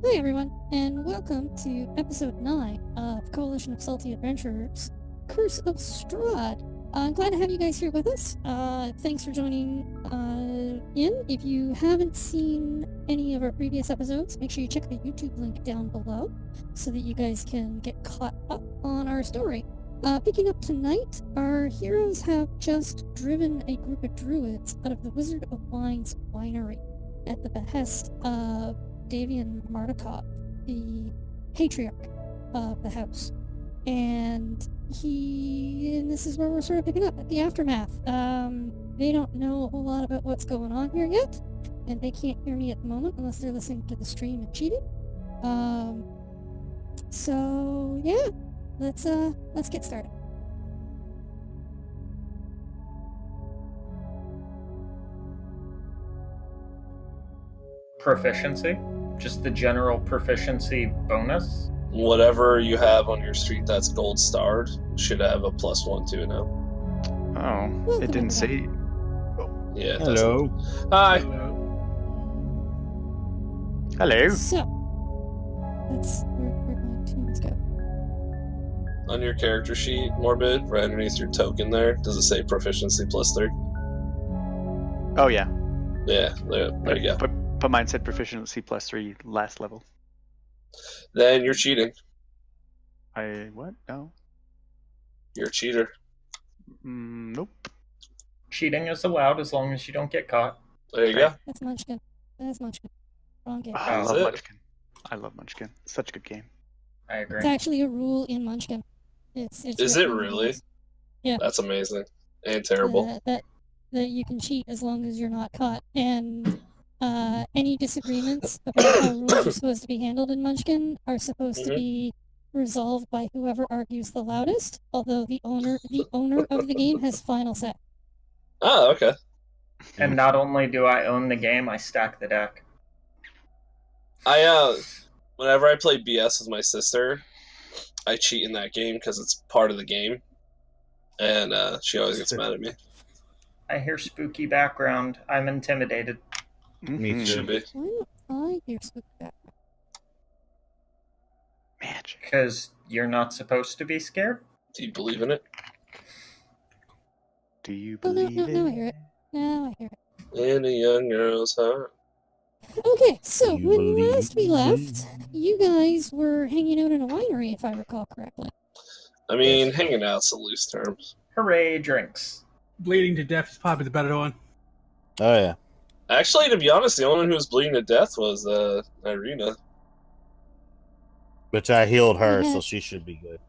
Hi everyone, and welcome to episode 9 of Coalition of Salty Adventurers, Curse of Strahd. I'm glad to have you guys here with us. Thanks for joining in. If you haven't seen any of our previous episodes, make sure you check the YouTube link down below so that you guys can get caught up on our story. Picking up tonight, our heroes have just driven a group of druids out of the Wizard of Wine's winery at the behest of Davian Mardukov, the patriarch of the house. And this is where we're sort of picking up at the aftermath. They don't know a whole lot about what's going on here yet, and they can't hear me at the moment unless they're listening to the stream and cheating. So yeah, let's get started. Proficiency? Just the general proficiency bonus? Whatever you have on your street that's gold starred should have a +1 to it now. Oh, Welcome, it didn't say. Yeah, it Hello. doesn't. Hi. Hello. So that's where my tunes go. On your character sheet, Morbid, right underneath your token there, does it say proficiency +3? Oh yeah. Yeah, there you go. But mine said proficiency +3 last level. Then you're cheating. What? No. You're a cheater. Nope. Cheating is allowed as long as you don't get caught. There you go. That's Munchkin. That's Munchkin. Wrong game. I That's love it. Munchkin. I love Munchkin. Such a good game. I agree. It's actually a rule in Munchkin. It's Is it written in the really? rules. Yeah. That's amazing. And terrible. That you can cheat as long as you're not caught. And any disagreements about how rules are supposed to be handled in Munchkin are supposed to be resolved by whoever argues the loudest. Although the owner of the game has final say. Oh, okay. And not only do I own the game, I stack the deck. Whenever I play BS with my sister, I cheat in that game because it's part of the game. And she always gets mad at me. I hear spooky background. I'm intimidated. Me too. Should be. Why don't I hear spooky back? Magic. Because you're not supposed to be scared? Do you believe in it? Do you Oh, no, believe no, I hear it. Now I hear it. In a young girl's heart. Okay, so Do you when believe last we in left, you guys were hanging out in a winery, if I recall correctly. I mean, hanging out's a loose term. Hooray, drinks. Bleeding to death is probably the better one. Oh yeah. Actually, to be honest, the only one who was bleeding to death was Irina. Which I healed her, Yeah. so she should be good.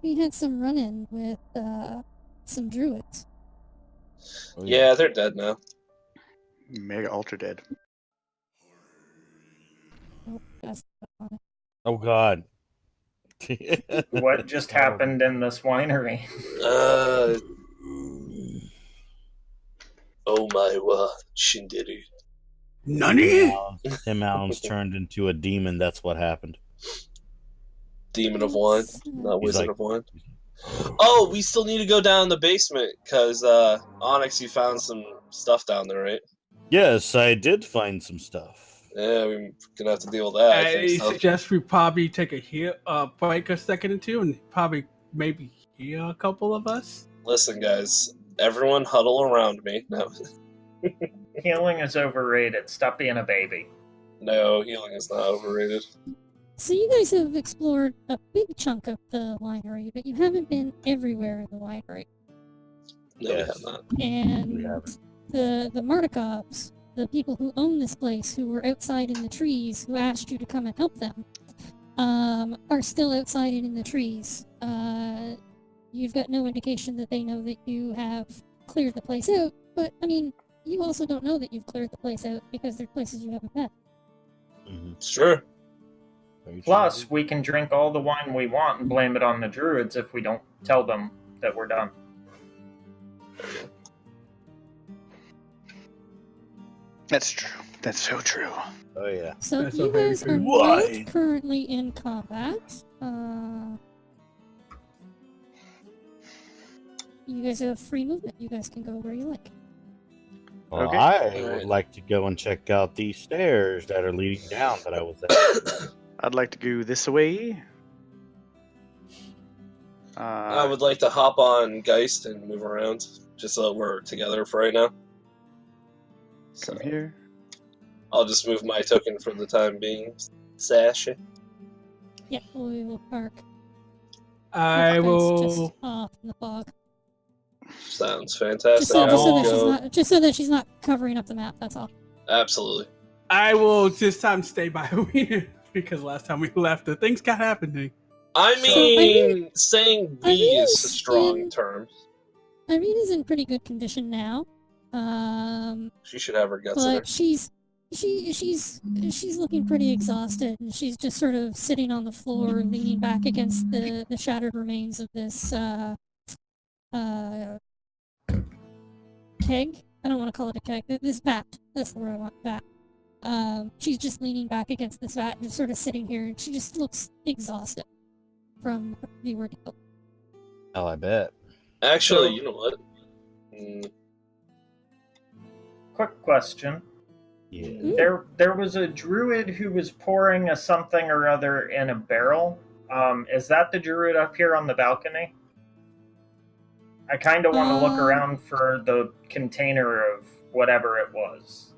We had some run-in with some druids. Oh, Yeah, they're dead now. Mega Ultra Dead. Oh, that's on it. Oh God. What just happened in this winery? Oh my wa, Shinderu. Nani? Tim Allen's turned into a demon. That's what happened. Demon of Wine, not He's Wizard like- of Wine. Oh, we still need to go down in the basement, because, Onyx, you found some stuff down there, right? Yes, I did find some stuff. Yeah, we're gonna have to deal with that, I I think so. suggest we probably take a break a second or two and probably maybe heal a couple of us. Listen, guys, everyone huddle around me. No, Healing is overrated. Stop being a baby. no, healing is not overrated. So you guys have explored a big chunk of the winery, but you haven't been everywhere in the winery. No, we Yes. have not. And We haven't. the Mardukovs, the people who own this place, who were outside in the trees, who asked you to come and help them, are still outside in the trees. You've got no indication that they know that you have cleared the place out, but, I mean, you also don't know that you've cleared the place out because there are places you haven't been. Mhm. Sure. Very true. Plus, we can drink all the wine we want and blame it on the druids if we don't tell them that we're done. That's true. That's so true. Oh yeah. So That's you so very guys are true. Why? not currently in combat. You guys have free movement. You guys can go where you like. Well, Okay. I would Alright. like to go and check out these stairs that are leading down that I was at. I'd like to go this way. I would like to hop on Geist and move around, just so we're together for right now. So Come here. I'll just move my token for the time being. Sasha. Yeah, we will park. I It's will. just off in the fog. Sounds fantastic. Just so, I just, so will that she's go. not, just so that she's not covering up the map. That's all. Absolutely. I will this time stay by Wiener because last time we left, the things got happening. I So, mean, saying Irene B is a is strong in- term. Irina's in pretty good condition now. She should have her guts in her. But she's looking pretty exhausted, and she's just sort of sitting on the floor, leaning back against the shattered remains of this keg. I don't want to call it a keg. This vat. That's the word I want. Vat. She's just leaning back against this vat, just sort of sitting here, and she just looks exhausted from the ordeal. Hell, I bet. Actually, So- you know what? Mm, Quick question. Yeah. There was a druid who was pouring a something or other in a barrel. Is that the druid up here on the balcony? I kind of want to look around for the container of whatever it was.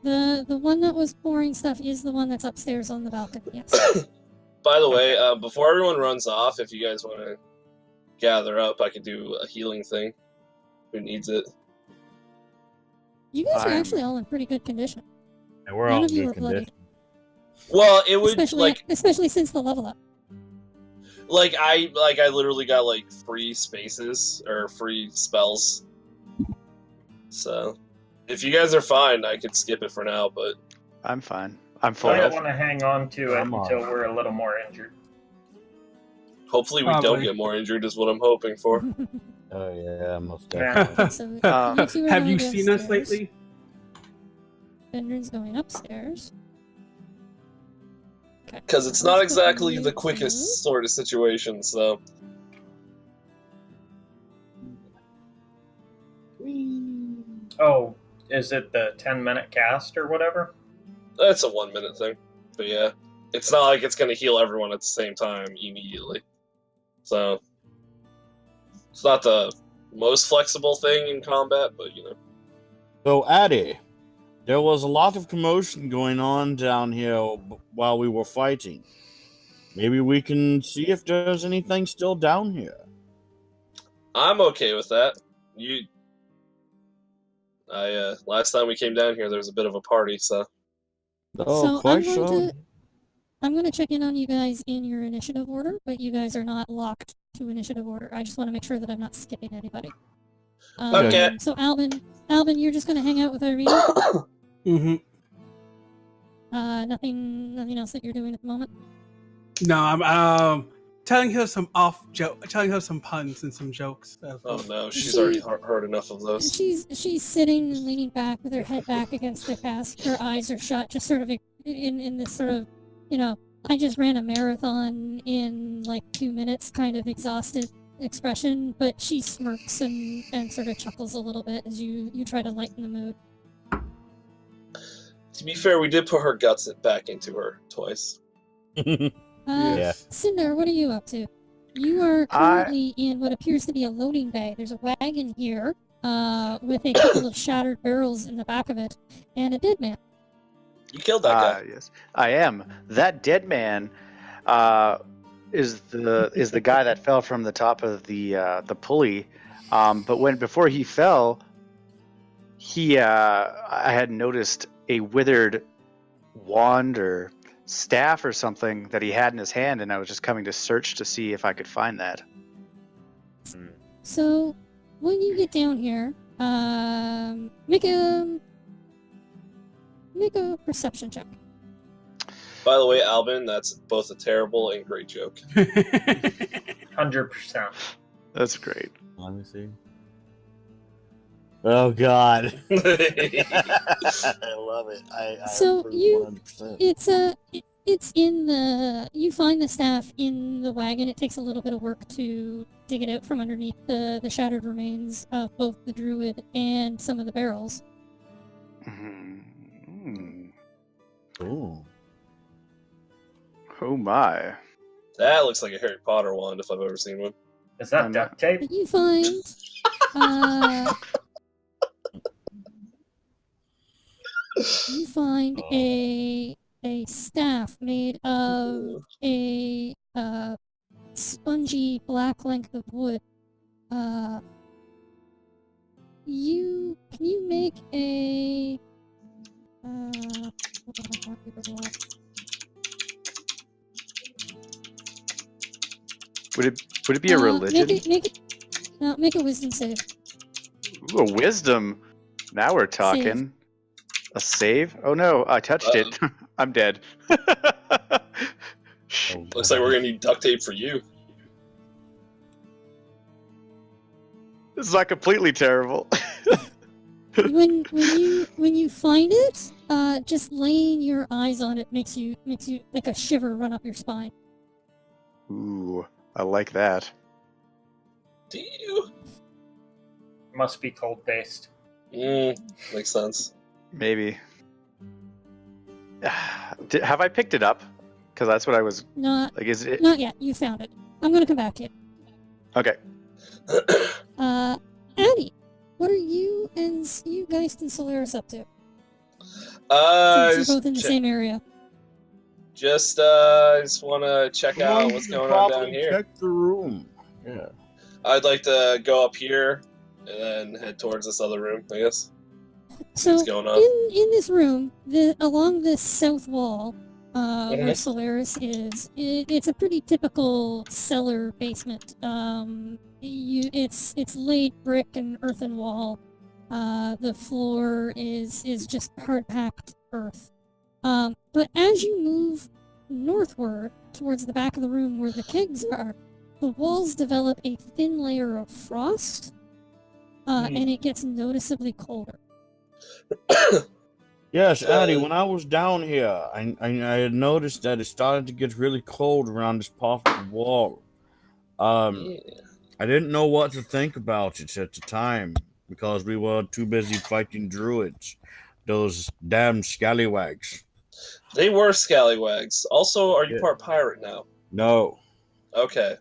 The one that was pouring stuff is the one that's upstairs on the balcony. Yes. By the way, before everyone runs off, if you guys want to gather up, I could do a healing thing. Who needs it? You guys are I'm- actually all in pretty good condition. And we're None all of you in are good bloodied. condition. Well, it would Especially since the level up. I literally got like free spaces or free spells. So, if you guys are fine, I could skip it for now. But I'm fine. I'm full I health. want to hang on to it I'm on. until we're a little more injured. hopefully we don't Probably. get more injured, is what I'm hoping for. Oh yeah, most Yeah. definitely. So Um, you two are Have going you seen us downstairs. lately? Bender's going upstairs. Okay. Because it's not Let's go exactly you the two. quickest sort of situation. So, Oh, is it the 10-minute cast or whatever? that's a 1 minute thing. But yeah, it's not like it's going to heal everyone at the same time immediately. So, it's not the most flexible thing in combat, but you know. So, Addy, there was a lot of commotion going on down here while we were fighting. Maybe we can see if there's anything still down here. I'm okay with that. Last time we came down here, there was a bit of a party, so. Oh, So quite I'm going sure. I'm going to check in on you guys in your initiative order, but you guys are not locked to initiative order. I just want to make sure that I'm not skipping anybody. Okay. So Alvin, you're just going to hang out with Irene. Mm-hmm. Nothing else that you're doing at the moment. No, I'm telling her some telling her some puns and some jokes. Oh no, she's already heard enough of those. She's sitting, leaning back with her head back against the cask. Her eyes are shut, just sort of in this sort of, I just ran a marathon in like 2 minutes, kind of exhausted expression. But she smirks and sort of chuckles a little bit as you try to lighten the mood. To be fair, we did put her guts back into her twice. Yeah. Cinder, what are you up to? You are currently in what appears to be a loading bay. There's a wagon here, with a couple of shattered barrels in the back of it, and a dead man. You killed that guy. Yes, I am. That dead man is the guy that fell from the top of the pulley. But before he fell, I had noticed a withered wand or staff or something that he had in his hand, and I was just coming to search to see if I could find that. So, when you get down here, make a perception check. By the way, Albin, that's both a terrible and great joke. 100%. That's great. Let me see. Oh God. I I love it. I So approve you- 100%. It's in the. You find the staff in the wagon. It takes a little bit of work to dig it out from underneath the shattered remains of both the druid and some of the barrels. Mm. Ooh. Oh my. That looks like a Harry Potter wand if I've ever seen one. Is that I'm duct tape? But you find you find a staff made of a spongy black length of wood. Can you make a hold on, I want you to roll. Would it be a religion? Make a wisdom save. Ooh, a wisdom. Now we're talking. A save? Oh no, I touched it. I'm dead. Looks like we're gonna need duct tape for you. This is not completely terrible. when you find it, just laying your eyes on it makes you like a shiver run up your spine. Ooh, I like that. Do you? Must be cold based. Makes sense. Maybe. Have I picked it up? Because that's what I was Not like. Is it not yet. You found it. I'm gonna come back to you. okay? Addie, what are you guys and Solaris up to? Since you're both in the same area. Just want to check out what's going on down here. Check the room. Yeah. I'd like to go up here and then head towards this other room, I guess. So What's going on? in this room, along this south wall, where Solaris is, it's a pretty typical cellar basement. It's laid brick and earthen wall. The floor is just hard packed earth. But as you move northward towards the back of the room where the kegs are, the walls develop a thin layer of frost, and it gets noticeably colder. Yes, Addie, when I was down here, I had noticed that it started to get really cold around this part of the wall. I didn't know what to think about it at the time because we were too busy fighting druids. Those damn scallywags. They were scallywags. Also, are you Yeah. part pirate now? No. Okay.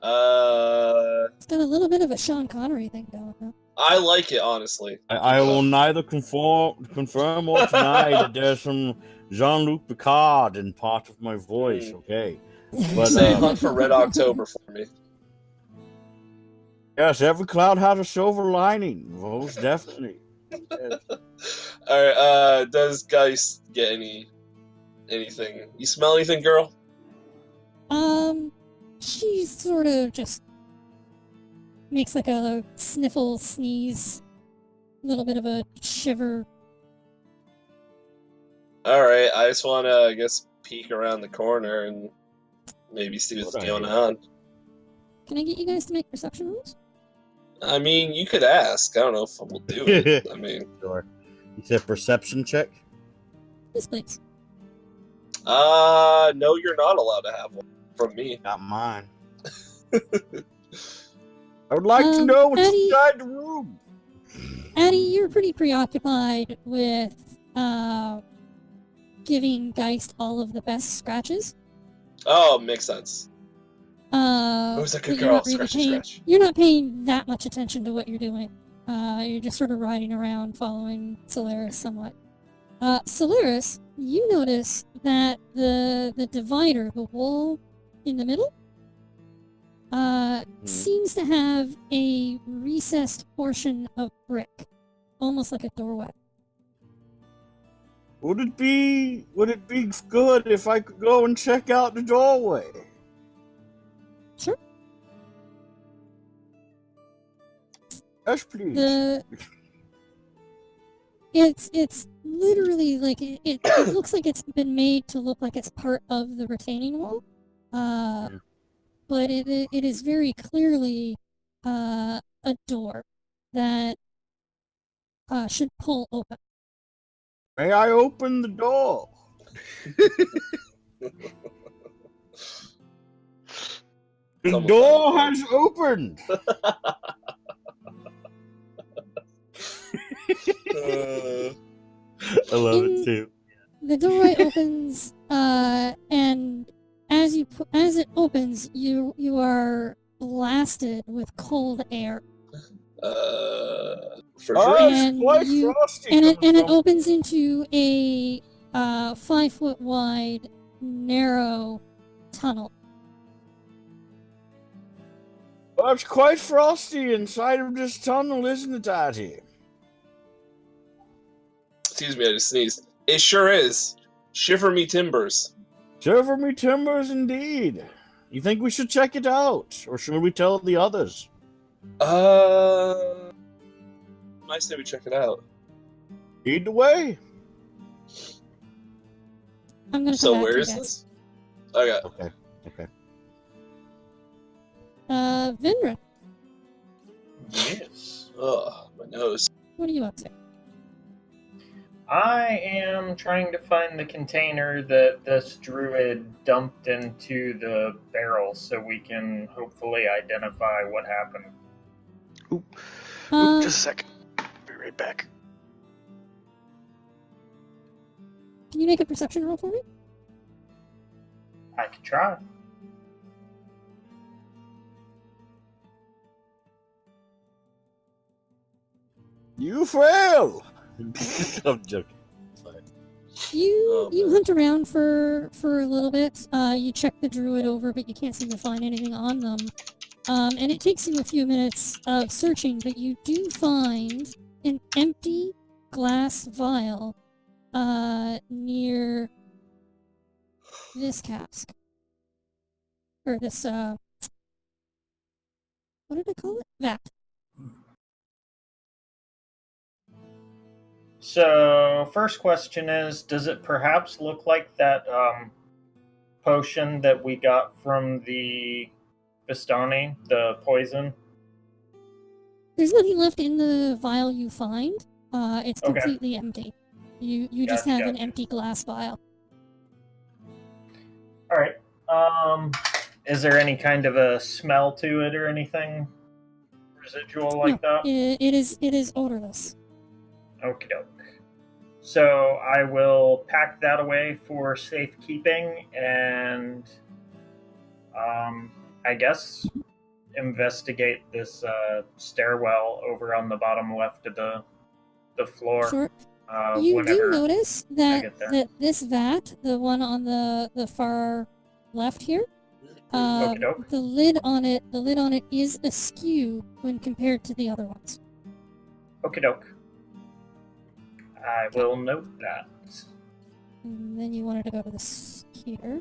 It's got a little bit of a Sean Connery thing going on. I like it, honestly. I will neither confirm or deny that there's some Jean-Luc Picard in part of my voice, okay? But Say hunt for Red October for me. yes, every cloud has a silver lining, most definitely. Yes. Alright, does Geist get anything? You smell anything, girl? She sort of just makes like a sniffle, sneeze, a little bit of a shiver. Alright, I just want to, I guess, peek around the corner and maybe see what's going on. Can I get you guys to make perception rolls? I mean, you could ask. I don't know if we'll do it. I mean, Sure. You said perception check? Yes, please. no, you're not allowed to have one from me. Not mine. I would like to know what's Addie- inside the room. Addie, you're pretty preoccupied with giving Geist all of the best scratches. Oh, makes sense. Who's a good girl? Scratch. You're not paying that much attention to what you're doing. You're just sort of riding around, following Solaris somewhat. Solaris, you notice that the divider, the wall in the middle, seems to have a recessed portion of brick, almost like a doorway. Would it be good if I could go and check out the doorway? Sure. Yes, please. It's literally like it looks like it's been made to look like it's part of the retaining wall, but it is very clearly a door that should pull open. May I open the door? The Someone door found has opened. I love In- it too. The doorway opens, and as it opens, you are blasted with cold air, For Oh, sure. it's And quite you- frosty. and coming it from- opens into a 5-foot wide, narrow tunnel. Oh, it's quite frosty inside of this tunnel, isn't it, Daddy? Excuse me, I just sneezed. It sure is. Shiver me timbers. Shiver me timbers, indeed. You think we should check it out, or should we tell the others? Nice that we check it out. Either way. I'm gonna come So back where to you is guys. this? Okay. Okay. Vindra, Yes. Ugh, my nose. what are you up to? I am trying to find the container that this druid dumped into the barrel so we can hopefully identify what happened. Oop, Um, just a second. Be right back. Can you make a perception roll for me? I could try. You fail! I'm joking. Sorry. You hunt around for a little bit. You check the druid over, but you can't seem to find anything on them. And it takes you a few minutes of searching, but you do find an empty glass vial near this cask. Or this, what did I call it? Vat. So, first question is, does it perhaps look like that potion that we got from the Bastoni, the poison? There's nothing left in the vial you find. It's Okay. completely empty. You just have an Gotcha. empty glass vial. Alright. Is there any kind of a smell to it or anything residual like No, that? it is odorless. Okie doke. So I will pack that away for safekeeping and I guess investigate this stairwell over on the bottom left of the floor. Sure. You whenever do notice that get there. this vat, the one on the far left here, Okey-doke. the lid on it is askew when compared to the other ones. Okie doke. I will note that. And then you wanted to go to this here.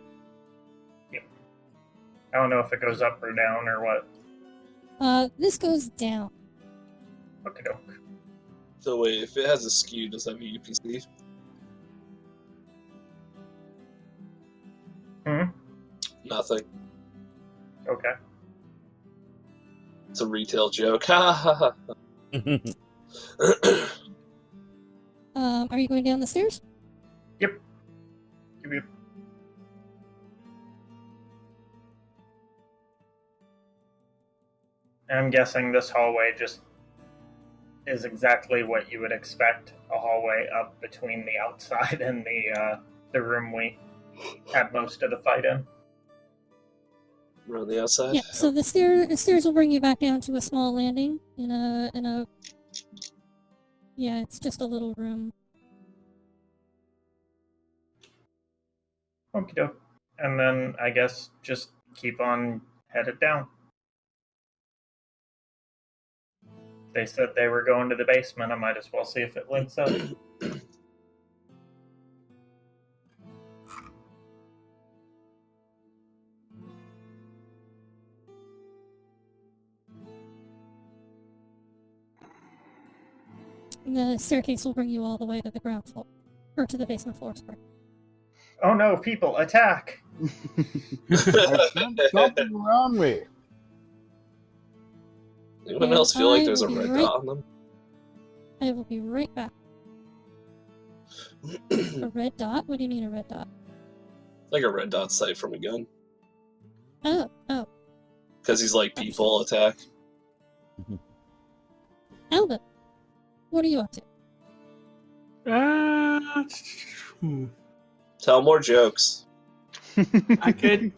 I don't know if it goes up or down or what. This goes down. Okie doke. So wait, if it has a skew, does that have a UPC? Nothing. Okay. It's a retail joke. Ha ha ha. Are you going down the stairs? Yep. Yep. I'm guessing this hallway just is exactly what you would expect, a hallway up between the outside and the room we had most of the fight in. Around the outside? Yeah. So the stairs will bring you back down to a small landing in a. Yeah, it's just a little room. Okie doke. And then I guess just keep on headed down. They said they were going to the basement. I might as well see if it links up. And the staircase will bring you all the way to the ground floor, or to the basement floor. Sorry. Oh no, people, attack! I sense something around me. Anyone else feel like there's a I will red be right- dot on them? I will be right back. A red dot? What do you mean a red dot? Like a red dot sight from a gun. Oh. Because he's like, people attack. Albert, what are you up to? Tell more jokes. I could.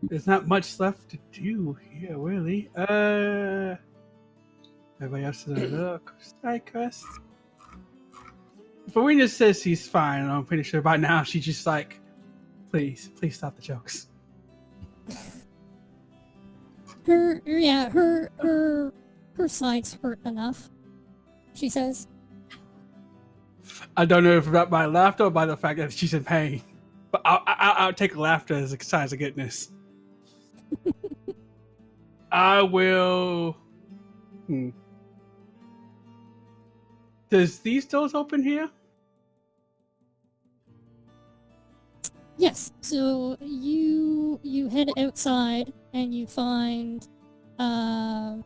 There's not much left to do here, really. Everybody else is on the side quest. Farina says she's fine, and I'm pretty sure by now she's just like, please stop the jokes. Her sides hurt enough, she says. I don't know if it's by laughter or by the fact that she's in pain, but I'll take laughter as a sign of goodness. I will. Does these doors open here? Yes. So you head outside and you find a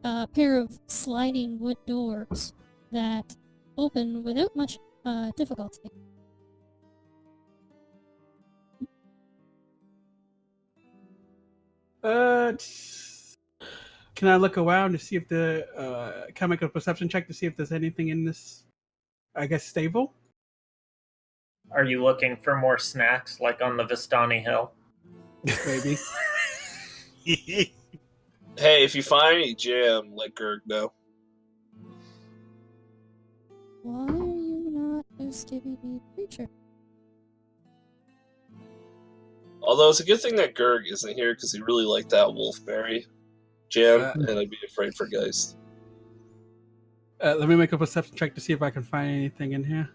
pair of sliding wood doors that open without much difficulty. Can I look around to see if can I make a perception check to see if there's anything in this, I guess, stable? Are you looking for more snacks like on the Vistani Hill? Maybe. Hey, if you find any jam, let Gerg know. Why are you not a Skibidi creature? Although it's a good thing that Gerg isn't here because he really liked that wolfberry jam, and I'd be afraid for Geist. Let me make a perception check to see if I can find anything in here.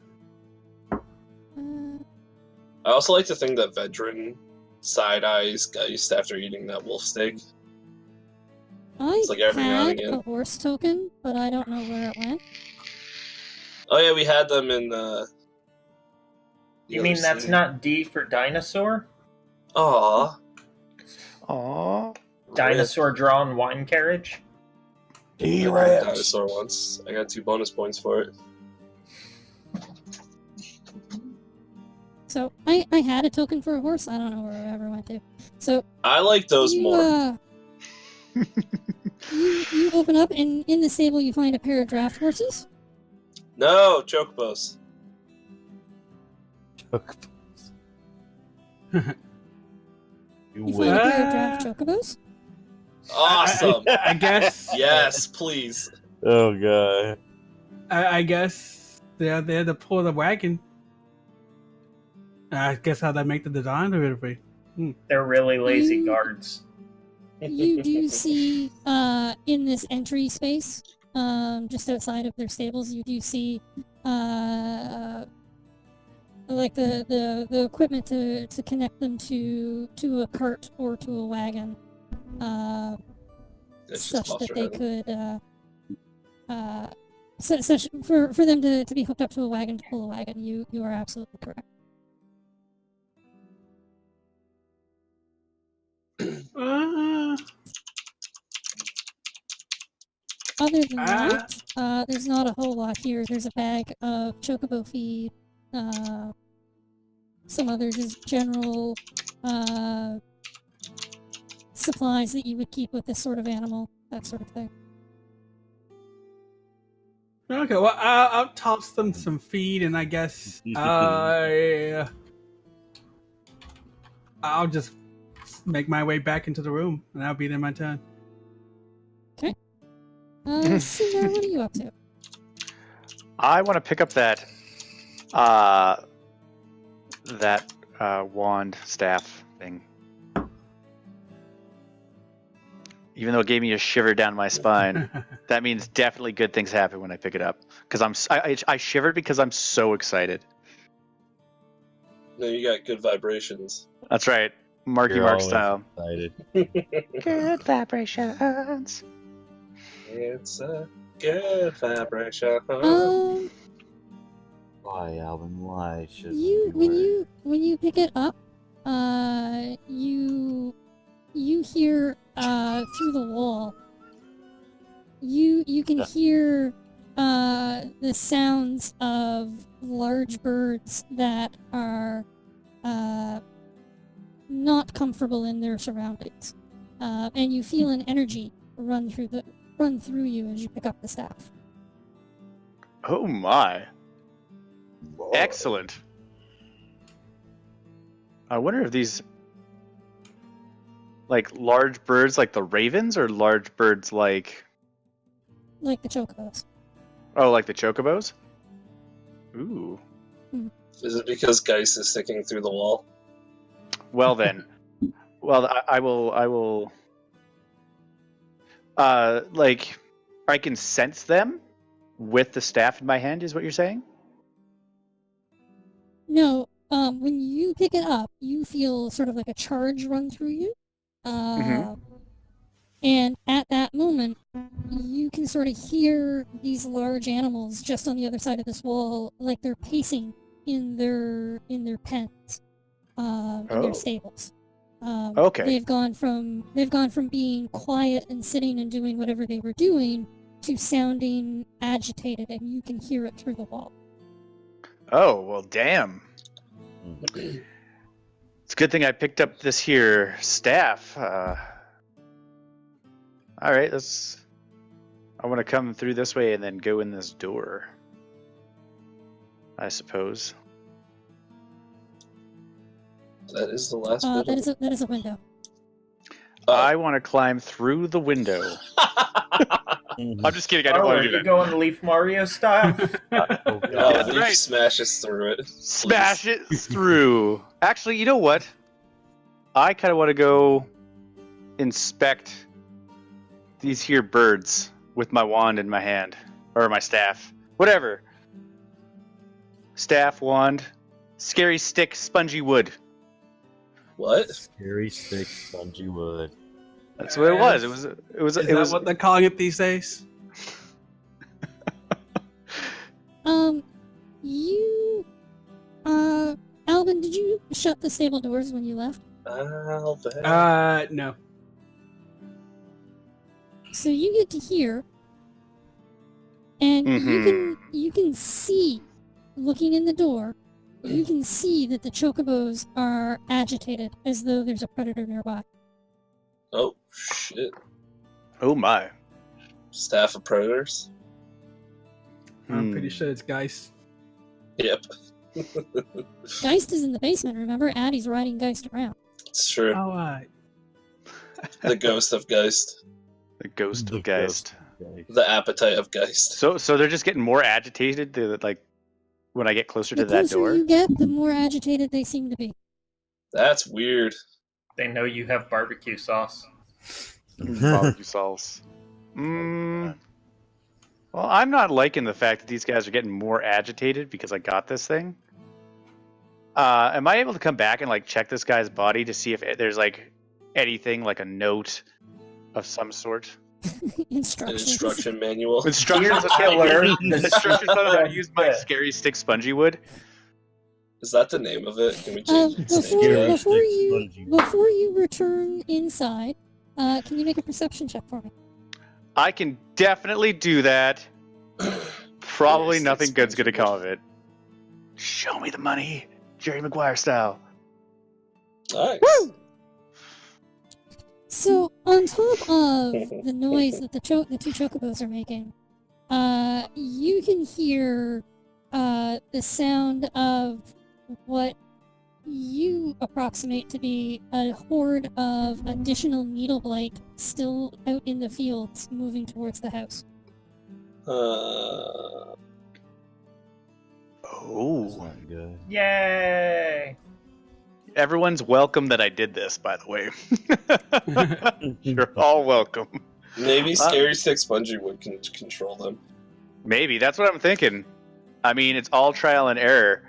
I also like to think that Vedran side-eyes Geist after eating that wolf steak. I like every now and had again. a horse token, but I don't know where it went. Oh yeah, we had them in You mean that's not D for dinosaur? Aww. Aww. Dinosaur drawn wine carriage? I had a dinosaur once. I got 2 bonus points for it. So I had a token for a horse. I don't know where it ever went to. So I like those more. You open up and in the stable you find a pair of draft horses. No, chocobos. You find a pair of draft chocobos. Awesome. I guess. Yes, please. Oh god. I guess they're there to pull the wagon. I guess how they make the design of it. They're really lazy You- guards. You do see in this entry space, just outside of their stables, you do see like the equipment to connect them to a cart or to a wagon, It's such just that they Foster could such for them to be hooked up to a wagon to pull a wagon. You are absolutely correct. Other than that, there's not a whole lot here. There's a bag of chocobo feed, some other just general supplies that you would keep with this sort of animal, that sort of thing. Okay, well, I'll toss them some feed, and I guess I'll just make my way back into the room, and that'll be then my turn. Sina, what are you up to? I want to pick up that wand staff thing. Even though it gave me a shiver down my spine, that means definitely good things happen when I pick it up. Because I shivered because I'm so excited. No, you got good vibrations. That's right, Marky You're Mark always style. excited. Good vibrations. It's a good vibration. Why, Alvin? Why should When you pick it up, you hear through the wall. You can hear the sounds of large birds that are not comfortable in their surroundings. and you feel an energy run through you as you pick up the staff. Oh my. Excellent. I wonder if these like large birds like the ravens or large birds like Like the chocobos. like the chocobos? Ooh. Is it because Geist is sticking through the wall? Well then. Well, I will like I can sense them with the staff in my hand is what you're saying? No, when you pick it up, you feel sort of like a charge run through you. And at that moment, you can sort of hear these large animals just on the other side of this wall, like they're pacing in their pens, in their stables. Okay. They've gone from being quiet and sitting and doing whatever they were doing to sounding agitated, and you can hear it through the wall. Oh, well damn. It's a good thing I picked up this here staff. All right, I want to come through this way and then go in this door, I suppose. That is the last bit. That is a window. I want to climb through the window. I'm just kidding. I don't Oh, want are to do you that. going Leaf Mario style? Oh, Leaf right. smashes through it. Smash it through. Actually, you know what? I kind of want to go inspect these here birds with my wand in my hand. Or my staff. Whatever. Staff, wand, scary stick, spongy wood. What? Scary stick, spongy wood. That's what it was. Is It was what they're calling it these days? Alvin, did you shut the stable doors when you left? No. So you get to hear, and you can see, looking in the door, you can see that the chocobos are agitated as though there's a predator nearby. Oh, shit. Oh my. Staff of predators? I'm pretty sure it's Geist. Yep. Geist is in the basement, remember? Addie's riding Geist around. It's true. All right. The ghost of Geist. The ghost The of Geist. The appetite of Geist. So they're just getting more agitated like when I get closer The to that closer door. you get, the more agitated they seem to be. That's weird. They know you have barbecue sauce. Barbecue sauce. Well, I'm not liking the fact that these guys are getting more agitated because I got this thing. Am I able to come back and like check this guy's body to see if there's like anything like a note of some sort? An Instructions. instruction manual. Instructions Dear killer, instructions on how to use my scary stick spongy wood. Is that the name of it? Can we change its Before, name? Scary before stick you spongy. before you return inside, can you make a perception check for me? I can definitely do that. Probably Scary nothing stick good's gonna spongy come wood. of it. Show me the money, Jerry Maguire style. Nice. So, on top of the noise that the two chocobos are making, you can hear the sound of what you approximate to be a horde of additional needle blight still out in the fields moving towards the house. Uh, That's Oh, not good. Yay! everyone's welcome that I did this, by the way. You're all welcome. maybe Scary Stick Spongy Wood can control them. Maybe that's what I'm thinking. I mean, it's all trial and error.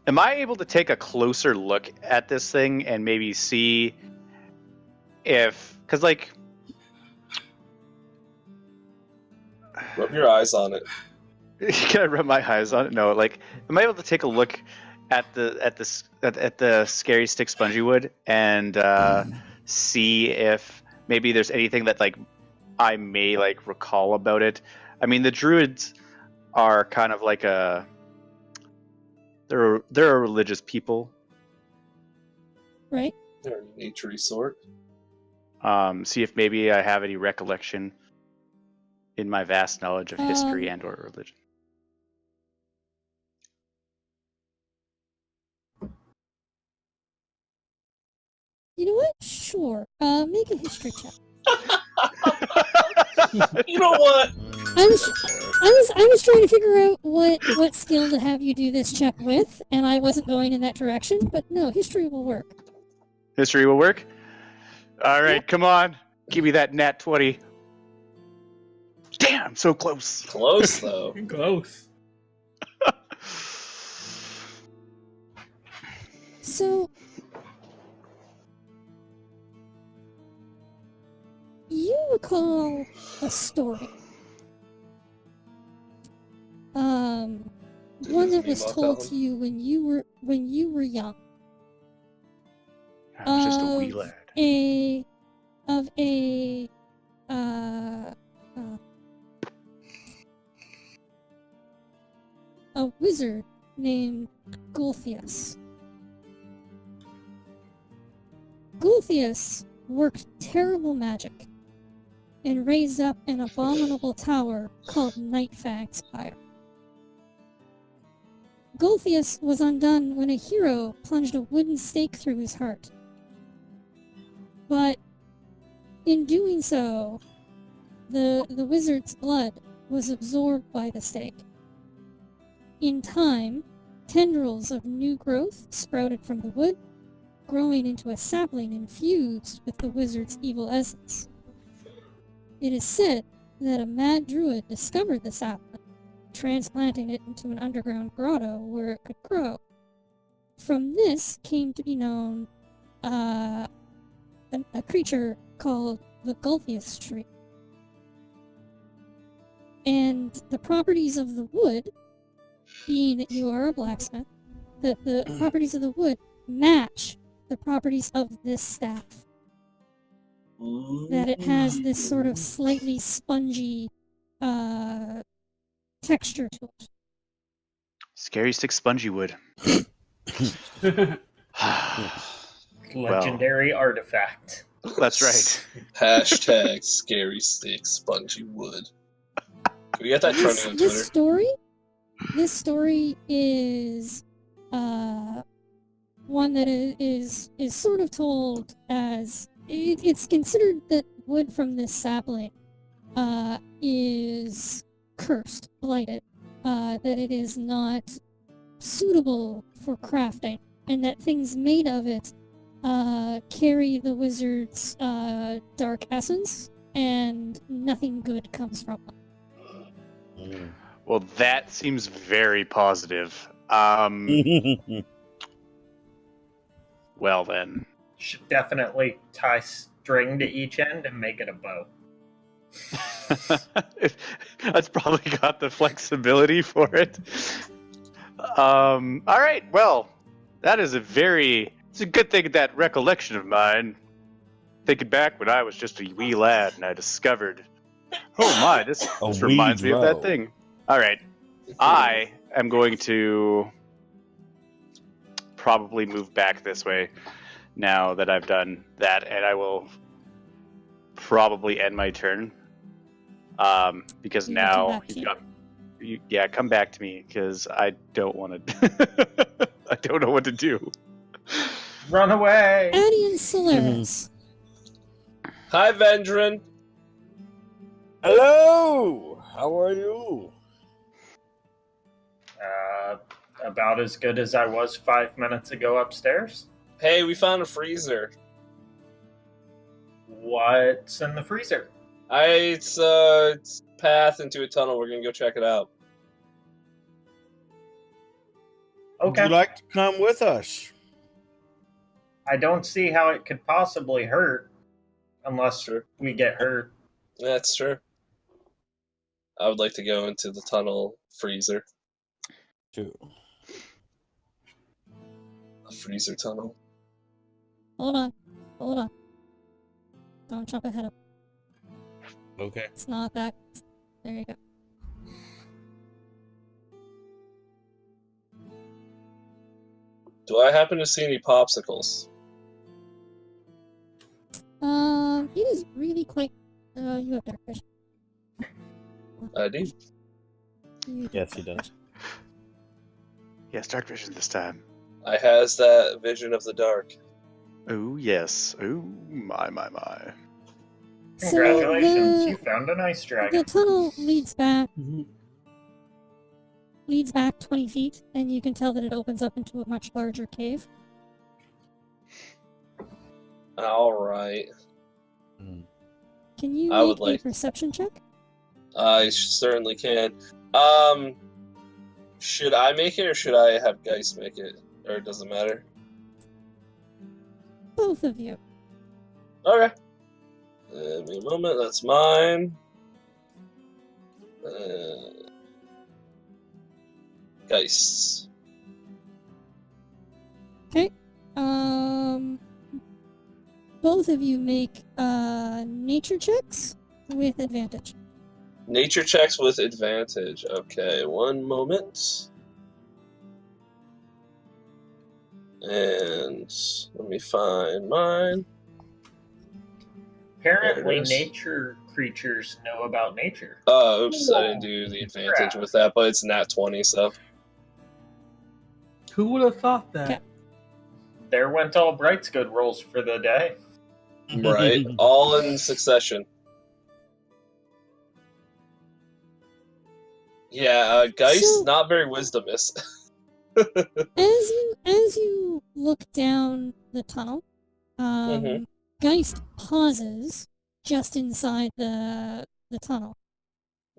Am I able to take a closer look at this thing and maybe see if, because like, Rub your eyes on it. can I rub my eyes on it? No, like, am I able to take a look at the scary stick spongy wood and see if maybe there's anything that like I may like recall about it? I mean, the druids are kind of like they're a religious people. Right? They're a naturey sort. See if maybe I have any recollection in my vast knowledge of history and or religion. You know what? Sure. Make a history check. You know what? I was trying to figure out what skill to have you do this check with, and I wasn't going in that direction. But no, history will work. History will work? All right, come on. Give me that nat 20. Damn, so close. Close though. Close. So you recall a story. One that was told to you when you were young. I was just a wee lad. A wizard named Gulthias. Gulthias worked terrible magic and raised up an abominable tower called Nightfang Spire. Gulthias was undone when a hero plunged a wooden stake through his heart. But in doing so, the wizard's blood was absorbed by the stake. In time, tendrils of new growth sprouted from the wood, growing into a sapling infused with the wizard's evil essence. It is said that a mad druid discovered the sapling, transplanting it into an underground grotto where it could grow. From this came to be known a creature called the Gulthias tree. And the properties of the wood, being that you are a blacksmith, the properties of the wood match the properties of this staff. That it has this sort of slightly spongy texture to it. Scary stick spongy wood. Legendary artifact. That's right. Hashtag scary stick spongy wood. Can we get that trending on Twitter? This story is one that is sort of told as it's considered that wood from this sapling is cursed, blighted, that it is not suitable for crafting, and that things made of it carry the wizard's dark essence, and nothing good comes from them. Well, that seems very positive. Well then. Should definitely tie string to each end and make it a bow. That's probably got the flexibility for it. All right, well, that is it's a good thing that recollection of mine. Thinking back when I was just a wee lad and I discovered, oh my, this reminds me of that thing. All right, I am going to probably move back this way now that I've done that, and I will probably end my turn. Because now you've got, come back to me because I don't want to. I don't know what to do. Run away! Adian Solaris. Hi, Vendrin. Hello! How are you? About as good as I was 5 minutes ago upstairs. Hey, we found a freezer. What's in the freezer? It's a path into a tunnel. We're gonna go check it out. Okay. Would you like to come with us? I don't see how it could possibly hurt unless we get hurt. That's true. I would like to go into the tunnel freezer. Too. A freezer tunnel. Hold on. Don't jump ahead of. Okay. It's not that. There you go. Do I happen to see any popsicles? quite. You have dark vision. I do. Yes, he does. Yes, dark vision this time. I has that vision of the dark. Oh yes. Oh my. So Congratulations, the- you found an ice The dragon. tunnel leads back Mhm. 20 feet, and you can tell that it opens up into a much larger cave. All right. Can you I would make a like- perception check? I certainly can. Should I make it or should I have Geist make it? Or it doesn't matter? Both of you. Okay. Give me a moment, that's mine. Geist. Okay. Both of you make nature checks with advantage. Nature checks with advantage. Okay, one moment. And let me find mine. Apparently, There it is. nature creatures know about nature. Oops, I didn't do the advantage with that, but it's nat 20, so. Who would have thought that? Okay. There went all Bright's good rolls for the day. Right, all in succession. Yeah, Geist, So- not very wisdomous. As you look down the tunnel, Mhm. Geist pauses just inside the tunnel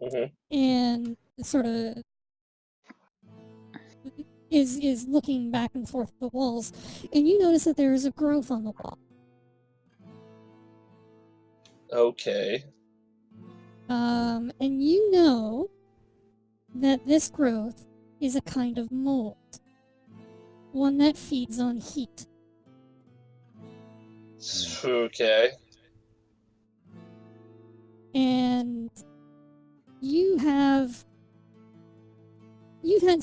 Mhm. and sort of is looking back and forth at the walls, and you notice that there is a growth on the wall. Okay. And you know that this growth is a kind of mold, one that feeds on heat. Okay. And you've had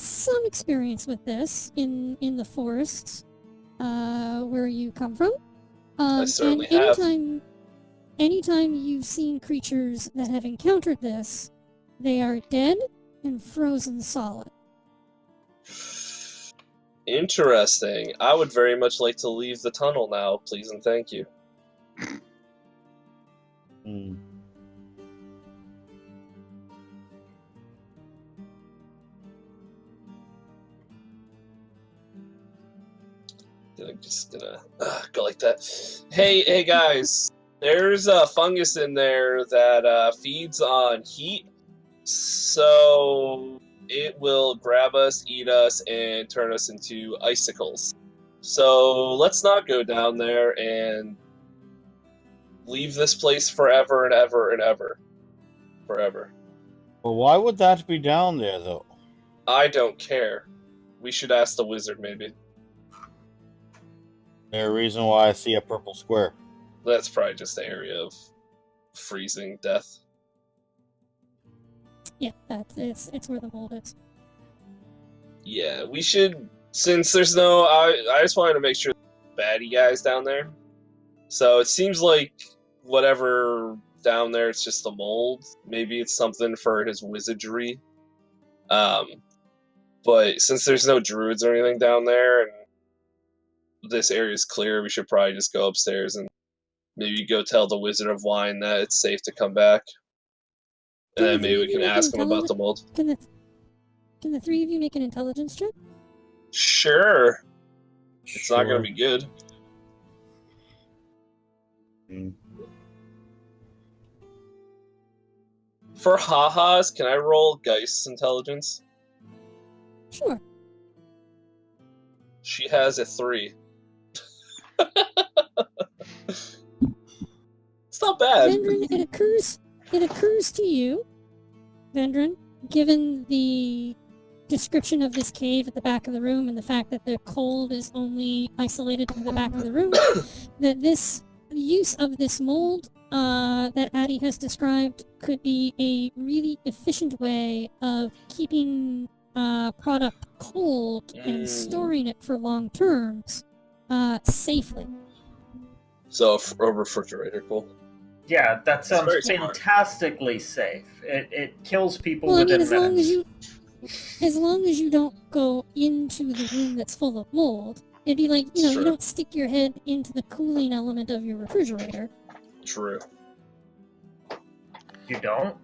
some experience with this in the forests where you come from. certainly and have. anytime you've seen creatures that have encountered this, they are dead and frozen solid. Interesting. I would very much like to leave the tunnel now, please and thank you. Mm. Just gonna go like that. Hey guys, there's a fungus in there that feeds on heat, so it will grab us, eat us, and turn us into icicles. So let's not go down there and leave this place forever and ever and ever. Forever. Well, why would that be down there, though? I don't care. We should ask the wizard, maybe. There's a reason why I see a purple square. That's probably just the area of freezing death. Yeah, it's where the mold is. Yeah, we should. Since there's no, I just wanted to make sure baddie guys down there. So it seems like whatever down there, it's just the mold. Maybe it's something for his wizardry. But since there's no druids or anything down there, and this area is clear, we should probably just go upstairs and maybe go tell the Wizard of Wine that it's safe to come back. And then maybe we can ask him about the mold. Can the three of you make an intelligence check? Sure. It's not going to be good. Mm. For ha-has, can I roll Geist's intelligence? Sure. She has a 3. It's not bad. Vendrin, it occurs to you, Vendrin, given the description of this cave at the back of the room and the fact that the cold is only isolated to the back of the room, that this use of this mold that Addie has described could be a really efficient way of keeping product cold and storing it for long terms safely. So, a refrigerator, cool. Yeah, that It's sounds very smart. fantastically safe. It kills people Well, I within mean, minutes. as long as you don't go into the room that's full of mold, it'd be like, It's you true. don't stick your head into the cooling element of your refrigerator. True. You don't?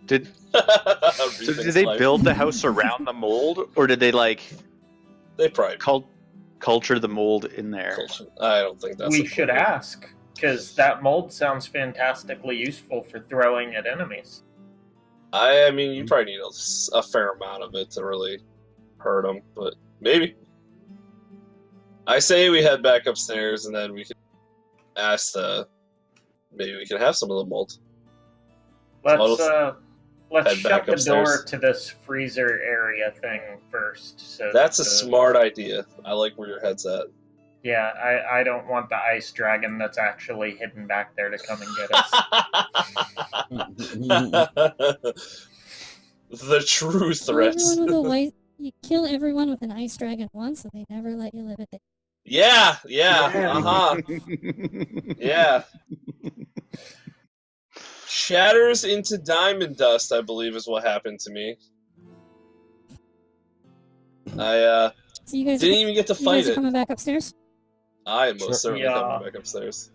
Did so? Did Everything's they like- build the house around the mold, or did they like They probably culture the mold in there? culture. I don't think that's. We should ask, because that mold sounds fantastically useful for throwing at enemies. I mean, you probably need a fair amount of it to really hurt them, but maybe. I say we head back upstairs and then we can ask maybe we can have some of the mold. Let's head shut back the door upstairs. to this freezer area thing first. So That's a that, smart idea. I like where your head's at. Yeah, I don't want the ice dragon that's actually hidden back there to come and get us. The true Kill threats. everyone with a white. You kill everyone with an ice dragon once, and they never let you live it. Yeah, Yeah. uh-huh. Yeah. Shatters into diamond dust, I believe is what happened to me. I So you guys, didn't even get to you fight guys are it. coming back upstairs. I am Sure. most certainly Yeah. coming back upstairs.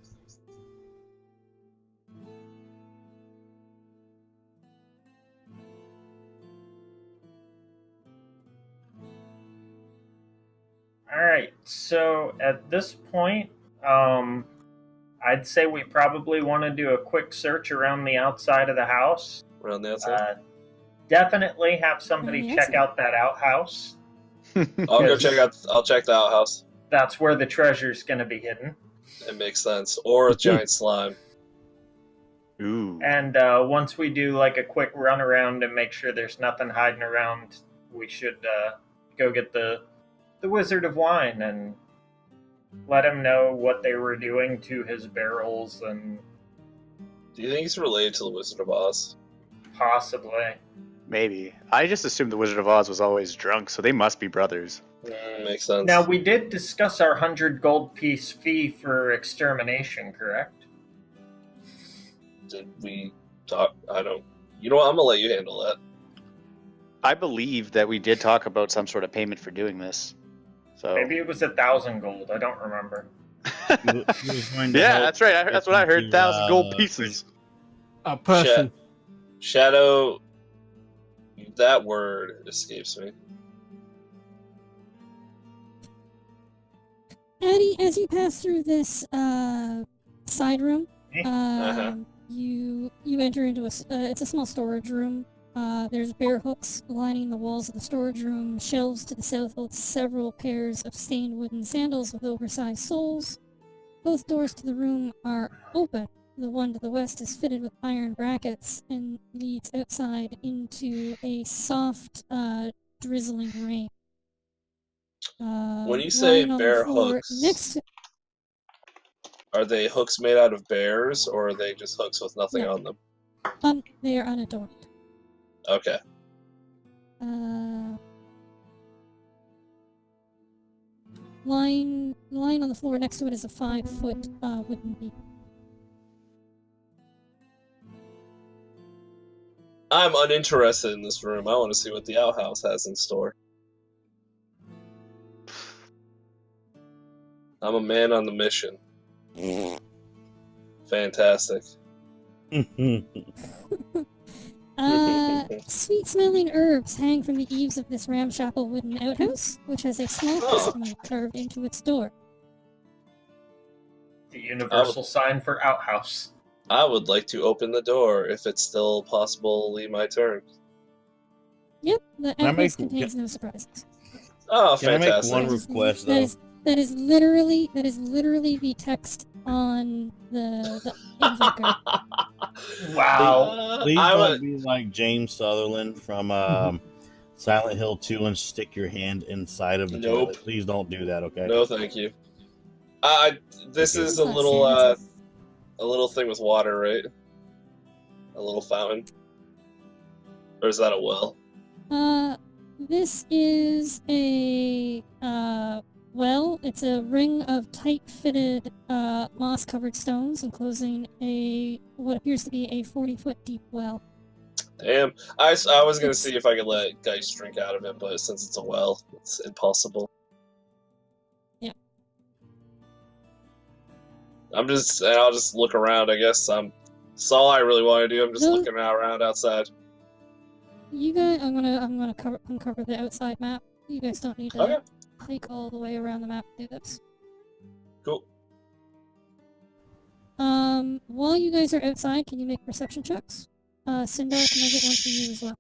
Alright, so at this point, I'd say we probably want to do a quick search around the outside of the house. Around the outside. Definitely have somebody Around the check outside. out that outhouse. I'll go I'll check the outhouse. That's where the treasure's going to be hidden. It makes sense. Or a giant slime. Ooh. And once we do like a quick run around and make sure there's nothing hiding around, we should go get the Wizard of Wine and let him know what they were doing to his barrels and Do you think he's related to the Wizard of Oz? possibly. Maybe. I just assumed the Wizard of Oz was always drunk, so they must be brothers. Makes sense. Now, we did discuss our 100 gold piece fee for extermination, correct? Did we talk? I don't. You know what? I'm gonna let you handle that. I believe that we did talk about some sort of payment for doing this. So Maybe it was 1,000 gold. I don't remember. He was going to yeah, help that's right. That's what I heard. to, 1,000 gold pieces. A person. Shadow. That word escapes me. Addie, as you pass through this side room, Uh-huh. you enter into it's a small storage room. There's bear hooks lining the walls of the storage room. Shelves to the south hold several pairs of stained wooden sandals with oversized soles. Both doors to the room are open. The one to the west is fitted with iron brackets and leads outside into a soft, drizzling rain. When you say lying on the bear floor hooks- next to Are they hooks made out of bears, or are they just hooks with nothing No. on them? they are unadorned. Okay. Lying on the floor next to it is a 5-foot wooden beam. I'm uninterested in this room. I want to see what the outhouse has in store. I'm a man on the mission. Fantastic. Sweet-smelling herbs hang from the eaves of this ramshackle wooden outhouse, which has a small crescent moon carved into its door. The universal sign for outhouse. I would like to open the door if it's still possibly my turn. Yep, the Can I outhouse make- contains no surprises. Oh, Can I make fantastic. one request That though? that is literally the text on the invite card. Wow. Please I don't would, be like James Sutherland from Silent Hill 2 and stick your hand inside of the Nope. toilet. Please don't do that, okay? no, thank you. This Okay. is a That's little not Santa. a little thing with water, right? A little fountain, or is that a well? This is a well. It's a ring of tight-fitted, moss-covered stones enclosing what appears to be a 40-foot deep well. Damn. I was gonna see if I could let Geist drink out of it, but since it's a well, it's impossible. Yeah. I'll just look around, I guess. That's all I really want to do. I'm just looking around outside. You guys, I'm gonna uncover the outside map. You guys don't need to hike all the way around the map to do this. Cool. While you guys are outside, can you make perception checks? Sindar, can I get one from you as well?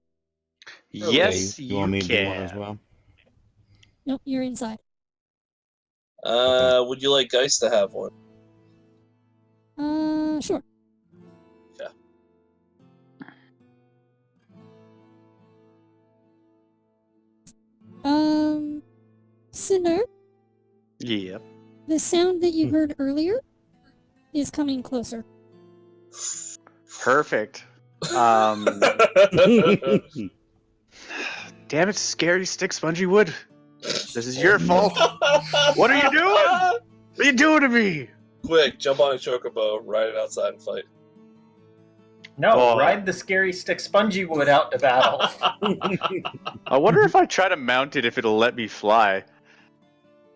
Yes, you want me to can. do one as well? Nope, you're inside. Would you like Geist to have one? Sure. Yeah. Cinder, Yep. the sound that you heard earlier is coming closer. Perfect. Damn it, Scary Stick Spongy Wood. This is your fault. What are you doing? What are you doing to me? Quick, jump on a chocobo, ride it outside and fight. No, Oh. ride the scary stick spongy wood out to battle. I wonder if I try to mount it if it'll let me fly.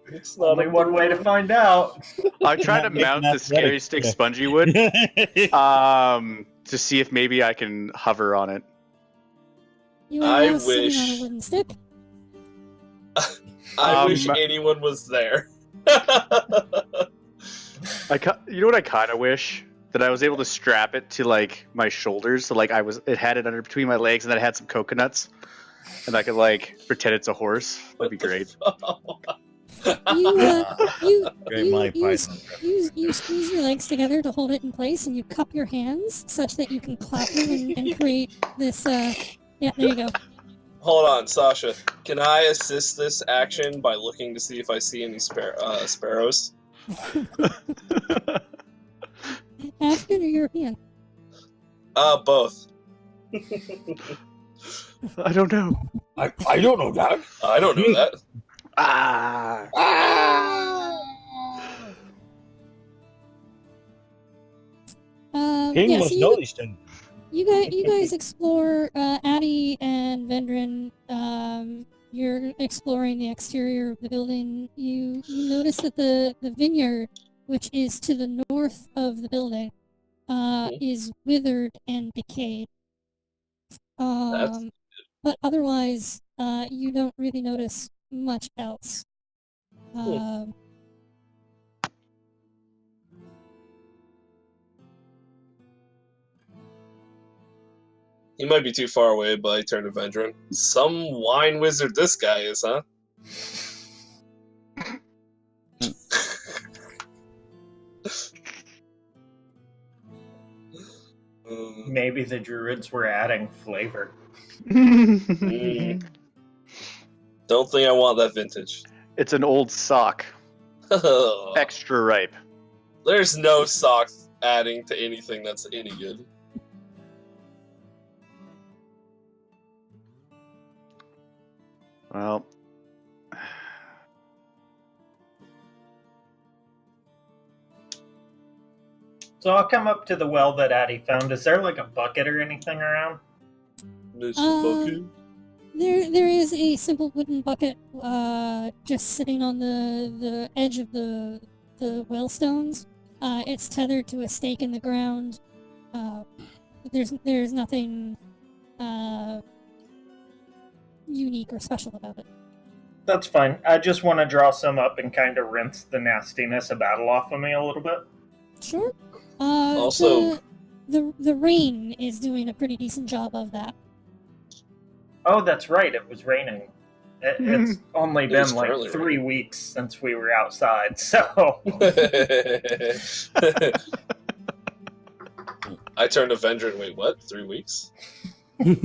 It's not Only one way to find out. I try to mount the Scary Stick Spongy Wood to see if maybe I can hover on it. You I are now sitting wish- on a wooden stick. I wish anyone was there. You know what I kind of wish? That I was able to strap it to like my shoulders, so like it had it under between my legs, and then I had some coconuts, and I could like pretend it's a horse. That'd be great. You Great Monty Python. you squeeze your legs together to hold it in place, and you cup your hands such that you can clap them and create this. Yeah, there you go. Hold on, Sasha. Can I assist this action by looking to see if I see any sparrows? African or European? Both. I don't know. I don't know that. I don't know that. Ah. King Yeah, must so know these things. you guys explore Addie and Vendrin. You're exploring the exterior of the building. You notice that the vineyard, which is to the north of the building, is withered and decayed. But otherwise, you don't really notice much else. He might be too far away, but I turn to Vendrin. Some wine wizard this guy is, huh? Maybe the druids were adding flavor. Mm. Don't think I want that vintage. It's an old sock, extra ripe. There's no socks adding to anything that's any good. Well, So I'll come up to the well that Addie found. Is there like a bucket or anything around? There's There is a simple wooden bucket, just sitting on the edge of the well stones. It's tethered to a stake in the ground. There's nothing unique or special about it. That's fine. I just want to draw some up and kind of rinse the nastiness of battle off of me a little bit. Sure. Also- the rain is doing a pretty decent job of that. Oh, that's right. It was raining. It's only It was been like currently 3 weeks since we were outside, so... I turned to Vendrin. Wait, what? 3 weeks? What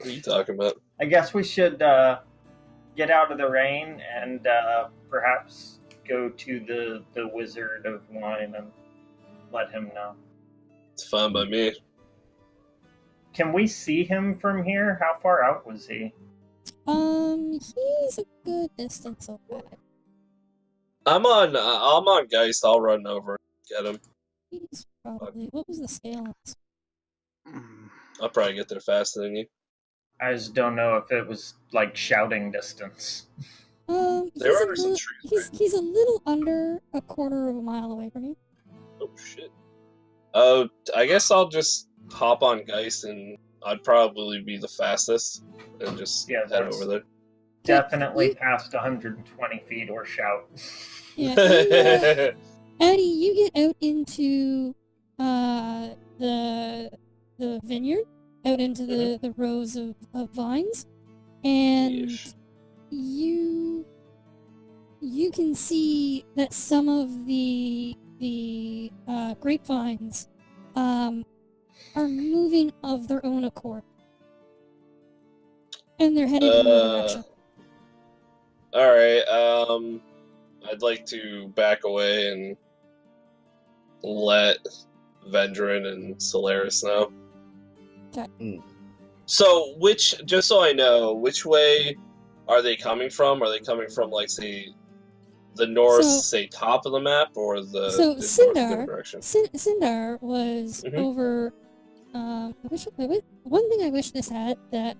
are you talking about? I guess we should get out of the rain and perhaps go to the Wizard of Wine and let him know. It's fine by me. Can we see him from here? How far out was he? He's a good distance away. I'm on Geist. I'll run over and get him. He's probably. What was the scale on this? I'll probably get there faster than you. I just don't know if it was like shouting distance. They He's were a under some li- trees. he's a little under a quarter of a mile away from you. Oh shit. Oh, I guess I'll just hop on Geist, and I'd probably be the fastest, and just Yeah, head that's- over there. Definitely You- past 120 feet or shout. Yeah, you, Addie, you get out into the vineyard, out into the rows of vines, and Yeesh. you can see that some of the grapevines are moving of their own accord, and they're headed in your direction. All right. I'd like to back away and let Vendrin and Solaris know. Okay. So, just so I know, which way are they coming from? Are they coming from, like, say, the north, So- say, top of the map, or the So, the Sindar- north direction? Sindar was Mhm. over. One thing I wish this had that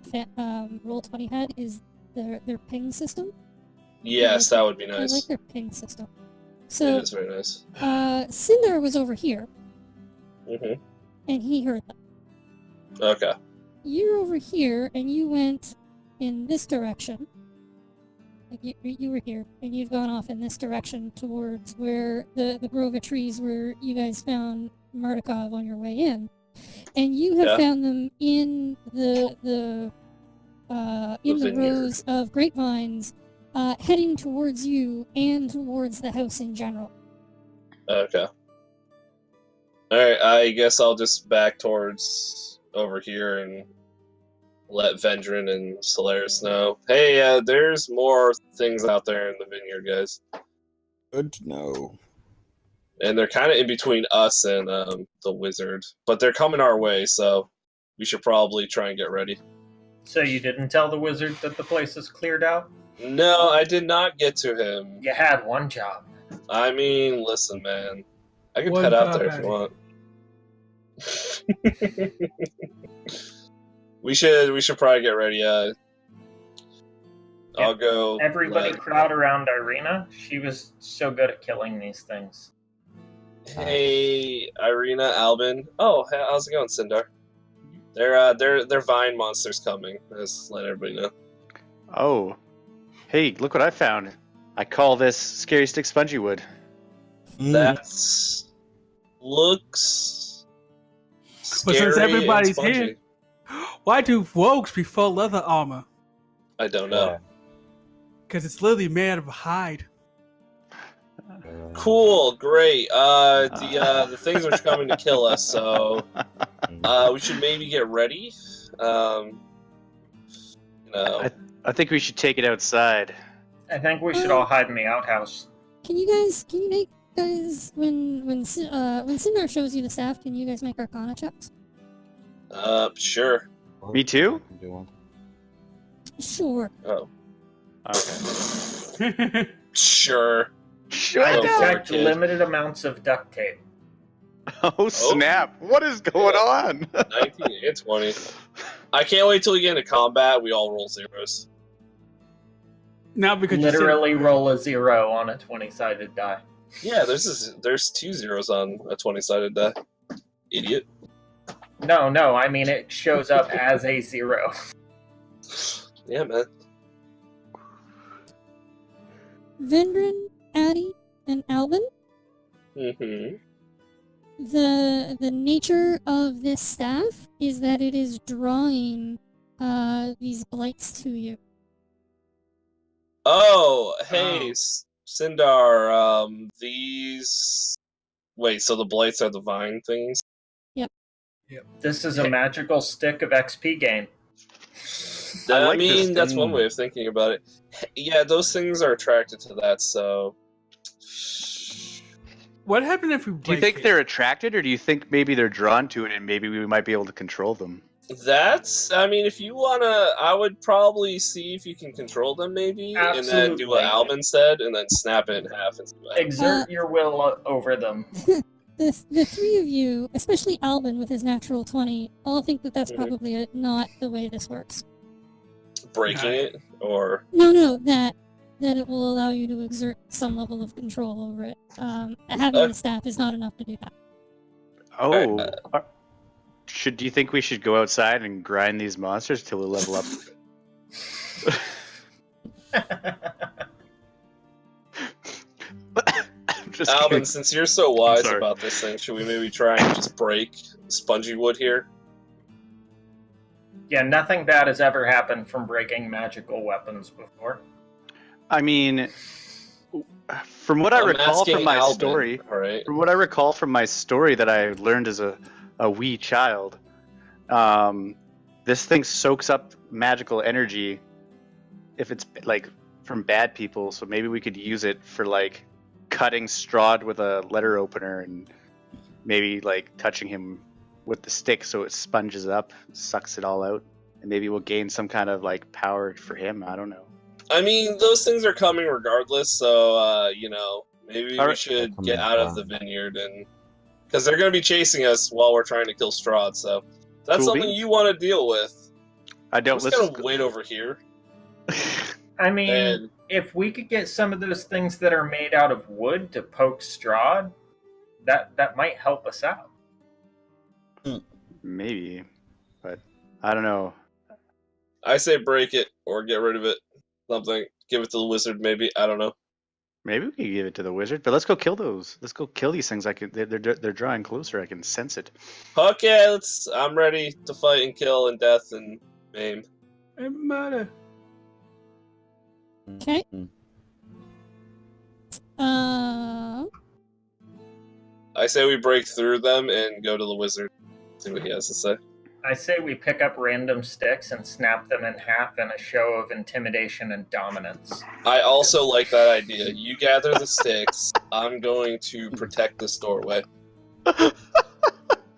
Roll20 had is their ping system. Yes, that would be I like nice. their ping system. It So is very nice. Sindar was over here, hmm and he heard them. Okay. You're over here, and you went in this direction. Like you were here, and you've gone off in this direction towards where the grove of trees where you guys found Mardukov on your way in, and you have Yeah. found them in the vineyard. rows of grapevines, heading towards you and towards the house in general. Okay. Alright, I guess I'll just back towards over here and let Vendrin and Solaris know. Hey, there's more things out there in the vineyard, guys. Good to know. And they're kind of in between us and the wizard. But they're coming our way, so we should probably try and get ready. So you didn't tell the wizard that the place is cleared out? No, I did not get to him. You had one job. I mean, listen, man. I can One head out job there if at you it. want. we should probably get ready. I'll go. Everybody let- crowd around Irina. She was so good at killing these things. Hey, Irina, Albin. Oh, how's it going, Sindar? They're vine monsters coming. Just let everybody know. Oh, hey, look what I found. I call this Scary Stick Spongy Wood. That's looks. But since scary and everybody's spongy. here- Why do rogues prefer leather armor? I don't know. Because it's literally made of hide. Cool, great. The things are coming to kill us, so we should maybe get ready. I think we should take it outside. I think we should all hide in the outhouse. Can you make guys when Sindar shows you the staff? Can you guys make Arcana checks? Sure. Me too? Sure. Oh, Okay. sure. Shut I Go for it, detect kid. limited amounts of duct tape. Oh, snap. What is going on? 19 and 20. I can't wait till we get into combat. We all roll zeros. Now because Literally roll a 0 on a 20-sided die. Yeah, there's 2 zeros on a 20-sided die. Idiot. No, I mean it shows up as a 0. Yeah, man. Vendrin, Addie, and Albin. Mm-hmm. The nature of this staff is that it is drawing these blights to you. Oh, hey, Oh. Sindar. These. Wait, so the blights are the vine things? This is a magical stick of XP gain. I I like this mean, that's one thing. way of thinking about it. Yeah, those things are attracted to that, so. What happened if we Do you think they're attracted, or do you think maybe they're drawn to it and maybe we might be able to control them? That's, I mean, if you wanna, I would probably see if you can control them, maybe, and then do what Absolutely. Albin said, and then snap it in half and see what happens. Exert your will over them. The three of you, especially Albin with his natural 20, all think that that's Mhm. probably not the way this works. Breaking it, or No, that it will allow you to exert some level of control over it. Having the staff is not enough to do that. Oh. Do you think we should go outside and grind these monsters till we level up? Just Albin, kidding. since you're so wise sorry. about this thing, should we maybe try and just break spongy wood here? Yeah, nothing bad has ever happened from breaking magical weapons before. I mean, from what I I'm recall asking from my Albin, story, all right? from what I recall from my story that I learned as a wee child, this thing soaks up magical energy if it's like from bad people. So maybe we could use it for like cutting Strahd with a letter opener and maybe like touching him with the stick so it sponges up, sucks it all out, and maybe we'll gain some kind of like power for him. I don't know. I mean, those things are coming regardless, so, you know, maybe we Alright. should get out of the vineyard, and because they're going to be chasing us while we're trying to kill Strahd, so if that's Cool something beans. you want to deal with. I I'm don't. just going to wait over here. I mean, And if we could get some of those things that are made out of wood to poke Strahd, that might help us out. Maybe, but I don't know. I say break it or get rid of it. Something. Give it to the wizard, maybe. I don't know. Maybe we could give it to the wizard, but let's go kill those. Let's go kill these things. They're drawing closer. I can sense it. Okay, I'm ready to fight and kill and death and maim. And murder. Okay. I say we break through them and go to the wizard. See what he has to say. I say we pick up random sticks and snap them in half in a show of intimidation and dominance. I also like that idea. You gather the sticks. I'm going to protect this doorway.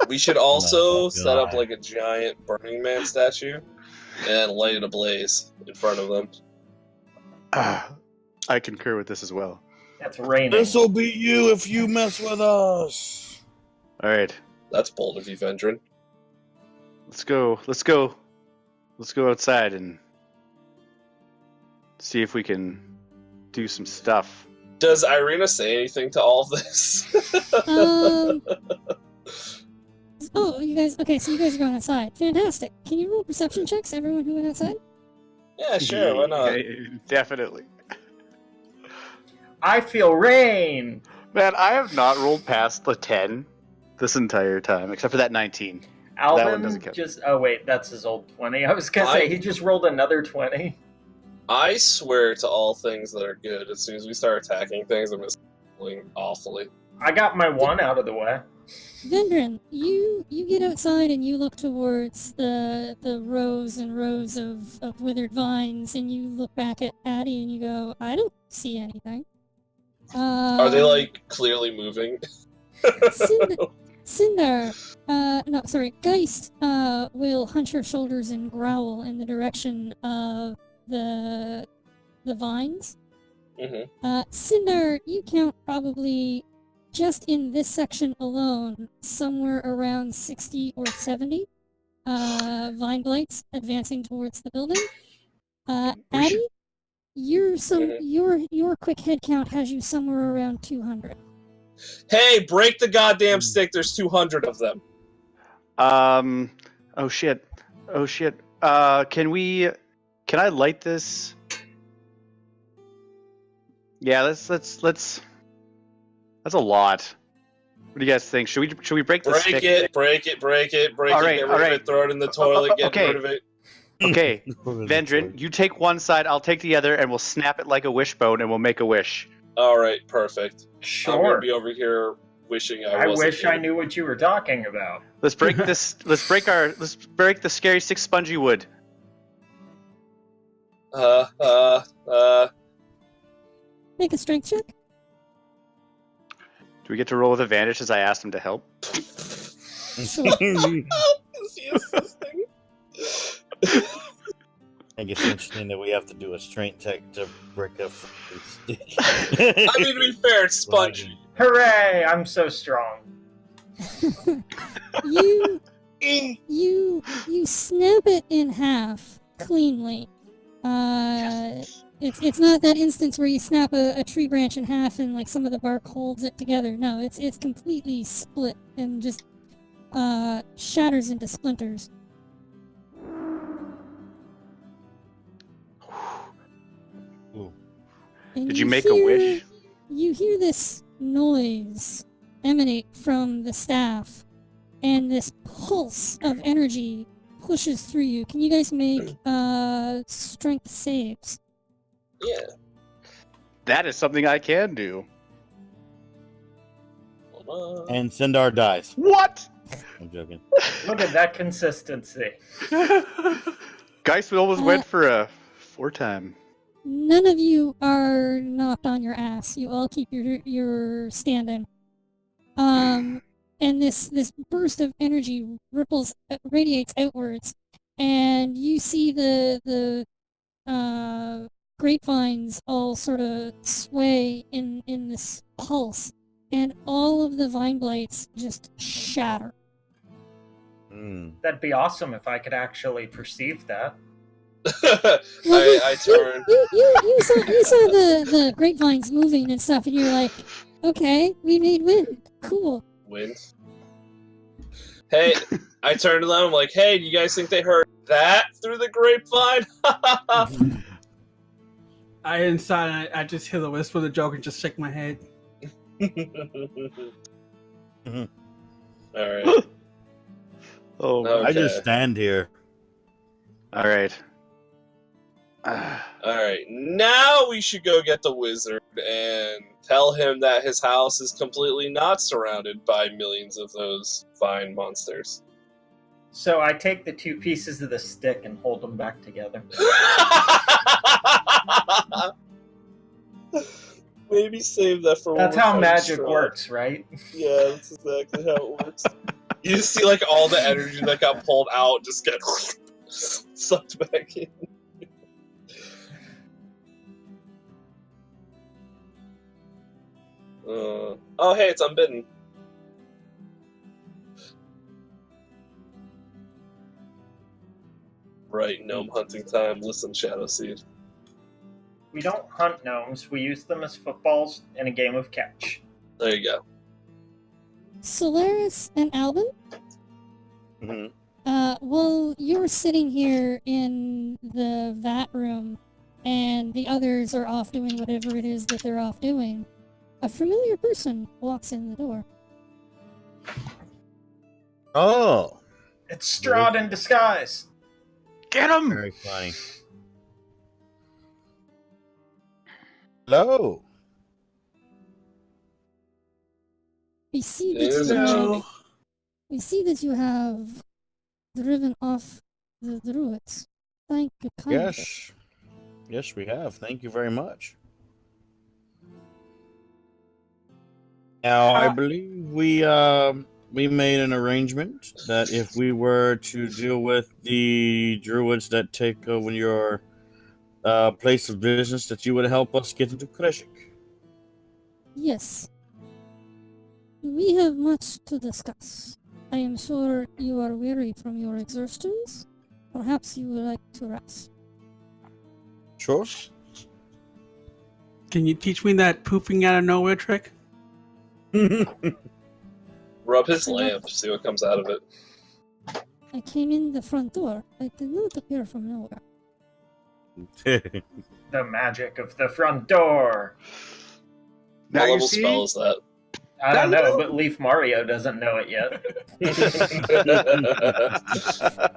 We should also set up like a giant Burning Man statue and light it ablaze in front of them. I concur with this as well. That's raining. This'll be you if you mess with us. All right, That's bold of you, Vendrin. let's go outside and see if we can do some stuff. Does Irina say anything to all of this? Oh, you guys. Okay, so you guys are going outside. Fantastic. Can you roll perception checks, everyone who went outside? Yeah, sure, why not? Definitely. I feel rain. Man, I have not rolled past the 10 this entire time, except for that 19. That one Alvin doesn't count. just. Oh wait, that's his old 20. I was gonna say he just rolled another 20. I swear to all things that are good, as soon as we start attacking things, I'm just feeling awfully. I got my one out of the way. Vendrin, you get outside and you look towards the rows and rows of withered vines, and you look back at Addie and you go, I don't see anything. Are they, like, clearly moving? Geist will hunch her shoulders and growl in the direction of the vines. Mm-hmm. Sindar, you count probably just in this section alone somewhere around 60 or 70 vine blights advancing towards the building. Addie, your quick head count has you somewhere around 200. Hey, break the goddamn stick, there's 200 of them. Oh shit. Can I light this? Yeah, let's that's a lot. What do you guys think? Should we break the stick? Break it, All right, get rid of it, throw it in the toilet, get okay. rid of it. Okay, Vendrin, you take one side, I'll take the other, and we'll snap it like a wishbone, and we'll make a wish. Alright, perfect. I'm Sure. gonna be over here wishing I wasn't wish I here. knew what you were talking about. Let's break this. Let's break the scary 6 spongy wood. Make a strength check. Do we get to roll with advantage as I asked him to help? Sure. Is he assisting? think it's interesting that we have to do a strength check to break a fucking stick. I mean, to be fair, it's spongy. Hooray! I'm so strong. you snap it in half cleanly. It's not that instance where you snap a tree branch in half and like some of the bark holds it together. No, it's completely split and just shatters into splinters. Ooh. And Did you make a wish? You hear this noise emanate from the staff, and this pulse of energy pushes through you. Can you guys make strength saves? Yeah. That is something I can do. Hold on. And send our dice. What? I'm joking. Look at that consistency. Geist almost went for a 4-time. None of you are knocked on your ass. You all keep your standing. And this burst of energy radiates outwards, and you see the grapevines all sort of sway in this pulse, and all of the vine blades just shatter. That'd be awesome if I could actually perceive that. I turn. You saw the grapevines moving and stuff, and you're like, okay, we made wind. Cool. Wind. Hey, I turn to them. I'm like, hey, do you guys think they heard that through the grapevine? I inside. I just hear the whisper of the joke and just shake my head. All right. Oh, Okay. I just stand here. all right. All right. Now we should go get the wizard and tell him that his house is completely not surrounded by millions of those vine monsters. So I take the two pieces of the stick and hold them back together. Maybe save that for That's when how we're magic strong. works, right? Yeah, that's exactly how it works. You just see like all the energy that got pulled out just get sucked back in. Oh, hey, it's unbidden. Right, gnome hunting time. Listen, Shadowseed. We don't hunt gnomes. We use them as footballs in a game of catch. There you go. Solaris and Alvin? Mhm. Well, you're sitting here in the vat room, and the others are off doing whatever it is that they're off doing. A familiar person walks in the door. Oh, It's Strahd in disguise. Get him! very funny. Hello. We see There's that a you Jimmy. have, we see that you have driven off the druids. Thank you kindly. Yes. Yes, we have. Thank you very much. Now, I believe we made an arrangement that if we were to deal with the druids that take over your place of business, that you would help us get into Kreshik. Yes. We have much to discuss. I am sure you are weary from your exertions. Perhaps you would like to rest. Sure. Can you teach me that pooping out of nowhere trick? Rub his lamp, see what comes out of it. I came in the front door. I did not appear from nowhere. The magic of the front door. Now What you level see? spell is that? I don't know, but Leaf Mario doesn't know it yet.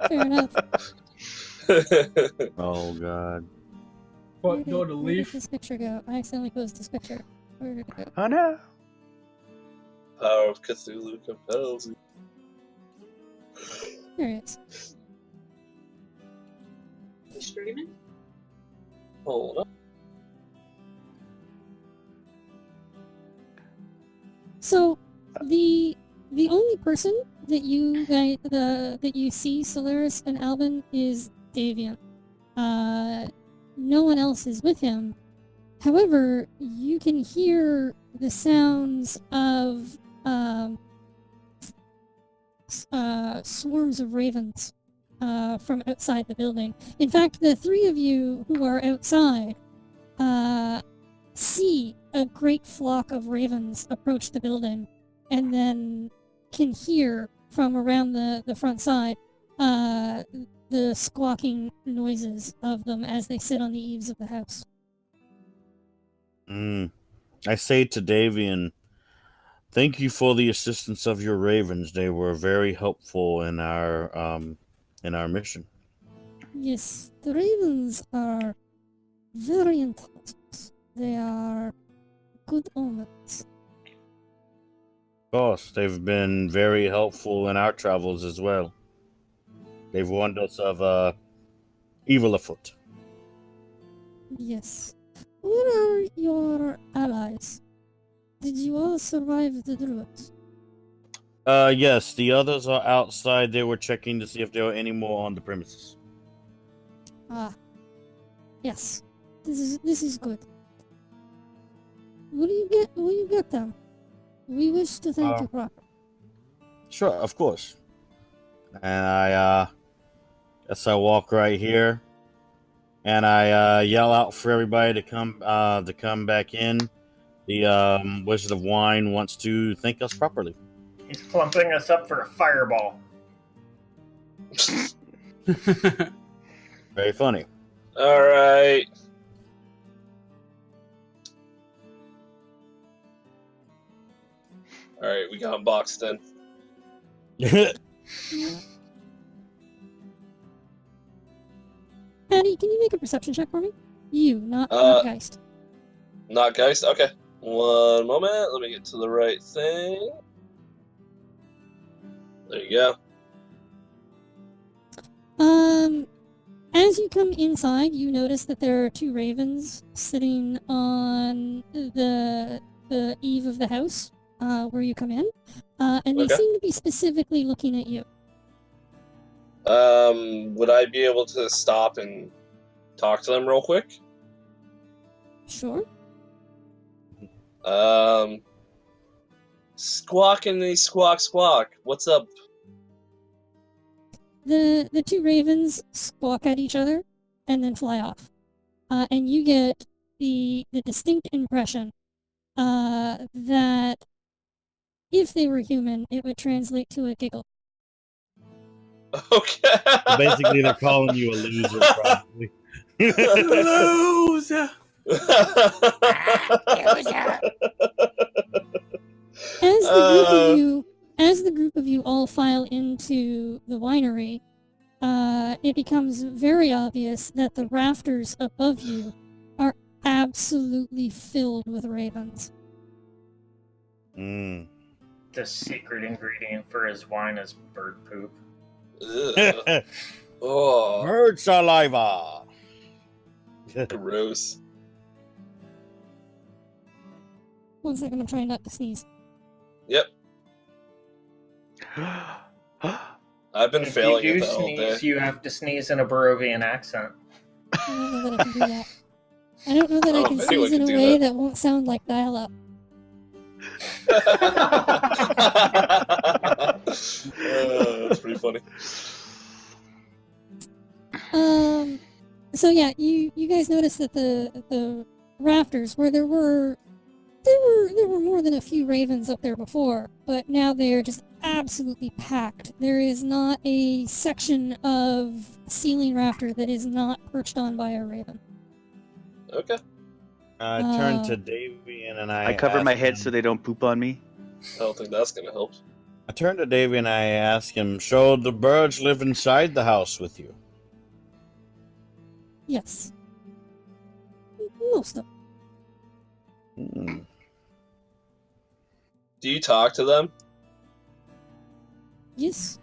Fair enough. Oh, God. What, go to Where did leaf? this picture go? I accidentally posted this picture. Where did it go? Oh no. Power of Cthulhu compels you. There it is. You streaming? Hold up. So, the only person that you guys, that you see Solaris and Alvin is Davian. No one else is with him. However, you can hear the sounds of swarms of ravens from outside the building. In fact, the three of you who are outside see a great flock of ravens approach the building, and then can hear from around the front side the squawking noises of them as they sit on the eaves of the house. I say to Davian, thank you for the assistance of your ravens. They were very helpful in our mission. Yes, the ravens are very intelligent. They are good omens. Of course, they've been very helpful in our travels as well. They've warned us of evil afoot. Yes. Where are your allies? Did you all survive the druids? Yes, the others are outside. They were checking to see if there were any more on the premises. Ah. Yes. This is good. Will you get them? We wish to thank you properly. Sure, of course. And I guess I walk right here, and I yell out for everybody to come back in. The Wizard of Wine wants to thank us properly. He's plumping us up for a fireball. Very funny. All right. All right, we got him boxed in. Patty, can you make a perception check for me? You, not Geist. Not Geist? Okay. One moment. Let me get to the right thing. There you go. As you come inside, you notice that there are two ravens sitting on the eave of the house where you come in, and they Okay. seem to be specifically looking at you. Would I be able to stop and talk to them real quick? Sure. Squawkity squawk squawk. What's up? The two ravens squawk at each other and then fly off. And you get the distinct impression that if they were human, it would translate to a giggle. Okay. So basically, they're calling you a loser, probably. Loser. As the group of you all file into the winery, it becomes very obvious that the rafters above you are absolutely filled with ravens. Mm. The secret ingredient for his wine is bird poop. Ugh. Oh, Bird saliva. gross. 1 second, I'm trying not to sneeze. Yep. I've been If failing you it do that all day. sneeze, you have to sneeze in a Barovian accent. I don't know that I can do that. I don't know that I Oh, can anyone sneeze in can a do way that. that won't sound like dial-up. That's pretty funny. So yeah, you guys noticed that the rafters where there were more than a few ravens up there before, but now they're just absolutely packed. There is not a section of ceiling rafter that is not perched on by a raven. Okay. I turn to Davian and I cover ask my head him- so they don't poop on me. I don't think that's gonna help. I turn to Davian and I ask him, so the birds live inside the house with you? Yes. Most of them. Hmm. Do you talk to them? Yes.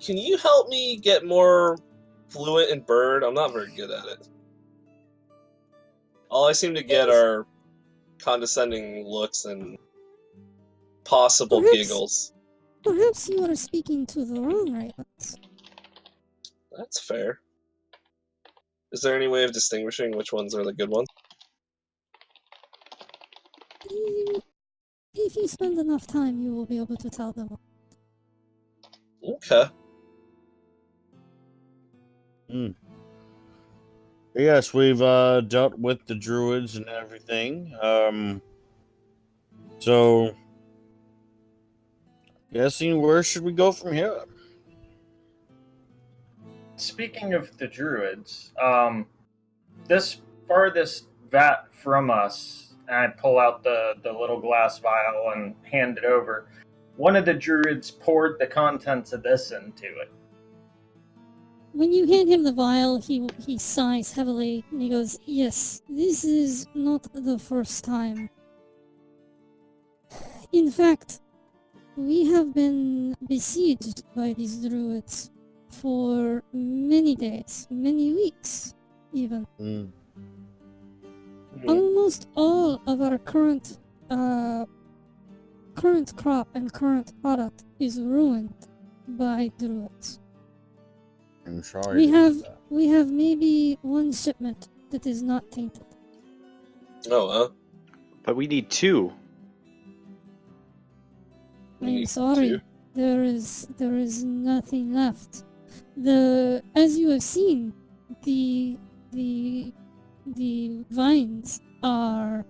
Can you help me get more fluent in bird? I'm not very good at it. All I seem to get are condescending looks and possible Perhaps- giggles. Perhaps you are speaking to the wrong ravens. That's fair. Is there any way of distinguishing which ones are the good ones? If you spend enough time, you will be able to tell them. Okay. Yes, we've dealt with the druids and everything. So guessing where should we go from here? Speaking of the druids, this farthest vat from us, and I pull out the little glass vial and hand it over. One of the druids poured the contents of this into it. When you hand him the vial, he sighs heavily and he goes, "Yes, this is not the first time. In fact, we have been besieged by these druids for many days, many weeks, even. Almost all of our current crop and current product is ruined by druids. I'm sorry. We have maybe one shipment that is not tainted. Oh, But we need 2. I'm sorry. There is nothing left. As you have seen, the vines are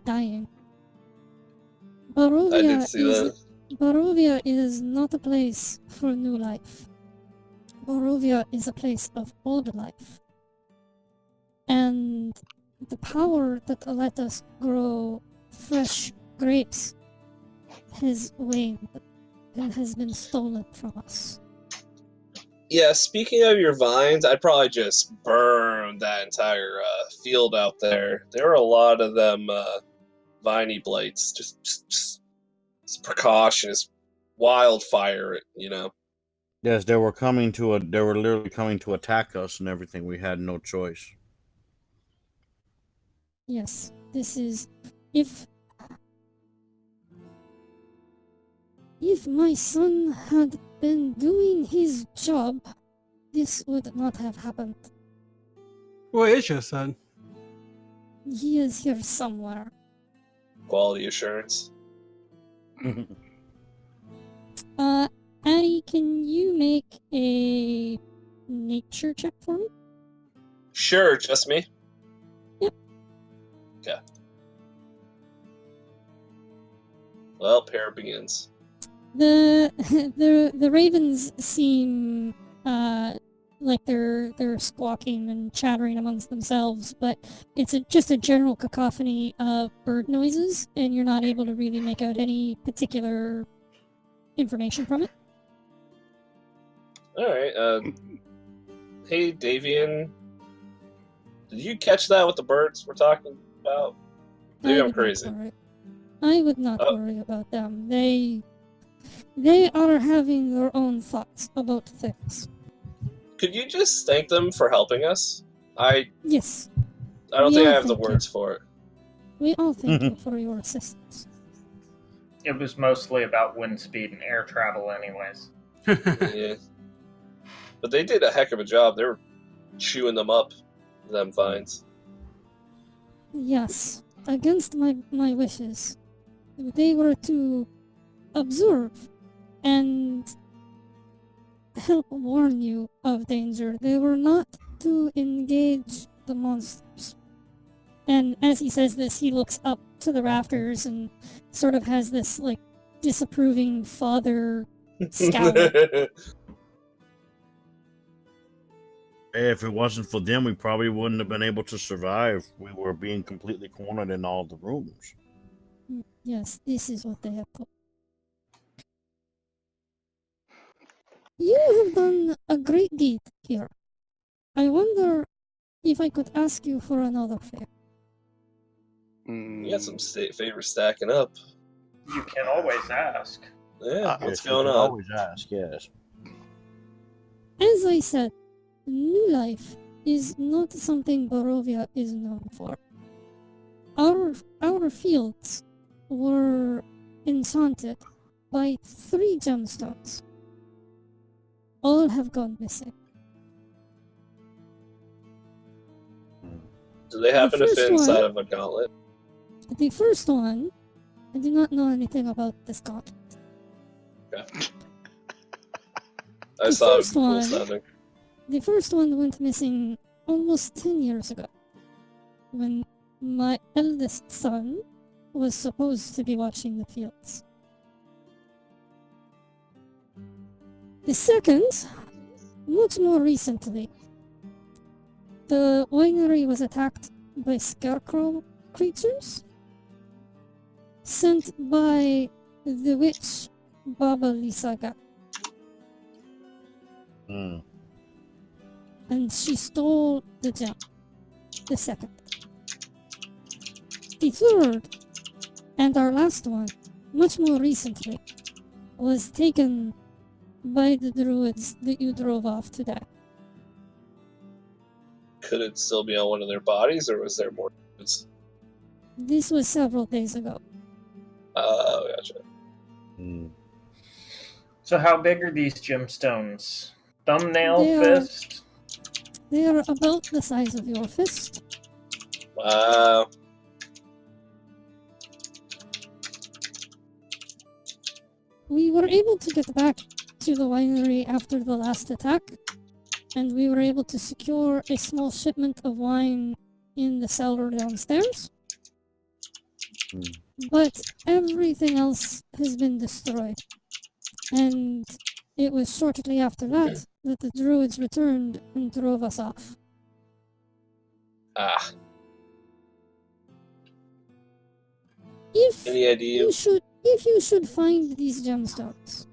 dying. I did see that. Barovia is not a place for new life. Barovia is a place of old life. And the power that let us grow fresh grapes has waned and has been stolen from us. Yeah, speaking of your vines, I'd probably just burn that entire field out there. There were a lot of them viney blights. Just precautions, wildfire it, you know. Yes, they were literally coming to attack us and everything. We had no choice. Yes, this is... If my son had been doing his job, this would not have happened. Where is your son? He is here somewhere. Quality assurance. Addie, can you make a nature check for me? Sure, just me? Yep. Okay. Well, pair begins. The ravens seem like they're squawking and chattering amongst themselves, but it's just a general cacophony of bird noises, and you're not able to really make out any particular information from it. Alright, hey, Davian. Did you catch that, what the birds were talking about? Maybe I'm crazy. I would not worry about them. They are having their own thoughts about things. Could you just thank them for helping us? Yes. I don't We think I all have the thank you. words for it. We all thank you for your assistance. It was mostly about wind speed and air travel anyways. Yeah. But they did a heck of a job. They were chewing them up, them vines. Yes, against my wishes. They were to observe and help warn you of danger. They were not to engage the monsters. And as he says this, he looks up to the rafters and sort of has this, like, disapproving father scowl. If it wasn't for them, we probably wouldn't have been able to survive. We were being completely cornered in all the rooms. Yes, this is what they have called. You have done a great deed here. I wonder if I could ask you for another favor. You got some favors stacking up. You can always ask. Yeah, Yes, what's you going can on? always ask, yes. As I said, new life is not something Barovia is known for. Our fields were enchanted by 3 gemstones. All have gone missing. Do they happen to first fit inside one- of a gauntlet? The first one, I do not know anything about this gauntlet. I The saw it first cool one- sounding. The first one went missing almost 10 years ago, when my eldest son was supposed to be watching the fields. The second, much more recently, the winery was attacked by scarecrow creatures sent by the witch Baba Lysaga, Hmm. and she stole the gem. The second. The third, and our last one, much more recently, was taken by the druids that you drove off today. Could it still be on one of their bodies, or was there more? This was several days ago. Oh, gotcha. Hmm. So how big are these gemstones? Thumbnail, They are- fist? They are about the size of your fist. Wow. We were able to get back to the winery after the last attack, and we were able to secure a small shipment of wine in the cellar downstairs. But everything else has been destroyed. And it was shortly after that that the druids returned and drove us off. Ah. If Any idea? if you should find these gemstones,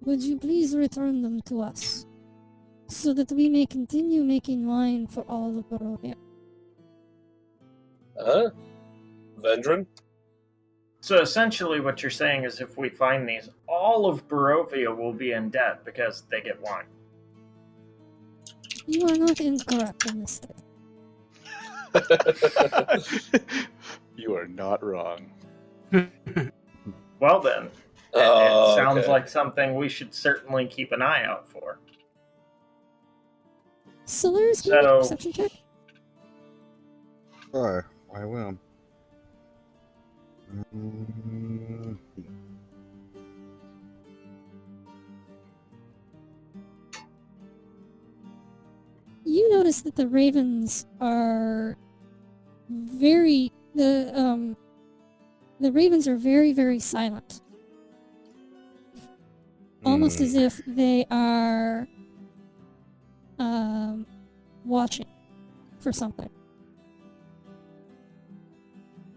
would you please return them to us, so that we may continue making wine for all of Barovia? Huh? Vendron? So essentially what you're saying is if we find these, all of Barovia will be in debt because they get wine. You are not incorrect in this state. You are not wrong. Well then, Oh, it sounds okay. like something we should certainly keep an eye out for. Solaris, can you make a So- perception check? Sure, I will. Mm, You notice that the ravens are the ravens are very, very silent. Almost Hmm. as if they are watching for something.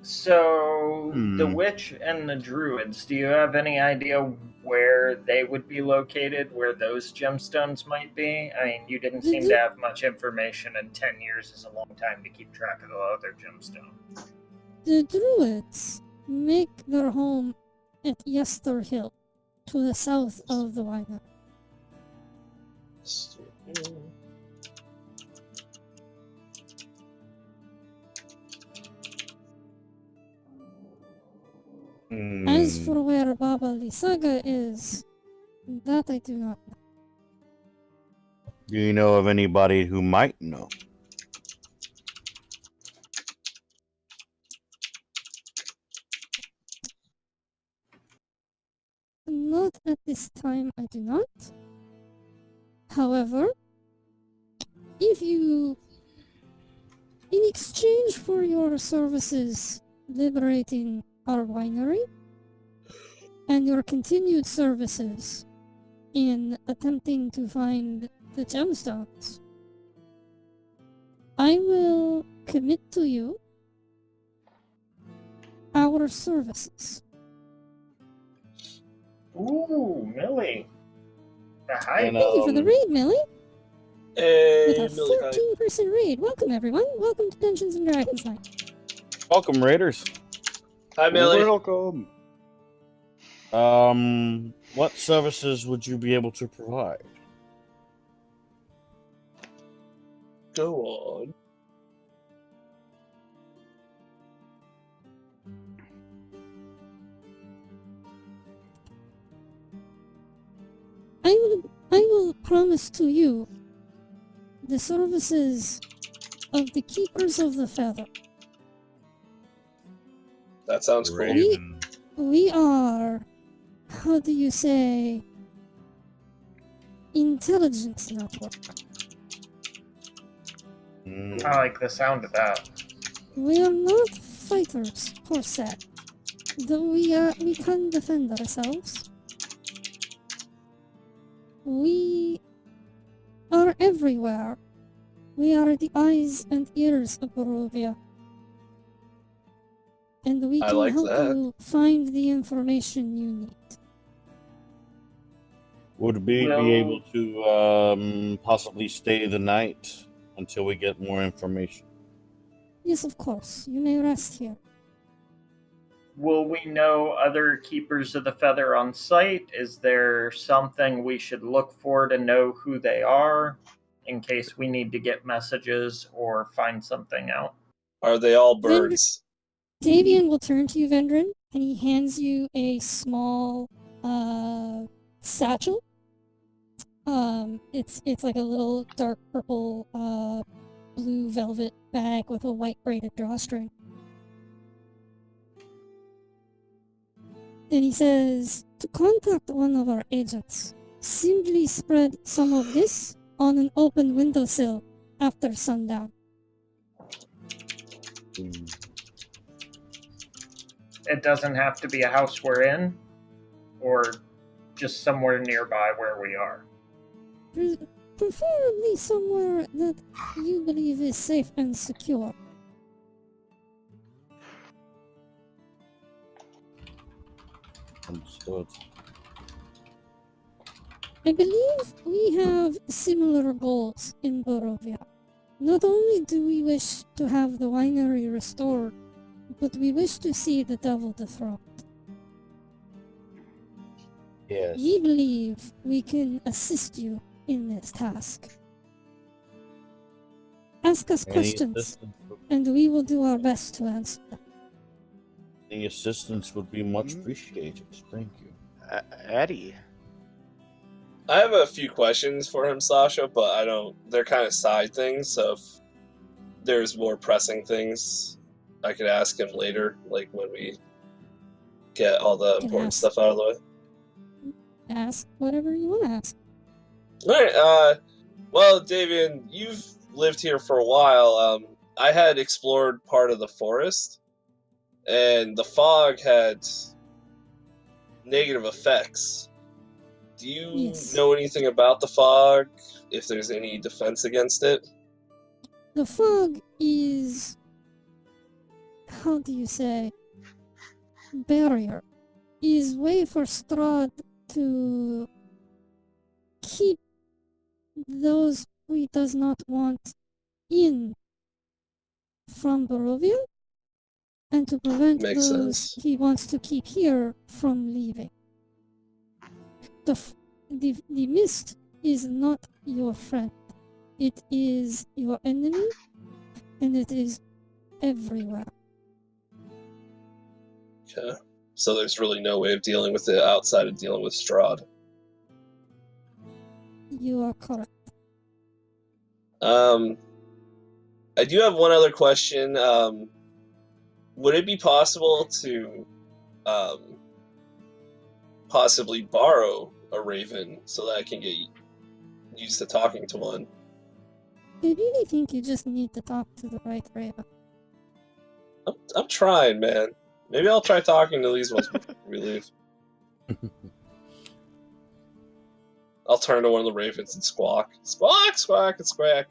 So, the Hmm. witch and the druids, do you have any idea where they would be located, where those gemstones might be? I mean, you didn't seem to have much information, and 10 years is a long time to keep track of the other gemstones. The druids make their home at Yester Hill, to the south of the winery. As hmm. for where Baba Lysaga is, that I do not know. Do you know of anybody who might know? Not at this time, I do not. However, if you, in exchange for your services liberating our winery, and your continued services in attempting to find the gemstones, I will commit to you our services. Ooh, Millie. The high And, Thank you for the raid, Millie. With Hey, a Millie, hi. 14-person raid. Welcome, everyone. Welcome to Dungeons and Dragons night. Welcome, Raiders. Hi, Millie. Welcome. What services would you be able to provide? Go on. I will promise to you the services of the Keepers of the Feather. That sounds cool. Raven. We are, how do you say, intelligence network. Mm. I like the sound of that. We are not fighters per se, though we can defend ourselves. We are everywhere. We are the eyes and ears of Barovia. And we I can like help that. you find the information you need. Would we Well- be able to possibly stay the night until we get more information? Yes, of course. You may rest here. Will we know other Keepers of the Feather on site? Is there something we should look for to know who they are in case we need to get messages or find something out? Are they all birds? Davian will turn to you, Vendrin, and he hands you a small satchel. It's like a little dark purple blue velvet bag with a white braided drawstring. And he says, to contact one of our agents, simply spread some of this on an open windowsill after sundown. Mm. It doesn't have to be a house we're in, or just somewhere nearby where we are. Preferably somewhere that you believe is safe and secure. Understood. I believe we have similar goals in Barovia. Not only do we wish to have the winery restored, but we wish to see the devil dethroned. Yes. We believe we can assist you in this task. Ask us Any questions, assistance, and we will do our best to answer them. any assistance would be much appreciated. Thank you. Eddie. I have a few questions for him, Sasha, but I don't. They're kind of side things, so if there's more pressing things, I could ask him later, like when we get all the Can important ask. stuff out of the way. Ask whatever you want to ask. All right. Well, Davian, you've lived here for a while. I had explored part of the forest, and the fog had negative effects. Do you Yes. know anything about the fog? If there's any defense against it? The fog is, how do you say, barrier, is way for Strahd to keep those he does not want in from Barovia, and to prevent Makes those sense. he wants to keep here from leaving. The mist is not your friend. It is your enemy, and it is everywhere. Okay. So there's really no way of dealing with it outside of dealing with Strahd. You are correct. I do have one other question. Would it be possible to possibly borrow a raven so that I can get used to talking to one? I really think you just need to talk to the right raven. I'm trying, man. Maybe I'll try talking to these ones before we leave. I'll turn to one of the ravens and squawk. Squawk, squawk, and squawk.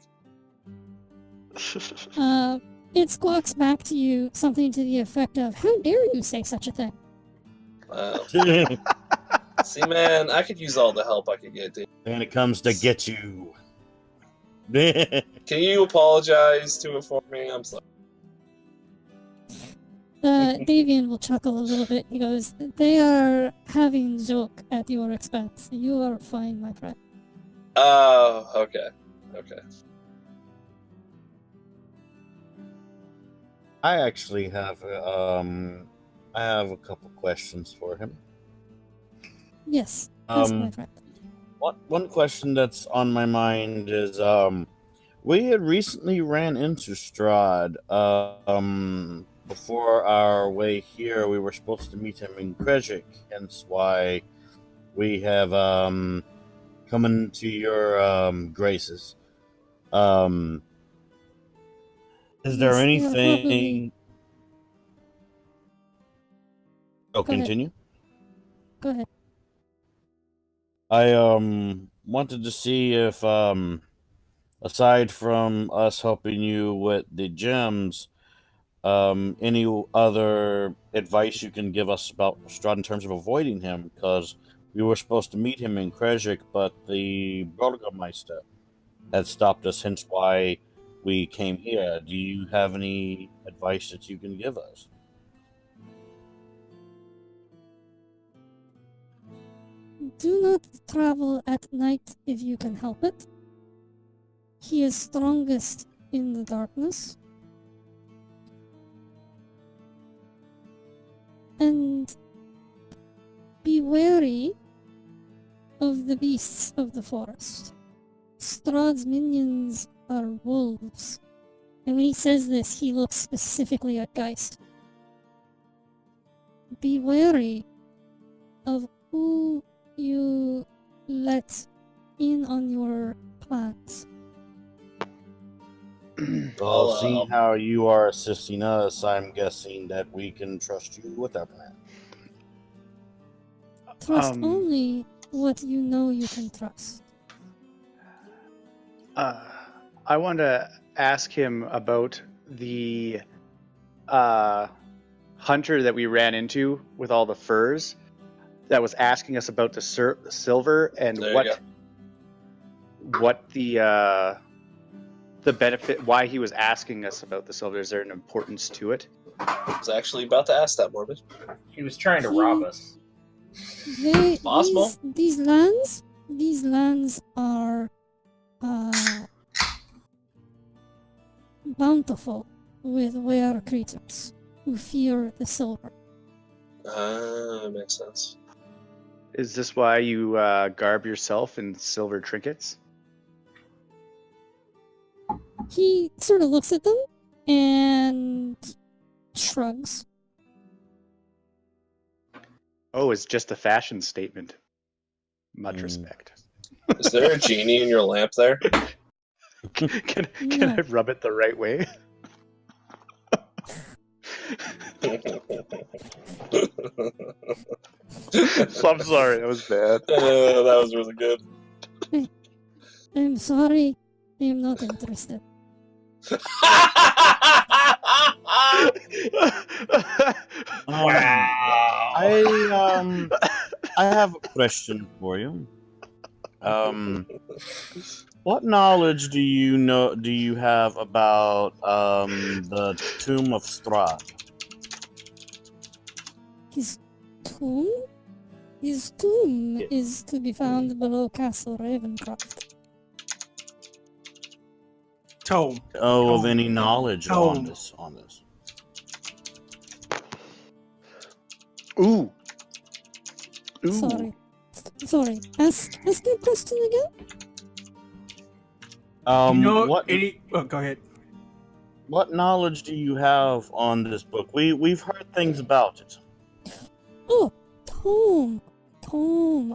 It squawks back to you something to the effect of, "How dare you say such a thing?" Wow. See, man, I could use all the help I could get, dude. When it comes to get you. Can you apologize to it for me? I'm sorry. Davian will chuckle a little bit. He goes, "They are having joke at your expense. You are fine, my friend." Oh, okay. Okay. I actually have I have a couple questions for him. Yes, ask my friend. One question that's on my mind is We had recently ran into Strahd. Before our way here, we were supposed to meet him in Krejcik, hence why we have come into your graces. Is there Yes, they are anything? probably- Oh, Go ahead. continue. Go ahead. I wanted to see if aside from us helping you with the gems, any other advice you can give us about Strahd in terms of avoiding him, because we were supposed to meet him in Krejcik, but the Burgermeister had stopped us, hence why we came here. Do you have any advice that you can give us? Do not travel at night if you can help it. He is strongest in the darkness. And be wary of the beasts of the forest. Strahd's minions are wolves. And when he says this, he looks specifically at Geist. Be wary of who you let in on your plans. Well, I'll, seeing how you are assisting us, I'm guessing that we can trust you with our plan. Trust only what you know you can trust. I want to ask him about the hunter that we ran into with all the furs that was asking us about the silver and There you what the benefit, why he was asking us about the silver. Is there an importance to it? I was actually about to ask that, Morbid. He was trying to rob us. Possible. These lands are bountiful with rare creatures who fear the silver. Makes sense. Is this why you garb yourself in silver trinkets? He sort of looks at them and shrugs. Oh, it's just a fashion statement. Much Mm. respect. Is there a genie in your lamp there? Can No. I rub it the right way? I'm sorry, that was bad. That was really good. I'm sorry, I am not interested. Wow. I have a question for you. What knowledge do you have about the tomb of Strahd? His tomb? His tomb Yes. is to be found below Castle Ravencroft. Tome. Oh, of Tome. any knowledge Tome. on this? Ooh. Ooh. Sorry. Ask your question again? You know What any? Oh, go ahead. what knowledge do you have on this book? We've heard things about it. Oh, Tome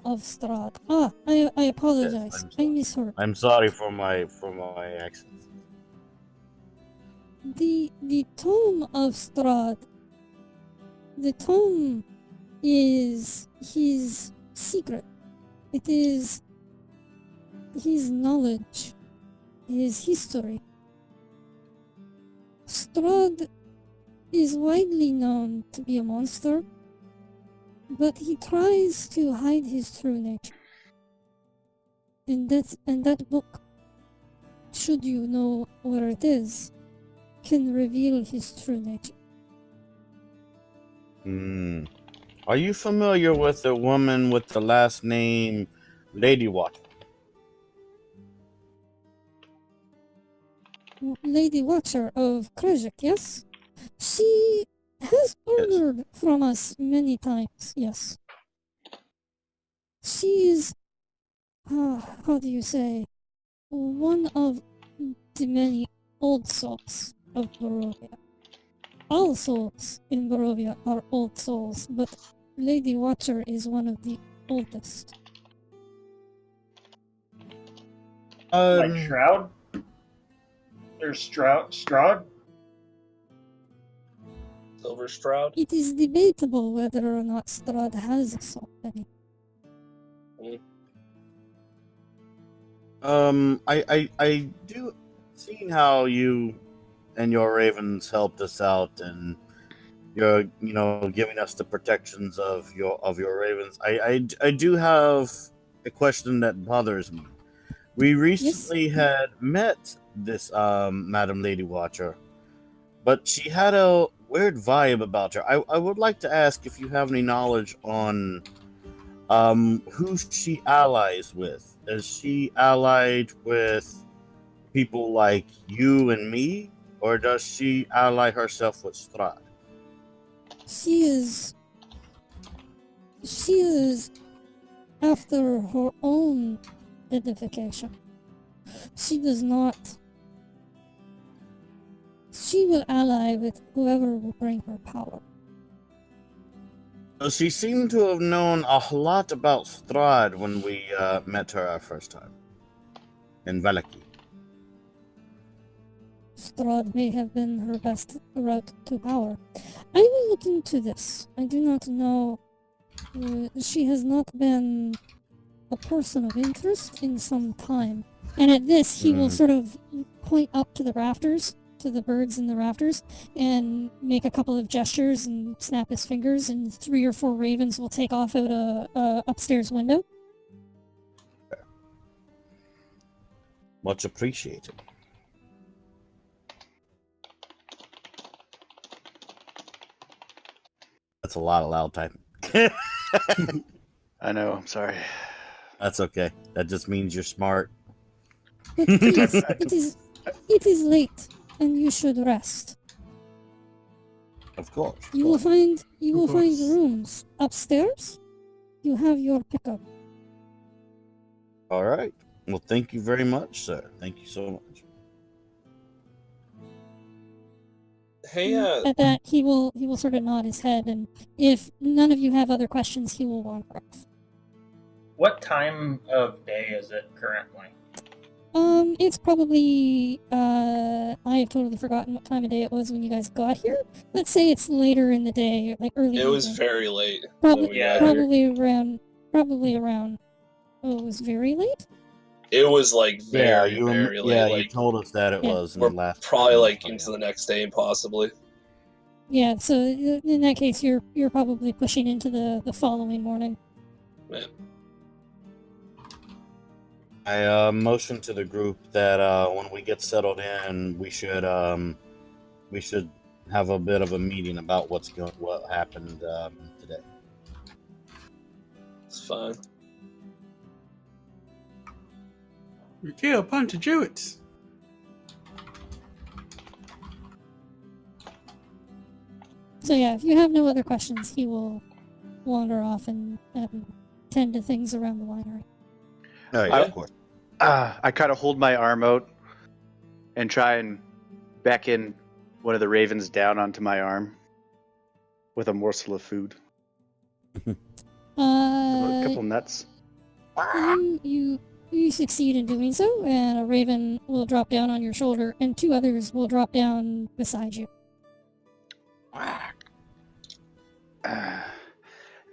of Strahd. Ah, I apologize. Yes, I'm I sorry. misheard. I'm sorry for my accent. The Tome of Strahd. The tome is his secret. It is his knowledge, his history. Strahd is widely known to be a monster, but he tries to hide his true nature. And that book, should you know where it is, can reveal his true nature. Are you familiar with the woman with the last name Lady Water? Lady Watcher of Krejcik, yes? She has ordered from us many times, yes. She is, how do you say, one of to many old souls of Barovia. All souls in Barovia are old souls, but Lady Watcher is one of the oldest. Like Shroud? There's Strahd? Silver Stroud. It is debatable whether or not Strahd has a soul, Benny. I do, seeing how you and your ravens helped us out, and you're, giving us the protections of your ravens. I do have a question that bothers me. We recently had met this Madam Lady Watcher, but she had a weird vibe about her. I would like to ask if you have any knowledge on who she allies with. Is she allied with people like you and me, or does she ally herself with Strahd? She is after her own edification. She does not. She will ally with whoever will bring her power. So she seemed to have known a lot about Strahd when we met her our first time in Vallaki. Strahd may have been her best route to power. I will look into this. I do not know. She has not been a person of interest in some time. And at this, he will sort of point up to the rafters, to the birds in the rafters, and make a couple of gestures and snap his fingers, and 3 or 4 ravens will take off out a upstairs window. Much appreciated. That's a lot of loud typing. I know, I'm sorry. That's okay. That just means you're smart. But please, it is late, and you should rest. Of course. You will find course. rooms upstairs. You have your pickup. All right. Well, thank you very much, sir. Thank you so much. Hey, At that, he will sort of nod his head, and if none of you have other questions, he will wander off. What time of day is it currently? It's probably I have totally forgotten what time of day it was when you guys got here. Let's say it's later in the day, like early. it was evening. very late. when Probably, we got here. probably around. Oh, it was very late. It was like very, you very late. yeah, like you told us that it Yeah. was in we're the last. probably like into the next day, possibly. Yeah, so in that case, you're probably pushing into the following morning. Man. I motioned to the group that when we get settled in, we should have a bit of a meeting about what happened today. It's fine. You kill a bunch of Druids. So yeah, if you have no other questions, he will wander off and tend to things around the winery. Oh, yeah, of course. I kind of hold my arm out and try and back in one of the ravens down onto my arm with a morsel of food. A couple nuts. You succeed in doing so, and a raven will drop down on your shoulder, and 2 others will drop down beside you.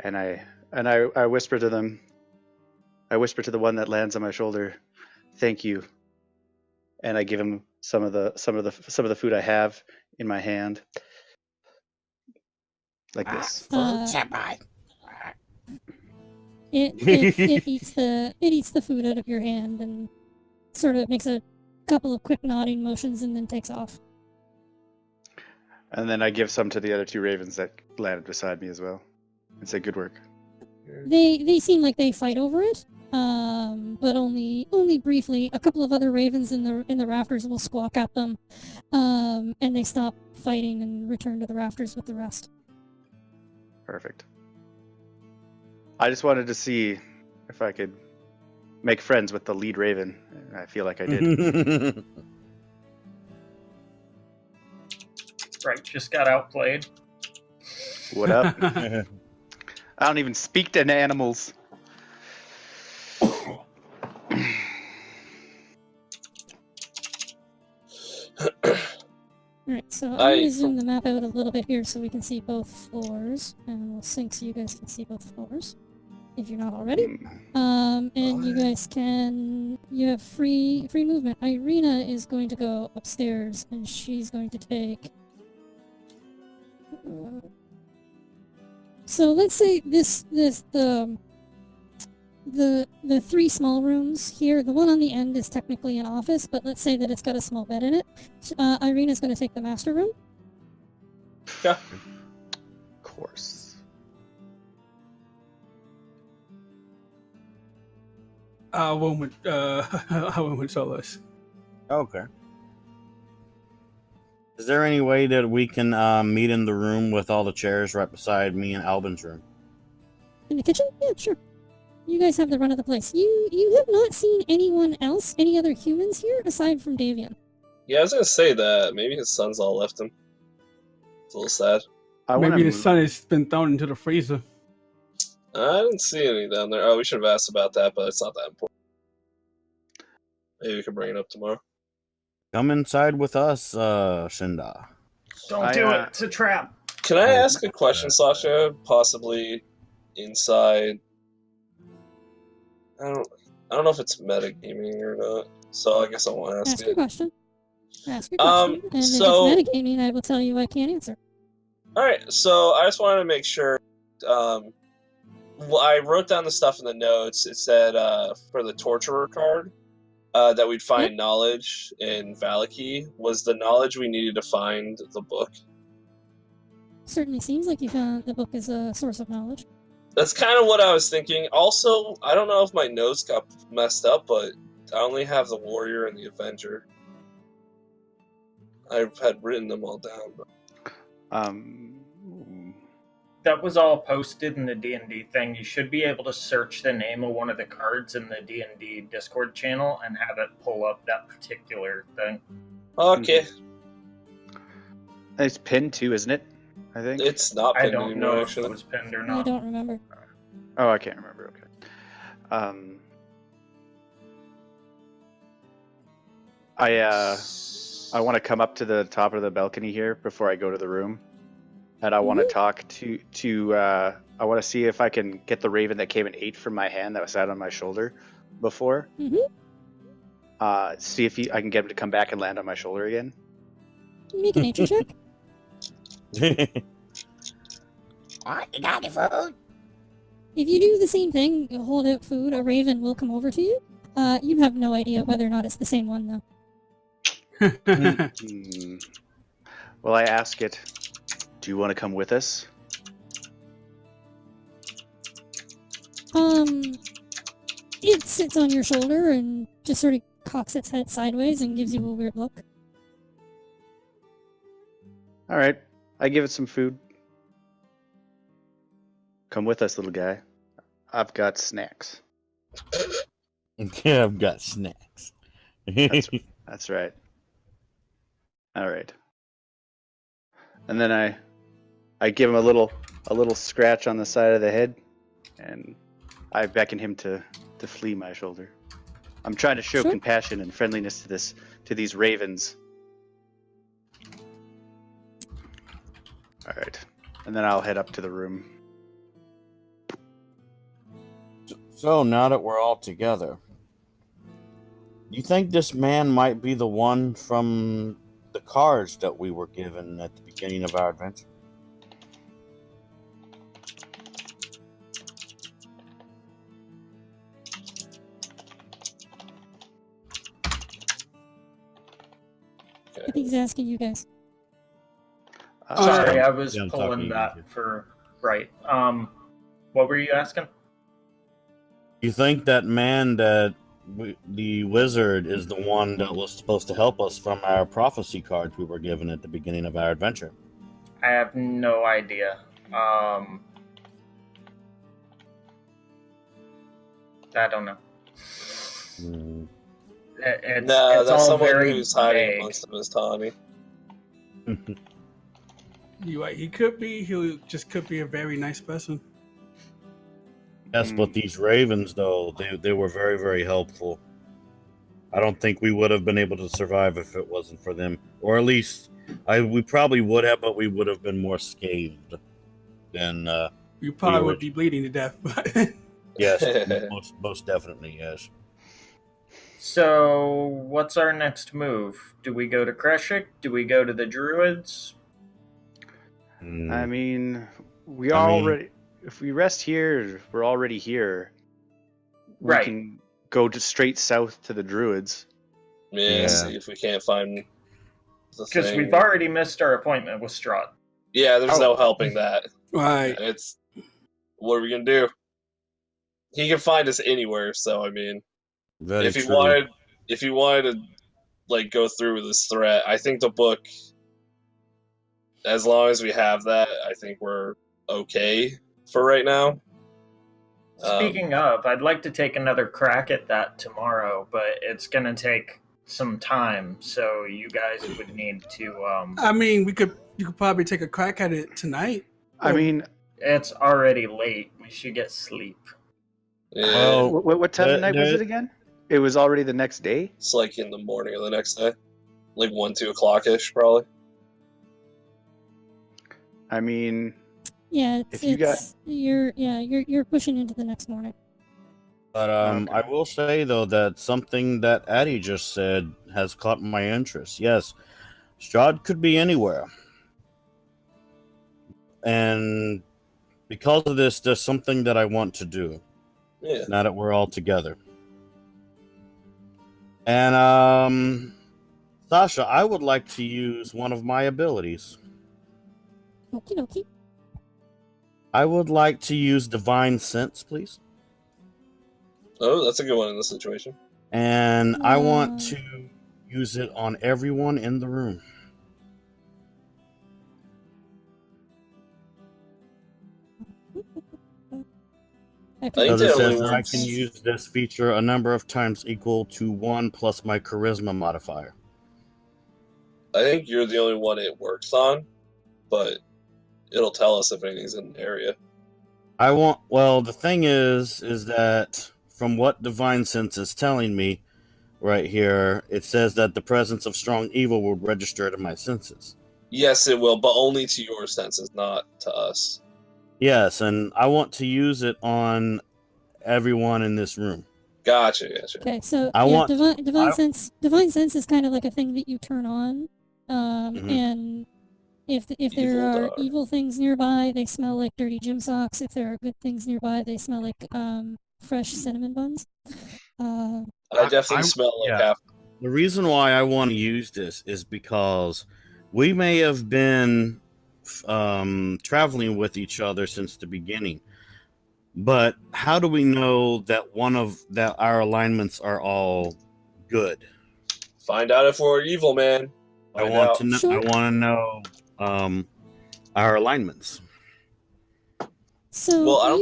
And I whisper to them. I whisper to the one that lands on my shoulder, "Thank you." And I give him some of the food I have in my hand, like this. It eats the food out of your hand and sort of makes a couple of quick nodding motions and then takes off. And then I give some to the other 2 ravens that landed beside me as well, and say, "Good work." They seem like they fight over it, but only briefly. A couple of other ravens in the rafters will squawk at them, and they stop fighting and return to the rafters with the rest. Perfect. I just wanted to see if I could make friends with the lead raven. I feel like I did. Right, just got outplayed. What up? I don't even speak to animals. Alright, so I'm going to zoom the map out a little bit here so we can see both floors. And we'll sync so you guys can see both floors. If you're not already. And you guys can... You have free movement. Irina is going to go upstairs and she's going to take... So let's say the three small rooms here, the one on the end is technically an office, but let's say that it's got a small bed in it. Irina's going to take the master room. Yeah. Of course. I went with Solos. Okay. Is there any way that we can meet in the room with all the chairs right beside me and Albin's room? In the kitchen? Yeah, sure. You guys have the run of the place. You have not seen anyone else, any other humans here, aside from Davian. Yeah, I was gonna say that. Maybe his sons all left him. It's a little sad. Maybe his son has been thrown into the freezer. I didn't see any down there. Oh, we should have asked about that, but it's not that important. Maybe we can bring it up tomorrow. Come inside with us, Shinda. Don't do it. It's a trap. Can I ask a question, Sasha? Possibly inside. I don't know if it's metagaming or not, so I guess I won't ask Ask your it. question. Ask your question. And so, if it's metagaming, I will tell you I can't answer. Alright, so I just wanted to make sure. Well, I wrote down the stuff in the notes. It said for the torturer card that we'd find knowledge in Valaki. Was the knowledge we needed to find the book? Certainly seems like you found the book is a source of knowledge. That's kind of what I was thinking. Also, I don't know if my notes got messed up, but I only have the warrior and the avenger. I had written them all down. But... That was all posted in the D&D thing. You should be able to search the name of one of the cards in the D&D Discord channel and have it pull up that particular thing. Okay. It's pinned too, isn't it? I think it's not pinned anymore. I don't know if actually. it was pinned or not. I don't remember. Oh, I can't remember. Okay. I want to come up to the top of the balcony here before I go to the room, and I want to talk to. I want to see if I can get the raven that came and ate from my hand that was out on my shoulder before. See if I can get him to come back and land on my shoulder again. Make a nature check. What? You got any food? If you do the same thing, you hold out food, a raven will come over to you. You have no idea whether or not it's the same one, though. Well, I ask it, do you want to come with us? It sits on your shoulder and just sort of cocks its head sideways and gives you a weird look. All right, I give it some food. Come with us, little guy. I've got snacks. Yeah, I've got snacks. That's right. All right. And then I give him a little scratch on the side of the head, and I beckon him to flee my shoulder. I'm trying to show compassion and friendliness to these ravens. All right. And then I'll head up to the room. So now that we're all together, you think this man might be the one from the cards that we were given at the beginning of our adventure? I think he's asking you guys. Sorry, I was Yeah, I'm pulling talking that to you. for... Right. What were you asking? You think that man that the wizard is the one that was supposed to help us from our prophecy cards we were given at the beginning of our adventure? I have no idea. I don't know. It's that's all someone very who's hiding vague. amongst them, is telling me. He could be. He just could be a very nice person. Yes, but these ravens, though, they were very, very helpful. I don't think we would have been able to survive if it wasn't for them. Or at least, we probably would have, but we would have been more scathed than... You probably would be bleeding to death. But yes, most definitely, yes. So, what's our next move? Do we go to Kreshik? Do we go to the Druids? I mean, already. If we rest here, we're already here. We can go straight south to the Druids. Yeah. See if we can't find the Because thing. we've already missed our appointment with Strahd. Yeah, there's no helping that. Right. It's what are we gonna do? He can find us anywhere. So I mean, if he wanted to like go through with this threat, I think the book. As long as we have that, I think we're okay for right now. Speaking of, I'd like to take another crack at that tomorrow, but it's going to take some time, so you guys would need to... I mean, you could probably take a crack at it tonight. I mean... It's already late. We should get sleep. Yeah. Well, what time of night was it again? It was already the next day? It's like in the morning of the next day. Like 1, 2 o'clock-ish, probably. I mean... Yeah, you're pushing into the next morning. But I will say though that something that Addie just said has caught my interest. Yes, Strahd could be anywhere, and because of this, there's something that I want to do. Yeah. Now that we're all together, and Sasha, I would like to use one of my abilities. Okie dokie. I would like to use Divine Sense, please. Oh, that's a good one in this situation. And I want to use it on everyone in the room. Because it says that I can use this feature a number of times equal to 1 plus my charisma modifier. I think you're the only one it works on, but it'll tell us if anything's in the area. The thing is that from what Divine Sense is telling me right here, it says that the presence of strong evil will register to my senses. Yes, it will, but only to your senses, not to us. Yes, and I want to use it on everyone in this room. Gotcha. Okay, so divine sense is kind of like a thing that you turn on, and if there are evil things nearby, they smell like dirty gym socks. If there are good things nearby, they smell like fresh cinnamon buns. I definitely smell like half. The reason why I want to use this is because we may have been traveling with each other since the beginning, but how do we know that our alignments are all good? Find out if we're evil, man. I want to know our alignments. So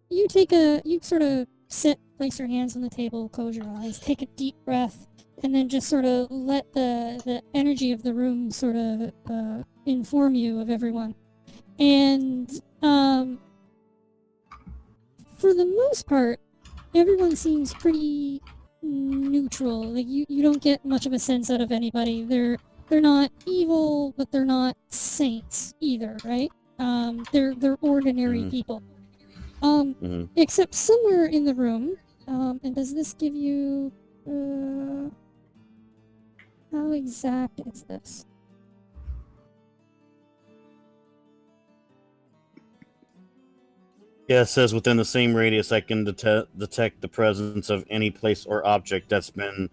you take you sort of sit, place your hands on the table, close your eyes, take a deep breath, and then just sort of let the energy of the room sort of inform you of everyone. And for the most part, everyone seems pretty neutral. Like you don't get much of a sense out of anybody. They're not evil, but they're not saints either, right? They're ordinary people. Except somewhere in the room, and does this give you how exact is this? Yeah, it says within the same radius I can detect the presence of any place or object that's been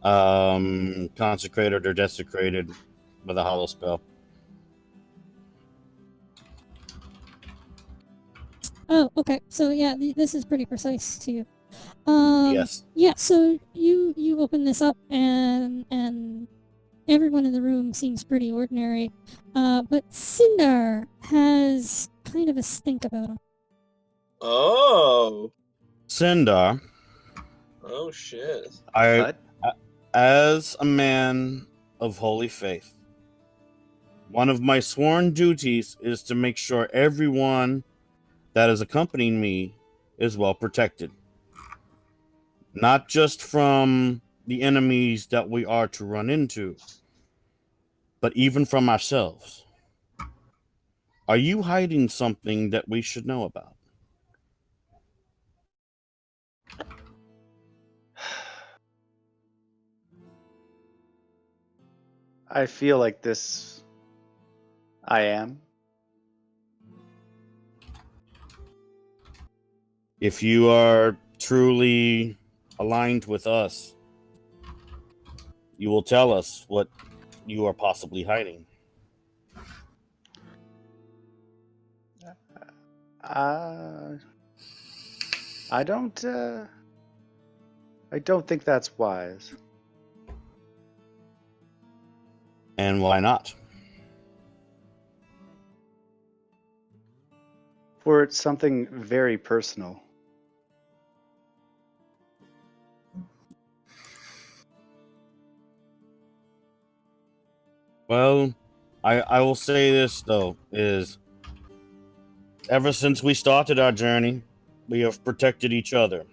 consecrated or desecrated with a hollow spell. Oh, okay. So yeah, this is pretty precise to you. Yes. Yeah. So you open this up, and everyone in the room seems pretty ordinary, but Sindar has kind of a stink about him. Oh. Sindar. Oh shit. As a man of holy faith, One of my sworn duties is to make sure everyone that is accompanying me is well protected. Not just from the enemies that we are to run into, but even from ourselves. Are you hiding something that we should know about? I feel like this. I am. If you are truly aligned with us, you will tell us what you are possibly hiding. I don't. I don't think that's wise. And why not? For it's something very personal. Well, I will say this, though, is ever since we started our journey, we have protected each other.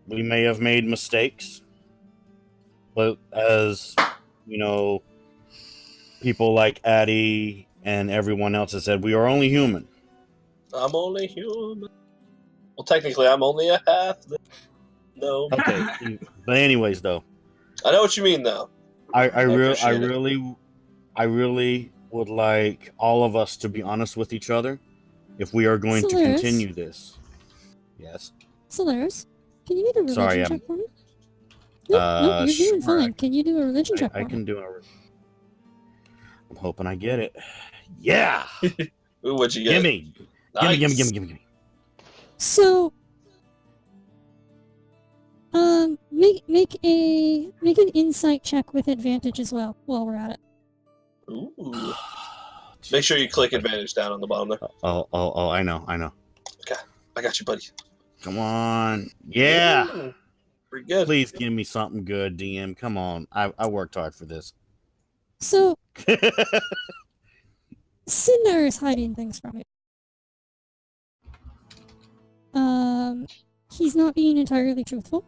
We may have made mistakes, but as, you know, people like Addie and everyone else has said, we are only human. I'm only human. Well, technically, I'm only a half. No. Okay, but anyways, though, I know what you mean, though. I appreciate it. really would like all of us to be honest with each other if we are going to Solaris? continue this. Yes. Solaris, can you do a religion Sorry, check for me? Nope, you're doing sure, fine. Can you do a religion check for I me? can do it. I'm hoping I get it. Yeah. Ooh, what'd you get? Gimme. Nice. Gimme. So, make an insight check with advantage as well while we're at it. Ooh. Make sure you click advantage down on the bottom there. Oh, I know. I got you, buddy. Come on. Yeah. Ooh, pretty good. Please give me something good, DM. Come on. I worked hard for this. So, Sindar is hiding things from you. He's not being entirely truthful.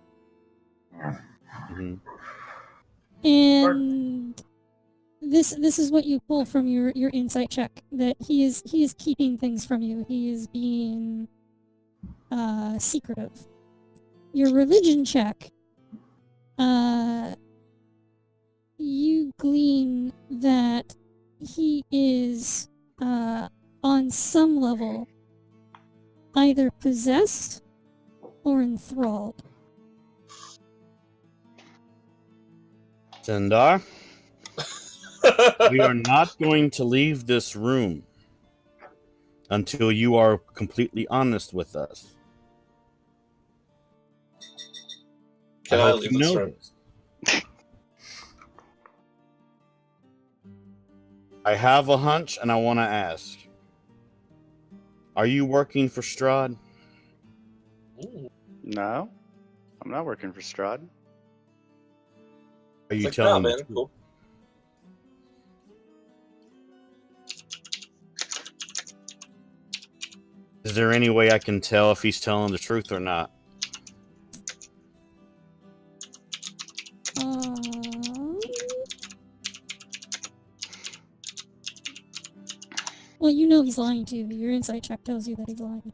Mhm. And this is what you pull from your insight check, that he is keeping things from you. He is being secretive. Your religion check, you glean that he is on some level either possessed or enthralled. Sindar, we are not going to leave this room until you are completely honest with us. Can I hope leave you this know room? this. I have a hunch, and I want to ask: are you working for Strahd? Ooh. No, I'm not working for Strahd. Are you It's like, telling nah, the man, truth? cool. Is there any way I can tell if he's telling the truth or not? Well, you know he's lying to you. Your insight check tells you that he's lying.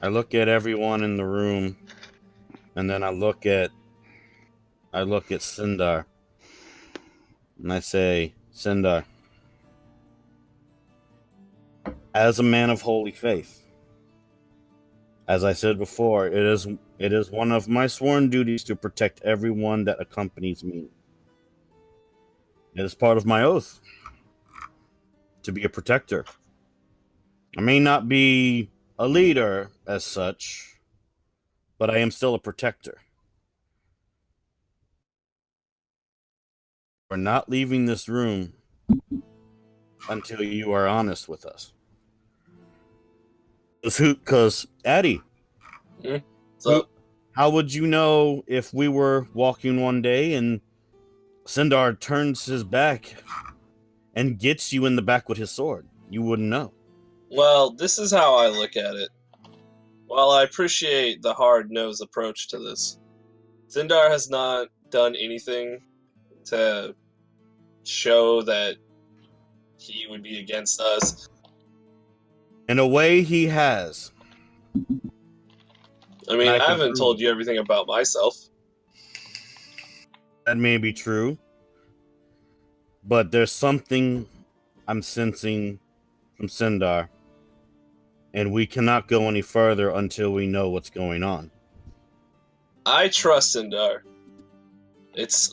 I look at everyone in the room, and then I look at Sindar, and I say, Sindar, as a man of holy faith, as I said before, it is one of my sworn duties to protect everyone that accompanies me. It is part of my oath to be a protector. I may not be a leader as such, but I am still a protector. We're not leaving this room until you are honest with us. Because, Addie, So, how would you know if we were walking one day and Sindar turns his back and gets you in the back with his sword. You wouldn't know. Well, this is how I look at it. While I appreciate the hard-nosed approach to this, Sindar has not done anything to show that he would be against us. In a way, he has. I mean, I I can haven't prove told it. you everything about myself. That may be true. But there's something I'm sensing from Sindar. And we cannot go any further until we know what's going on. I trust Sindar.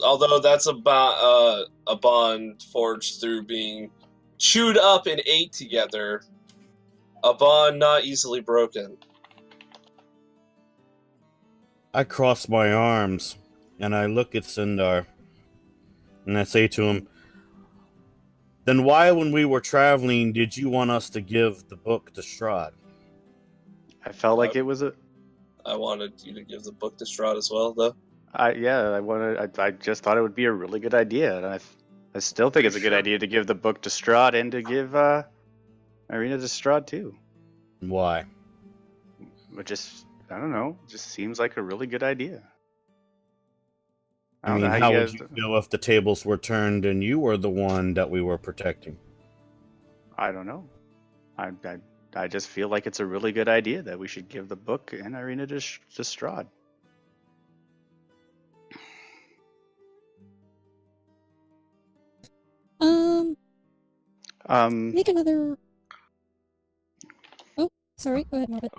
Although that's about a bond forged through being chewed up and ate together, a bond not easily broken. I cross my arms and I look at Sindar and I say to him, then why, when we were traveling, did you want us to give the book to Strahd? I felt like it was a. I wanted you to give the book to Strahd as well, though. I just thought it would be a really good idea, and I still think it's a good Sure. idea to give the book to Strahd and to give Irina to Strahd too. Why? I don't know. It just seems like a really good idea. I mean, how would you feel if the tables were turned and you were the one that we were protecting? I don't know. I just feel like it's a really good idea that we should give the book and Irina to Strahd. Make another. Oh, sorry. Go ahead, Morbid.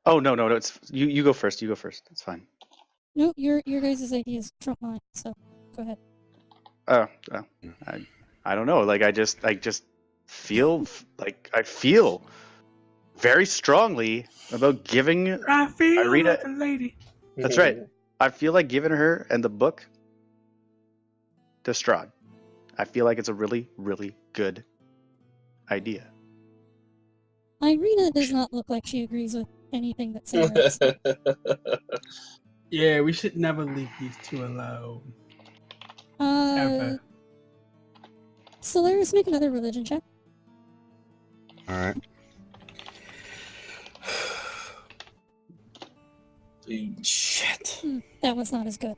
Oh no, it's you go first. You go first. It's fine. No, your guys' ideas trump mine. So go ahead. I don't know. Like I just feel like I feel very strongly about giving I feel Irina. like a lady. That's right. I feel like giving her and the book to Strahd. I feel like it's a really, really good idea. Irina does not look like she agrees with anything that Sarah said. Yeah, we should never leave these two alone. Uh, Ever. Solaris, make another religion check. All right. Shit. That was not as good.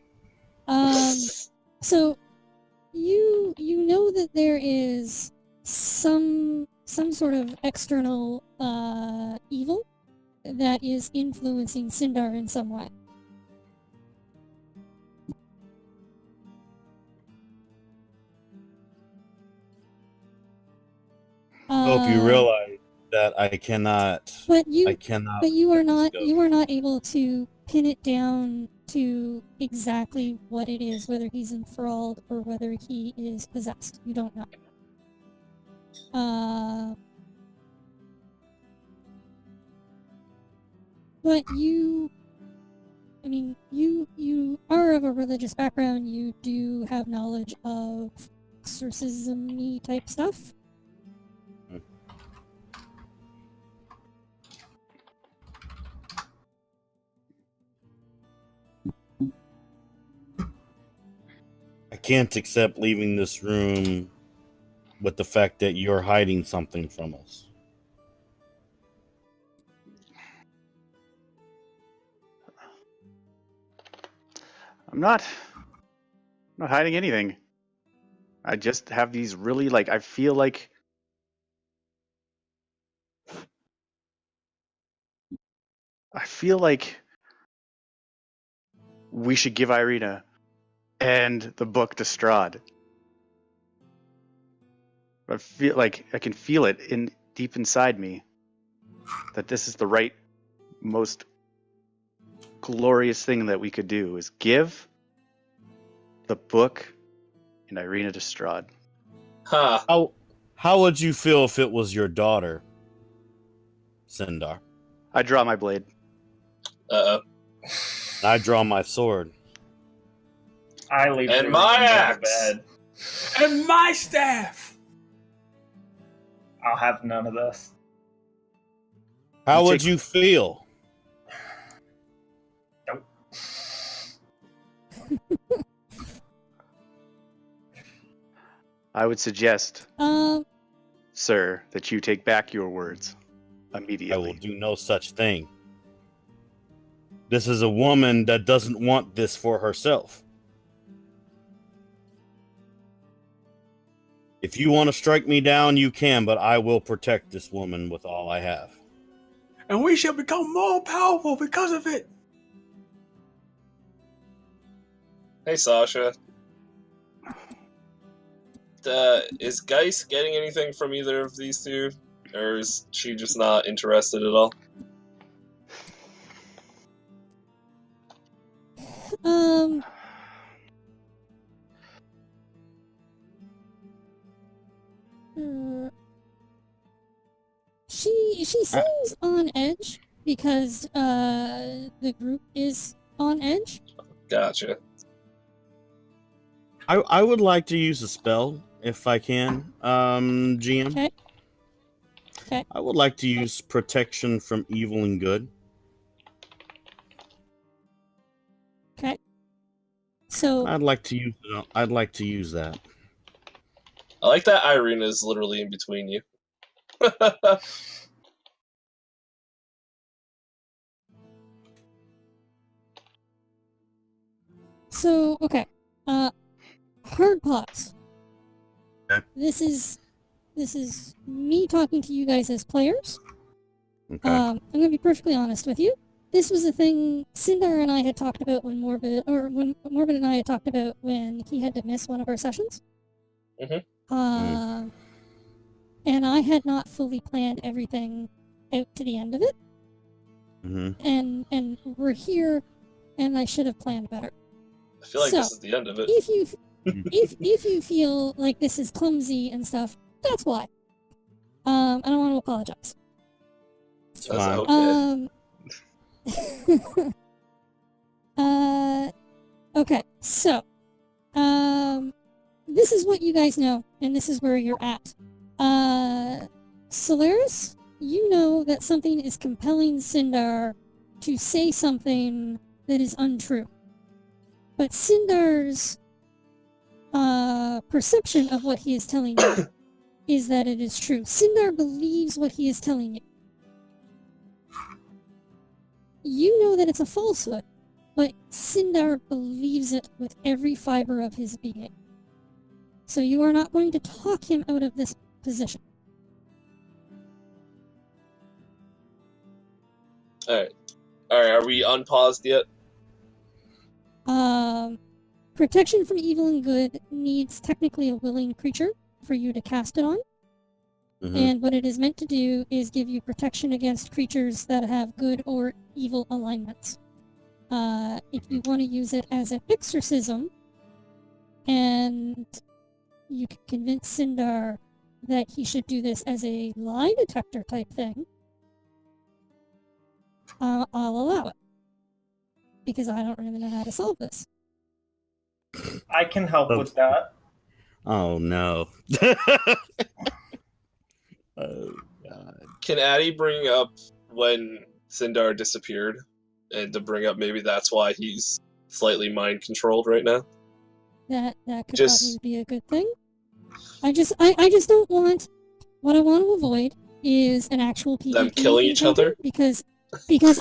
So you know that there is some sort of external evil that is influencing Sindar in some way. Hope you realize that I cannot. But I cannot. But you are let this go. not able to pin it down to exactly what it is, whether he's enthralled or whether he is possessed. You don't know. But you are of a religious background. You do have knowledge of exorcism-y type stuff. I can't accept leaving this room with the fact that you're hiding something from us. I'm not hiding anything. I just have these really I feel like we should give Irina and the book to Strahd. I feel like I can feel it deep inside me that this is the right, most glorious thing that we could do is give the book and Irina to Strahd. Huh. How would you feel if it was your daughter, Sindar? I draw my blade. Uh-oh. I draw my sword. I leave And the my room and go to axe. bed. And my staff! I'll have none of this. How You would take- you feel? Nope. I would suggest, Um, sir, that you take back your words I will immediately. do no such thing. This is a woman that doesn't want this for herself. If you want to strike me down, you can, but I will protect this woman with all I have. And we shall become more powerful because of it. Hey, Sasha. Is Geist getting anything from either of these two? Or is she just not interested at all? um, she seems on edge because the group is on edge. Gotcha. I would like to use a spell if I can, GM. Okay. Okay. I would like to use protection from evil and good. Okay. So I'd like to use it. I'd like to use that. I like that Irina is literally in between you. okay. Hard pause. Okay. This is me talking to you guys as players. Okay. I'm gonna be perfectly honest with you. This was a thing Sindar and I had talked about when Morbid and I had talked about when he had to miss one of our sessions. Mhm. And I had not fully planned everything out to the end of it. Mm-hmm. And we're here, and I should have planned better. I feel like So, this is the end of it. If you if you feel like this is clumsy and stuff, that's why. And I want to apologize. It's That's fine. okay. Okay, so, this is what you guys know, and this is where you're at. Solaris, you know that something is compelling Sindar to say something that is untrue. But Sindar's perception of what he is telling you is that it is true. Sindar believes what he is telling you. You know that it's a falsehood, but Sindar believes it with every fiber of his being. So you are not going to talk him out of this position. Alright. Alright, are we unpaused yet? Protection from evil and good needs technically a willing creature for you to cast it on. Mhm. And what it is meant to do is give you protection against creatures that have good or evil alignments. If you want to use it as an exorcism, and you can convince Sindar that he should do this as a lie detector type thing, I'll allow it. Because I don't really know how to solve this. I can help with that. Oh no. Oh god. Can Addy bring up when Sindar disappeared? And to bring up maybe that's why he's slightly mind controlled right now? That could Just- probably be a good thing. I just don't want. What I want to avoid is an actual PvP Them killing each encounter, other? because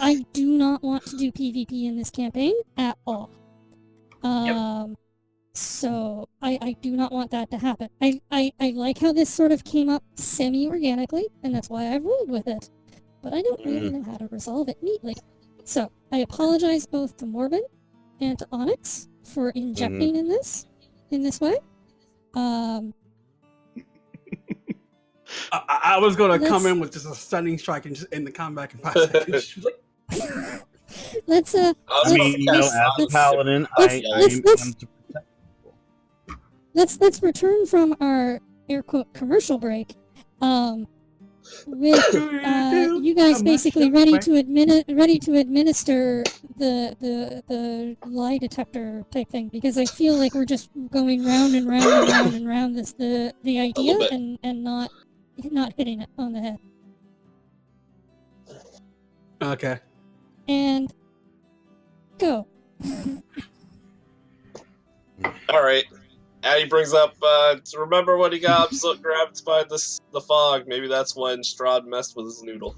I do not want to do PvP in this campaign at all. So I do not want that to happen. I like how this sort of came up semi-organically, and that's why I rolled with it. But I don't really know how to resolve it neatly. So I apologize both to Morbid and to Onyx for injecting in this way. I was gonna come Let's- in with just a stunning strike and just end the combat in 5 seconds. She was like, Let's I was I mean, you know, let's- as a let's- paladin, let's- I let's- am let's- to protect people. let's return from our air quote commercial break. With you guys basically ready to administer the lie detector type thing, because I feel like we're just going round and round and round and round the idea bit. and not hitting it on the head. okay. And go. Alright. Addy brings up, remember when he got grabbed by the fog? Maybe that's when Strahd messed with his noodle.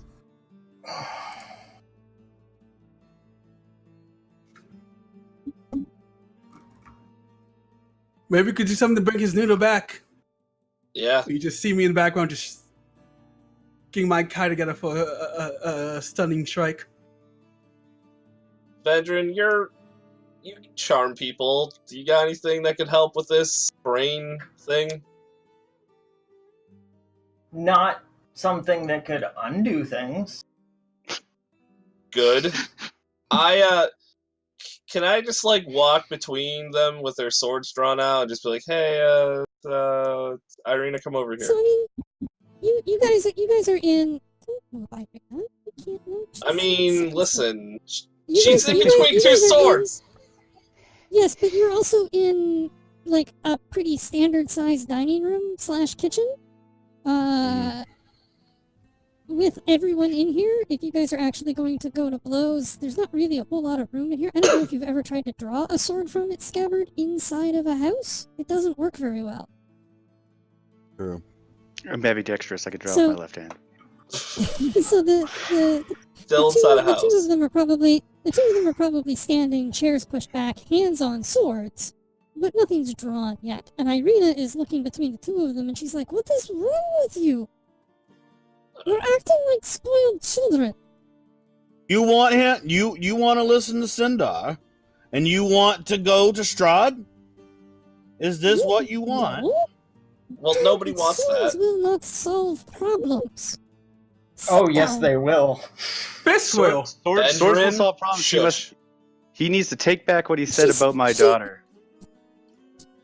Maybe we could do something to bring his noodle back. Yeah. You just see me in the background just getting my kai together for a stunning strike. Vendrin, you charm people. Do you got anything that could help with this brain thing? Not something that could undo things. Good. Can I just like walk between them with their swords drawn out and just be like, "Hey, Irina, come over here." So I mean, you guys are in. I mean, listen, You she's guys- in you between guys two are swords. Yes, but you're also in like a pretty standard sized dining room / kitchen. With everyone in here, if you guys are actually going to go to blows, there's not really a whole lot of room in here. I don't know if you've ever tried to draw a sword from its scabbard inside of a house. It doesn't work very well. True. I'm ambidextrous. I could draw So- with my left hand. So the Still two, inside a the two house. of them are probably standing, chairs pushed back, hands on swords, but nothing's drawn yet. And Irina is looking between the two of them, and she's like, "What is wrong with you? You're acting like spoiled children." You want him? You want to listen to Sindar, and you want to go to Strahd? Is this what you want? No? Well, nobody wants Swords that. will not solve problems. Oh, Sit yes, down. they will. Fist will. Swords will Vendrin, solve problems. shush. He needs to take back what he said Just- about my just- daughter.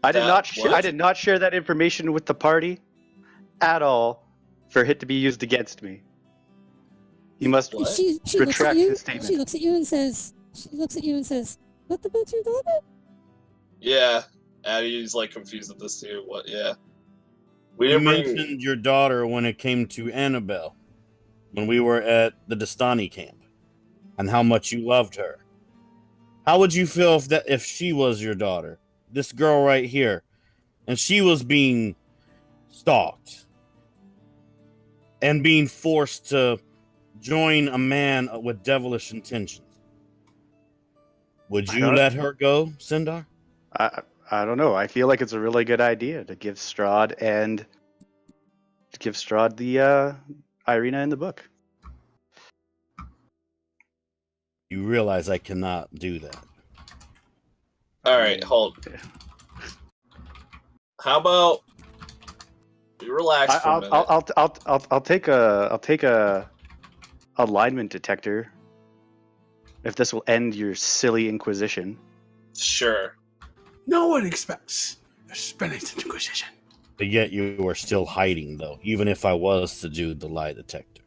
I did That not. what? I did not share that information with the party at all for it to be used against me. He must. What? She looks at Retract you. his statement. She looks at you and says, "What about your daughter?" Yeah, Addie's like confused at this too. What? Yeah. We You didn't bring. mentioned your daughter when it came to Annabelle, when we were at the Dastani camp, and how much you loved her. How would you feel if she was your daughter, this girl right here, and she was being stalked and being forced to join a man with devilish intentions? Would I you don't- let her go, Sindar? I don't know. I feel like it's a really good idea to give Strahd the Irina in the book. You realize I cannot do that. All right, hold. How about you relax for a minute? I'll take a alignment detector if this will end your silly inquisition. Sure. No one expects a Spanish Inquisition. But yet you are still hiding, though, even if I was to do the lie detector.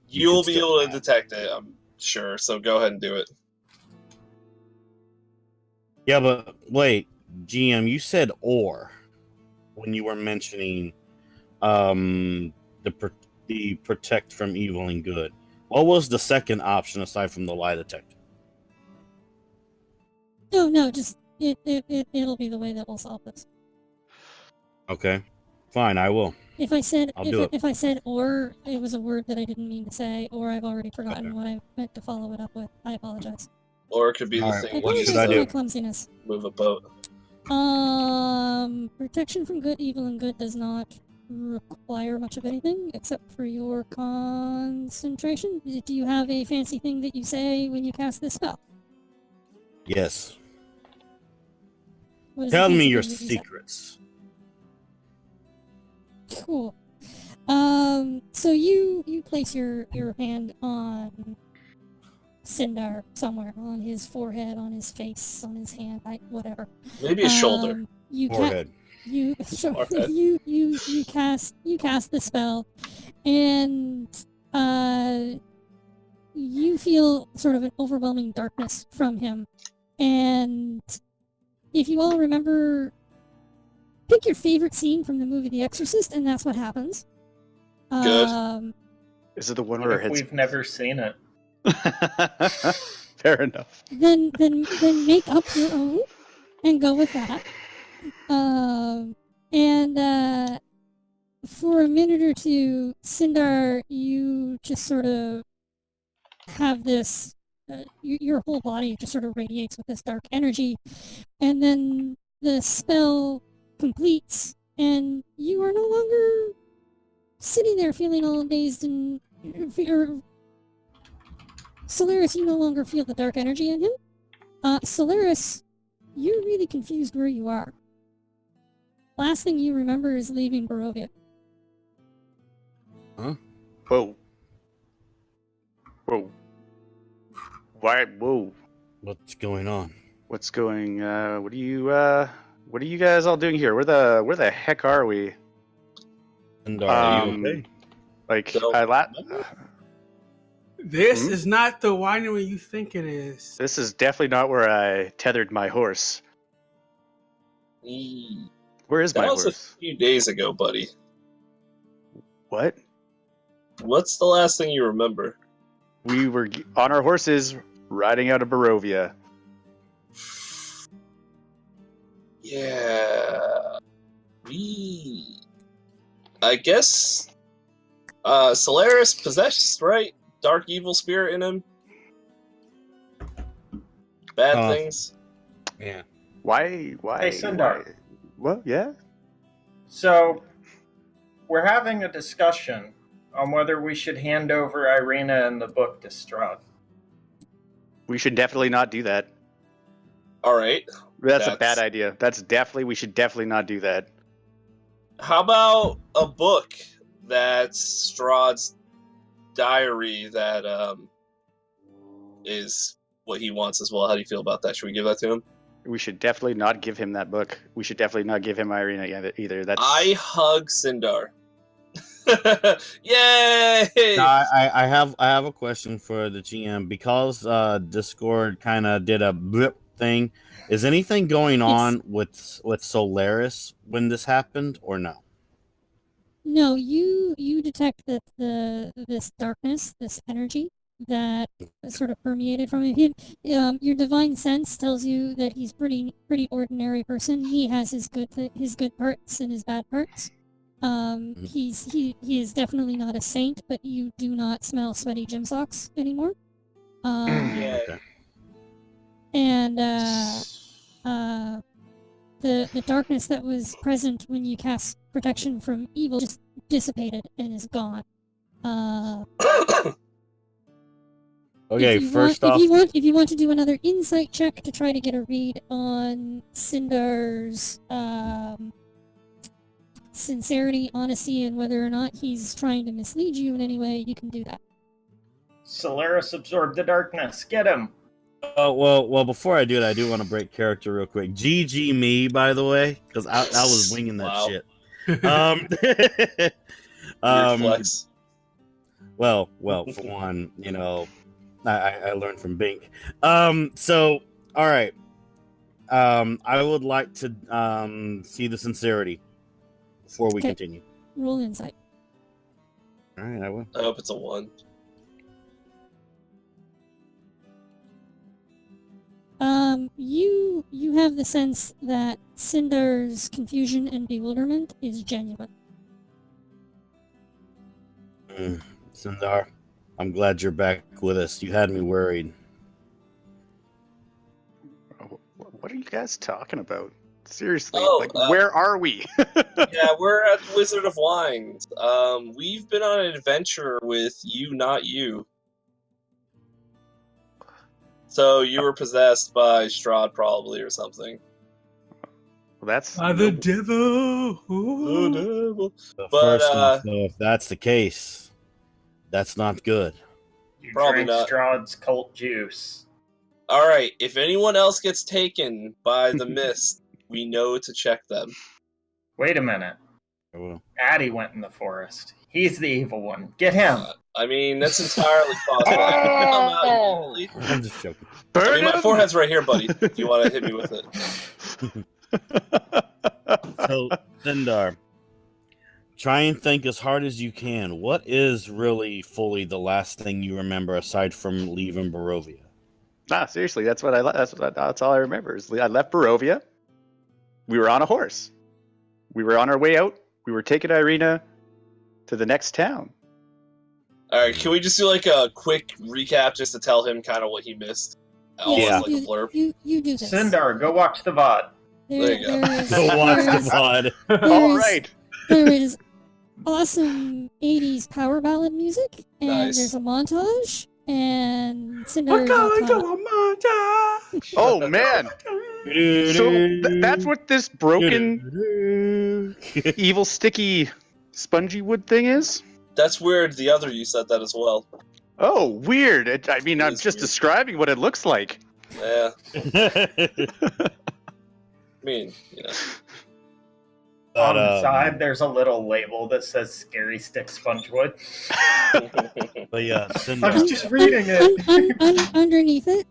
You You'll could be still able to hide. detect it, I'm sure. So go ahead and do it. Yeah, but wait, GM, you said "or" when you were mentioning the protect from evil and good. What was the second option aside from the lie detector? No, just it'll be the way that we'll solve this. Okay, fine, I will. If I said I'll do it. if I said "or," it was a word that I didn't mean to say, or I've already forgotten what I meant to follow it up with. I apologize. Or it could be the All right, thing I when you should apologize I for do? my clumsiness. move a boat. Protection from good, evil, and good does not require much of anything except for your concentration. Do you have a fancy thing that you say when you cast this spell? Yes. What is the Tell me fancy your thing that you say? secrets. Cool. So you place your hand on Sindar somewhere, on his forehead, on his face, on his hand, whatever. Maybe a shoulder. You Forehead. sure, Forehead. you cast the spell, and you feel sort of an overwhelming darkness from him. And if you all remember, pick your favorite scene from the movie The Exorcist, and that's what happens. Good. Is it the one What where if it hits? we've never seen it? Fair enough. Then make up your own and go with that. And for a minute or two, Sindar, you just sort of have this. Your whole body just sort of radiates with this dark energy, and then the spell completes, and you are no longer sitting there feeling all dazed and. Solaris, you no longer feel the dark energy in him. Solaris, you're really confused where you are. Last thing you remember is leaving Barovia. Huh? Whoa. Whoa. Why? Whoa. What's going on? What's going? What are you guys all doing here? Where the heck are we? And are you Um, okay? Like, So- This Hmm? is not the winery you think it is. this is definitely not where I tethered my horse. Where is my That was a horse? few days ago, buddy. What? What's the last thing you remember? We were on our horses riding out of Barovia. Yeah. I guess Solaris possessed, right? Dark evil spirit in him. Bad things. Yeah. Why? Hey, Sindar. why- What? Yeah. So, we're having a discussion on whether we should hand over Irina and the book to Strahd. We should definitely not do that. All right. That's a That's- bad idea. We should definitely not do that. How about a book that's Strahd's diary that is what he wants as well? How do you feel about that? Should we give that to him? We should definitely not give him that book. We should definitely not give him Irina either. That's I hug Sindar. Yay! No, I have a question for the GM because Discord kind of did a blip thing. Is anything going on with Solaris when this happened or no? No, you detect that this darkness, this energy that sort of permeated from him. Your divine sense tells you that he's pretty ordinary person. He has his good parts and his bad parts. He is definitely not a saint, but you do not smell sweaty gym socks anymore. Yeah. Okay. And the darkness that was present when you cast protection from evil just dissipated and is gone. Okay, if you first want, off, if you want to do another insight check to try to get a read on Sindar's sincerity, honesty, and whether or not he's trying to mislead you in any way, you can do that. Solaris absorbed the darkness. Get him. well, before I do it, I do want to break character real quick. GG me, by the way, because I was winging that Wow. shit. Weird flex. Well, for one, I learned from Bink. So, all right. I would like to see the sincerity before we Okay. continue. Roll insight. All right, I will. I hope it's a 1. You have the sense that Sindar's confusion and bewilderment is genuine. Sindar, I'm glad you're back with us. You had me worried. What are you guys talking about? Seriously, Oh, where are we? Yeah, we're at the Wizard of Wines. We've been on an adventure with you, not you. So you were possessed by Strahd, probably, or something. Well, that's By the devil. Ooh. But But, first off, though, if that's the case, that's not good. You Probably drank not. Strahd's cult juice. All right, if anyone else gets taken by the mist, we know to check them. Wait a minute. I will. Addy went in the forest. He's the evil one. Get him. I mean, that's entirely possible. I can come out immediately. I'm just joking. I mean, my forehead's right here, buddy. If you want to hit me with it. So, Sindar, try and think as hard as you can. What is really fully the last thing you remember aside from leaving Barovia? Nah, seriously, that's all I remember. I left Barovia. we were on a horse. We were on our way out. We were taking Irina to the next town. All right, can we just do like a quick recap just to tell him kind of what he missed? All Yes, as like a blurb. you do this. Sindar, go watch the VOD. There you go. Go watch the VOD. All right. There is awesome 80s power ballad music, and Nice. there's a montage, and We're Cinder going to a montage. Oh man. So that's what this broken, evil, sticky, spongy wood thing is? That's weird. The other you said that as well. Oh, weird. I'm It just is weird. describing what it looks like. Yeah, I mean, On the side, there's a little label that says "Scary Stick Spongewood." But yeah, I was Cinder. just reading it. Underneath it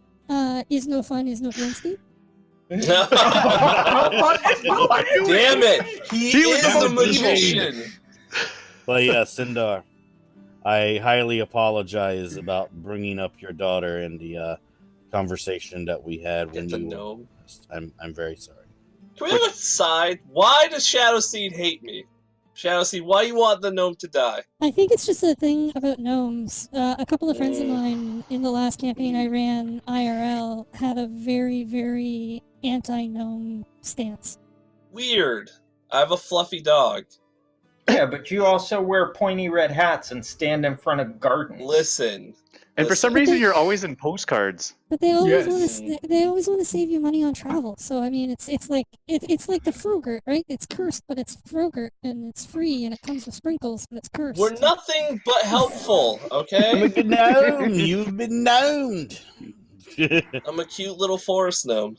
is no fun, is no Blinsky. Damn it! He was is the the most evil. magician. But yeah, Sindar, I highly apologize about bringing up your daughter in the conversation that we had when Get the you. gnome. I'm very sorry. Can we have a side? Why does Shadowseed hate me? Shadowseed, why you want the gnome to die? I think it's just a thing about gnomes. A couple of friends of mine in the last campaign I ran IRL had a very, very anti-gnome stance. Weird. I have a fluffy dog. Yeah, but you also wear pointy red hats and stand in front of gardens. Listen. And for some Listen. reason, you're always in postcards. But they always Yes. want to. They always want to save you money on travel. So I mean, it's like the Frogurt, right? It's cursed, but it's Frogurt, and it's free, and it comes with sprinkles, but it's cursed. We're nothing but helpful, okay? I'm a gnome. You've been gnomed. I'm a cute little forest gnome.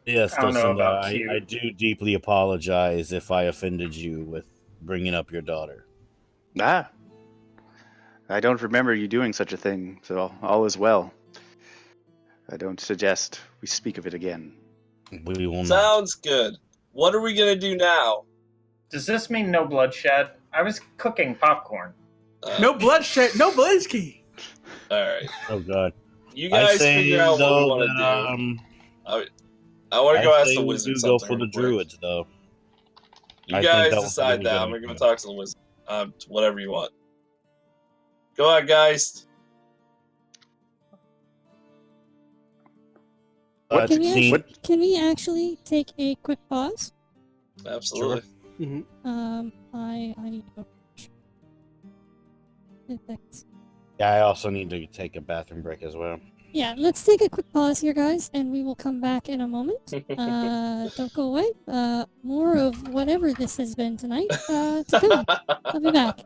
Yes, I don't know Cinder, about cute. I do deeply apologize if I offended you with bringing up your daughter. Ah. I don't remember you doing such a thing, so all is well. I don't suggest we speak of it again. We will not. Sounds good. What are we gonna do now? Does this mean no bloodshed? I was cooking popcorn. No bloodshed, no Blinsky. Alright. Oh God. You I guys say figure out what we though want to that, do. I want to go I ask say the we wizard do go something. for the real quick. druids though. You I think guys that would decide be that. good I'm gonna go idea. talk to the wizard. Whatever you want. Go on, guys. Can we, See, can we actually take a quick pause? Absolutely. I need to go. Thanks. yeah, I also need to take a bathroom break as well. Yeah, let's take a quick pause here, guys, and we will come back in a moment. Don't go away. More of whatever this has been tonight to come. I'll be back.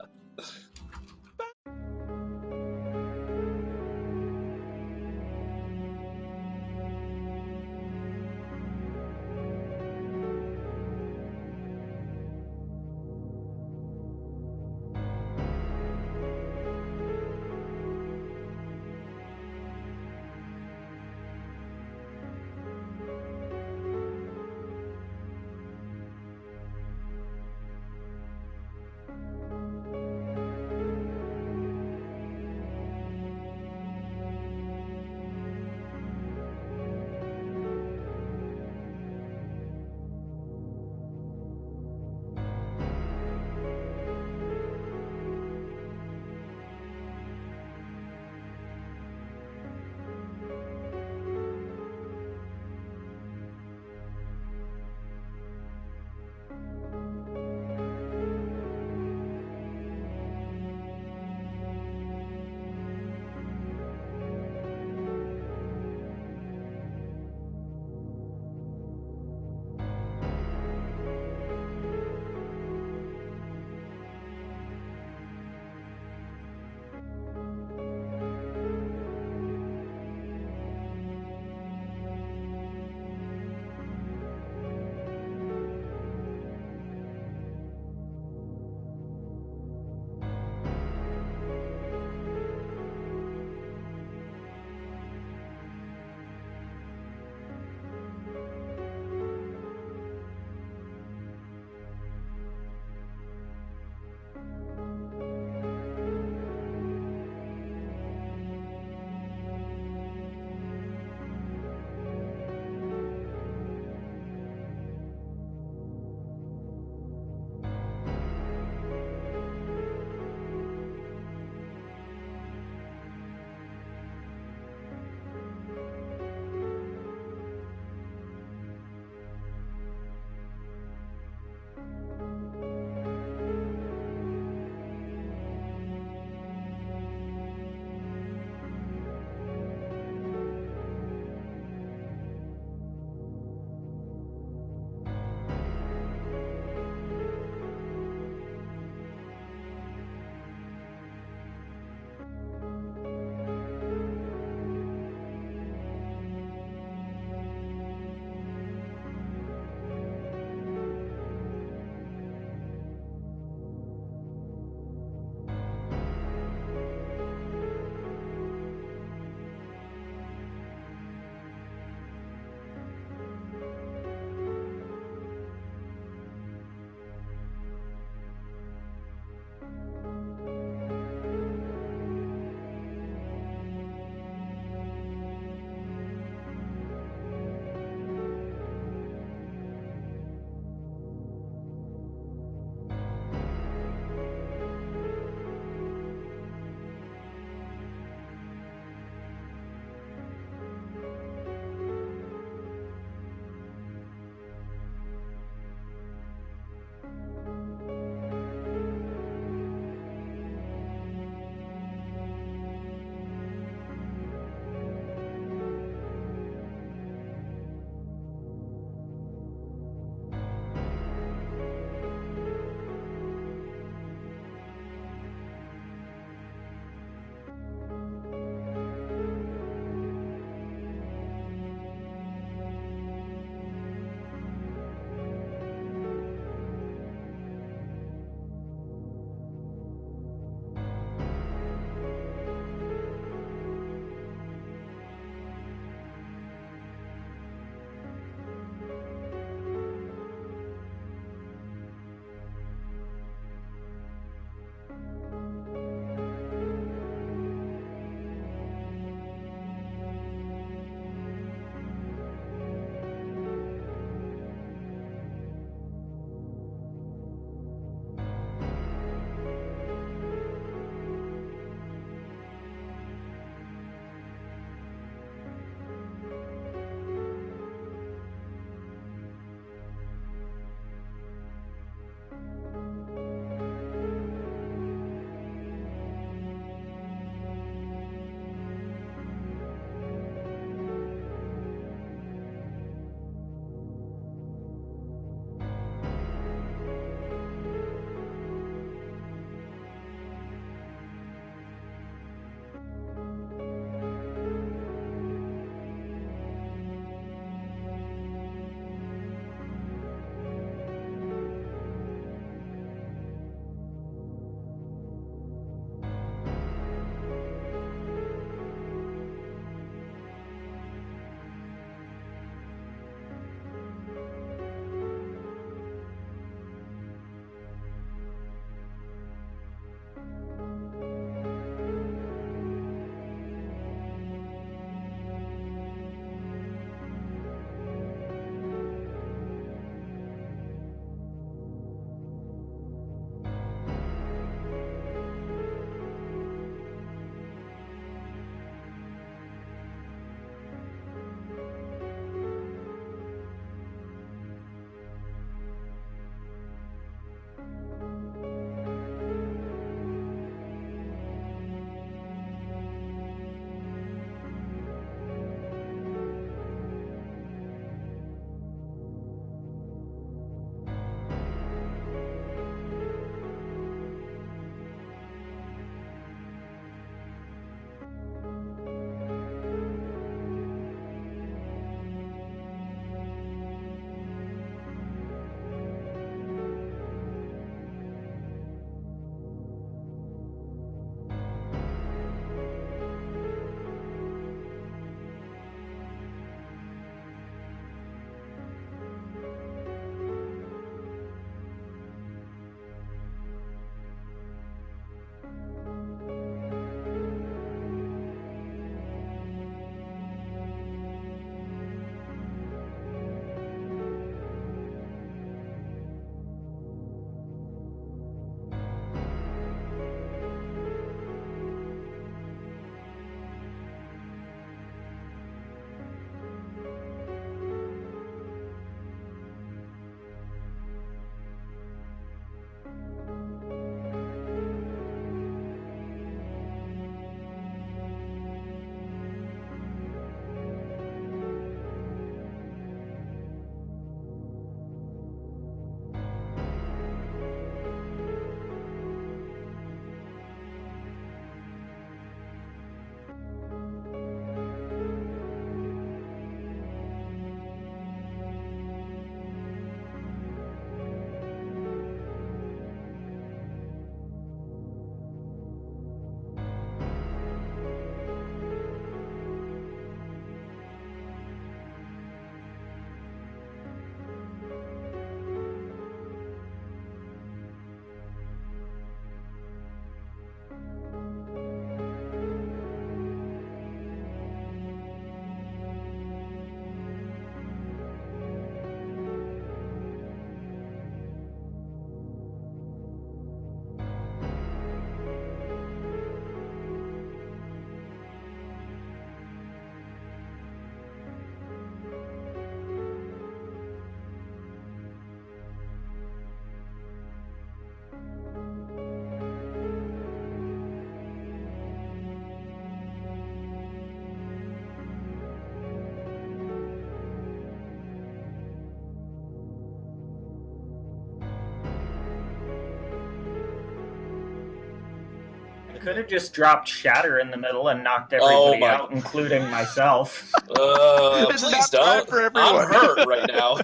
could have just dropped Shatter in the middle and knocked Oh everybody my- out, including myself. It's Please nap time don't. for I'm everyone. hurt right now.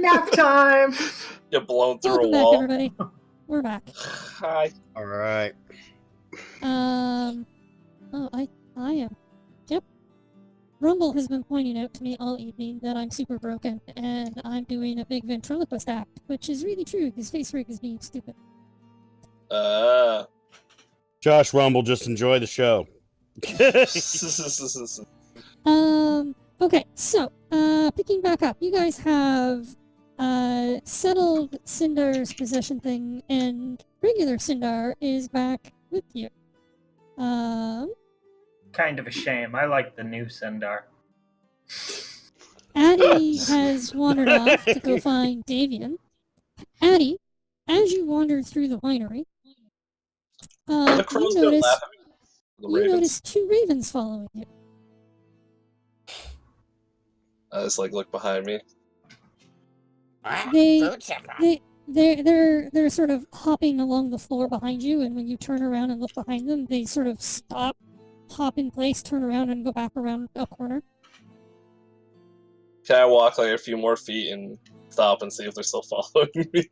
Nap time! Get blown through Welcome a back, wall. everybody. We're back. Hi. All right. Oh, I am. Yep. Rumble has been pointing out to me all evening that I'm super broken, and I'm doing a big ventriloquist act, which is really true, because Face Rig is being stupid. Josh Rumble, just enjoy the show. Okay, so, picking back up, you guys have, settled Sindar's possession thing, and regular Sindar is back with you. Kind of a shame. I like the new Sindar. Addie has wandered off to go find Davian. Addie, as you wander through the winery, The crows you don't notice, laugh at me. The you ravens. notice two ravens following you. I just like look behind me. They- Food supply. They're sort of hopping along the floor behind you, and when you turn around and look behind them, they sort of stop, hop in place, turn around, and go back around a corner. Can I walk like a few more feet and stop and see if they're still following me?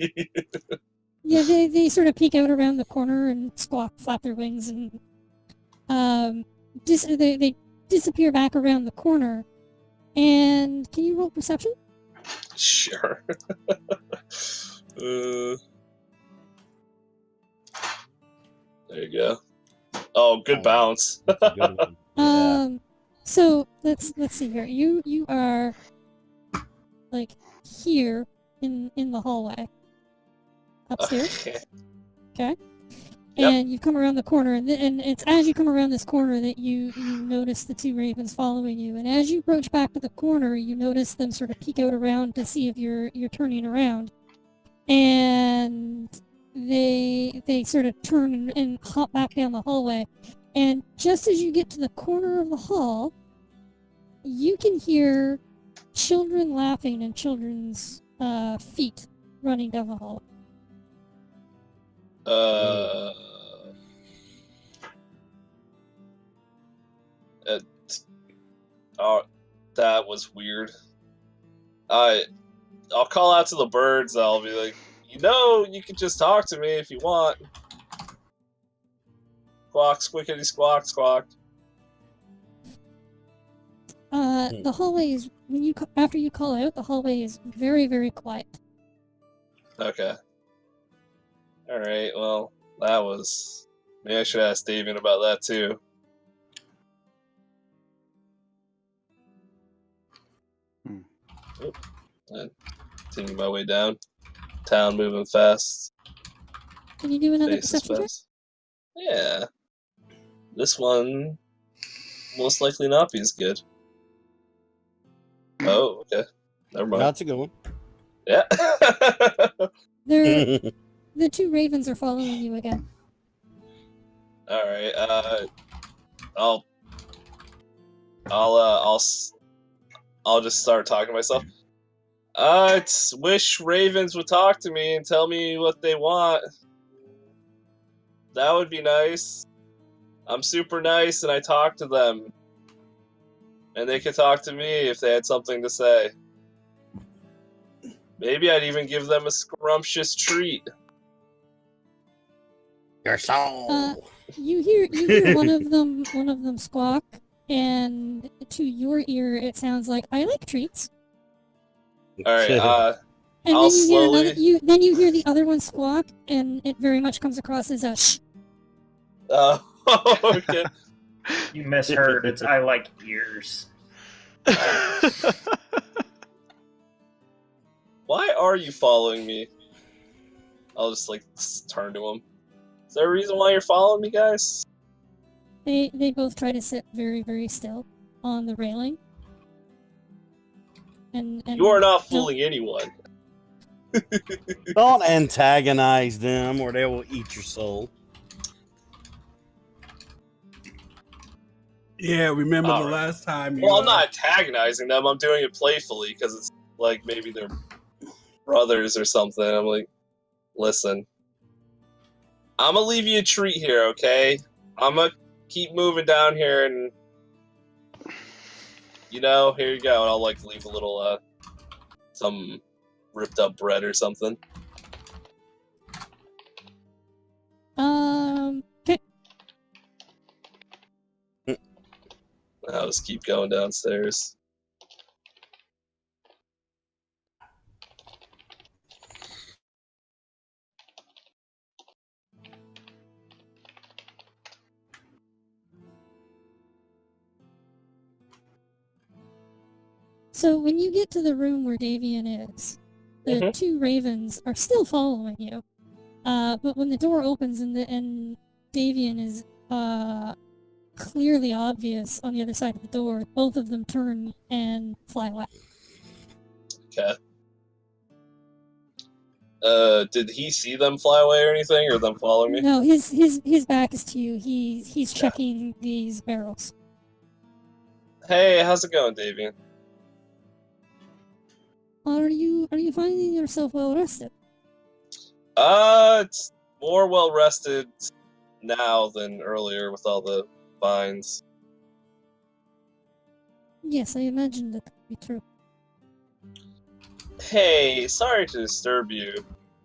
Yeah, they sort of peek out around the corner and squawk, flap their wings, and they disappear back around the corner. And can you roll perception? Sure. There you go. Oh, good bounce. So let's see here. You are like here in the hallway upstairs. Okay. And you come around the corner, and it's as you come around this corner that you notice the two ravens following you. And as you approach back to the corner, you notice them sort of peek out around to see if you're turning around. And they sort of turn and hop back down the hallway. And just as you get to the corner of the hall, you can hear children laughing and children's feet running down the hall. That was weird. I'll call out to the birds. I'll be like, you can just talk to me if you want. Squawk, squickety, squawk, squawk. The hallway is after you call out, the hallway is very, very quiet. Okay. All right. Well, that was. Maybe I should ask Davian about that too. Taking my way down. Town moving fast. Can you do another Faces perception check? fast. Yeah. This one most likely not be as good. Oh, okay. Never mind. That's a good one. Yeah. The two ravens are following you again. All right. I'll just start talking to myself. I wish ravens would talk to me and tell me what they want. That would be nice. I'm super nice and I talk to them. And they could talk to me if they had something to say. Maybe I'd even give them a scrumptious treat. Your soul. You hear one of them squawk, and to your ear it sounds like, "I like treats." All right. And I'll then you hear another. slowly- Then you hear the other one squawk, and it very much comes across as a shh. Okay. You misheard. It's I like ears. Why are you following me? I'll just turn to him. Is there a reason why you're following me, guys? They both try to sit very, very still on the railing. And You are not don't- fooling anyone. Don't antagonize them, or they will eat your soul. Yeah, remember the Alright. last time you... Well, I'm not antagonizing them. I'm doing it playfully because it's like maybe they're brothers or something. I'm like, listen, I'm gonna leave you a treat here, okay? I'm gonna keep moving down here, and here you go. And I'll like leave a little some ripped up bread or something. Okay. I'll just keep going downstairs. So when you get to the room where Davian is, the Mhm. two ravens are still following you. But when the door opens and Davian is clearly obvious on the other side of the door, both of them turn and fly away. Okay. Did he see them fly away or anything, or them following me? No, his back is to you. He's checking these barrels. Hey, how's it going, Davian? Are you finding yourself well rested? It's more well rested now than earlier with all the vines. Yes, I imagined that could be true. Hey, sorry to disturb you,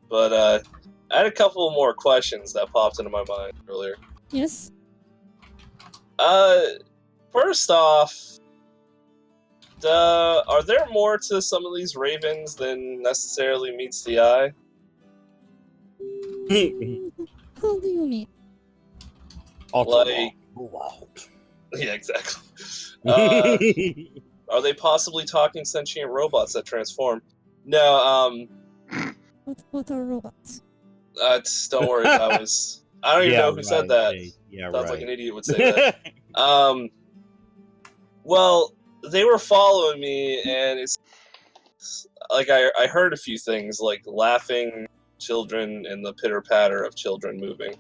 but I had a couple more questions that popped into my mind earlier. Yes? First off, are there more to some of these ravens than necessarily meets the eye? How do you mean? Like, Wow. yeah, exactly. Are they possibly talking sentient robots that transform? No, What are robots? don't worry, I don't even know who said that. Yeah, Sounds like an idiot would say that. Well, they were following me, and it's like I heard a few things, like laughing children and the pitter-patter of children moving.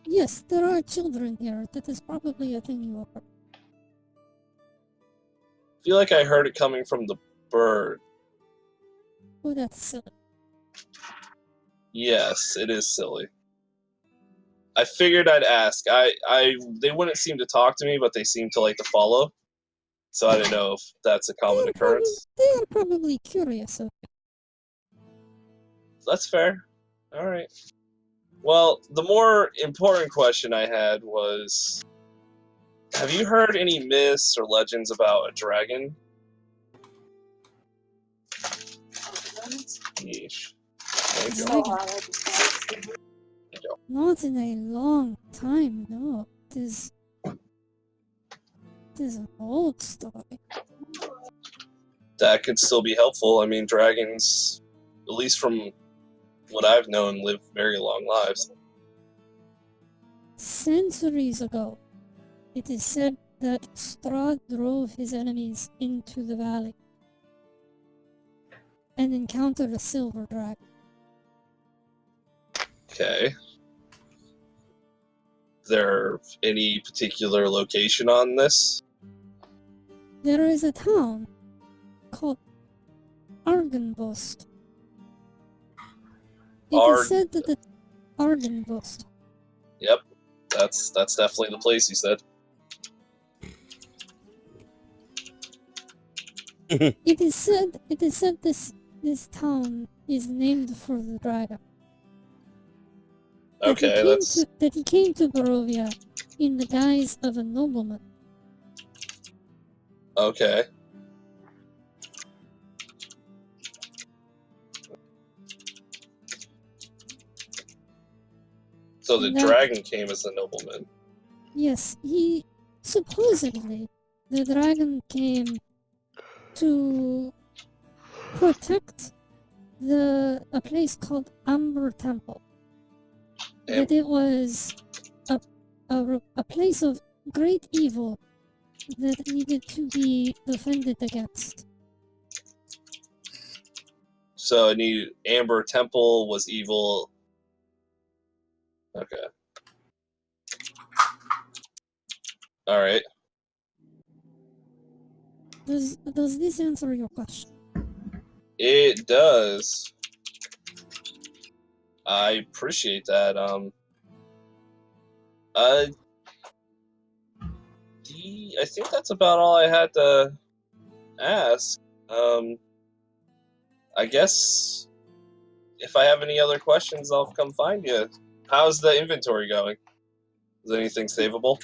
Yes, there are children here. That is probably a thing you are. I feel like I heard it coming from the bird. Oh, that's silly. Yes, it is silly. I figured I'd ask. They wouldn't seem to talk to me, but they seem to like to follow. So I didn't know if that's a common occurrence. They are probably curious of you. That's fair. All right. Well, the more important question I had was, have you heard any myths or legends about a dragon? Yeesh. Thank you. Dragon. Not in a long time, no. It is an old story. That could still be helpful. I mean, dragons, at least from what I've known, live very long lives. Centuries ago, it is said that Strahd drove his enemies into the valley and encountered a silver dragon. Okay. Is there any particular location on this? There is a town called Argynvost. It is said that the Argynvost. Yep, that's definitely the place you said. It is said this town is named for the dragon. Okay, That he came to Barovia in the guise of a nobleman. okay. So the dragon came as a nobleman. Yes, supposedly the dragon came to protect a place called Amber Temple. That it was a place of great evil that needed to be defended against. So Amber Temple was evil. Okay. Alright. Does this answer your question? It does. I appreciate that. I think that's about all I had to ask. I guess if I have any other questions, I'll come find you. How's the inventory going? Is anything savable?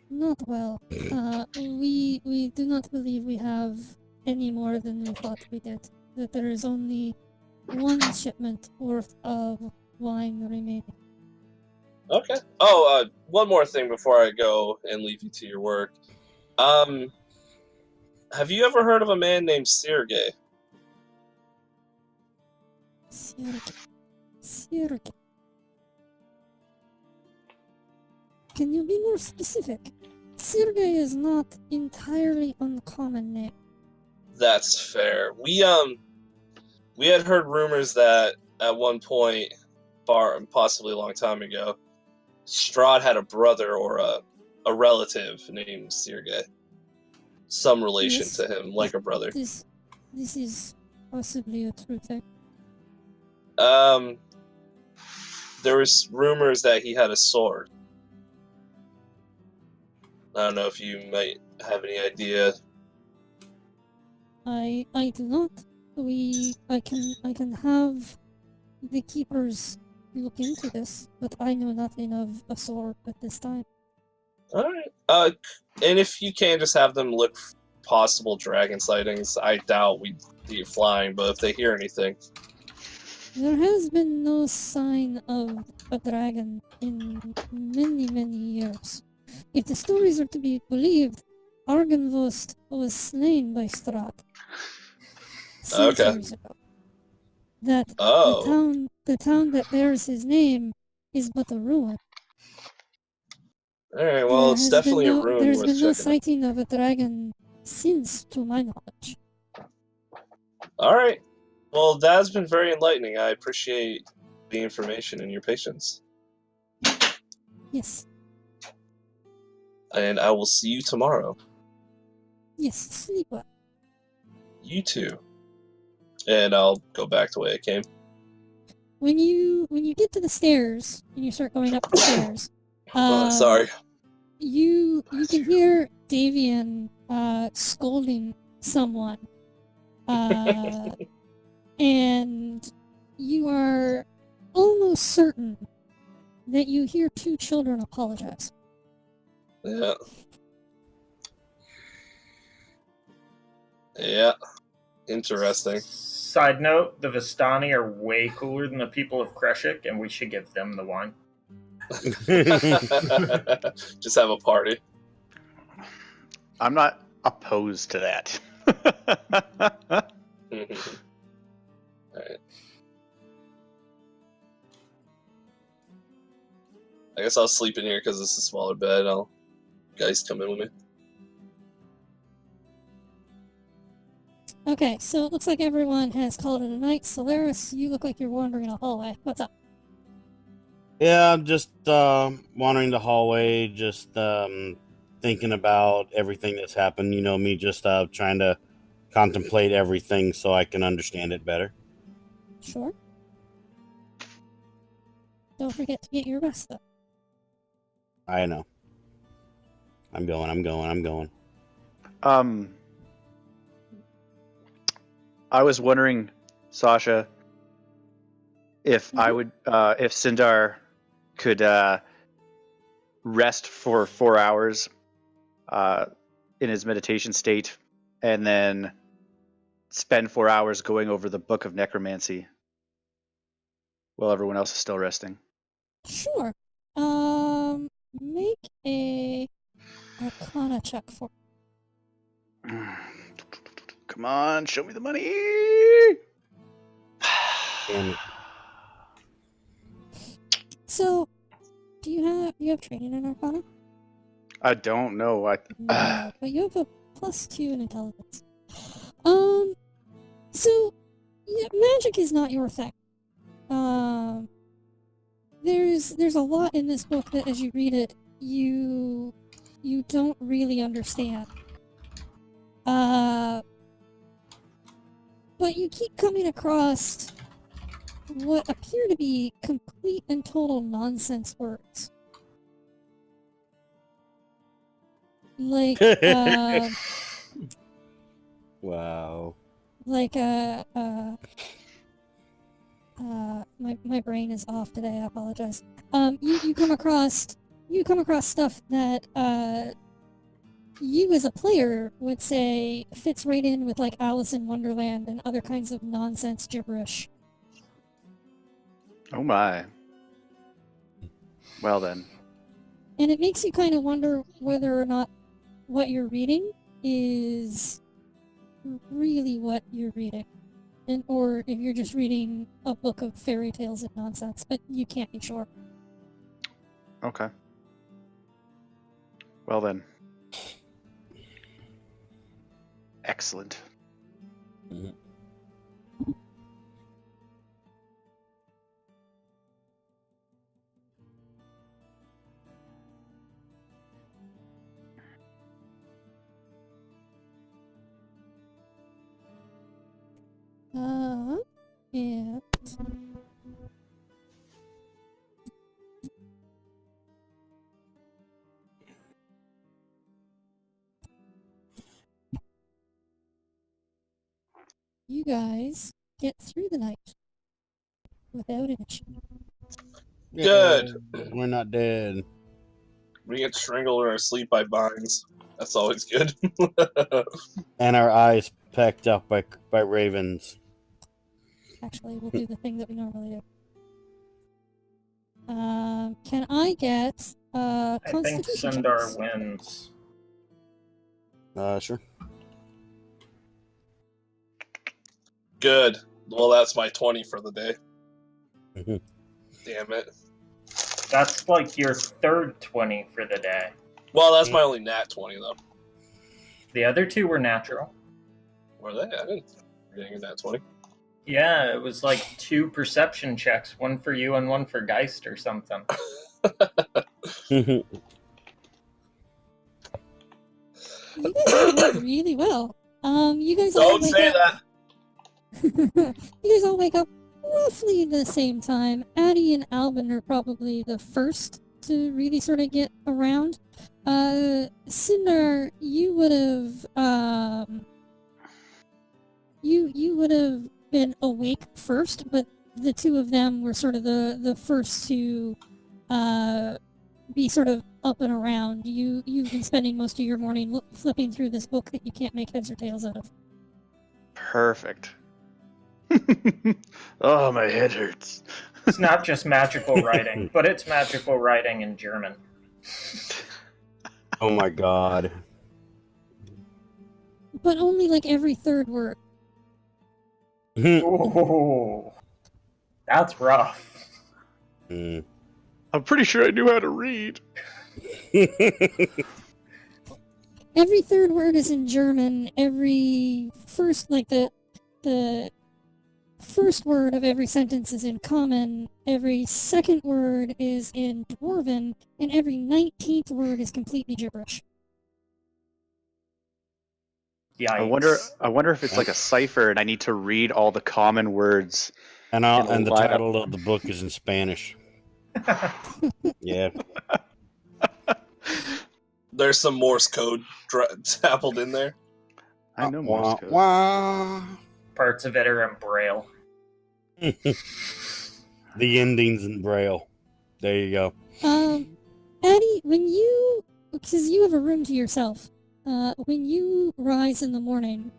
Not well. We do not believe we have any more than we thought we did. That there is only one shipment worth of wine remaining. Okay. Oh, one more thing before I go and leave you to your work. Have you ever heard of a man named Sergey? Sergey. Can you be more specific? Sergey is not entirely uncommon name. That's fair. We had heard rumors that at one point, possibly a long time ago, Strahd had a brother or a relative named Sergey. Some relation Yes. to him, like a brother. This is possibly a true thing. There was rumors that he had a sword. I don't know if you might have any idea. I do not. I can have the keepers look into this, but I know nothing of a sword at this time. Alright. And if you can, just have them look for possible dragon sightings. I doubt we'd be flying, but if they hear anything. There has been no sign of a dragon in many, many years. If the stories are to be believed, Argynvost was slain by Strahd centuries ago. That the town that bears his name is but a ruin. Alright, well, it's definitely a ruin There's worth been no checking out. sighting of a dragon since, to my knowledge. Alright. Well, that's been very enlightening. I appreciate the information and your patience. Yes. And I will see you tomorrow. Yes, sleep well. You too. And I'll go back the way I came. When you get to the stairs and you start going up the stairs, Sorry. you can hear Davian scolding someone, and you are almost certain that you hear two children apologize. Yeah. Yeah. Interesting. Side note, the Vistani are way cooler than the people of Kreshik, and we should give them the wine. Just have a party. I'm not opposed to that. Alright. I guess I'll sleep in here because it's a smaller bed. You guys come in with me. Okay, so it looks like everyone has called it a night. Solaris, you look like you're wandering a hallway. What's up? Yeah, I'm just wandering the hallway, just thinking about everything that's happened. You know, me just trying to contemplate everything so I can understand it better. Sure. Don't forget to get your rest, though. I know. I'm going. I was wondering, Sasha, if I would, if Sindar could rest for 4 hours in his meditation state, and then spend 4 hours going over the Book of Necromancy while everyone else is still resting. Sure. Make a Arcana check for. Come on, show me the money. Damn it. So, do you have training in Arcana? I don't know. No, but you have a +2 in intelligence. So, yeah, magic is not your thing. There's a lot in this book that, as you read it, you don't really understand. But you keep coming across what appear to be complete and total nonsense words. like Wow. like my brain is off today. I apologize. You come across stuff that you as a player would say fits right in with like Alice in Wonderland and other kinds of nonsense gibberish. Oh my. Well then. And it makes you kind of wonder whether or not what you're reading is really what you're reading. And, or if you're just reading a book of fairy tales and nonsense, but you can't be sure. Okay. Well then. Excellent. Mhm. And you guys get through the night without an issue. Good. We're not dead. We get strangled in our sleep by vines. That's always good. And our eyes pecked up by ravens. Actually, we'll do the thing that we normally do. Can I get I think Constitution Sindar checks? wins. Sure. Good. Well, that's my 20 for the day. Mhm. Damn it. That's like your third 20 for the day. Well, that's my only nat 20, though. The other two were natural. Were they? I didn't getting a nat 20. Yeah, it was like 2 perception checks, one for you and one for Geist or something. You guys rolled really well. You guys all Don't wake say up. that! You guys all wake up roughly the same time. Addie and Alvin are probably the first to really sort of get around. Sindar, you would have you would have been awake first, but the two of them were sort of the first to be sort of up and around. You've been spending most of your morning flipping through this book that you can't make heads or tails out of. Perfect. Oh, my head hurts. It's not just magical writing, but it's magical writing in German. Oh my god. But only like every third word. Ooh, that's rough. Mm. I'm pretty sure I knew how to read. Every third word is in German. Every first, like the first word of every sentence is in Common. Every second word is in Dwarven, and every 19th word is completely gibberish. Yikes. I wonder if it's like a cipher and I need to read all the common words. And It'll the light up. title of the book is in Spanish. Yeah. There's some Morse code dabbled in there. I know Morse code. Wah. Parts of it are in Braille. The endings in Braille. There you go. Addie, because you have a room to yourself, when you rise in the morning,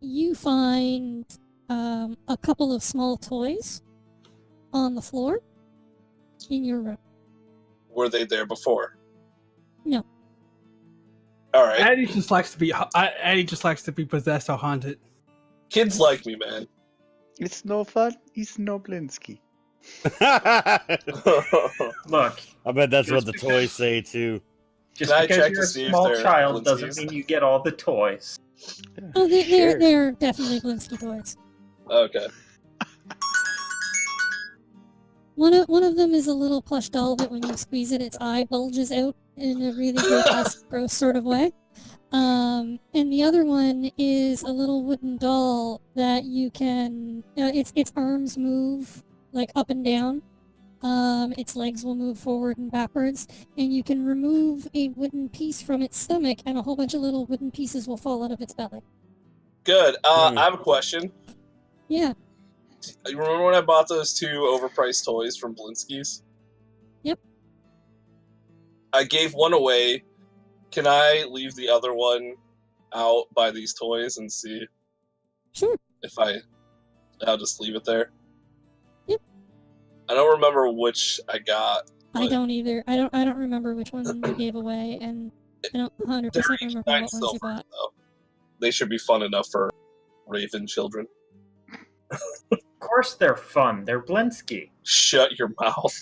you find a couple of small toys on the floor in your room. Were they there before? No. All right. Addie just likes to be possessed or haunted. Kids like me, man. It's no fun. It's no Blinsky. Look, I bet that's what Just the because- toys say too. just Can I because check you're to a see if small they're child Blinskies? doesn't mean you get all the toys. Oh, Sure. they're definitely Blinsky toys. Okay. One of them is a little plush doll that when you squeeze it, its eye bulges out in a really grotesque, gross sort of way. And the other one is a little wooden doll that you can, its arms move like up and down, its legs will move forward and backwards, and you can remove a wooden piece from its stomach, and a whole bunch of little wooden pieces will fall out of its belly. Good. I have a question. Yeah. You remember when I bought those 2 overpriced toys from Blinsky's? Yep. I gave one away. Can I leave the other one out by these toys and see Sure. if I'll just leave it there? Yep. I don't remember which I got. I don't either. I don't remember which one you gave away, and I don't 100% They're each remember 9 what ones you silver, bought. though. They should be fun enough for Raven children. Of course they're fun. They're Blinsky. Shut your mouth.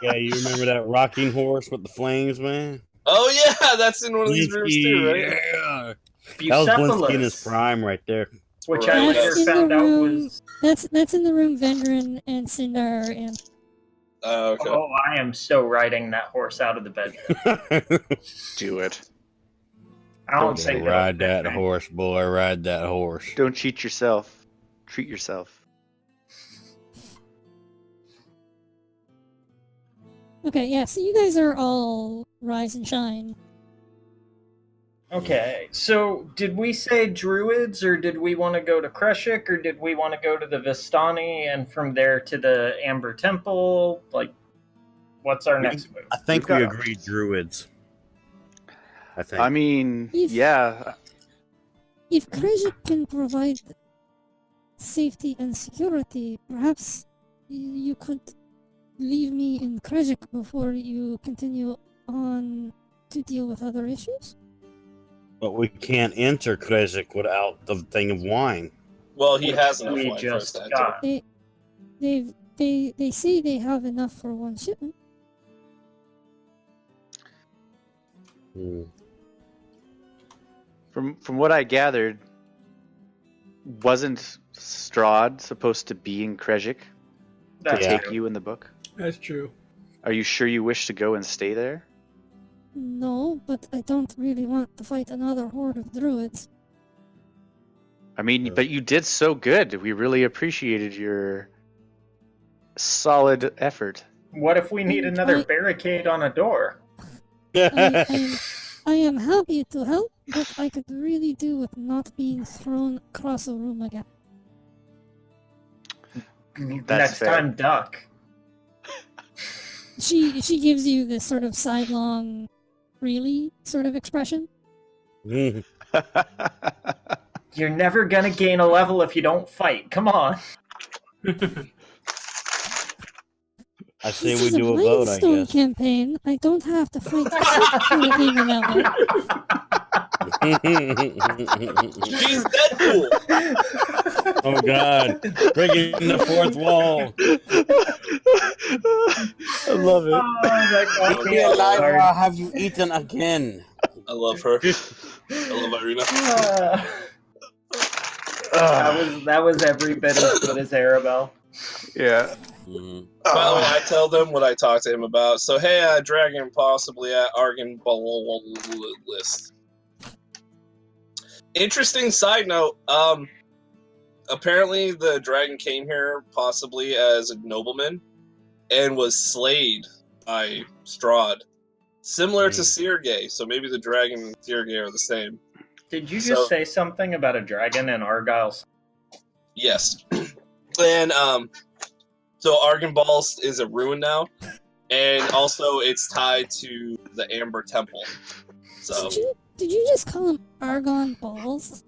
Yeah, you remember that rocking horse with the flames, man? Oh yeah, that's in one of these rooms too, right? Yeah. That was Blinsky in his Bucephalus, prime right there. which I Right. later That's in found the out room. was. That's in the room Vendrin and Sindar are in. Okay. Oh, I am so riding that horse out of the bed. Do it. I don't think it'll Ride fit that me. horse, boy. Ride that horse. Don't cheat yourself. Treat yourself. Okay, yeah, so you guys are all rise and shine. Okay, so did we say druids, or did we want to go to Kreshik, or did we want to go to the Vistani and from there to the Amber Temple? Like, what's our next move? I think We've we got agreed druids. I think. I mean, If- yeah. If Krejik can provide safety and security, perhaps you could leave me in Krejik before you continue on to deal with other issues? But we can't enter Krezik without the thing of wine. Well, he has enough We wine for us just to enter. got. They say they have enough for one shipment. Hmm. From what I gathered, wasn't Strahd supposed to be in Krejik to That's Yeah. take you in the book? That's true. Are you sure you wish to go and stay there? No, but I don't really want to fight another horde of druids. I mean, but you did so good. We really appreciated your solid effort. What if we need another I- barricade on a door? I am happy to help, but I could really do with not being thrown across a room again. Next fair. time, duck. She gives you this sort of sidelong, really sort of expression. You're never gonna gain a level if you don't fight. Come on. I say This we is do a a vote, I Rainstone guess. campaign. I don't have to fight to gain a level. She's Deadpool! Oh God! Breaking the fourth wall. I love it. Oh, that got Be me alive, or hard. I'll have you eaten again. I love her. I love Irina. That was every bit as good as Arabelle. Yeah. Mhm. By the way, I tell them what I talked to him about. So, hey, dragon possibly at Argon list. Interesting side note. Apparently the dragon came here possibly as a nobleman and was slayed by Strahd. Similar to Sergei, so maybe the dragon and Sergei are the same. Did you just So- say something about a dragon in Argyle's? Yes. And so Argynbalst is a ruin now, and also it's tied to the Amber Temple. So Did you just call him Argon Balls?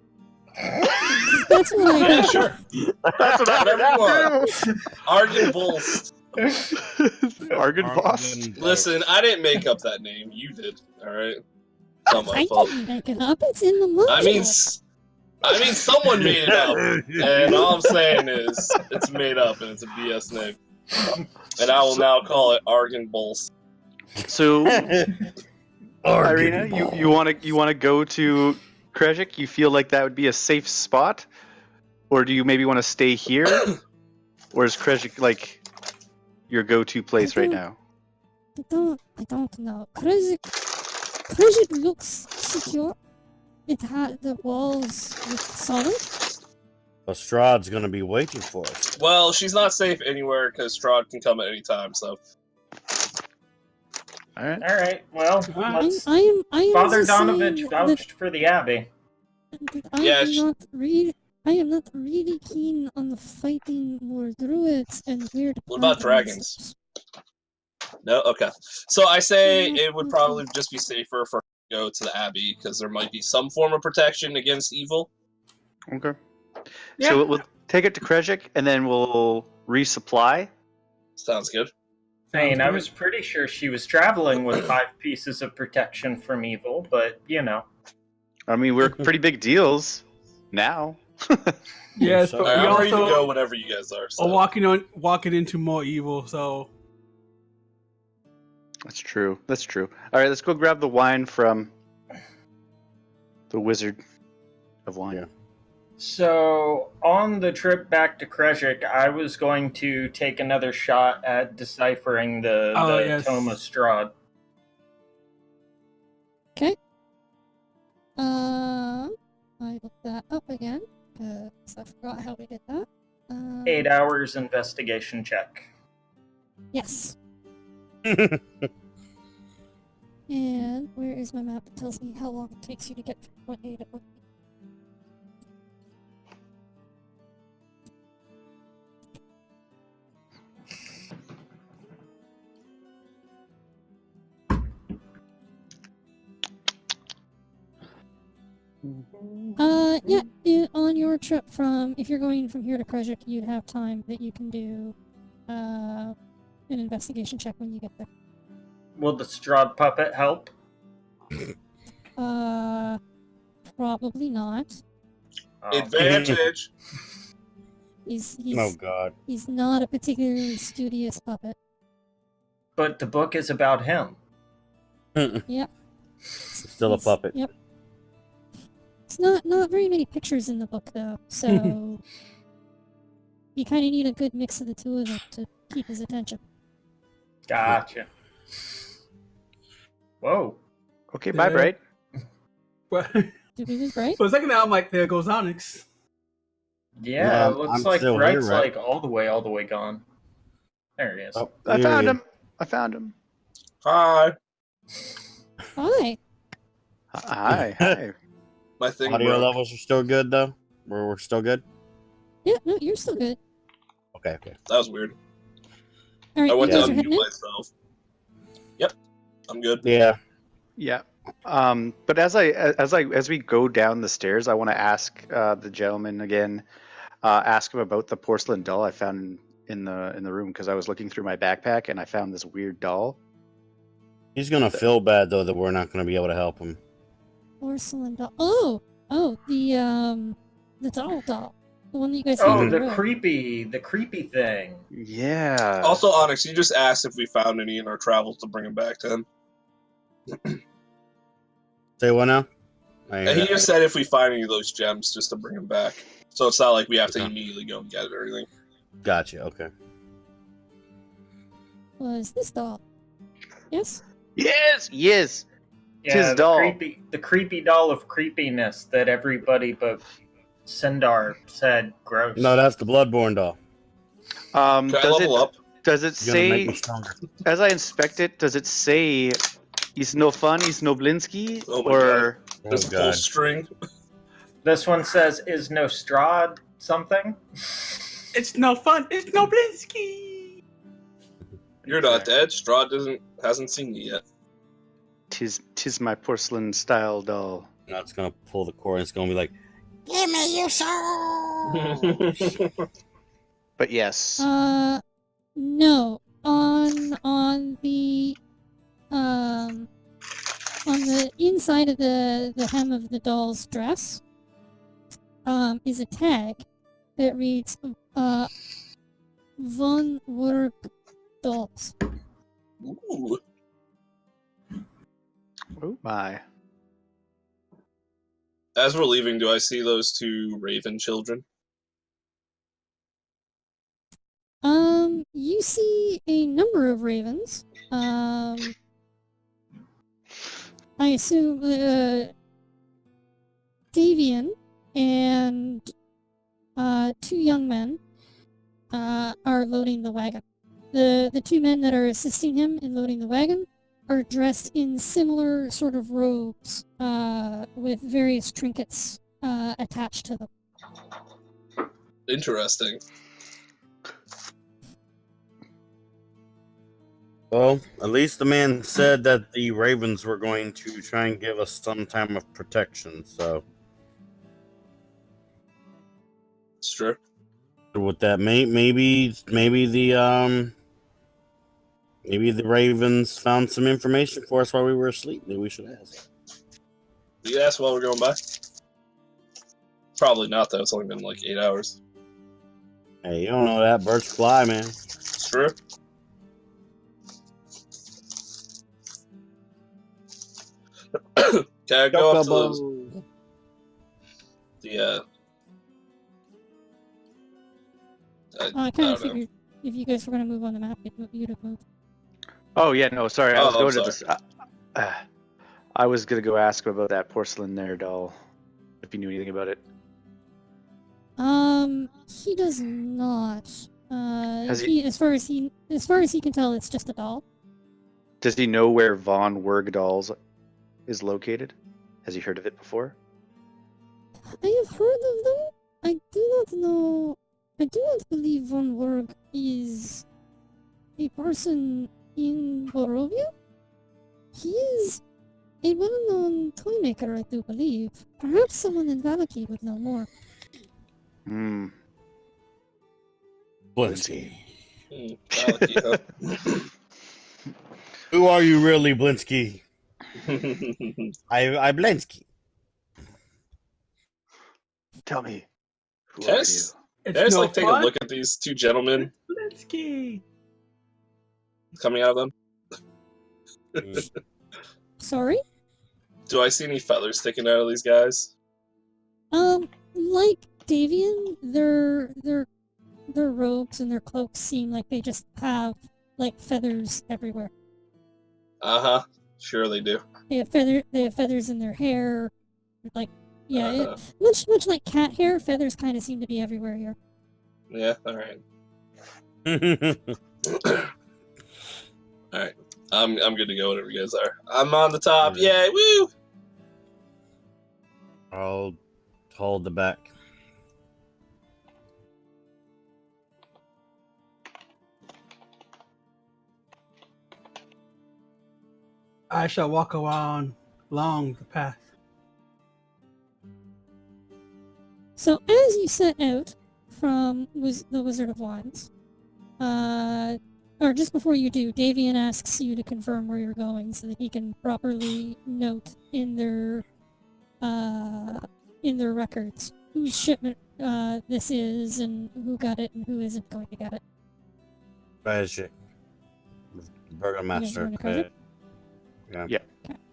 'Cause that's what I yeah, heard. sure. That's what Whatever you want. Argynbalst. Argon boss. Listen, I didn't make up that name. You did. All right. It's not my I fault. didn't make it up. It's in the module. I mean, someone made it up, and all I'm saying is it's made up and it's a BS name. And I will now call it Argynbalst. So, Irina, you wanna go to Krejik? You feel like that would be a safe spot, or do you maybe want to stay here, or is Krejik like your go-to place right now? I don't know. Krejik looks secure. It had the walls look solid. Lestrade's gonna be waiting for us. Well, she's not safe anywhere because Strahd can come at any time. So All right. All right. Well, I- let's. I am Father just saying Donovich vouched for the abbey. that I Yeah, am not really. I am not really keen on fighting more druids and weird. What about plant dragons? monsters. no, okay. So I say Mm, it would probably just be safer for her to go to the Abbey because there might be some form of protection against evil. Okay. Yeah. So we'll take it to Krejcik, and then we'll resupply. Sounds good. I mean, I Sounds was pretty sure she was traveling with 5 pieces of protection from evil, but you know. I mean, we're pretty big deals now. Yes, So- but Alright, we I'm ready to go also whenever you guys are. are So. walking into more evil. So That's true. That's true. All right, let's go grab the wine from the Wizard of Wine. Yeah. So, on the trip back to Krejcik, I was going to take another shot at deciphering the yes. Tome of Strahd. I looked that up again because I forgot how we did that. 8 hours investigation check. Yes. And where is my map that tells me how long it takes you to get from point A to point B? On your trip if you're going from here to Krejcik, you'd have time that you can do an investigation check when you get there. Will the Strahd puppet help? Probably not. Oh. Advantage. He's Oh God. he's not a particularly studious puppet. But the book is about him. Yep. Still a puppet. Yep. It's not very many pictures in the book though, so you kind of need a good mix of the two of them to keep his attention. Gotcha. Whoa. Okay, bye, Yeah. Bright. but Did we lose right? for a second now, I'm like, there goes Onyx. Yeah, Yeah, it looks I'm like still Bright's here, right? like all the way gone. There he is. Oh, I here found he is. him. I found him. Hi. Hi. Hi, hi. My thing Audio broke. levels are still good though. We're still good. Yeah, no, you're still good. Okay. That was weird. All right, I you went guys down are to heading mute in. myself. Yep. I'm good. Yeah. Yeah. But as we go down the stairs, I want to ask the gentleman again. Ask him about the porcelain doll I found in the room because I was looking through my backpack and I found this weird doll. He's gonna feel bad though that we're not gonna be able to help him. Porcelain doll. Oh, the doll. The one that you guys Oh, found in the road. creepy thing. Yeah. Also, Onyx, you just asked if we found any in our travels to bring him back to him. Say what now? And he just said if we find any of those gems, just to bring him back. So it's not like we have to Okay. immediately go and get it or anything. Gotcha. Okay. Was this doll? Yes. Yes. Yes. Yeah, Tis doll. the creepy doll of creepiness that everybody but Sindar said gross. No, that's the Bloodborne doll. Can I level up? Does it It's gonna make say me stronger. as I inspect it? Does it say he's no fun, he's no Blinsky, Oh my or There's a Oh full God. string. This one says is no Strahd something. It's no fun. It's no Blinsky. You're not dead. Strahd hasn't seen you yet. tis my porcelain style doll? Now it's gonna pull the cord and it's gonna be like, Give me your soul. But yes. No. On the inside of the hem of the doll's dress, is a tag that reads, Von Work Dolls. Ooh. Oh my. As we're leaving, do I see those two raven children? You see a number of ravens. I assume Davian and two young men are loading the wagon. The two men that are assisting him in loading the wagon are dressed in similar sort of robes with various trinkets attached to them. Interesting. Well, at least the man said that the Ravens were going to try and give us some time of protection. So, It's true. with that, maybe the Ravens found some information for us while we were asleep. Maybe we should ask. You asked while we're going by? Probably not, though. It's only been like 8 hours. Hey, you don't know that birds fly, man. It's true. Can I go up to those? The I kind of don't know. figured if you guys were going to move on the map, you'd have moved. Oh yeah, no, sorry. I Oh, was I'm going to this. I was gonna go ask him about that porcelain there doll, if he knew anything about it. He does not. Has As far as he can tell, it's just a doll. Does he know where Von Werg Dolls is located? Has he heard of it before? I have heard of them. I do not know. I do not believe Von Werg is a person in Borovia. He is a well-known toy maker, I do believe. Perhaps someone in Valaki would know more. Hmm. Blinsky. Valaki, Who are you really, Blinsky? huh? I Blinsky. Tell me, who Can I are s- you? It's Can I just no like take fun. a look at these two gentlemen Blinsky. coming out of them? Sorry? Do I see any feathers sticking out of these guys? Like Davian, their robes and their cloaks seem like they just have like feathers everywhere. Uh-huh. Sure they do. They have feathers in their hair. Like, yeah, Uh-huh. much like cat hair, feathers kind of seem to be everywhere here. Yeah, alright. Alright. I'm good to go whatever you guys are. I'm on the top, yay, woo! I'll hold the back. I shall walk along the path. So as you set out from the Wizard of Wands, or just before you do, Davian asks you to confirm where you're going so that he can properly note in their records whose shipment this is and who got it and who isn't going to get it. Tragic. Burgomaster. wanna crash it? Yeah.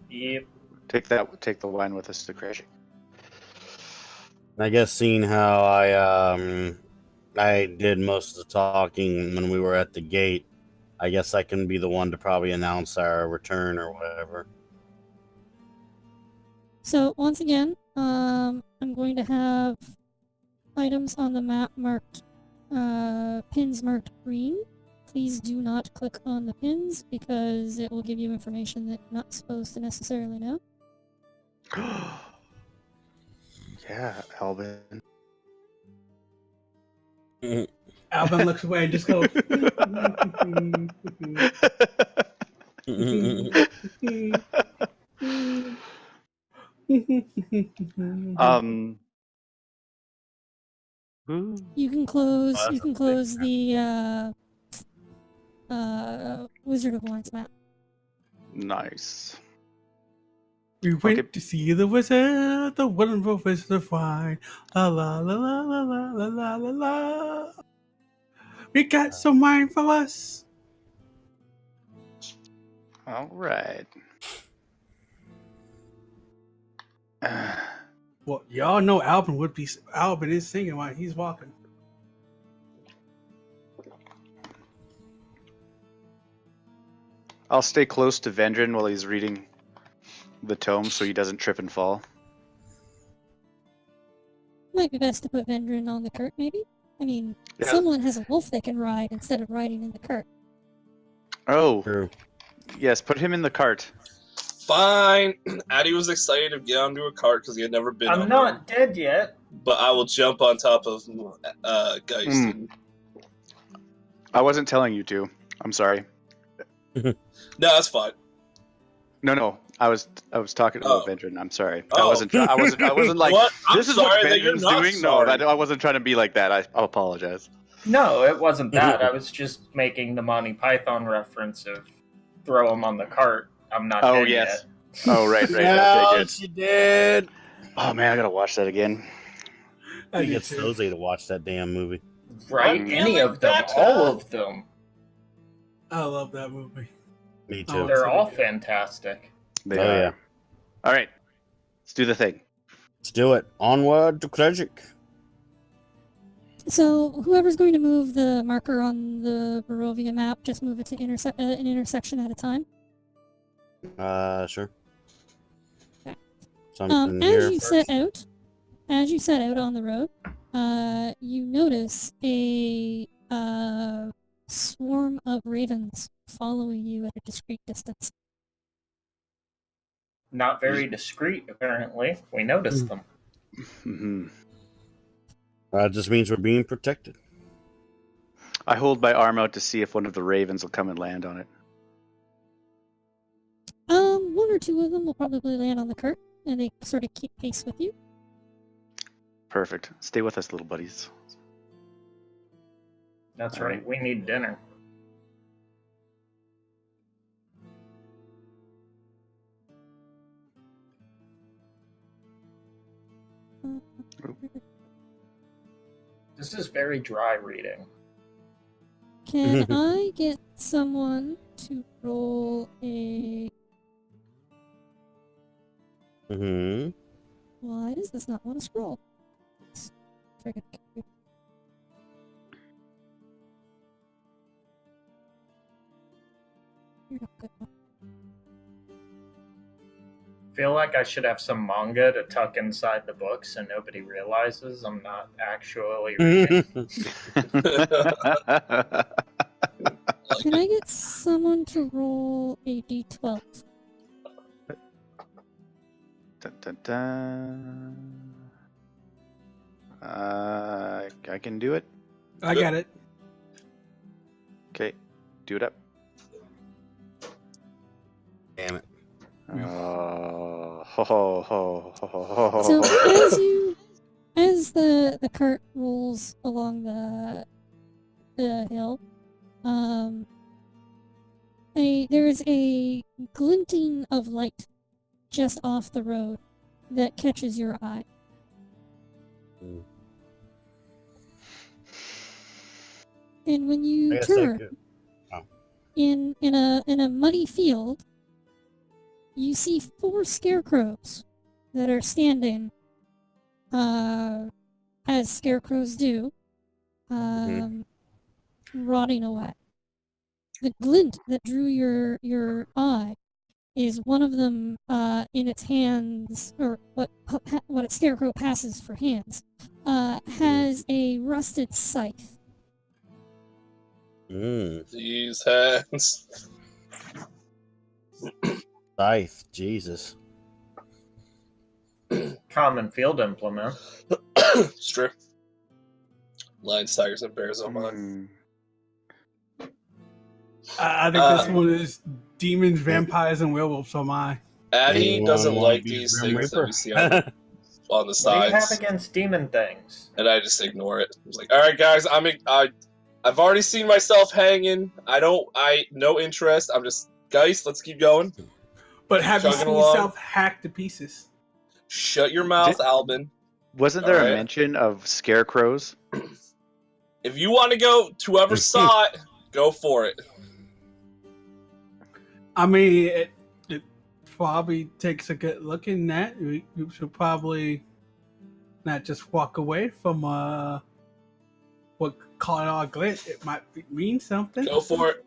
Yep. Take the wine with us to Kreshik. I guess seeing how I did most of the talking when we were at the gate, I guess I can be the one to probably announce our return or whatever. So once again, I'm going to have items on the map marked, pins marked green. Please do not click on the pins because it will give you information that you're not supposed to necessarily know. Yeah, Albin. Alvin looks away and just goes. You can close. that's You can a big close the Wizard of Wands map. Nice. We went Okay. to see the wizard, the wonderful wizard of wine. La la la la la la la la la la. We got some wine for us. All right. Well, y'all know Alvin is singing while he's walking. I'll stay close to Vendrin while he's reading the tome so he doesn't trip and fall. might be best to put Vendrin on the cart, maybe? I mean, Yeah. someone has a wolf they can ride instead of riding in the cart. Oh, True. yes, put him in the cart. Fine. Addy was excited to get onto a cart because he had never been on I'm not dead yet. one. But I will jump on top of Geist. Mm. I wasn't telling you to. I'm sorry. No, that's fine. No. I was talking about Oh. Vendrin. I'm sorry. Oh. I wasn't like What? I'm this is what sorry that you're Vendrin's not doing. sorry. No, I wasn't trying to be like that. I apologize. No, it wasn't that. I was just making the Monty Python reference of throw him on the cart. I'm not Oh dead yes. yet. Oh right. Okay, Yeah, good. she did. Oh man, I gotta watch that again. I I do get too. Jose to watch that damn movie. Right? I'm Any feeling of them. better. All of them. I love that movie. Me Oh, too. They're so all good. fantastic. They Oh, are. yeah. All right, let's do the thing. Let's do it. Onward to Krejcik. So whoever's going to move the marker on the Barovia map, just move it to an intersection at a time. Sure. Okay. Something As here you first. set out on the road, you notice a swarm of ravens following you at a discreet distance. Not very discreet, apparently. We noticed them. Mhm. That just means we're being protected. I hold my arm out to see if one of the ravens will come and land on it. One or two of them will probably land on the cart, and they sort of keep pace with you. Perfect. Stay with us, little buddies. That's All right. right. We need dinner. This is very dry reading. Can I get someone to roll a... Mm-hmm. Why does this not want to scroll? It's friggin' computer. You're not good enough. Feel like I should have some manga to tuck inside the book so nobody realizes I'm not actually reading. Can I get someone to roll a d12? Dun, dun, dun. I can do it. I got it. Okay, do it up. Damn it. So as the cart rolls along the hill, there is a glinting of light just off the road that catches your eye. Mm. And when you I guess I turn could- in a muddy field, you see 4 scarecrows that are standing, as scarecrows do, rotting away. The glint that drew your eye is one of them in its hands, or what a scarecrow passes for hands, has a rusted scythe. These hands. Scythe, Jesus. Common field implement. It's true. Lions, tigers, and bears on mine. I think this one is demons, vampires, and werewolves on mine. Addy Anyone doesn't wanna like be these Grim things that Reaper? we see on the What do you sides, have against demon things? and I just ignore it. I was like, "All right, guys, I've already seen myself hanging. No interest. I'm just, guys, let's keep going. But have you Chugging seen along. yourself hacked to pieces? Shut your mouth, Albin. Wasn't there All a right. mention of scarecrows? If you want to go, whoever saw it, go for it." I mean, it probably takes a good look in that. You should probably not just walk away from what caught our glint. It might mean something. Go for it.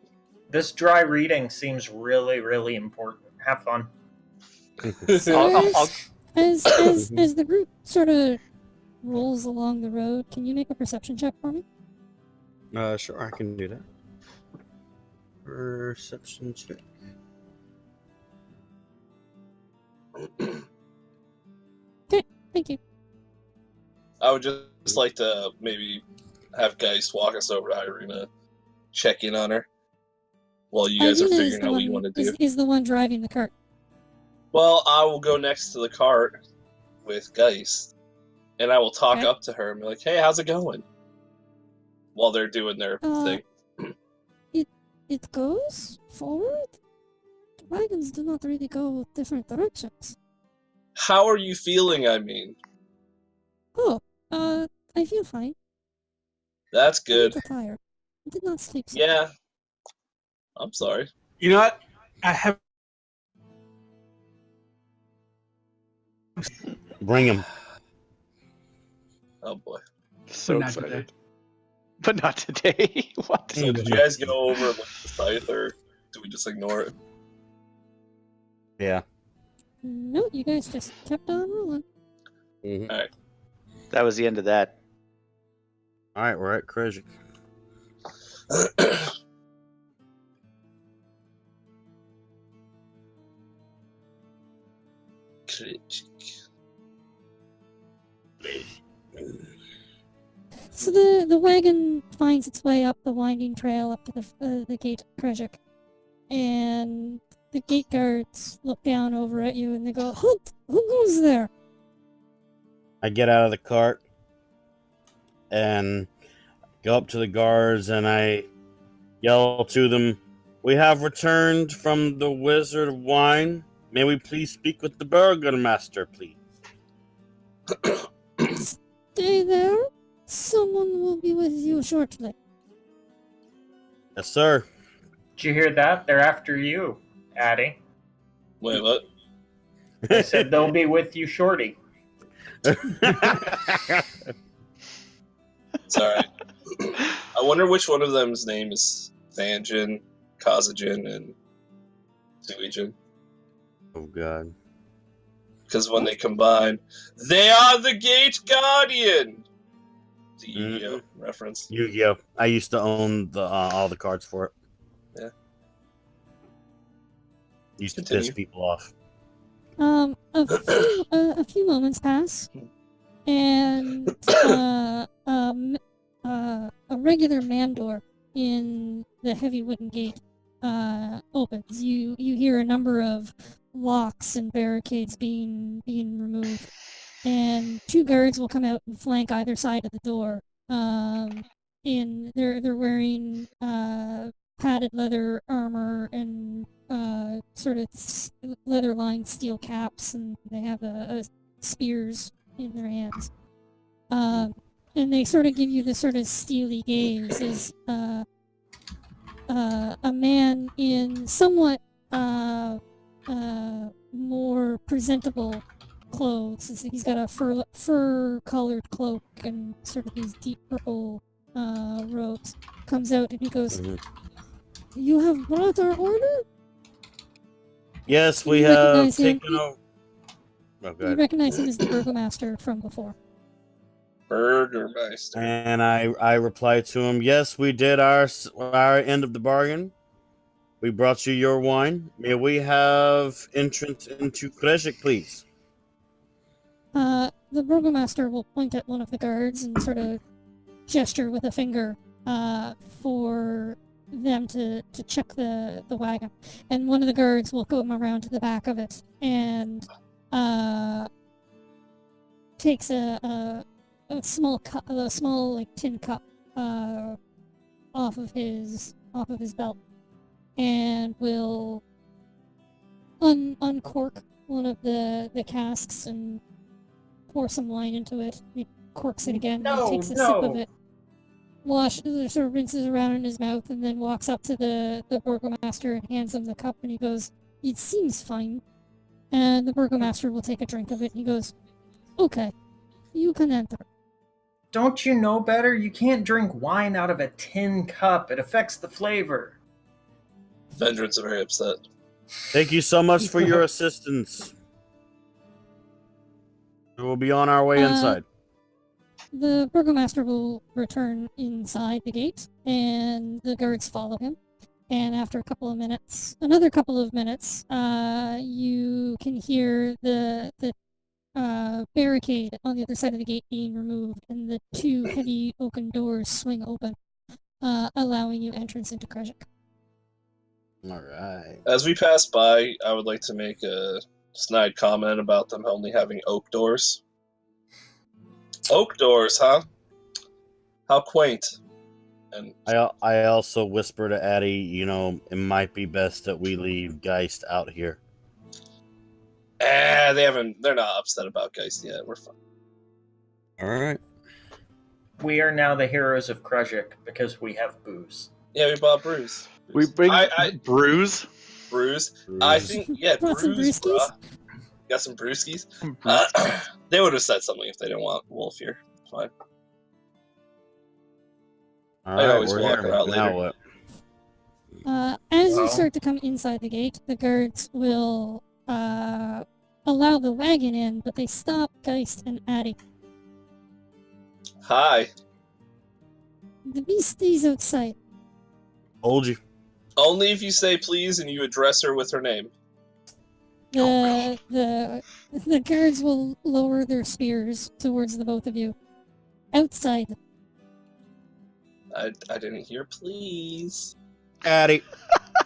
This dry reading seems really, really important. Have fun. So as the group sort of rolls along the road. Can you make a perception check for me? Sure, I can do that. Perception check. Thank you. I would just like to maybe have Geist walk us over to Irina, check in on her, while you guys are Irina is figuring the out what you one- want to do. Is the one driving the cart. Well, I will go next to the cart with Geist, and I will talk Okay. up to her and be like, "Hey, how's it going?" While they're doing their thing. It goes forward? The wagons do not really go different directions. How are you feeling? I mean, Oh, I feel fine. that's I'm good. a little tired. I did not sleep so Yeah. I'm sorry. You know what? I have. Bring him. Oh boy. So But not excited. today. But not today. What? So did you guys go over and look at the scythe, or do we just ignore it? Yeah. No, you guys just kept on rolling. Mm-hmm. That was the end of that. All right, we're at Krezhik. So the wagon finds its way up the winding trail up to the gate of Krezhik. And the gate guards look down over at you and they go, "Halt! Who goes there?" I get out of the cart and go up to the guards and I yell to them, "We have returned from the Wizard of Wine. May we please speak with the Burgomaster, please?" Stay there. Someone will be with you shortly. Yes, sir. Did you hear that? They're after you, Addy. Wait, what? They said they'll be with you shorty. Sorry. I wonder which one of them's name is Thanjin, Kazajin, and Suijin. Oh, God. Because when they combine, they are the Gate Guardian! The Yu-Gi-Oh reference. Yu-Gi-Oh! I used to own the all the cards for it. Yeah. Used to Continue. piss people off. A few moments pass, and a regular man door in the heavy wooden gate opens. You hear a number of locks and barricades being removed, and two guards will come out and flank either side of the door. They're wearing padded leather armor and sort of leather-lined steel caps, and they have a spears in their hands. And they sort of give you this sort of steely gaze as a man in somewhat more presentable clothes. He's got a fur-colored cloak and sort of these deep purple robes. Comes out and he goes, Mhm. "You have brought our order?" Yes, we You have recognize him? taken over. Oh, You God. recognize him as the Burgomaster from before. Burgermeister. And I replied to him, "Yes, we did our end of the bargain. We brought you your wine. May we have entrance into Krezhik, please?" The Burgomaster will point at one of the guards and sort of gesture with a finger for them to check the wagon. And one of the guards will come around to the back of it and takes a small cup, a small like tin cup off of his belt, and will uncork one of the casks and pour some wine into it. He corks it again and takes a sip of it. Sort of rinses around in his mouth and then walks up to the Burgomaster and hands him the cup and he goes, "It seems fine." And the Burgomaster will take a drink of it and he goes, "Okay, you can enter." Don't you know better? You can't drink wine out of a tin cup. It affects the flavor. Vendrance are very upset. Thank you so much for your assistance. We will be on our way inside. the burgomaster will return inside the gate, and the guards follow him. And after another couple of minutes, you can hear the barricade on the other side of the gate being removed, and the two heavy oaken doors swing open, allowing you entrance into Krezhik. All right. As we pass by, I would like to make a snide comment about them only having oak doors. Oak doors, huh? How quaint. And I also whisper to Addie, you know, it might be best that we leave Geist out here. they're not upset about Geist yet. We're fine. All right. We are now the heroes of Krezhik because we have booze. Yeah, we bought Bruce. We bring Bruce. Bruise. I think, yeah, Brought some Bruce, brewskis? bruh. Got some brewskis? They would have said something if they didn't want Wolf here. It's fine. All I right, always we're walk here. her out Now later. what? As you Well. start to come inside the gate, the guards will allow the wagon in, but they stop Geist and Addie. Hi. The beast stays outside. Told you. Only if you say please and you address her with her name. The guards will lower their spears towards the both of you. Outside. I didn't hear please. Addie.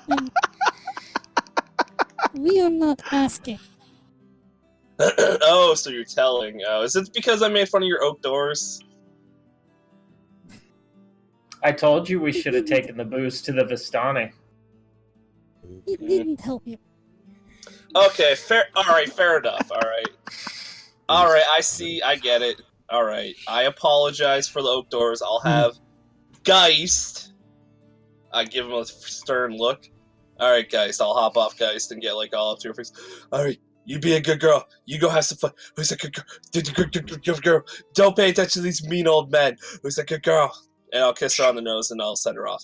And we are not asking. Oh, so you're telling. Oh, is it because I made fun of your oak doors? I told you we should have taken the booze to the Vistani. It didn't help you. Okay, fair. Alright, fair enough. Alright. Alright, I see. I get it. Alright. I apologize for the oak doors. I'll have Geist. I give him a stern look. Alright, Geist. I'll hop off Geist and get like all up to your face. Alright, you be a good girl. You go have some fun. Who's a good girl? Good girl. Don't pay attention to these mean old men. Who's a good girl? And I'll kiss her on the nose and I'll send her off.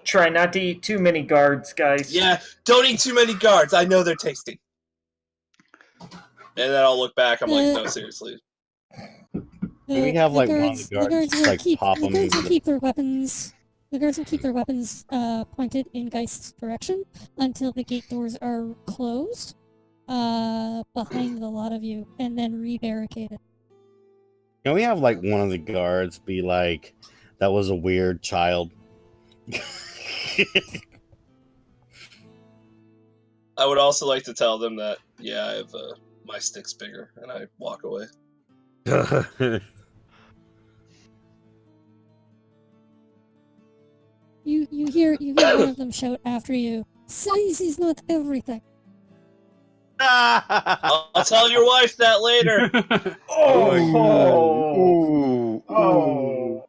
Try not to eat too many guards, guys. Yeah, don't eat too many guards. I know they're tasty. And then I'll look back. I'm like, no, seriously. We have, like, one of the guards just, will like, pop the them guards into will the- keep their weapons. The guards will keep their weapons pointed in Geist's direction until the gate doors are closed behind the lot of you, and then re-barricaded. Can we have like one of the guards be like, "That was a weird child." I would also like to tell them that, yeah, I have my stick's bigger, and I walk away. You hear one of them shout after you. Size is not everything. I'll tell your wife that later. Oh, Ooh.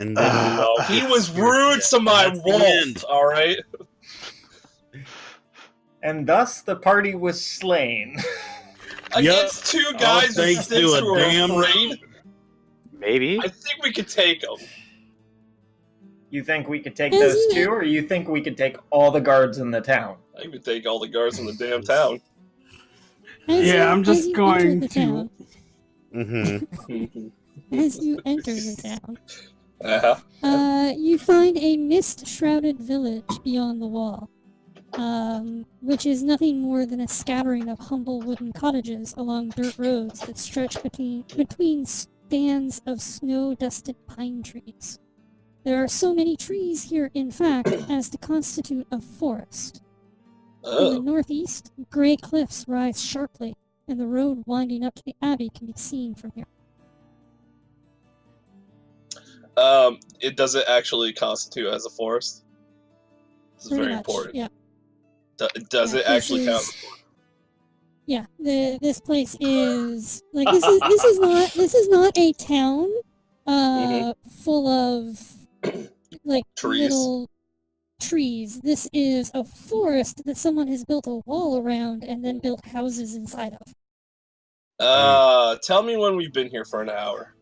And then He was rude to my That's the wolf. end. All right. and thus the party was slain. Against two guys with thanks sticks to a who are damn afraid, Maybe. I think we could take them. You think we could take Isn't those it- two, or you think we could take all the guards in the town? I could take all the guards in the damn town. Yeah, I'm just as you going enter the to- town, Mhm. as you enter the town, Uh-huh. you find a mist-shrouded village beyond the wall, which is nothing more than a scattering of humble wooden cottages along dirt roads that stretch between stands of snow-dusted pine trees. There are so many trees here, in fact, as to constitute a forest. In the Oh. northeast, gray cliffs rise sharply, and the road winding up to the abbey can be seen from here. It doesn't actually constitute as a forest. This is Pretty very much, important. yeah. Does Yeah, it this actually count? is- Yeah, this place is like this is not a town full of like Trees. little trees. This is a forest that someone has built a wall around and then built houses inside of. Tell me when we've been here for an hour.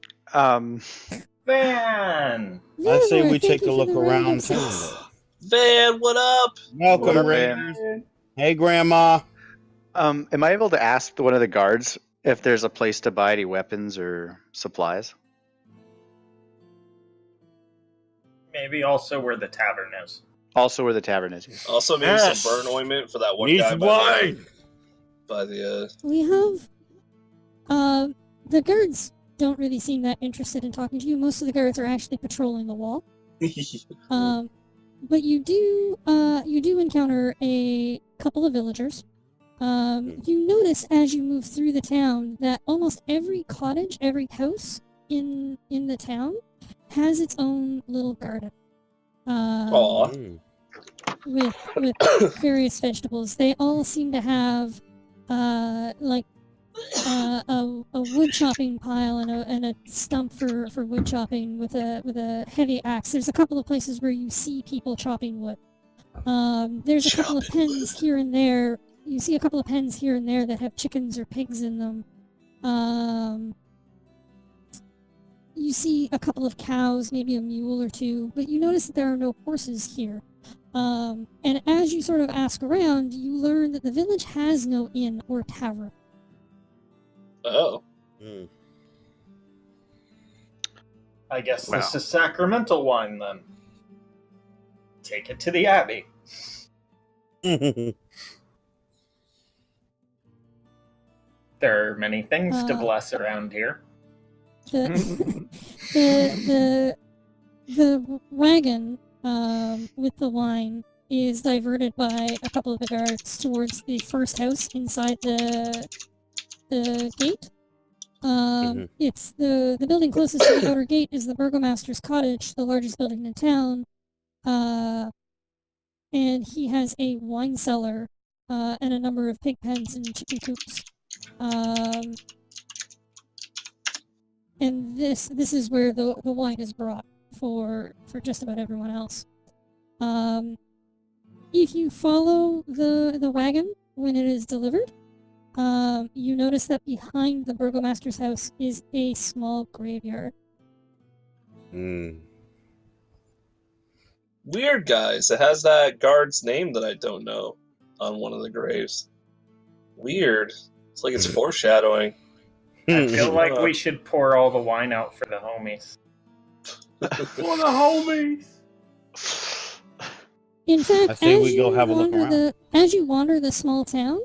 Van! I say Vanwar, we thank take a you for look the round around of too. applause. Van, what up? Welcome, What up, Raiders. Hey, Grandma. Am I able to ask one of the guards if there's a place to buy any weapons or supplies? Maybe also where the tavern is. Also where the tavern is. Also, maybe Yes. some burn ointment for that one Need guy some by wine. the We have the guards don't really seem that interested in talking to you. Most of the guards are actually patrolling the wall. But you do encounter a couple of villagers. You notice as you move through the town that almost every cottage, every house in the town has its own little garden. Aw. With various vegetables. They all seem to have like a wood chopping pile and a stump for wood chopping with a heavy axe. There's a couple of places where you see people chopping wood. There's a couple of pens here and there. You see a couple of pens here and there that have chickens or pigs in them. You see a couple of cows, maybe a mule or two, but you notice that there are no horses here. And as you sort of ask around, you learn that the village has no inn or tavern. Oh. I guess this is sacramental wine then. Take it to the abbey. There are many things to bless around here. The wagon with the wine is diverted by a couple of the guards towards the first house inside the gate. It's the building closest to the outer gate is the burgomaster's cottage, the largest building in town. And he has a wine cellar and a number of pig pens and chicken coops. And this is where the wine is brought for just about everyone else. If you follow the wagon when it is delivered, you notice that behind the burgomaster's house is a small graveyard. Weird, guys. It has that guard's name that I don't know on one of the graves. Weird. It's like it's foreshadowing. I feel like we should pour all the wine out for the homies. For the homies. In fact, I say we go have a look around. As you wander the small town,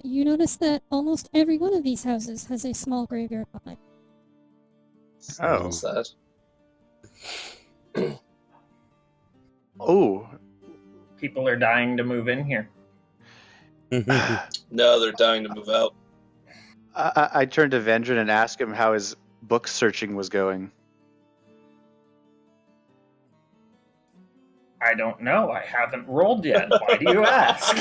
you notice that almost every one of these houses has a small graveyard behind. Oh. What's that? Oh. People are dying to move in here. No, they're dying to move out. I turned to Vendron and asked him how his book searching was going. I don't know. I haven't rolled yet. Why do you ask?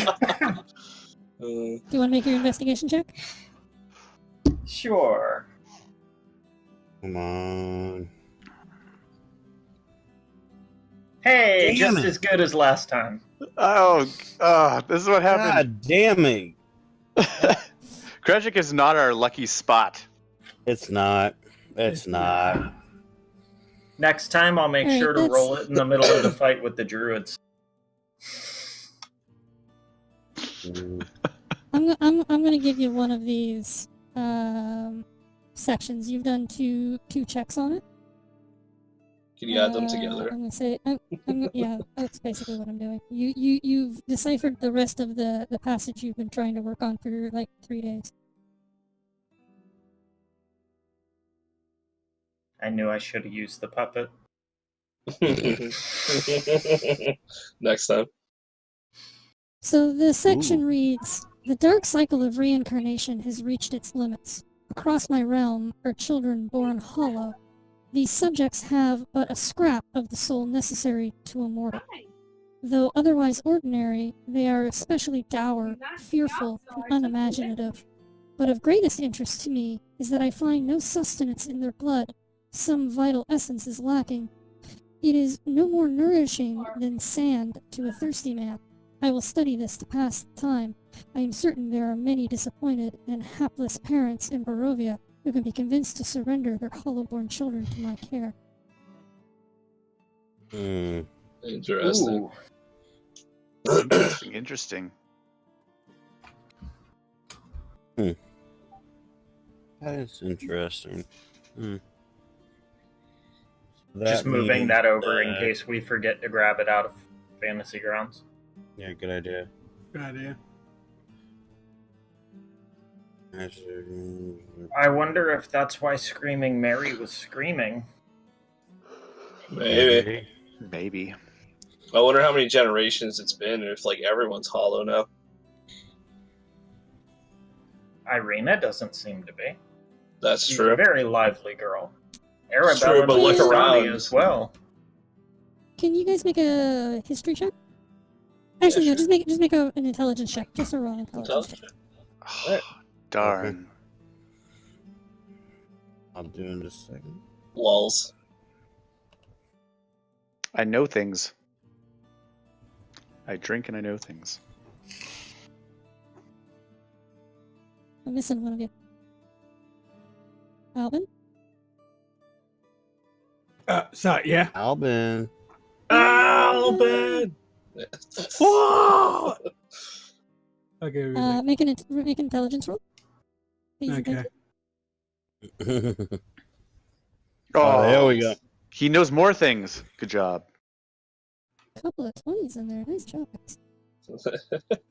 Do you want to make your investigation check? Sure. Come on. Hey, Damn just it. as good as last time. Oh, this is what happened. God damn it. Krejcik is not our lucky spot. It's not. It's not. Next time, I'll make Alright, sure to that's- roll it in the middle of the fight with the druids. I'm gonna give you one of these sections. You've done two checks on it. Can you add them together? I'm gonna say, yeah, that's basically what I'm doing. You've deciphered the rest of the passage you've been trying to work on for like 3 days. I knew I should have used the puppet. Next time. So the section reads, "The dark cycle of reincarnation has reached its limits. Across my realm are children born hollow. These subjects have but a scrap of the soul necessary to a mortal. Though otherwise ordinary, they are especially dour, fearful, and unimaginative. But of greatest interest to me is that I find no sustenance in their blood. Some vital essence is lacking. It is no more nourishing than sand to a thirsty man. I will study this to pass the time. I am certain there are many disappointed and hapless parents in Barovia who can be convinced to surrender their hollow-born children to my care." Interesting. Interesting. That is interesting. Just moving means that over in that- case we forget to grab it out of Fantasy Grounds. Yeah, good idea. Good idea. I wonder if that's why Screaming Mary was screaming. Maybe. Maybe. I wonder how many generations it's been, if like everyone's hollow now. Irina doesn't seem to be. That's She's true. a very lively girl. It's true, Arabella but look Bastani around. as well. Can you guys make a history check? Actually, Yeah, no. Just make an intelligence check. Just a raw intelligence check. Right. Darn. I'll do in just a second. Lulz. I know things. I drink and I know things. I'm missing one of you. Alvin? Sorry, yeah. Albin. Albin! Whoa! Okay, really. Make an intelligence roll. Please, and thank Okay. you. Oh, there we go. He knows more things. Good job. Couple of 20s in there. Nice job, guys.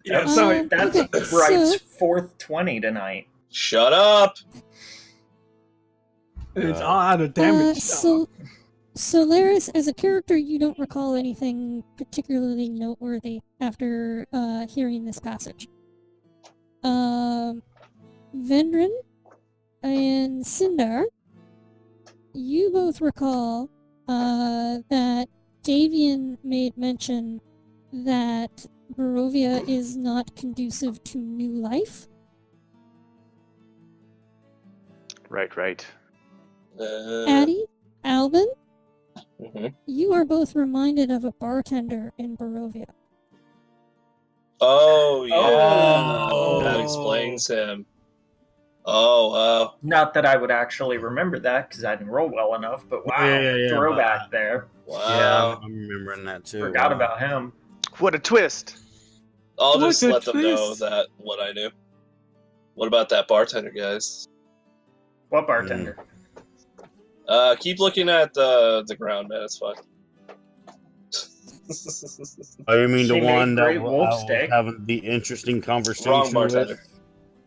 Yeah, That's, sorry. that's okay, Bright's so- fourth 20 tonight. Shut up! It's all out of damage. Solaris, as a character, you don't recall anything particularly noteworthy after hearing this passage. Vendrin and Sindar, you both recall that Davian made mention that Barovia is not conducive to new life. Right. Addie, Alvin, Mhm. you are both reminded of a bartender in Barovia. Oh, yeah. Oh. That explains him. Oh, wow. Not that I would actually remember that because I didn't roll well enough, but wow, Yeah, throwback there. Yeah, Wow. I'm remembering that too. Forgot Wow. about him. What a twist. I'll What just a let them know twist. that what I knew. What about that bartender, guys? What bartender? Keep looking at the ground, man. It's fine. Oh, you mean She the one made that great I wolf was steak. having the interesting conversation Wrong bartender.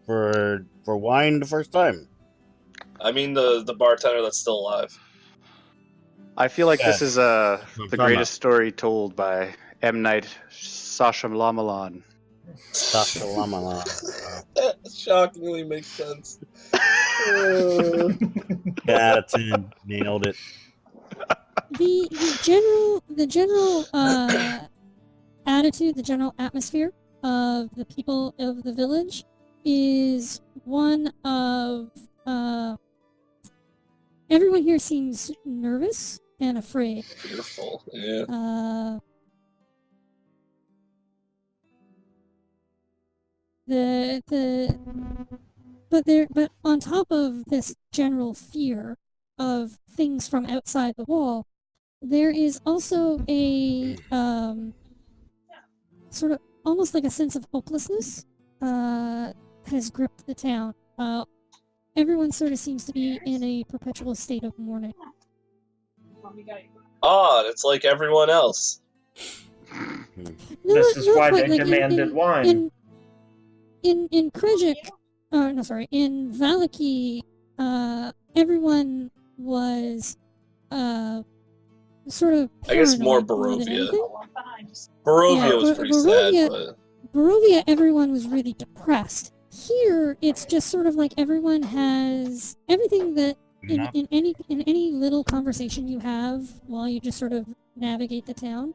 with for wine the first time? I mean the bartender that's still alive. I feel like this Yeah. is I'm the talking greatest story told by M. Night Shyamalan. Sasha Lamala. That shockingly makes sense. Yeah, out of 10. Nailed it. The general attitude, the general atmosphere of the people of the village is one of everyone here seems nervous and afraid. Fearful. Yeah. But on top of this general fear of things from outside the wall, there is also a sort of almost like a sense of hopelessness has gripped the town. Everyone sort of seems to be in a perpetual state of mourning. Odd. It's like everyone else. This is why they demanded wine. In Krejcik, in Valaki, everyone was sort of I guess more paranoid than Barovia. anything. Barovia Yeah, was pretty Barovia- sad, but Barovia, everyone was really depressed. Here, it's just sort of like everyone has everything that in any little conversation you have while you just sort of navigate the town,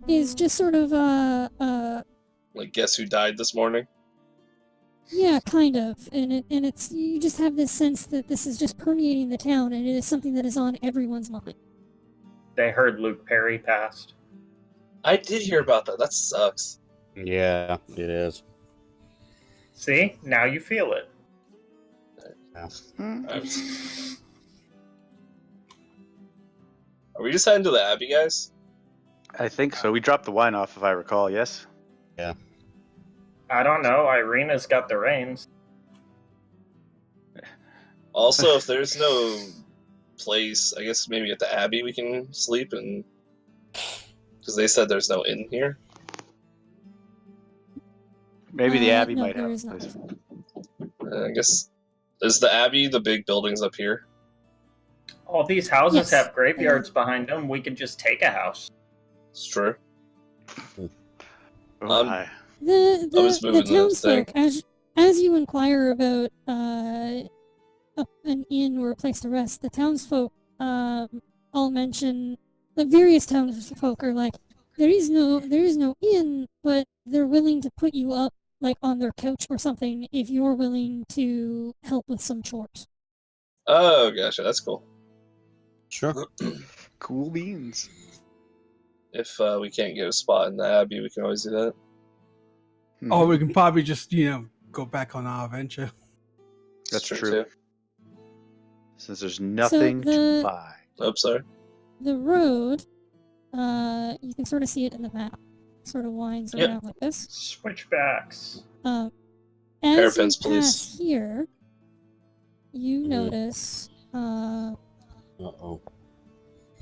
is just sort of like, guess who died this morning? yeah, kind of, and it's you just have this sense that this is just permeating the town, and it is something that is on everyone's mind. They heard Luke Perry passed. I did hear about that. That sucks. Yeah, it is. See? Now you feel it. Are we just heading to the Abbey, guys? I think so. We dropped the wine off, if I recall, yes? I don't know. Irina's got the reins. Also, if there's no place. I guess maybe at the Abbey we can sleep, and because they said there's no inn here. Maybe the Abbey no, might there have is a not. place. I guess is the Abbey the big buildings up here? All these houses Yes. have graveyards behind them. We could just take a house. It's true. Oh, Um, The I was moving the townsfolk, as you inquire about an inn or a place to rest, the townsfolk all mention the various townsfolk are like, there is no inn, but they're willing to put you up like on their couch or something if you're willing to help with some chores. Oh, gotcha. That's cool. Sure. cool beans. If we can't get a spot in the Abbey, we can always do that. Or we can probably just, go back on our adventure. That's true, true. too. Since there's nothing to the- buy. Oh, sorry. The road, you can sort of see it in the map, sort of winds Yep. around like this. Switchbacks. As Hairpins, you pass please. here, you Mhm. notice Uh-oh.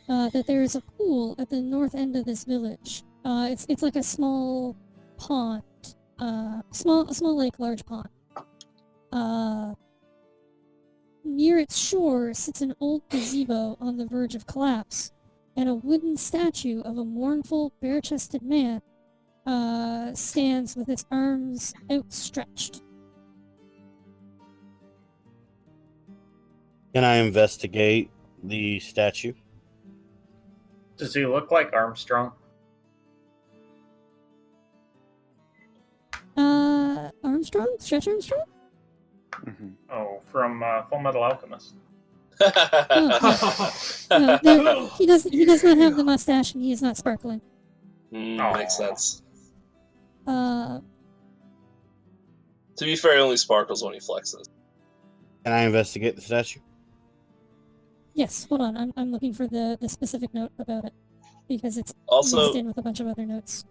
that there is a pool at the north end of this village. It's like a small pond, small lake, large pond. Near its shore sits an old gazebo on the verge of collapse, and a wooden statue of a mournful, bare-chested man stands with its arms outstretched. Can I investigate the statue? Does he look like Armstrong? Armstrong? Stretch Armstrong? Mhm. Oh, from Full Metal Alchemist. No, he does not have the mustache, and he is not sparkling. Makes sense. Uh, To be fair, he only sparkles when he flexes. Can I investigate the statue? yes, hold on, I'm looking for the specific note about it, because it's Also, mixed in with a bunch of other notes.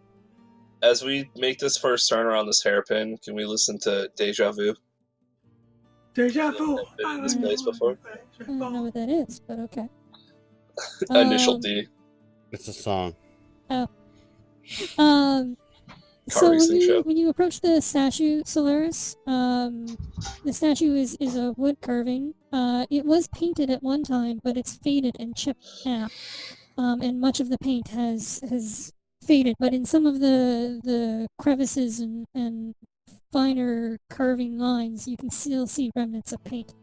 as we make this first turn around this hairpin, can we listen to Deja Vu? Deja vu. I've been in this place before. I don't know what that is, but okay. Initial Um, D. It's a song. So racing show. when you approach the statue, Solaris, the statue is a wood carving. It was painted at one time, but it's faded and chipped now. And much of the paint has faded, but in some of the crevices and finer carving lines, you can still see remnants of paint.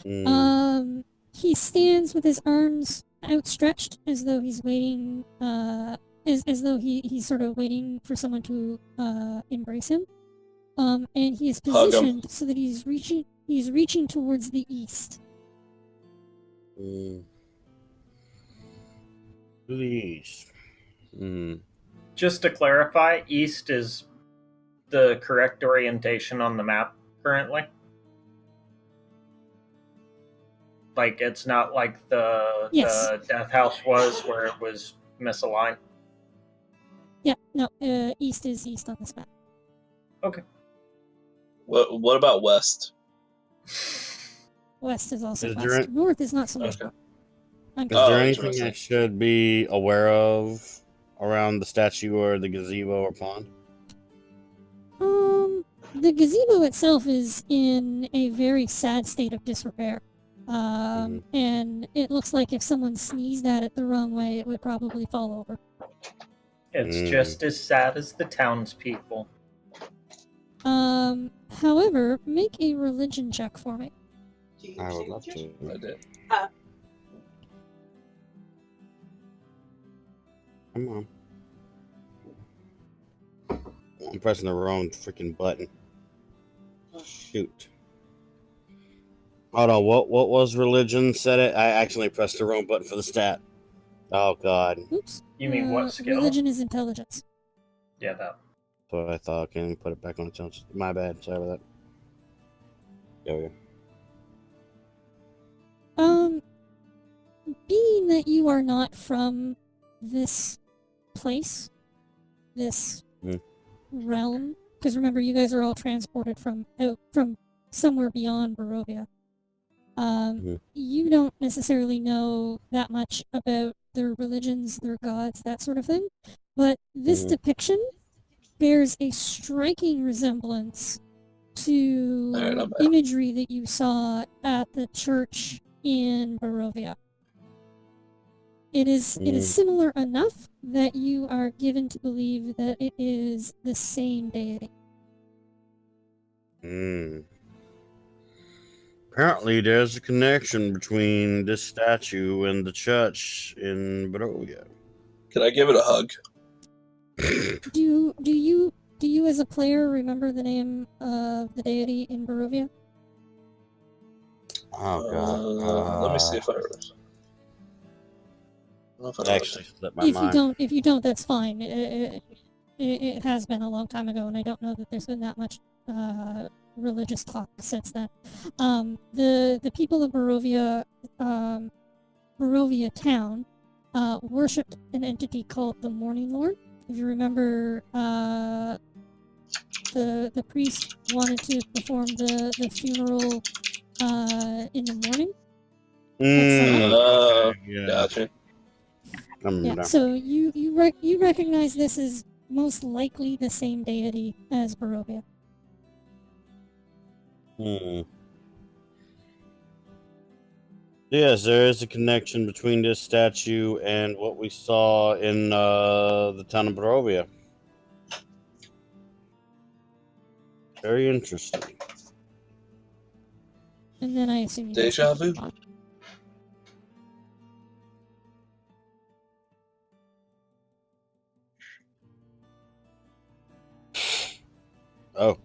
Mm. He stands with his arms outstretched as though he's waiting, as though he's sort of waiting for someone to embrace him. And he is Hug him. positioned so that he's reaching towards the east. Mm. Please. Mm. Just to clarify, east is the correct orientation on the map currently. Like, it's not like the Death House was, where it was misaligned. Yeah, no, east is east on this map. Okay. What about west? West is also Is west. there North is not so much. Okay. I'm Is good. there anything I interesting. should be aware of around the statue or the gazebo or pond? The gazebo itself is in a very sad state of disrepair. And it looks like if someone sneezed at it the wrong way, it would probably fall over. It's just as sad as the townspeople. However, make a religion check for me. I would love to. I did. Come on. I'm pressing the wrong freaking button. Shoot. Hold on, what was religion? Said it. I actually pressed the wrong button for the stat. Oh god. Oops. You mean what skill? Religion is intelligence. Yeah, that. That's what I thought. Can you put it back on intelligence? My bad. Sorry about that. There we go. Being that you are not from this place, this realm, because remember, you guys are all transported from somewhere beyond Barovia. You don't necessarily know that much about their religions, their gods, that sort of thing, but this depiction bears a striking resemblance to Alright, I'm back. imagery that you saw at the church in Barovia. It is similar enough that you are given to believe that it is the same deity. Apparently, there's a connection between this statue and the church in Barovia. Can I give it a hug? Do you as a player remember the name of the deity in Barovia? Oh god. Let me see if I remember. Actually slipped my mind. If you don't, that's fine. It has been a long time ago, and I don't know that there's been that much religious talk since then. The people of Barovia, Barovia town, worshipped an entity called the Morning Lord. If you remember, the priest wanted to perform the funeral in the morning. Yeah. Gotcha. Yeah, so you recognize this as most likely the same deity as Barovia. Yes, there is a connection between this statue and what we saw in the town of Barovia. Very interesting. And then I assume you guys Deja can move vu. on. Oh.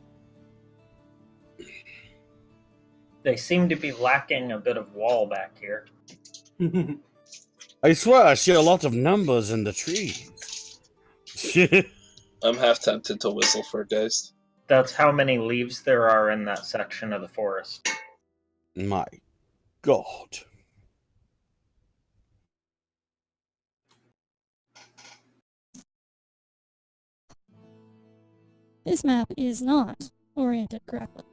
They seem to be lacking a bit of wall back here. I swear I see a lot of numbers in the trees. I'm half tempted to whistle for a ghost. That's how many leaves there are in that section of the forest. My God. This map is not oriented correctly.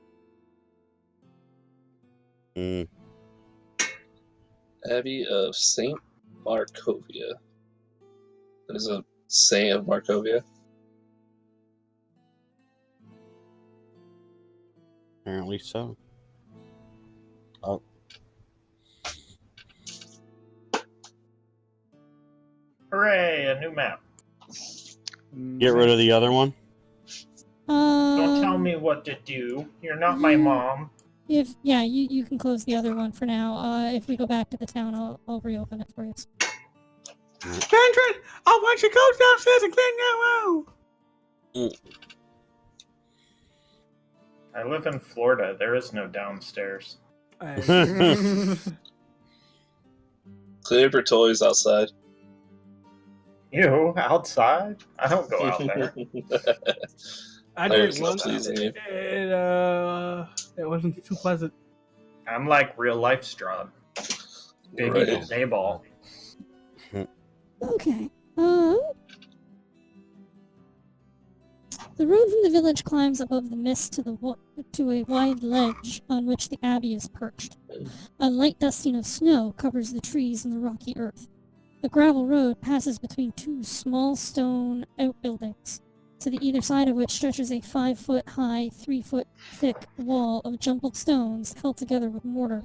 Abbey of Saint Markovia. There's a Saint of Markovia. Apparently so. Oh. Hooray, a new map. Get rid of the other one? Don't tell me what to do. You're not my mom. You can close the other one for now. If we go back to the town, I'll reopen it for you. Sandra, I want you to go downstairs and clean your room. I live in Florida. There is no downstairs. Clean up your toys outside. You outside? I don't go out there. I did once. It wasn't too pleasant. I'm like real life Strahd. Big Right. evil Dayball. Okay. The road from the village climbs above the mist to a wide ledge on which the abbey is perched. A light dusting of snow covers the trees and the rocky earth. The gravel road passes between two small stone outbuildings, to the either side of which stretches a 5-foot high, 3-foot thick wall of jumbled stones held together with mortar.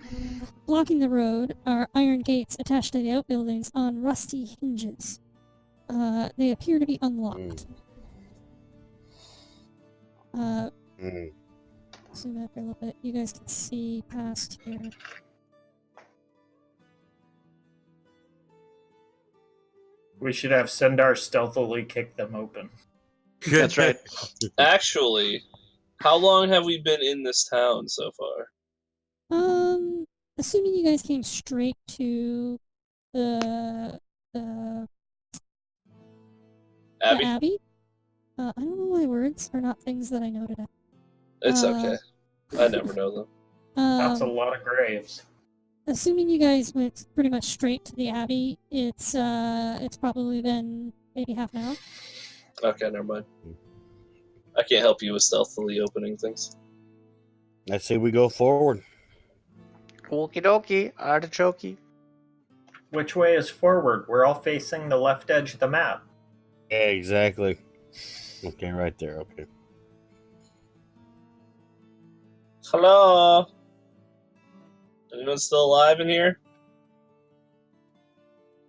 Blocking the road are iron gates attached to the outbuildings on rusty hinges. They appear to be unlocked. Zoom up a little bit. You guys can see past here. We should have Sendar stealthily kick them open. That's right. Actually, how long have we been in this town so far? Assuming you guys came straight to the Abbey? Abbey. I don't know why words are not things that I noted at. It's okay. I never know them. That's a lot of graves. Assuming you guys went pretty much straight to the Abbey, it's probably been maybe half an hour. Okay, never mind. I can't help you with stealthily opening things. I say we go forward. Okie dokie, artichoke. Which way is forward? We're all facing the left edge of the map. Yeah, exactly. Okay, right there. Okay. Hello? Anyone still alive in here?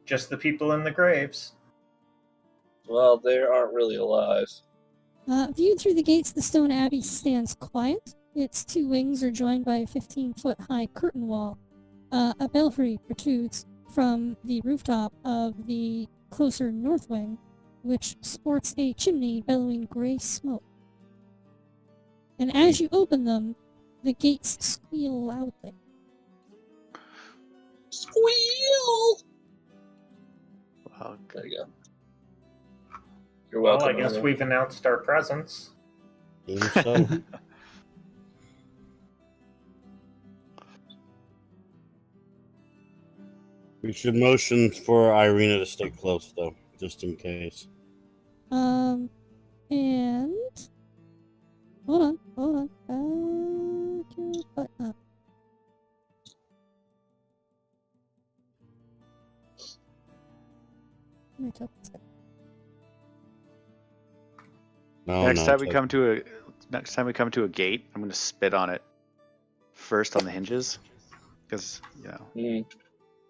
Just the people in the graves. Well, they aren't really alive. Viewed through the gates, the stone abbey stands quiet. Its two wings are joined by a 15-foot-high curtain wall. A belfry protrudes from the rooftop of the closer north wing, which sports a chimney bellowing gray smoke. And as you open them, the gates squeal loudly. Squeal! Wow. There you go. You're Well, welcome. I guess Emma. we've announced our presence. Seems so. We should motion for Irina to stay close, though, just in case. And hold on. Button up. Let me talk this guy. No, Next no, time it's we okay. come to a gate, I'm gonna spit on it first on the hinges, because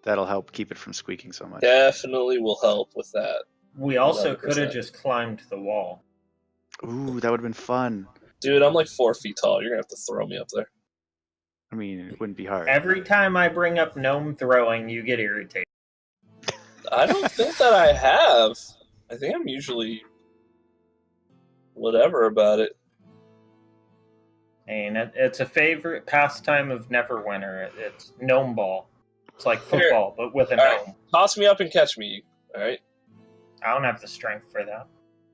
that'll help keep it from squeaking so much. Definitely will help with that. We also could have 100%. just climbed the wall. Ooh, that would have been fun. Dude, I'm like 4 feet tall. You're gonna have to throw me up there. I mean, it wouldn't be hard. Every time I bring up gnome throwing, you get irritated. I don't think that I have. I think I'm usually whatever about it. And it's a favorite pastime of Neverwinter. It's gnome ball. It's like football, but with a All right. gnome. Toss me up and catch me. All right. I don't have the strength for that.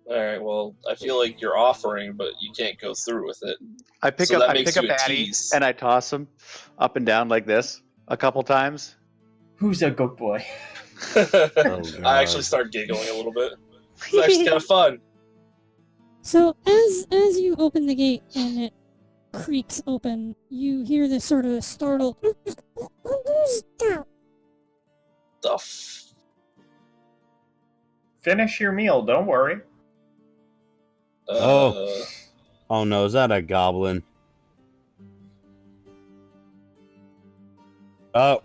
All right. Well, I feel like you're offering, but you can't go through with it. I pick So up that I makes pick up you a Addy tease. and I toss him up and down like this a couple times. Who's a good boy? I actually start giggling a little bit. It's actually kind of fun. So as you open the gate and it creaks open, you hear this sort of startled. The f- Finish your meal, don't worry. Oh. Oh no, is that a goblin? Oh.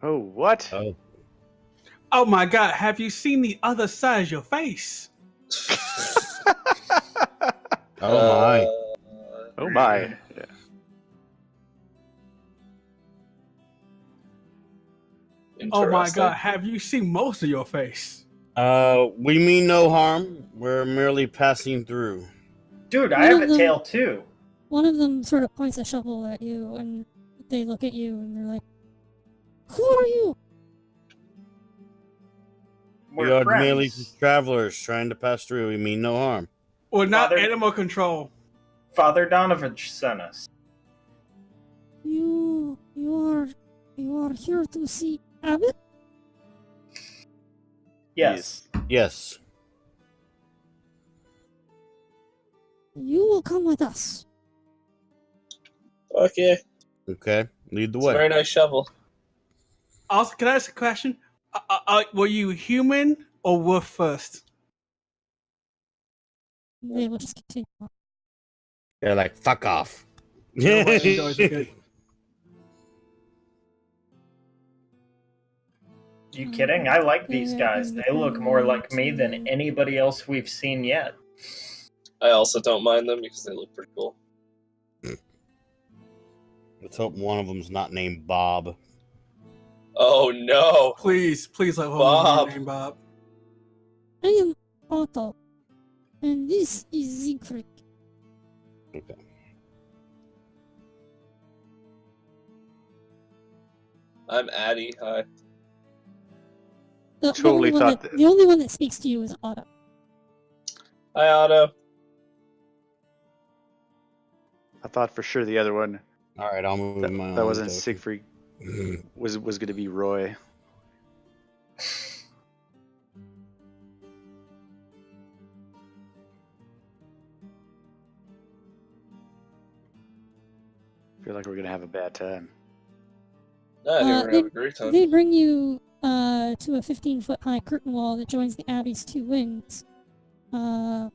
Oh, what? Oh. Oh my god, have you seen the other side of your face? Oh my. Oh my. Yeah. Oh my Interesting. god, have you seen most of your face? We mean no harm. We're merely passing through. Dude, I One have of a them- tail too. One of them sort of points a shovel at you, and they look at you, and they're like, "Who are you?" We We're are merely friends. travelers trying to pass through. We mean no harm. Or not Father- animal control. Father Donovich sent us. You are here to see Abbott? Yes. Yes. You will come with us. Okay. Okay. Lead the It's a way. very nice shovel. Also, can I ask a question? Were you human or wolf first? They will just continue on. They're like, fuck off. No, but it's always okay. You kidding? I like these guys. They look more like me than anybody else we've seen yet. I also don't mind them because they look pretty cool. Let's hope one of them's not named Bob. Oh no! Please let one Bob. your name, Bob. I am Otto, and this is Siegfried. Okay. I'm Addy. Hi. Totally thought that- The only one that speaks to you is Otto. Hi, Otto. I thought for sure the other one All right, I'll move that, my that own wasn't token. Siegfried was going to be Roy. feel like we're gonna have a bad time. No, I think we're gonna have a great time. They bring you to a 15-foot high curtain wall that joins the Abbey's two wings. And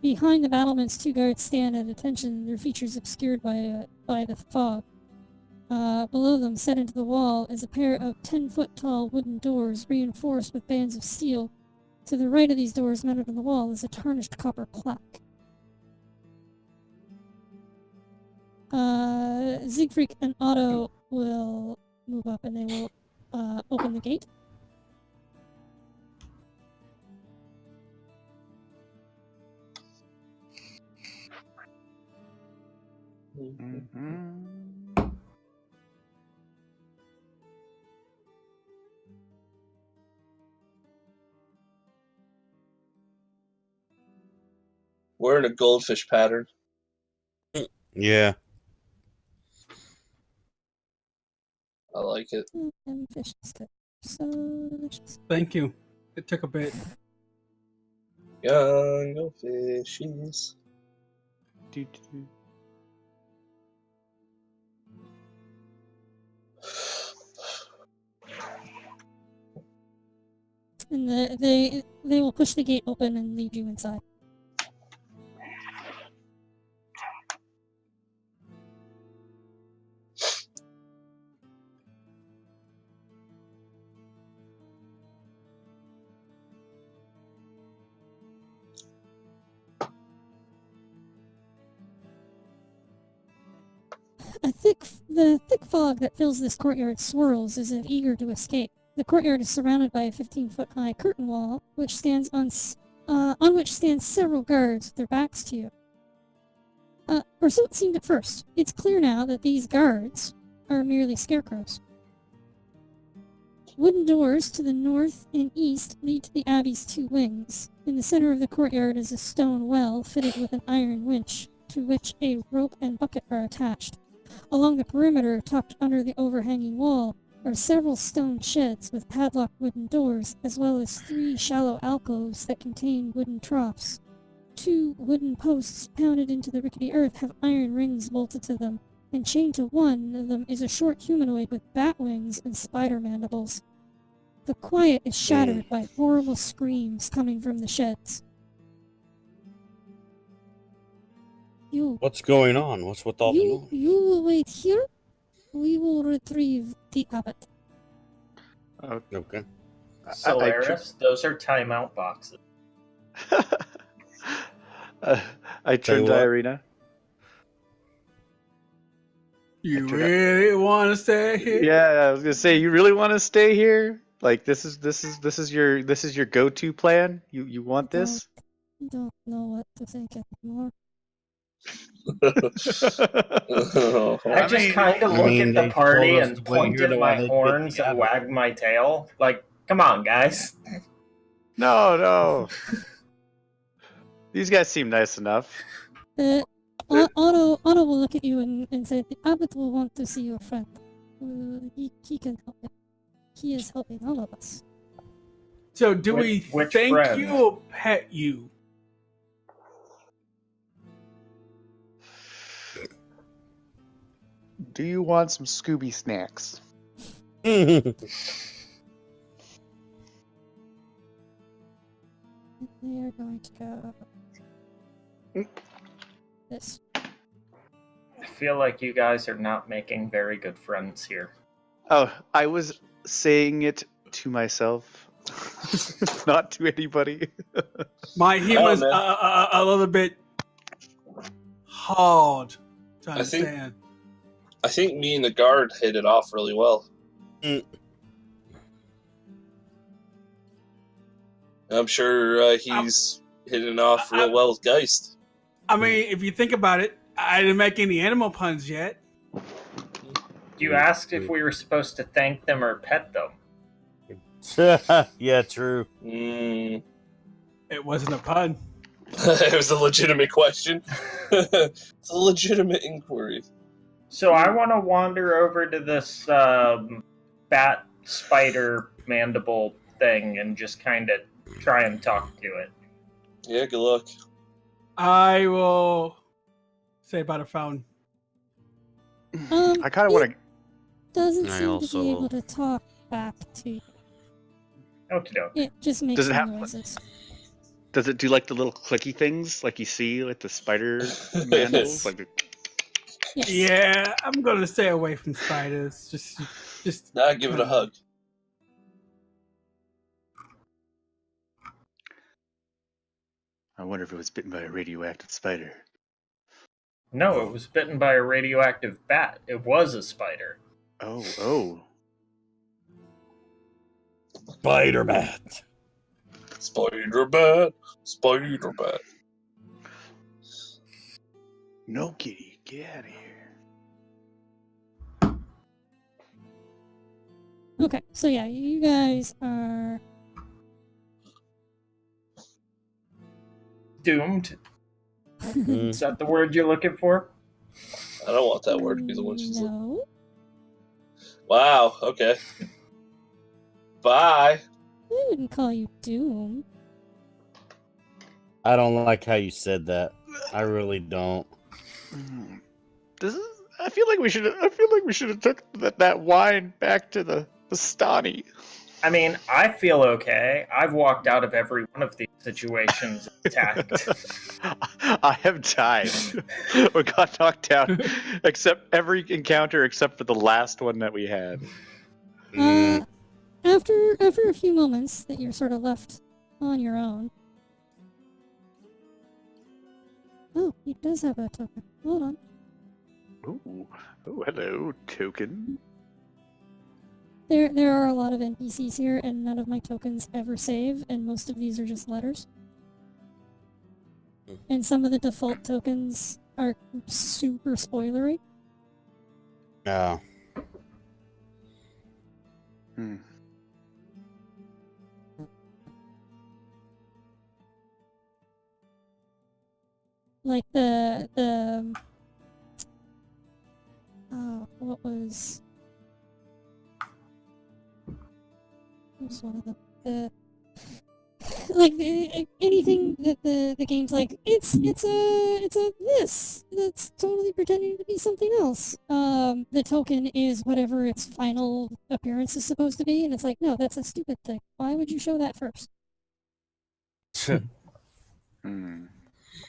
behind the battlements, two guards stand at attention, their features obscured by the fog. Below them, set into the wall, is a pair of 10-foot tall wooden doors reinforced with bands of steel. To the right of these doors, mounted on the wall, is a tarnished copper plaque. Siegfried and Otto will move up and they will open the gate. Mm-hmm. We're in a goldfish pattern. Yeah. I like it. And fish is good. So delicious. Thank you. It took a bit. Young no fishies. Doo-doo. And they will push the gate open and lead you inside. The thick fog that fills this courtyard swirls as if eager to escape. The courtyard is surrounded by a 15-foot high curtain wall, which stands on which stand several guards with their backs to you. Or so it seemed at first. It's clear now that these guards are merely scarecrows. Wooden doors to the north and east lead to the Abbey's two wings. In the center of the courtyard is a stone well fitted with an iron winch, to which a rope and bucket are attached. Along the perimeter, tucked under the overhanging wall, are several stone sheds with padlocked wooden doors, as well as 3 shallow alcoves that contain wooden troughs. 2 wooden posts pounded into the rickety earth have iron rings bolted to them, and chained to one of them is a short humanoid with bat wings and spider mandibles. The quiet is shattered by horrible screams coming from the sheds. What's going on? What's with all the noise? You will wait here. We will retrieve the abbot. Okay. Solaris, those are timeout boxes. I turned to what? Irina. You really want to stay here? Yeah, I was gonna say, you really want to stay here? Like this is your go-to plan? You want this? Don't know what to think anymore. I just kind of look at the they party told us and to wait point here at till my they get horns the and abbot. wag my tail. Like, come on, guys. No. These guys seem nice enough. Otto will look at you and say, the abbot will want to see your friend. He can help him. He is helping all of us. So do we Which thank friend? you or pet you? Do you want some Scooby snacks? They are going to go this. I feel like you guys are not making very good friends here. Oh, I was saying it to myself, not to anybody. My humor's man. a little bit hard to I think- understand. I think me and the guard hit it off really well. I'm sure he's hitting off real well with Geist. I mean, if you think about it, I didn't make any animal puns yet. You asked if we were supposed to thank them or pet them. Yeah, true. Mm. It wasn't a pun. It was a legitimate question. It's a legitimate inquiry. So I want to wander over to this bat spider mandible thing and just kind of try and talk to it. Yeah, good luck. I will say about a fountain. I kind of want to. Doesn't I seem to also- be able to talk back to you. Okie doke. It just makes Does it have- noises. Does it do like the little clicky things like you see like the spider mandibles? Like the... Yes. Yeah, I'm gonna stay away from spiders. Just. Nah, give it a hug. I wonder if it was bitten by a radioactive spider. No, it was bitten by a radioactive bat. It was a spider. Oh. Spider-Man. Spider-Man. Spider-Man. No, kitty, get out of here. Okay, so yeah, you guys are Doomed. Mm. Is that the word you're looking for? I don't want that word to be the one she's looking. no. Wow, okay. Bye. I wouldn't call you doomed. I don't like how you said that. I really don't. This is. I feel like we should have took that wine back to the Stani. I mean, I feel okay. I've walked out of every one of these situations attacked. I have died or got knocked out, except every encounter except for the last one that we had. Mm. After a few moments that you're sort of left on your own. Oh, he does have a token. Hold on. Ooh. Oh, hello, token. There are a lot of NPCs here, and none of my tokens ever save, and most of these are just letters. And some of the default tokens are super spoilery. No. Like what was one of the like anything that the game's like it's a this that's totally pretending to be something else. The token is whatever its final appearance is supposed to be, and it's like, no, that's a stupid thing. Why would you show that first?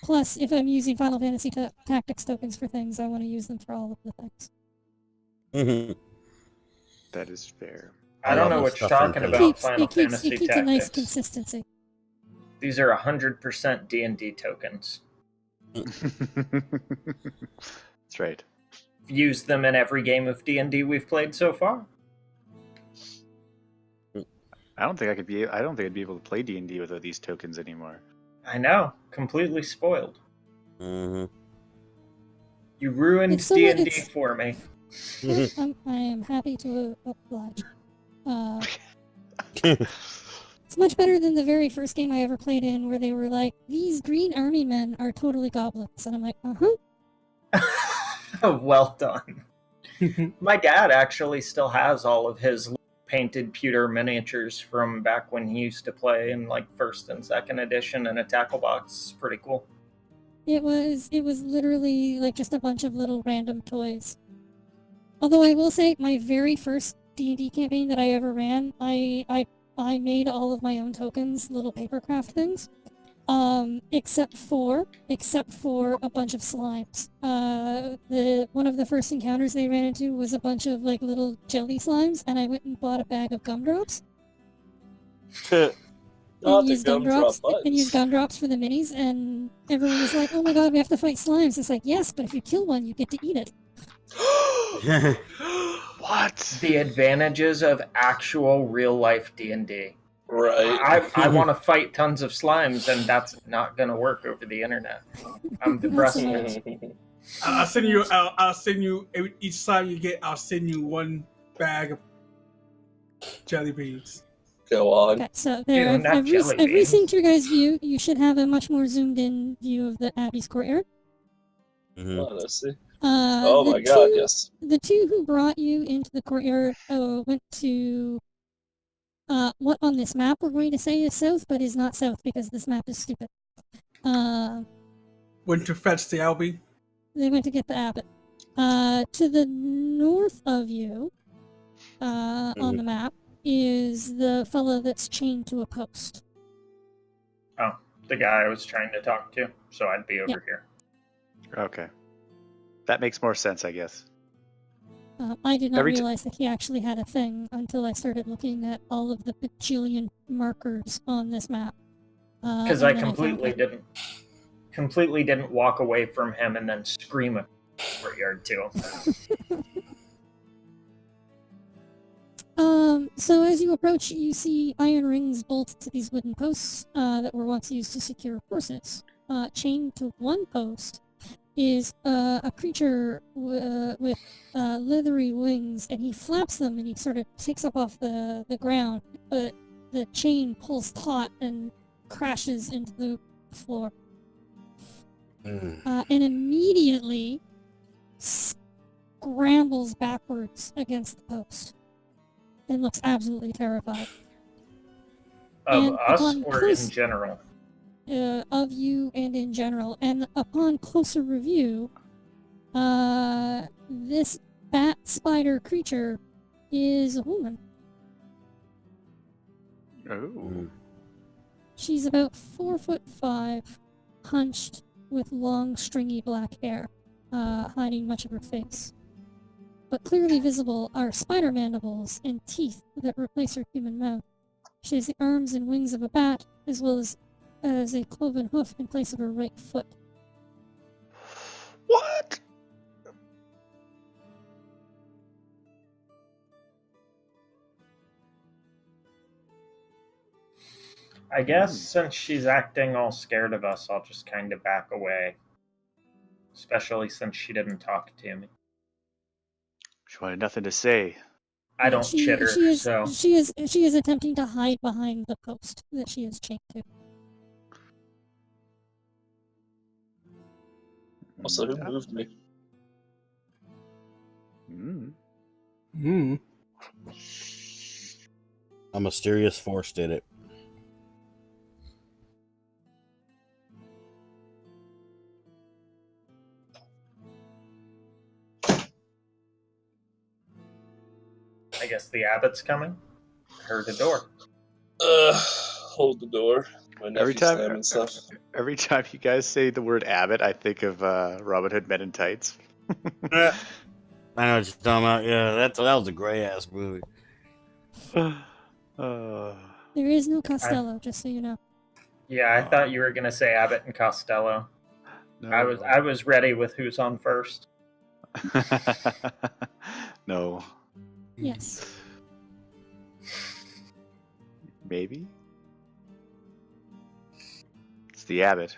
Plus, if I'm using Final Fantasy Tactics tokens for things, I want to use them for all of the things. Mhm. That is fair. I don't know love what the you're stuff in talking Halo. about, Final It keeps Fantasy a Tactics. nice consistency. These are 100% D&D tokens. That's right. Used them in every game of D&D we've played so far. I don't think I'd be able to play D&D without these tokens anymore. I know, completely spoiled. Mhm. You ruined It's somewhat- D&D it's- for me. I am happy to oblige. It's much better than the very first game I ever played in, where they were like, "These green army men are totally goblins," and I'm like, Well done. My dad actually still has all of his painted pewter miniatures from back when he used to play in like first and second edition in a tackle box. It's pretty cool. It was literally like just a bunch of little random toys. Although I will say, my very first D&D campaign that I ever ran, I made all of my own tokens, little papercraft things, except for a bunch of slimes. One of the first encounters they ran into was a bunch of like little jelly slimes, and I went and bought a bag of gumdrops. Not And the used gumdrop gumdrops for the minis, and everyone was like, "Oh my god, we have to fight slimes." It's like, yes, but if you kill one, you get to eat it. What? The advantages of actual real life D&D. Right. I want to fight tons of slimes, and that's not going to work over the internet. I'm depressed. Not so I'll send you each slime you get. I'll send you one bag of jelly beans. Go on. Okay, so Ew, there, not I've jelly beans. resynced your guys' view. You should have a much more zoomed-in view of the Abbey's courtyard. Mhm. Honestly. Uh, Oh the my god, two- yes. The two who brought you into the courtyard went to what on this map we're going to say is south, but is not south because this map is stupid. went to fetch the Albie. They went to get the abbot. To the north of you, on the map, is the fellow that's chained to a post. Oh, the guy I was trying to talk to. So I'd be over here. Okay. That makes more sense, I guess. I did not Every t- realize that he actually had a thing until I started looking at all of the bajillion markers on this map. Because I completely didn't walk away from him and then scream a courtyard to him. So as you approach, you see iron rings bolted to these wooden posts that were once used to secure horses. Chained to one post is a creature with leathery wings, and he flaps them and he sort of takes up off the ground, but the chain pulls taut and crashes into the floor. And immediately scrambles backwards against the post and looks absolutely terrified. Of And us upon or close- in general? Of you and in general. And upon closer review, this bat spider creature is a woman. Oh. She's about 4'5", hunched, with long, stringy black hair, hiding much of her face. But clearly visible are spider mandibles and teeth that replace her human mouth. She has the arms and wings of a bat, as well as a cloven hoof in place of her right foot. What? I guess since she's acting all scared of us, I'll just kind of back away. Especially since she didn't talk to me. She wanted nothing to say. I don't chitter, so... She is attempting to hide behind the post that she is chained to. Also, who moved me? A mysterious force did it. I guess the abbot's coming. Heard the door. Hold the door. My nephew's slamming stuff. Every time you guys say the word Abbott, I think of Robin Hood Men in Tights. I know what you're talking about. Yeah, that was a gray ass movie. There is no Costello, just so you know. Yeah, I thought you were gonna say Abbott and Costello. No. I was ready with who's on first. No. Yes. Maybe? It's the Abbot.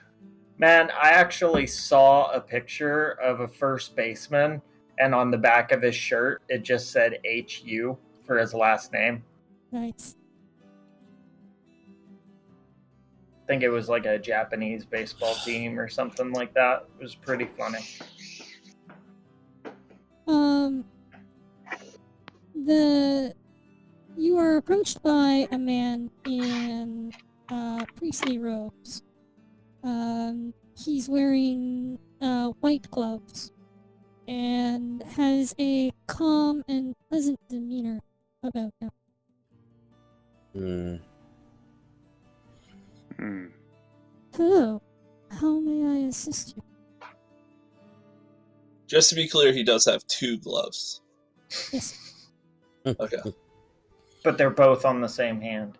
Man, I actually saw a picture of a first baseman, and on the back of his shirt, it just said HU for his last name. Nice. I think it was like a Japanese baseball team or something like that. It was pretty funny. You are approached by a man in priestly robes. He's wearing white gloves and has a calm and pleasant demeanor about him. Hello, how may I assist you? Just to be clear, he does have two gloves. Yes. Okay. But they're both on the same hand.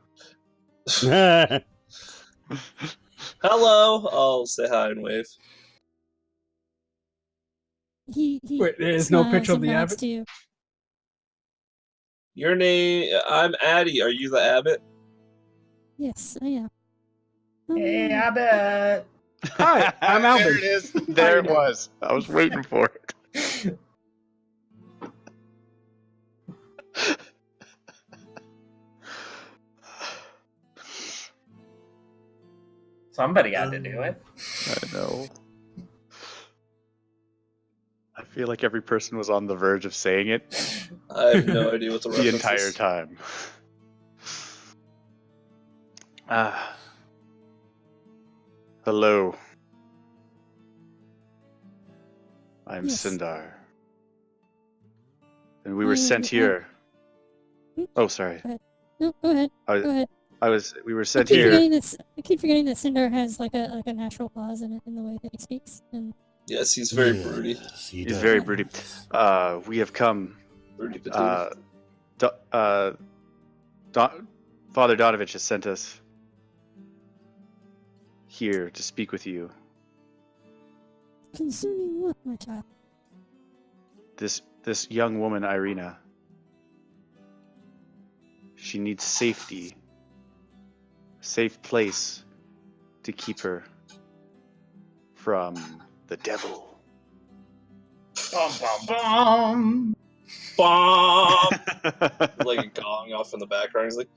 Hello! I'll say hi and wave. He Wait, there's no smiles picture of and the nods abbot? to you. Your name... I'm Addie. Are you the abbot? Yes, I am. Hey, Abbott! Hi, I'm There Albert. it is. There it was. I was waiting for it. Somebody had to do it. I know. I feel like every person was on the verge of saying it I have no idea what the the reference entire is. time. Hello. I'm Yes. Sindar. And we were I- sent I- here. Hmm? Oh, sorry. No, go ahead. I, Go ahead. we were I sent keep here. forgetting that Sindar has like a natural pause in the way that he speaks, and Yes, he's very broody. Yes, he He's does. very broody. We have come. Broody patooty. Father Donovich has sent us here to speak with you. concerning what, my child? This young woman, Irina. She needs safety. A safe place to keep her from the devil. Bum bum bum. Bomb! Like a gong off in the background. He's like,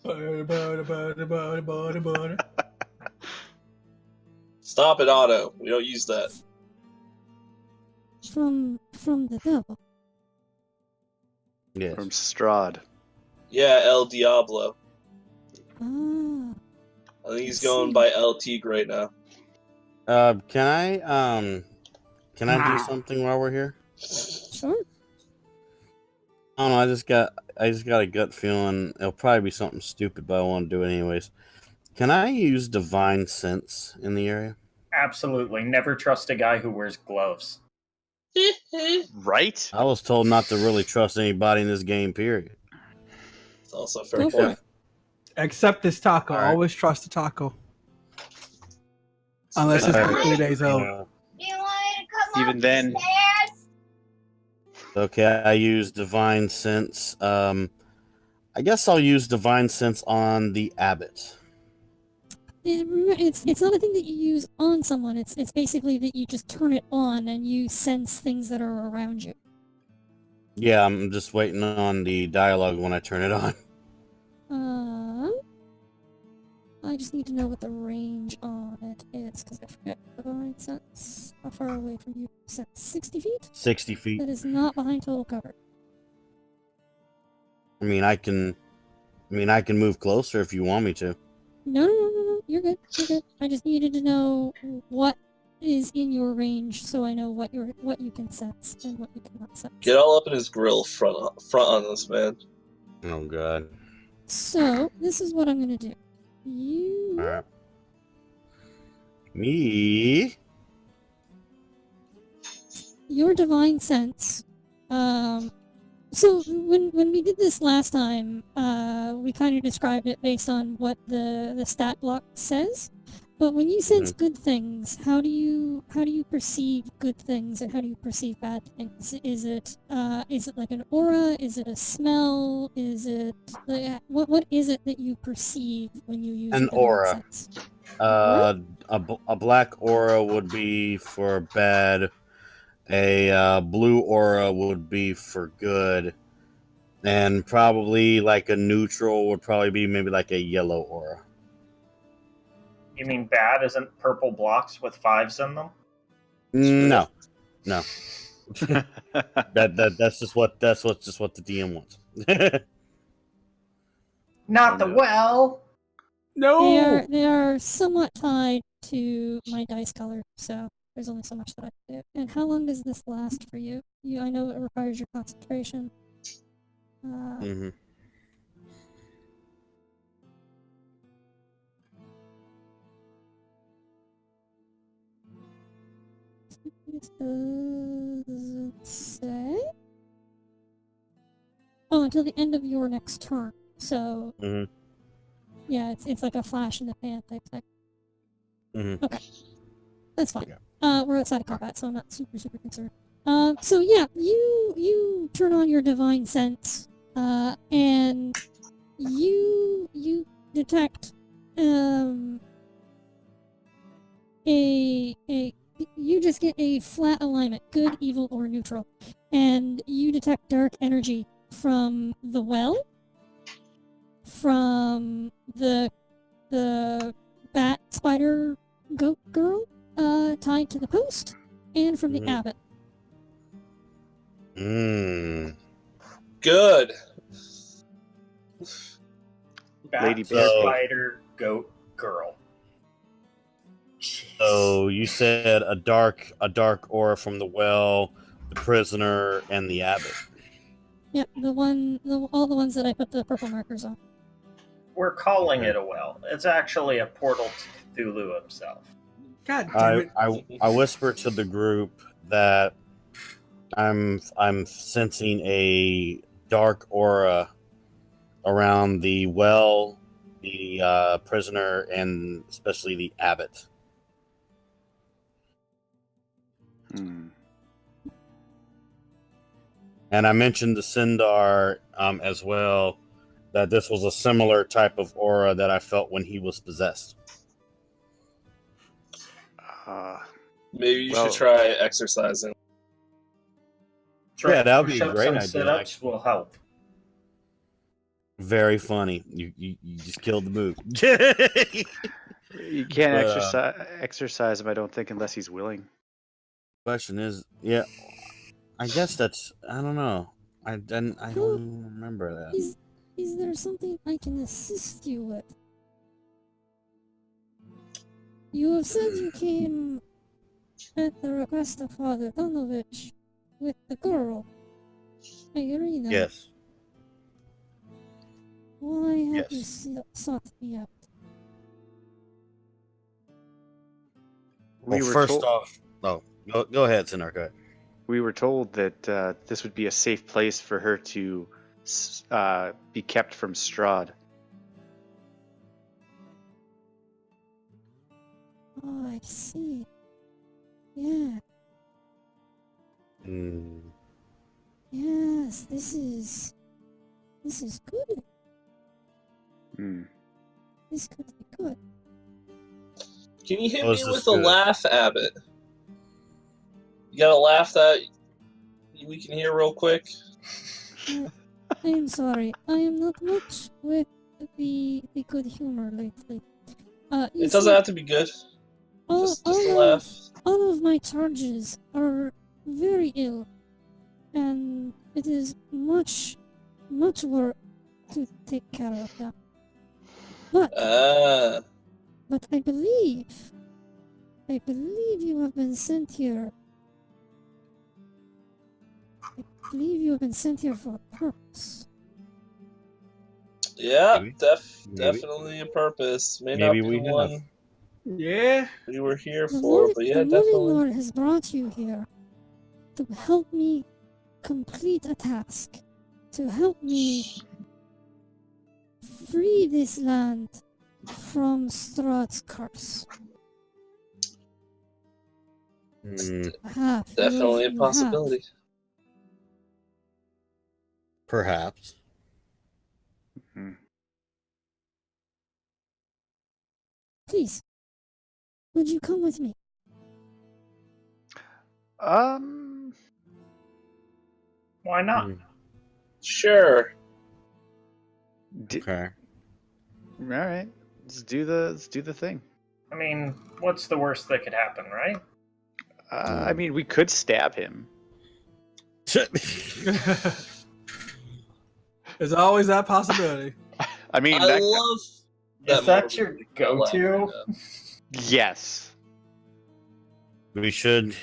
stop it, Otto. We don't use that. From the devil. Yes. From Strahd. Yeah, El Diablo. Ah, I think he's going by El Tigre right now. Can I do something while we're here? sure. I don't know. I just got a gut feeling it'll probably be something stupid, but I want to do it anyways. Can I use divine sense in the area? Absolutely. Never trust a guy who wears gloves. Right? I was told not to really trust anybody in this game. Period. It's also a fair Go for point. it. Except this taco. All right. Always trust the taco. Unless it's All right. 3 days old. Do you want me to come Even up then- the stairs? Okay, I use divine sense. I guess I'll use divine sense on the abbot. Yeah, remember, it's not a thing that you use on someone. It's basically that you just turn it on and you sense things that are around you. Yeah, I'm just waiting on the dialogue when I turn it on. I just need to know what the range on it is because I forget divine sense. How far away from you? 60 feet? 60 feet. That is not behind total cover. I mean, I can move closer if you want me to. No. You're good. You're good. I just needed to know what is in your range so I know what you can sense and what you cannot sense. Get all up in his grill front on this, man. Oh god. So this is what I'm gonna do. You All right. Me. your divine sense. So when we did this last time, we kind of described it based on what the stat block says. But when you sense good things, how do you perceive good things and how do you perceive bad things? Is it like an aura? Is it a smell? Is it what is it that you perceive when you use An your divine aura. sense? A black aura would be for bad. A blue aura would be for good, and probably like a neutral would probably be maybe like a yellow aura. You mean bad isn't purple blocks with 5s in them? No. That's just what the DM wants. Not Oh, the no. well. No! They are somewhat tied to my dice color, so there's only so much that I can do. And how long does this last for you? I know it requires your concentration. Mm-hmm. It doesn't say. Oh, until the end of your next turn. So Mhm. yeah, it's like a flash in the pan type thing. Mhm. Okay, that's fine. Yeah. We're outside of combat, so I'm not super concerned. So yeah, you turn on your divine sense, and you detect you just get a flat alignment, good, evil, or neutral, and you detect dark energy from the well, from the bat spider goat girl tied to the post, and from the Mhm. abbot. Good. Bat, Lady spider, goat, girl. Jeez. So you said a dark aura from the well, the prisoner, and the abbot. Yep, all the ones that I put the purple markers on. We're calling Okay. it a well. It's actually a portal to Cthulhu himself. God damn it. I whisper to the group that I'm sensing a dark aura around the well, the prisoner, and especially the abbot. Hmm. And I mentioned to Sindar as well that this was a similar type of aura that I felt when he was possessed. Maybe you Well- should try exercising. That's right. Yeah, that would be a Push-ups great and idea, sit-ups actually. will help. Very funny. You just killed the move. You can't But, exercise him, I don't think, unless he's willing. Question is, yeah, I guess that's, I don't know. I don't even remember that. Is there something I can assist you with? You have said you came at the request of Father Donovich with the girl, Irina. Yes. Why have you Yes. sought me out? Well, We were first told- off, go ahead, Sindar. Go ahead. We were told that this would be a safe place for her to be kept from Strahd. Oh, I see. Yeah. Mm, Yes, this is good. Hmm. This could be good. Can you hit Oh, me is this with a good? laugh, Abbott? You got a laugh that we can hear real quick? I am sorry. I am not much with the good humor lately. You It doesn't see, have to be good. all, Just all a of- laugh. all of my charges are very ill, and it is much work to take care of them. But I believe you have been sent here. I believe you have been sent here for a purpose. Yeah, Maybe. definitely a purpose. May Maybe not be we the have. one Yeah. we were here The for, Lord, but yeah, the Living definitely. Lord has brought you here to help me complete a task, to help me free this land from Strahd's curse. mm, Definitely a possibility. perhaps. Please, would you come with me? Why not? Mm, Sure. okay. All right, let's do the thing. I mean, what's the worst that could happen, right? I mean, we could stab him. There's always that possibility. I mean, I love that. Is that movie. your I love go-to? it, yes. we should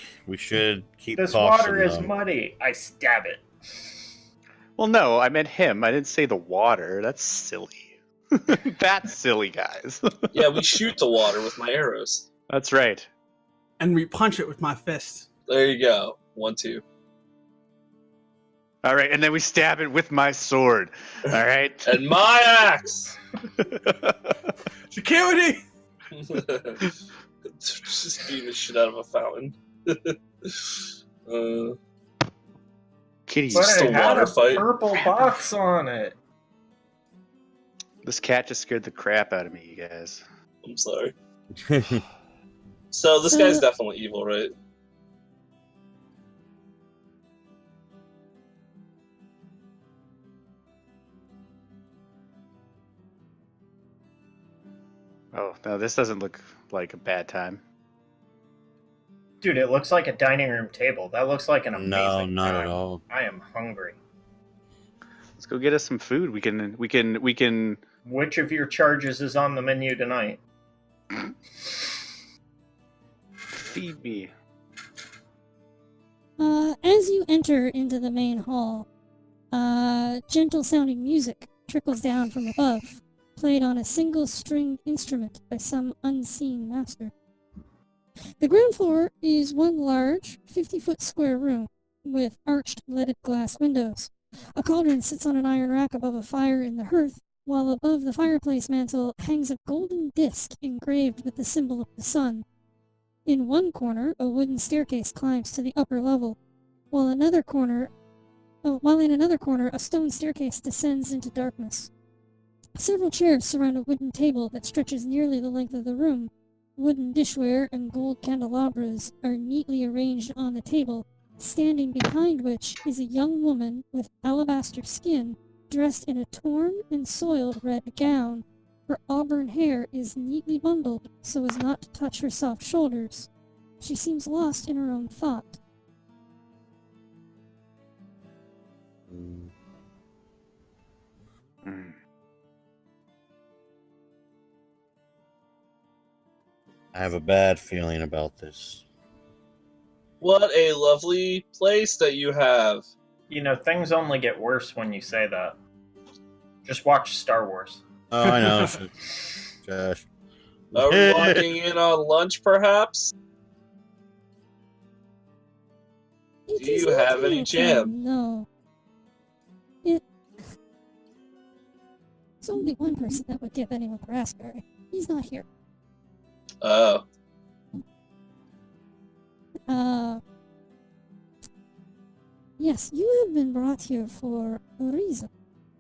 keep This caution, water is though. muddy. I stab it. Well, no, I meant him. I didn't say the water. That's silly. That's silly, guys. Yeah, we shoot the water with my arrows. That's right. And we punch it with my fist. There you go. 1, 2. All right, and then we stab it with my sword. All right. And my axe! Security! Just beat the shit out of a fountain. Kitty, But Just it a had water a fight. purple box on it. this cat just scared the crap out of me, you guys. I'm sorry. So this guy's definitely evil, right? Oh, no, this doesn't look like a bad time. Dude, it looks like a dining room table. That looks like an amazing No, not at time. all. I am hungry. Let's go get us some food. We can. Which of your charges is on the menu tonight? Feed me. As you enter into the main hall, gentle sounding music trickles down from above, played on a single stringed instrument by some unseen master. The ground floor is one large, 50-foot square room with arched leaded glass windows. A cauldron sits on an iron rack above a fire in the hearth, while above the fireplace mantel hangs a golden disc engraved with the symbol of the sun. In one corner, a wooden staircase climbs to the upper level, while in another corner, a stone staircase descends into darkness. Several chairs surround a wooden table that stretches nearly the length of the room. Wooden dishware and gold candelabras are neatly arranged on the table, standing behind which is a young woman with alabaster skin, dressed in a torn and soiled red gown. Her auburn hair is neatly bundled so as not to touch her soft shoulders. She seems lost in her own thought. I have a bad feeling about this. What a lovely place that you have. You know, things only get worse when you say that. Just watch Star Wars. Oh, I know. Josh. Are we walking in on lunch, perhaps? It Do is you not have any your jam? time, no. It's only one person that would give anyone raspberry. He's not here. Oh. Yes, you have been brought here for a reason.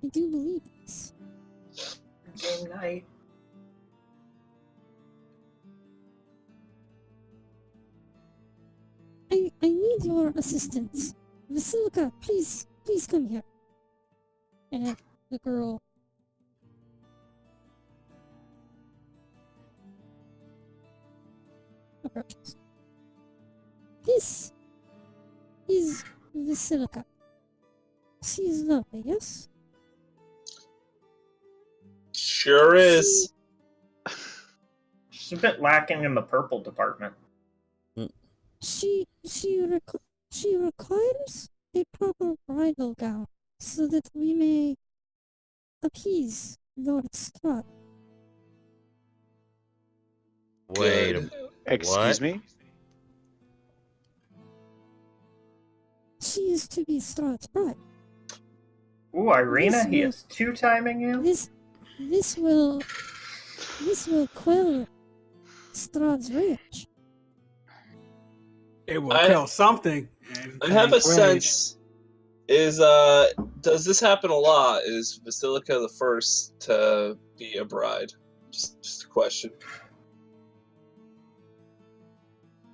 I do believe this. Game night. I need your assistance. Vasilika, please come here. And the girl approaches. This is Vasilika. She is lovely, yes? Sure is. She's a bit lacking in the purple department. She requires a proper bridal gown so that we may appease Lord Strahd. Wait. Good. Excuse me? She is to be Strahd's bride. Ooh, Irina, he This is two-timing you? This will quell Strahd's rage. It will kill something. I have a sense. Does this happen a lot? Is Vasilika the first to be a bride? Just a question.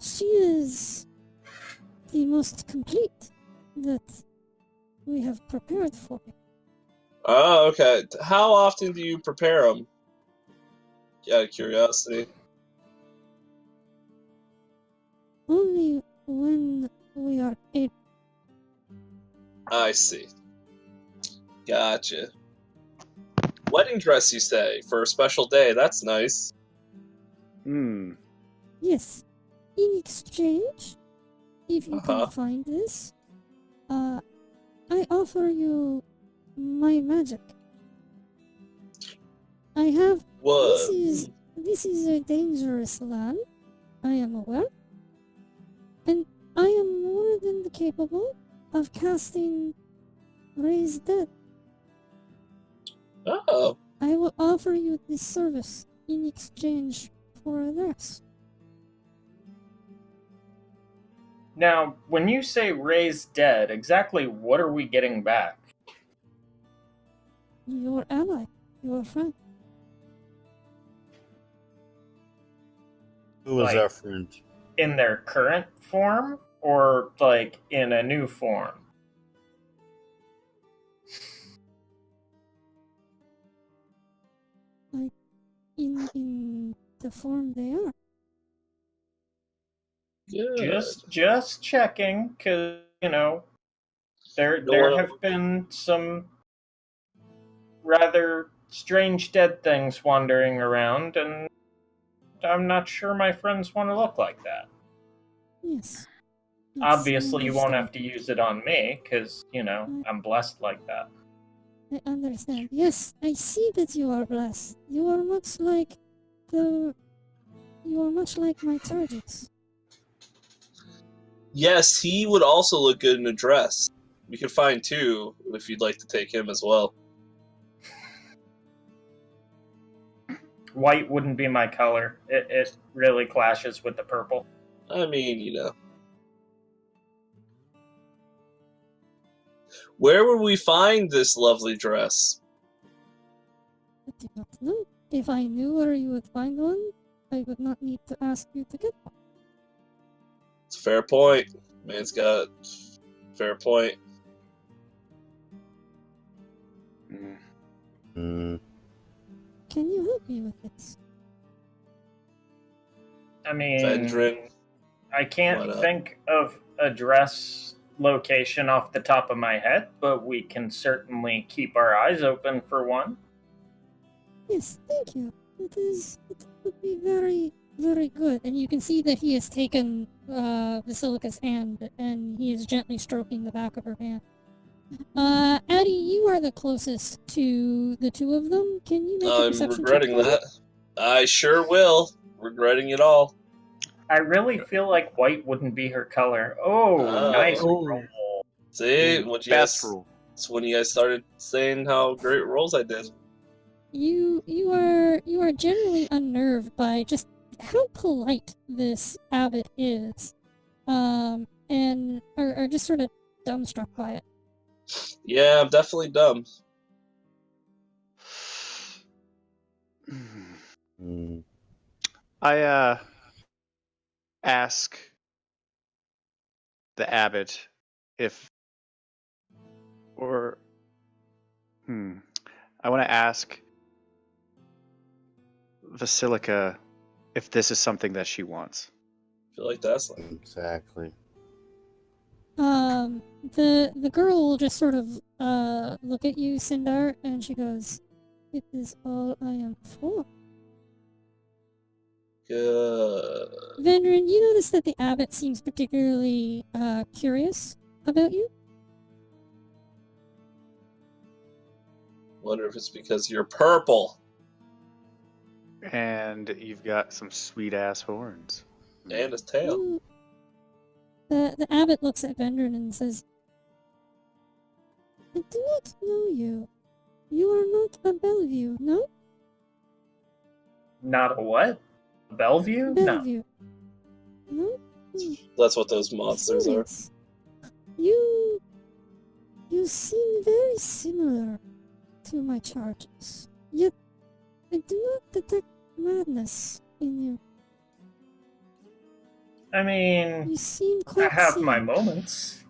She is the most complete that we have prepared for you. Oh, okay. How often do you prepare them? Out of curiosity. Only when we are able. I see. Gotcha. Wedding dress, you say, for a special day. That's nice. Yes. In exchange, if you Uh-huh. can find this, I offer you my magic. I have. What? This is a dangerous land, I am aware, and I am more than capable of casting Raise Dead. Oh. I will offer you this service in exchange for this. Now, when you say raise dead, exactly what are we getting back? Your ally, your friend. Who was Like- our friend? In their current form, or like in a new form? In the form they are. Good. Just checking, because there No, have been some rather strange dead things wandering around, and I'm not sure my friends want to look like that. Yes. Obviously, you won't understand. have to use it on me, because, you know, I'm blessed like that. I understand. Yes, I see that you are blessed. You are much like the. You are much like my targets. Yes, he would also look good in a dress. We could find two if you'd like to take him as well. White wouldn't be my color. It really clashes with the purple. I mean, you know. Where would we find this lovely dress? I do not know. If I knew where you would find one, I would not need to ask you to get one. It's a fair point. Man's got fair point. Mm. Can you help me with this? I mean, Vendrin. I Why can't not? think of a dress location off the top of my head, but we can certainly keep our eyes open for one. Yes, thank you. It would be very, very good. And you can see that he has taken Basilica's hand and he is gently stroking the back of her hand. Addie, you are the closest to the two of them. Can you make a I'm perception regretting check for me? that. I sure will. Regretting it all. I really feel like white wouldn't be her color. Oh, Oh. nice Oh. roll. See, when you Fast guys, rule. it's when you guys started saying how great rolls I did. You are generally unnerved by just how polite this abbot is, and are just sort of dumbstruck by it. Yeah, I'm definitely dumb. Mm. I ask the abbot if, or I want to ask Basilica if this is something that she wants. I feel like that's like Exactly. The girl will just sort of look at you, Sindar, and she goes, "It is all I am for." good. Vendrin, you notice that the abbot seems particularly curious about you. Wonder if it's because you're purple And you've got some sweet ass horns. and his tail. You- The abbot looks at Vendrin and says, "I do not know you. You are not a Bellevue, no? Not a what? Bellevue? No. Bellevue. No? That's what those monsters are. Curious. You seem very similar to my charges. Yet I do not detect madness in you. I mean, You seem I quite have my sane. moments.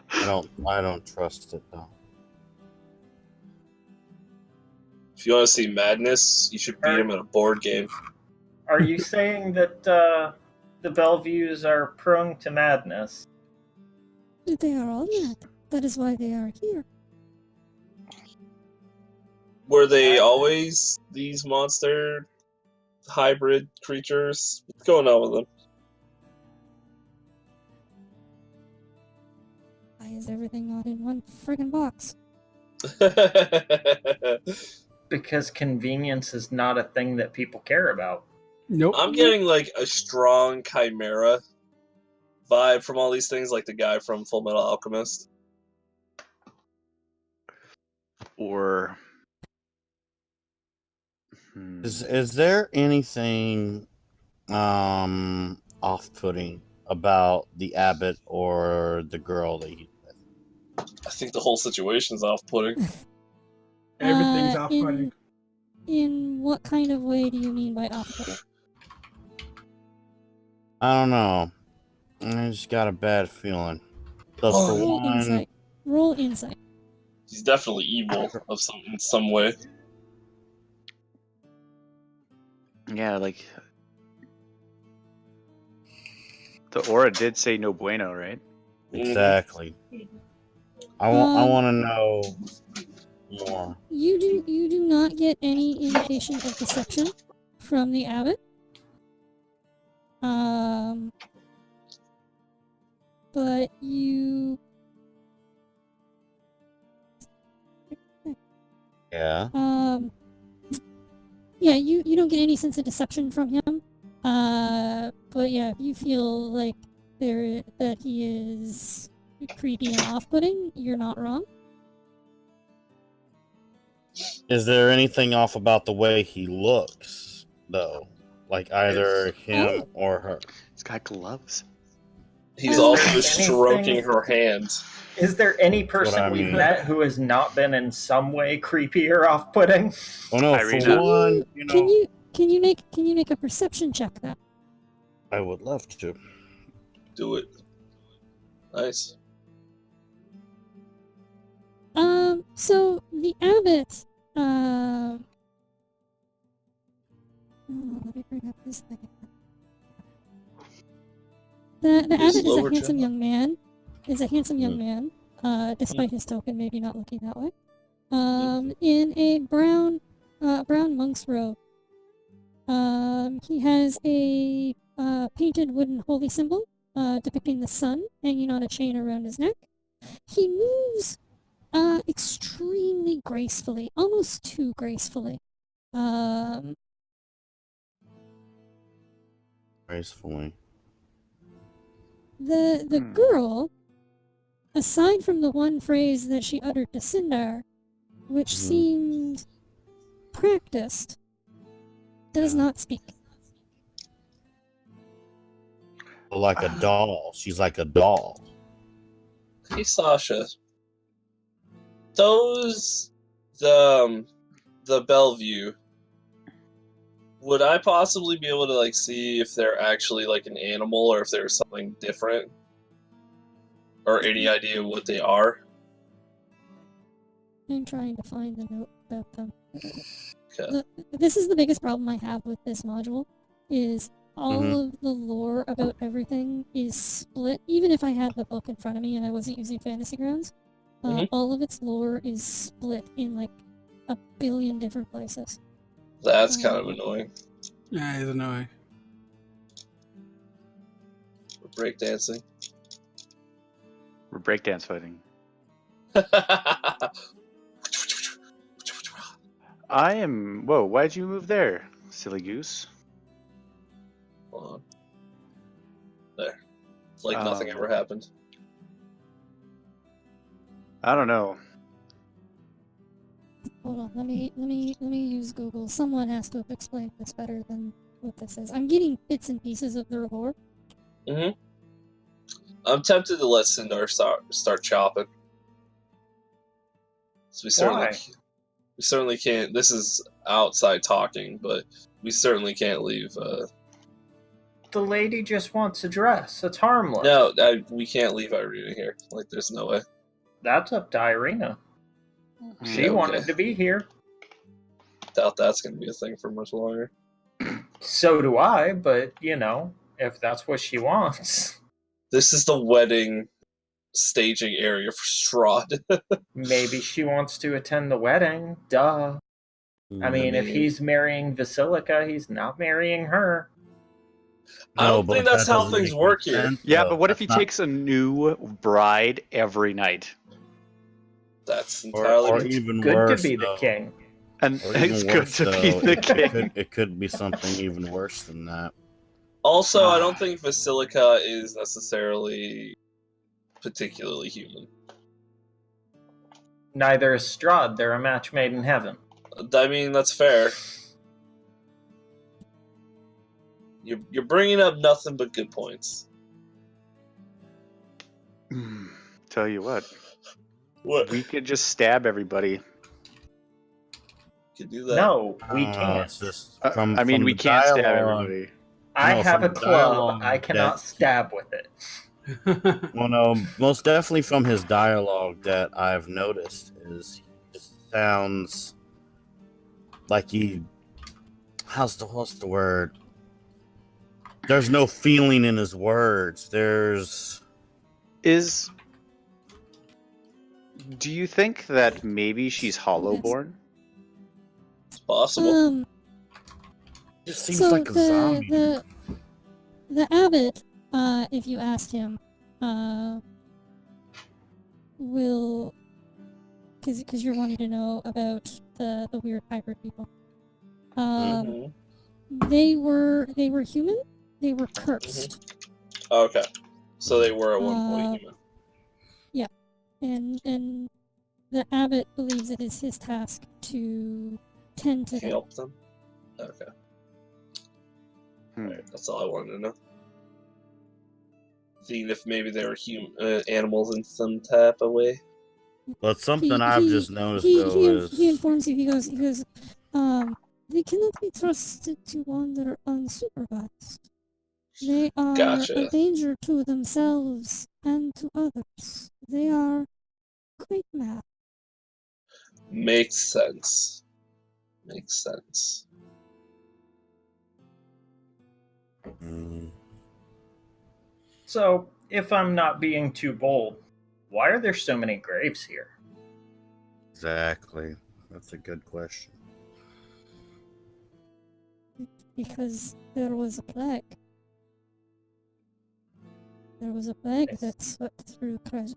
I don't trust it though. If you want to see madness, you should beat him at a board game. Are you saying that the Bellevues are prone to madness? They are all mad. That is why they are here. Were they always these monster hybrid creatures? What's going on with them? Why is everything not in one friggin' box? Because convenience is not a thing that people care about. Nope. I'm getting like a strong chimera vibe from all these things, like the guy from Full Metal Alchemist. Or Is there anything off-putting about the abbot or the girl that he's with? I think the whole situation's off-putting. Everything's Uh, off-putting. In what kind of way do you mean by off-putting? I don't know. I just got a bad feeling. Because for Roll one, insight. Roll insight. He's definitely evil of in some way. yeah, like the aura did say no bueno, right? exactly. I want to know more. You do not get any indication of deception from the abbot. But you Yeah. yeah, you don't get any sense of deception from him. But yeah, if you feel like that he is creepy and off-putting, you're not wrong. Is there anything off about the way he looks, though? Like either him or her? He's got gloves. He's Is also there stroking anything- her hand. Is there any what person I we've mean. met who has not been in some way creepy or off-putting? Oh no, Irina. for one, you know, Can you make a perception check then? I would love to. Do it. Nice. So the abbot, let me bring up this thing. The abbot is lower a handsome jaw. young man. Despite his token maybe not looking that way. In a brown monk's robe. He has a painted wooden holy symbol depicting the sun hanging on a chain around his neck. He moves extremely gracefully, almost too gracefully. Gracefully. The girl, aside from the one phrase that she uttered to Sindar, which seemed practiced, does not speak. Like a doll. She's like a doll. Hey, Sasha. Those, the Bellevue, would I possibly be able to, like, see if they're actually, like, an animal or if they're something different? Or any idea what they are? I'm trying to find the note about them. Okay. This is the biggest problem I have with this module, is all of the lore about everything is split. Even if I had the book in front of me and I wasn't using Fantasy Grounds, all of its lore is split in like a billion different places. That's kind of annoying. Yeah, it's annoying. Breakdancing. We're breakdance fighting. I am. Whoa! Why'd you move there, silly goose? Hold on. There. It's like nothing ever happened. I don't know. Hold on, let me use Google. Someone has to have explained this better than what this is. I'm getting bits and pieces of their lore. Mm-hmm. I'm tempted to let Sindar start chopping. So Why? we certainly can't. This is outside talking, but we certainly can't leave. The lady just wants a dress. It's harmless. No, we can't leave Irina here. Like, there's no way. That's up to Irina. She Yeah, wanted okay. to be here. Doubt that's going to be a thing for much longer. So do I, but, you know, if that's what she wants. This is the wedding staging area for Strahd. Maybe she wants to attend the wedding. Duh. I mean, if he's marrying Basilica, he's not marrying her. I don't but think that's that how doesn't things make work any here. sense, Yeah, though. but what if he That's not- takes a new bride every night? That's or entirely... even Good worse, to be the though. king. And Or even it's good worse, to be though, the it king. It could be something even worse than that. Also, I don't think Basilica is necessarily particularly human. Neither is Strahd. They're a match made in heaven. I mean, that's fair. You're bringing up nothing but good points. Tell you what, What? we could just stab everybody. Could do that. No, we It's can't. just I from mean, we the can't stab dialogue- everybody. I No, have a from the club. dialogue I cannot that- stab with it. Well, no, most definitely from his dialogue that I've noticed is he just sounds like he. What's the word? There's no feeling in his words. Do you think that maybe she's Hollowborn? It's possible. It just seems So like a zombie. the abbot, if you asked him, will, because you're wanting to know about the weird hybrid people. Mhm. They were human. They were cursed. Okay. So they were at one point human. And the abbot believes it is his task to tend to them. Help them? Okay. Hmm. Alright, that's all I wanted to know. Seeing if maybe they were animals in some type of way. But something I've just noticed though is he informs you. He goes. They cannot be trusted to wander unsupervised. They are Gotcha. a danger to themselves and to others. They are quite mad. Makes sense. Makes sense. So, if I'm not being too bold, why are there so many graves here? exactly. That's a good question. Because there was a plague. There was a plague Yes. that swept through Krezk.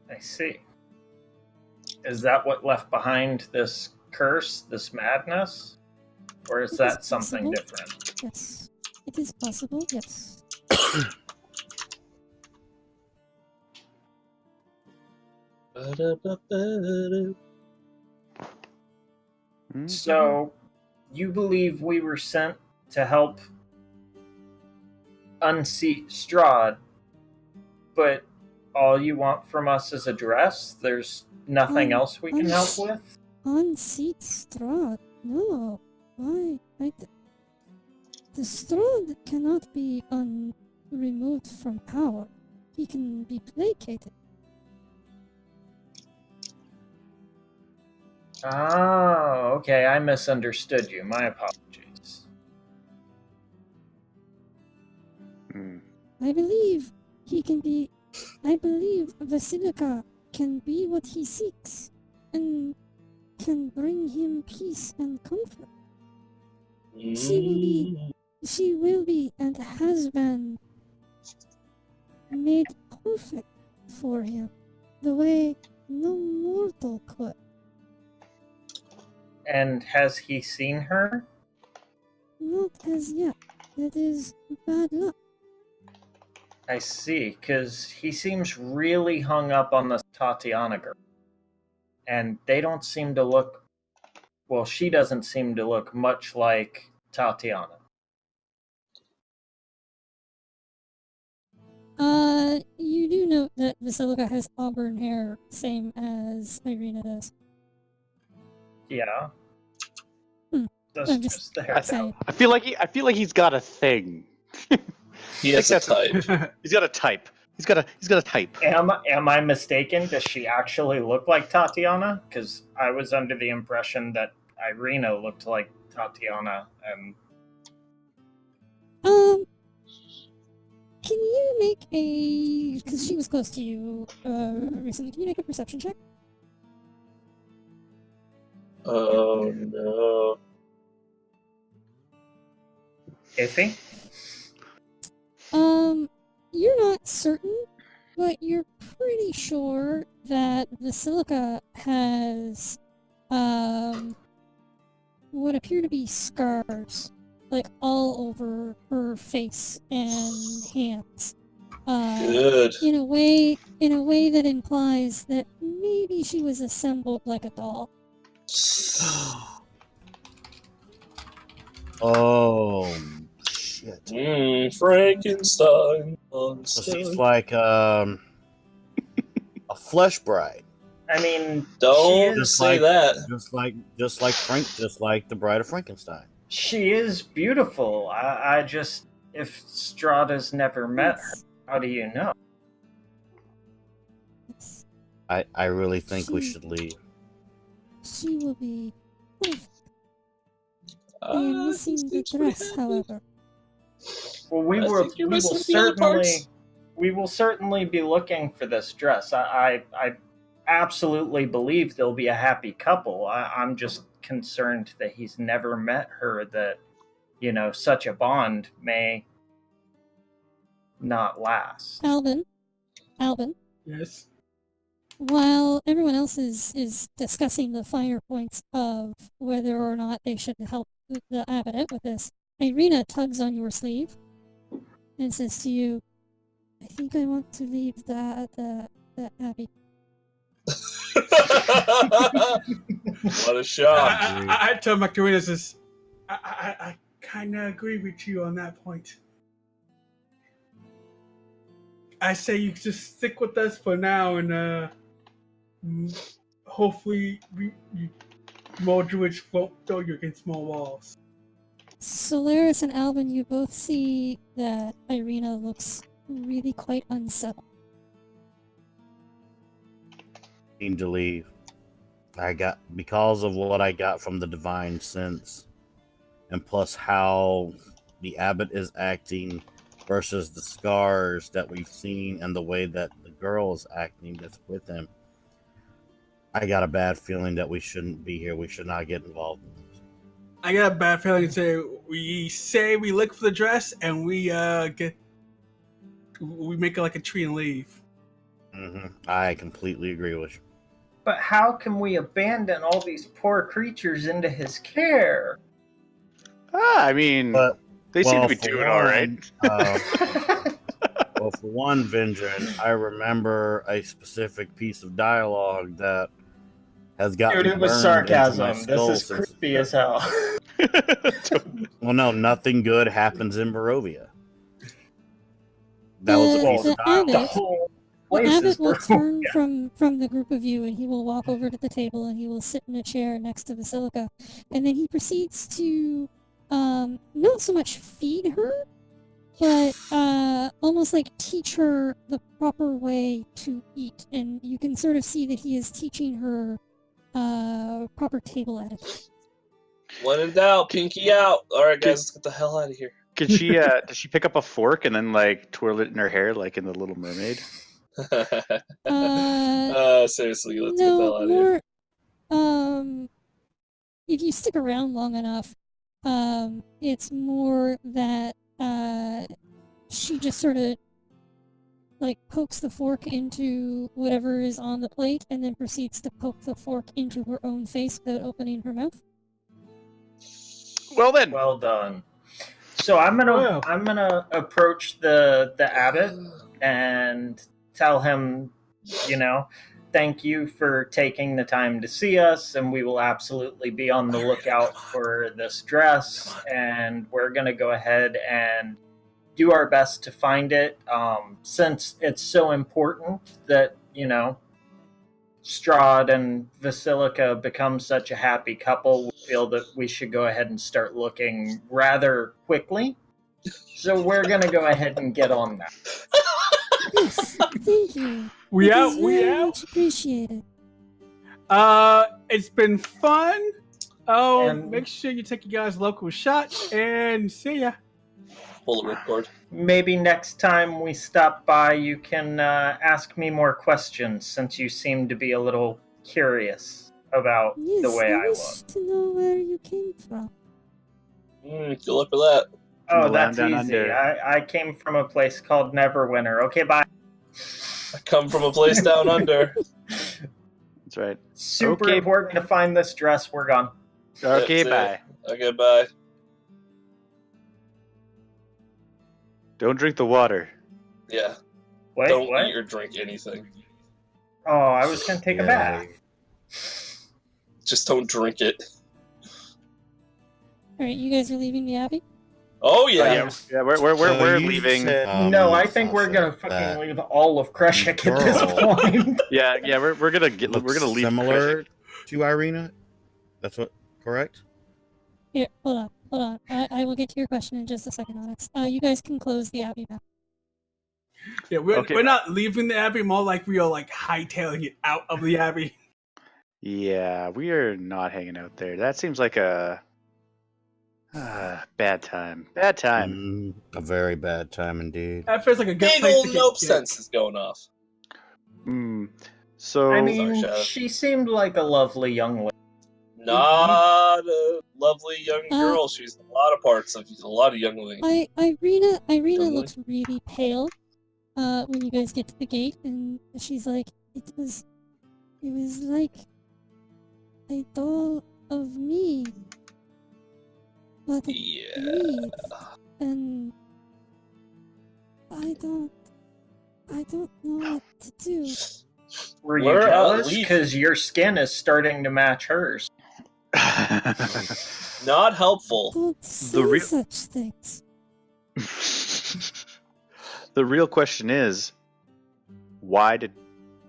I see. Is that what left behind this curse, this madness? Or is It that is something possible. different? Yes. It is possible, yes. Hmm? So, you believe we were sent to help unseat Strahd, but all you want from us is a dress? There's nothing else we can help with? Unseat Strahd? No. Why? The Strahd cannot be removed from power. He can be placated. Oh, okay, I misunderstood you. My apologies. Hmm. I believe Vasilika can be what he seeks and can bring him peace and comfort. She will be and has been made perfect for him, the way no mortal could. And has he seen her? Not as yet. That is bad luck. I see, because he seems really hung up on the Tatiana girl. And they don't seem to look. Well, she doesn't seem to look much like Tatiana. You do note that Vasilika has auburn hair, same as Irina does. Yeah. Hmm. That's I'm just the I, hair. Same. I feel like he's got a thing. He has a type. He's got a type. He's got a type. Am I mistaken? Does she actually look like Tatiana? Because I was under the impression that Irina looked like Tatiana, and Can you make a... Because she was close to you recently, can you make a perception check? Oh no. iffy. You're not certain, but you're pretty sure that Vasilika has, what appear to be scars, like, all over her face and hands. Good. In a way that implies that maybe she was assembled like a doll. Oh shit! Frankenstein So monster. she's like a flesh bride, I mean, Don't she just is, say like that. just like the Bride of Frankenstein. she is beautiful. I just, if Strahda's never met her, how do you know? It's, I really think we She- should leave. she will be perfect. I am missing the seems pretty dress, happy. however. Well, we I will think you're missing the other certainly parts. we will certainly be looking for this dress. I absolutely believe they'll be a happy couple. I'm just concerned that he's never met her, that, such a bond may not last. Alvin, Yes. while everyone else is discussing the finer points of whether or not they should help the abbot out with this, Irina tugs on your sleeve and says to you, I think I want to leave the abbey. What a shock. I tell Macarena says, I kind of agree with you on that point. I say you just stick with us for now, and hopefully more druids won't throw you against small walls. Solaris and Alvin, you both see that Irina looks really quite unsettled. Need to leave. Because of what I got from the divine sense, and plus how the abbot is acting versus the scars that we've seen and the way that the girl is acting that's with him. I got a bad feeling that we shouldn't be here. We should not get involved in this. I got a bad feeling. Say we look for the dress and we make it like a tree and leave. I completely agree with you. But how can we abandon all these poor creatures into his care? I mean, they seem to be doing all right. Well, for one, Vindrin, I remember a specific piece of dialogue that has got Dude, it was sarcasm. This is creepy as hell. Well, no, nothing good happens in Barovia. That was a piece of dialogue. The whole The place is abbot will turn Barovia. from the group of you, and he will walk over to the table, and he will sit in a chair next to Basilica, and then he proceeds to not so much feed her, but almost like teach her the proper way to eat. And you can sort of see that he is teaching her proper table etiquette. When in doubt, pinky out. All right, guys, let's get the hell out of here. Could she? Does she pick up a fork and then like twirl it in her hair like in the Little Mermaid? Seriously, let's get the hell out of here. If you stick around long enough, it's more that she just sort of like pokes the fork into whatever is on the plate and then proceeds to poke the fork into her own face without opening her mouth. Well then. Well done. So I'm gonna approach the abbot and tell him, thank you for taking the time to see us, and we will absolutely be on the lookout for this dress, and we're gonna go ahead and do our best to find it, since it's so important that, Strahd and Basilica become such a happy couple. We feel that we should go ahead and start looking rather quickly. So we're going to go ahead and get on that. Yes, thank you. We It out. is We very out. much appreciated. It's been fun. Oh, And- make sure you take your guys' local shots and see ya. Pull the ripcord. Maybe next time we stop by, you can ask me more questions, since you seem to be a little curious about Yes, the way I wish look. to know where you came from. Good luck with that. Oh, From the that's land down easy. under. I came from a place called Neverwinter. Okay, bye. I come from a place down under. That's right. Super Okay. important to find this dress. We're gone. Okay, That's bye. it. Okay, bye. Don't drink the water. Yeah. Wait, Don't what? eat or drink anything. Oh, I was going to take a bath. Just don't drink it. Alright, you guys are leaving the Abbey? Oh Oh, yeah. yeah, we're leaving. No, I think we're going to fucking leave all of Kreshik at this girl- point. Yeah, we're gonna leave. Similar to Irina. That's what correct? Here, hold on. I will get to your question in just a second, Onyx. You guys can close the Abbey now. Yeah, we're Okay. we're not leaving the Abbey. More like we are like hightailing it out of the Abbey. Yeah, we are not hanging out there. That seems like a bad time. Bad time. A very bad time indeed. That feels like a good Big place old to get. nope yeah. sense is going off. Hmm. So I mean, Shadow. she seemed like a lovely young lady. Not a lovely young Uh, girl. She's a lot of parts of a lot of young ladies. Irina Young looks really pale when you guys get to the gate, and she's like, it was like a doll of me, but it Yeah. breathed, and I don't know what to do. Were you We're at jealous? least- Because your skin is starting to match hers. Not helpful. Don't say real- such things. the real question is, why did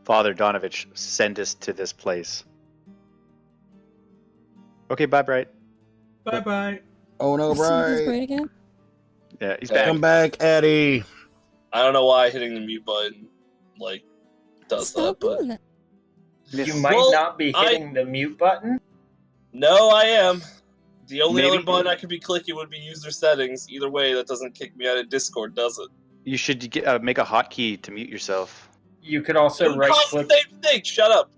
Father Donovich send us to this place? Okay, bye, Bright. Bye bye. Oh no, See this Bright. braid again? Yeah, he's Yeah. back. Come back, Eddie. I don't know why hitting the mute button does Stop that, but doing that. Yes. You might Well, not be hitting the mute button. no, I am. The only Maybe- other button I could be clicking would be user settings. Either way, that doesn't kick me out of Discord, does it? You should make a hotkey to mute yourself. You could also It costs the right-click same thing. Shut up.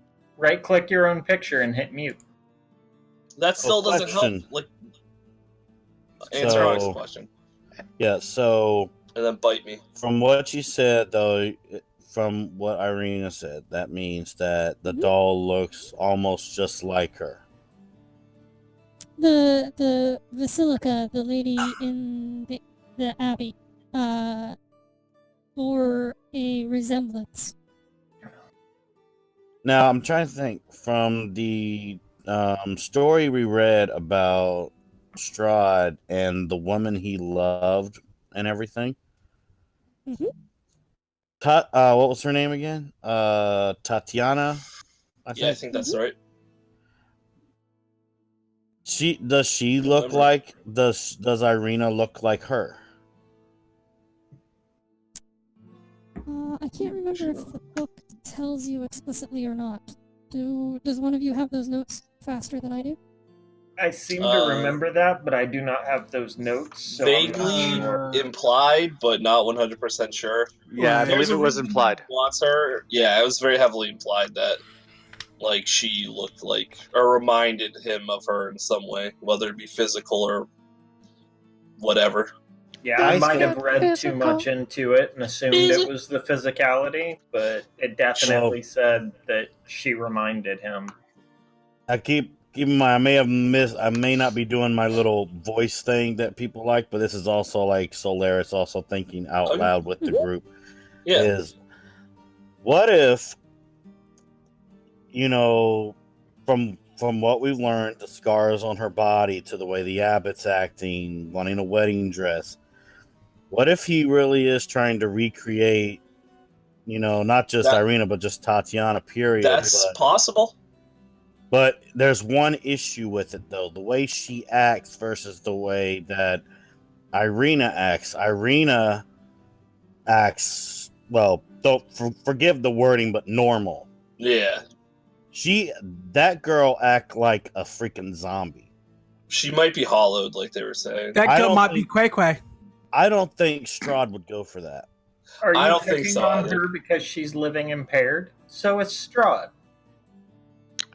your own picture and hit mute. That still doesn't help. question. Like, answer Alex's So- question, Yeah, so and then bite me. from what you said, though, from what Irina said, that means that the Mhm. doll looks almost just like her. The Basilica, the lady in the abbey, bore a resemblance. Now, I'm trying to think from the story we read about Strahd and the woman he loved and everything. Mhm. What was her name again? Tatiana. Yeah, I think that's right. Does she look Remember. like does Irina look like her? I can't remember if the book tells you explicitly or not. Does one of you have those notes faster than I do? I seem to Uh, remember that, but I do not have those notes. So I'm not Vaguely sure. implied, but not 100% sure. Yeah, I Right. believe it was implied. Wants her? Yeah, it was very heavily implied that, she looked like, or reminded him of her in some way, whether it be physical or whatever. Yeah, I I might see. have read too much into it and assumed it was the physicality, but it definitely said that she reminded him. I keep in mind I may not be doing my little voice thing that people like, but this is also like Solaris also thinking out Okay. loud with the Mhm. group. Yeah. Is what if from what we've learned, the scars on her body to the way the abbot's acting, wanting a wedding dress. What if he really is trying to recreate, not just That- Irina, but just Tatiana, period. That's possible. But there's one issue with it, though. The way she acts versus the way that Irina acts. Irina acts, well, don't forgive the wording, but normal. Yeah. That girl act like a freaking zombie. She might be hollowed, like they were saying. That I girl don't might be think- Quay Quay. I don't think Strahd would go for that. Are you I don't think picking so on either. her because she's living impaired? So it's Strahd.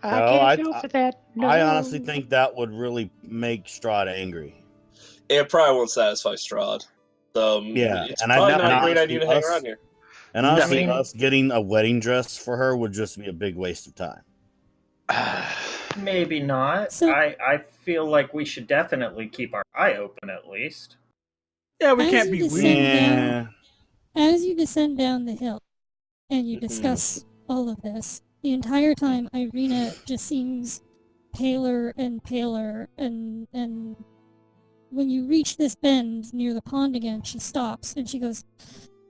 I honestly think that would really make Strahd angry. It probably won't satisfy Strahd. So Yeah, it's and I probably know- not a great honestly, idea to hang us- around here. And honestly, I mean- us getting a wedding dress for her would just be a big waste of time. Maybe not. So- I feel like we should definitely keep our eye open at least. Yeah, we As can't you be descend weird. Yeah. As you descend down the hill and you Mhm. discuss all of this, the entire time Irina just seems paler and paler, and when you reach this bend near the pond again, she stops and she goes,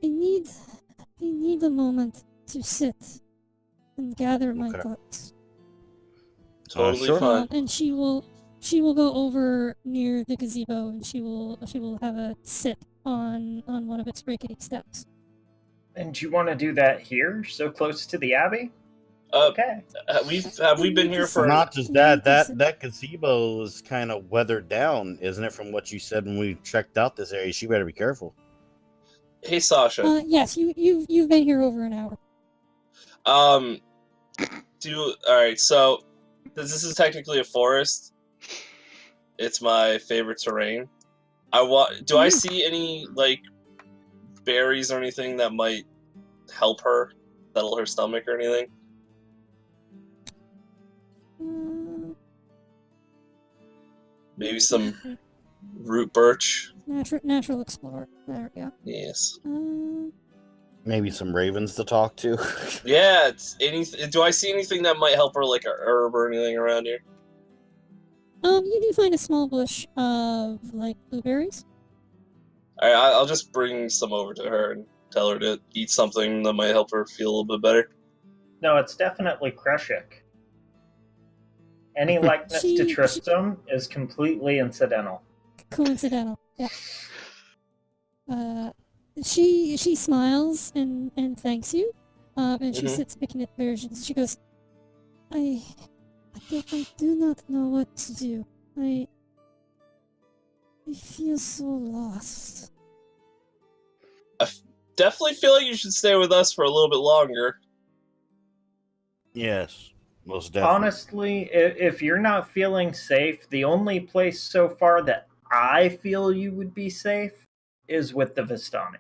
I need a moment to sit and gather my Okay. thoughts. Totally sure. fine. And she will go over near the gazebo and she will have a sit on one of its rickety steps. And you want to do that here, so close to the abbey? Uh, Okay. have we been here for? Not just that gazebo is kind of weathered down, isn't it? From what you said when we checked out this area, she better be careful. Hey Sasha. Yes, you've been here over an hour. Alright, so this is technically a forest. It's my favorite terrain. Do I see any like berries or anything that might help her, settle her stomach or anything? Maybe some root birch. Natural explorer. There we go. Yes. Maybe some ravens to talk to. Yeah, do I see anything that might help her, like a herb or anything around here? You do find a small bush of like blueberries. Alright, I'll just bring some over to her and tell her to eat something that might help her feel a little bit better. No, it's definitely Kreshik. Any likeness to Tristram is completely incidental. Coincidental, yeah. She smiles and thanks you, and she sits picking at berries. She goes, I do not know what to do. I feel so lost. I definitely feel like you should stay with us for a little bit longer. Yes, most definitely. Honestly, if you're not feeling safe, the only place so far that I feel you would be safe is with the Vistani.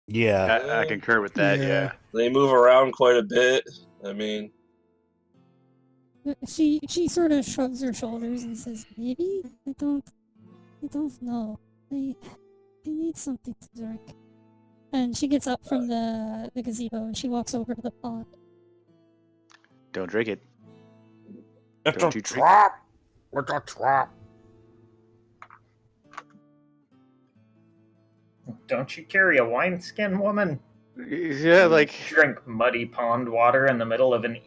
Yeah. I concur with that, yeah. They move around quite a bit. I mean, She sort of shrugs her shoulders and says, maybe? I don't know. I need something to drink. And she gets up from the gazebo and she walks over to the pond. Don't drink it. It's Don't a you drink- trap! It's a trap! Don't you carry a wineskin, woman? Yeah, like, Drink muddy pond water in the middle of an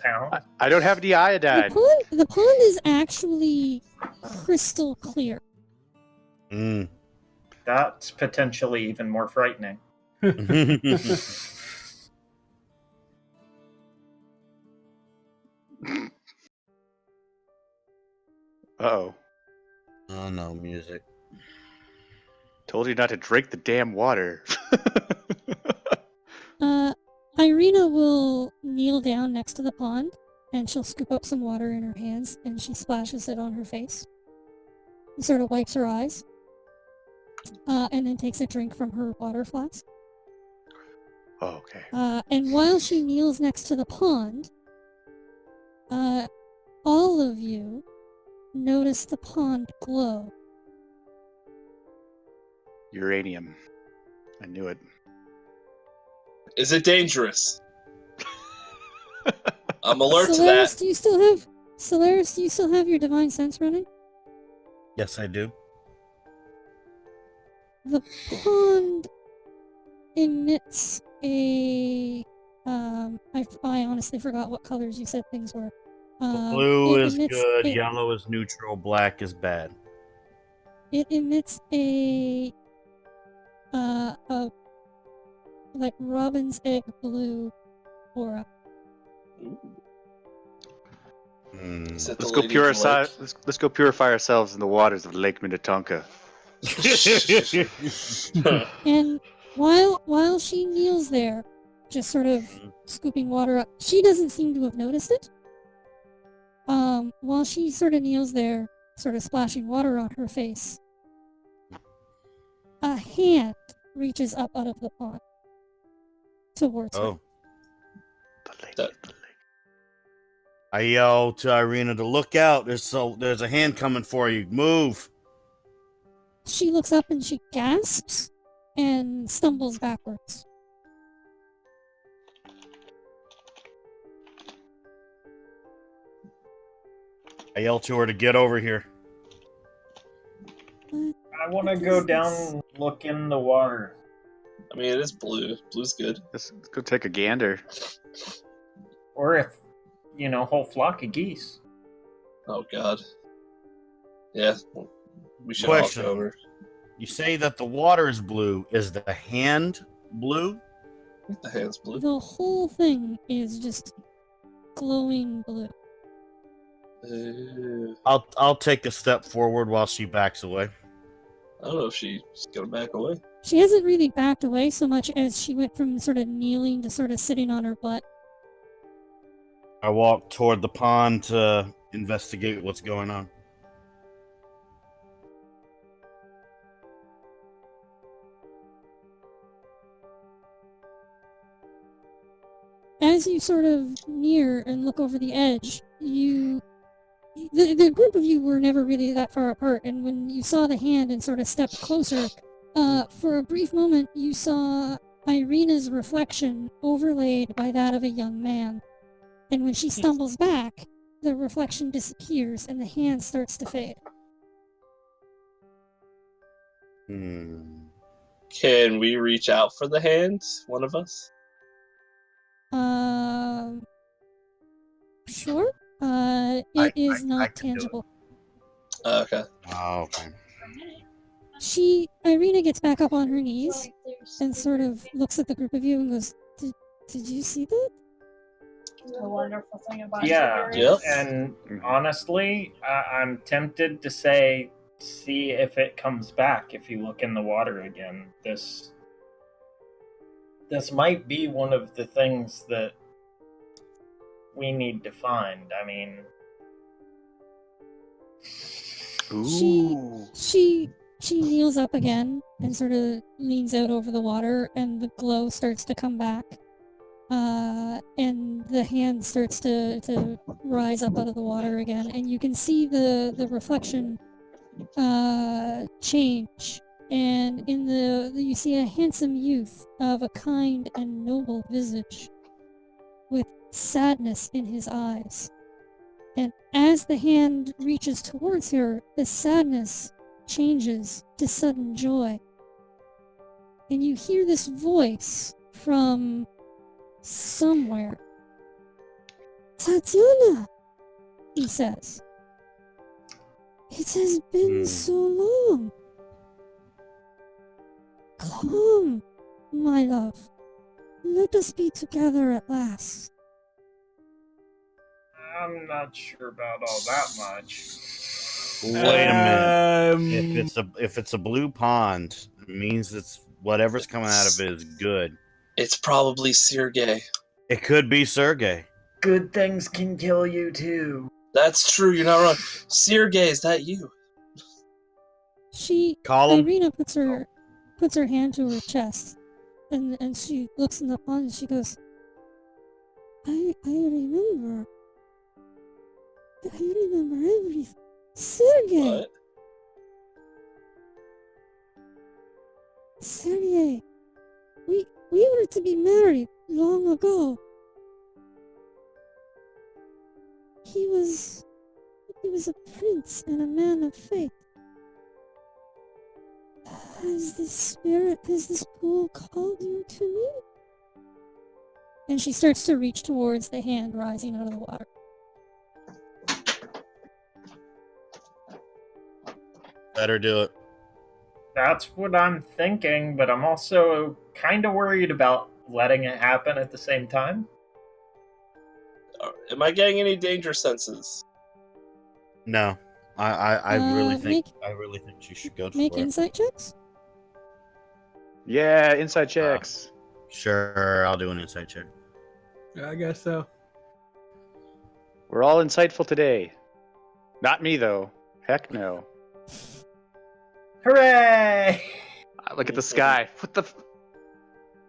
town? I don't have the iodine. The pond is actually crystal clear. Mm. That's potentially even more frightening. Uh-oh. Oh no, music. Told you not to drink the damn water. Irina will kneel down next to the pond and she'll scoop up some water in her hands and she splashes it on her face. And sort of wipes her eyes. And then takes a drink from her water flask. Oh, okay. And while she kneels next to the pond, all of you notice the pond glow. Uranium. I knew it. is it dangerous? I'm alert to Solaris, that. do you still have your divine sense running? Yes, I do. The pond emits a I honestly forgot what colors you said things were. Blue it is emits good, a- yellow is neutral, black is bad. It emits a like robin's egg blue aura. Mm. Is it the Let's go lady of the lake? let's go purify ourselves in the waters of Lake Minnetonka. And while she kneels there, just sort of scooping water up, she doesn't seem to have noticed it. While she sort of kneels there, sort of splashing water on her face, a hand reaches up out of the pond towards her. Oh. The lady That- of the lake. I yell to Irina to look out. There's a hand coming for you. Move. She looks up and she gasps and stumbles backwards. I yell to her to get over here. I want to go down and look in the water. I mean, it is blue. Blue's good. Let's go take a gander. Or if, whole flock of geese. Oh God. Yeah, we should Question. all go over. You say that the water is blue. Is the hand blue? I think the hand's blue. The whole thing is just glowing blue. I'll take a step forward while she backs away. I don't know if she's gonna back away. She hasn't really backed away so much as she went from sort of kneeling to sort of sitting on her butt. I walk toward the pond to investigate what's going on. As you sort of near and look over the edge, the group of you were never really that far apart, and when you saw the hand and sort of stepped closer, for a brief moment you saw Irina's reflection overlaid by that of a young man. And when she stumbles back, the reflection disappears and the hand starts to fade. Can we reach out for the hand? One of us? Sure. It is I not can do it. tangible. Okay. Oh, okay. Irina gets back up on her knees and sort of looks at the group of you and goes, Did you see that? The wonderful thing about Yeah, Yep. and honestly, I'm tempted to say, see if it comes back if you look in the water again. This might be one of the things that we need to find. I mean, Ooh. She kneels up again and sort of leans out over the water, and the glow starts to come back. And the hand starts to rise up out of the water again, and you can see the reflection change. And in you see a handsome youth of a kind and noble visage, with sadness in his eyes. And as the hand reaches towards her, the sadness changes to sudden joy. And you hear this voice from somewhere. Tatiana, he says. It has been so long. Come, my love. Let us be together at last. I'm not sure about all that much. Wait a minute. If it's a blue pond, it means it's whatever's coming out of it is good. It's probably Sergey. It could be Sergey. Good things can kill you too. That's true, you're not wrong. Sergey, is that you? Call him. Irina puts her hand to her chest, and she looks in the pond and she goes, I remember everything. Sergey! What? Sergey, we were to be married long ago. He was a prince and a man of faith. Has this pool called you to me? And she starts to reach towards the hand rising out of the water. Better do it. That's what I'm thinking, but I'm also kind of worried about letting it happen at the same time. Am I getting any danger senses? No. I really think you should go for Make it. insight checks? Yeah, inside checks. Sure, I'll do an insight check. Yeah, I guess so. We're all insightful today. Not me, though. Heck no. Hooray! Look at the sky. What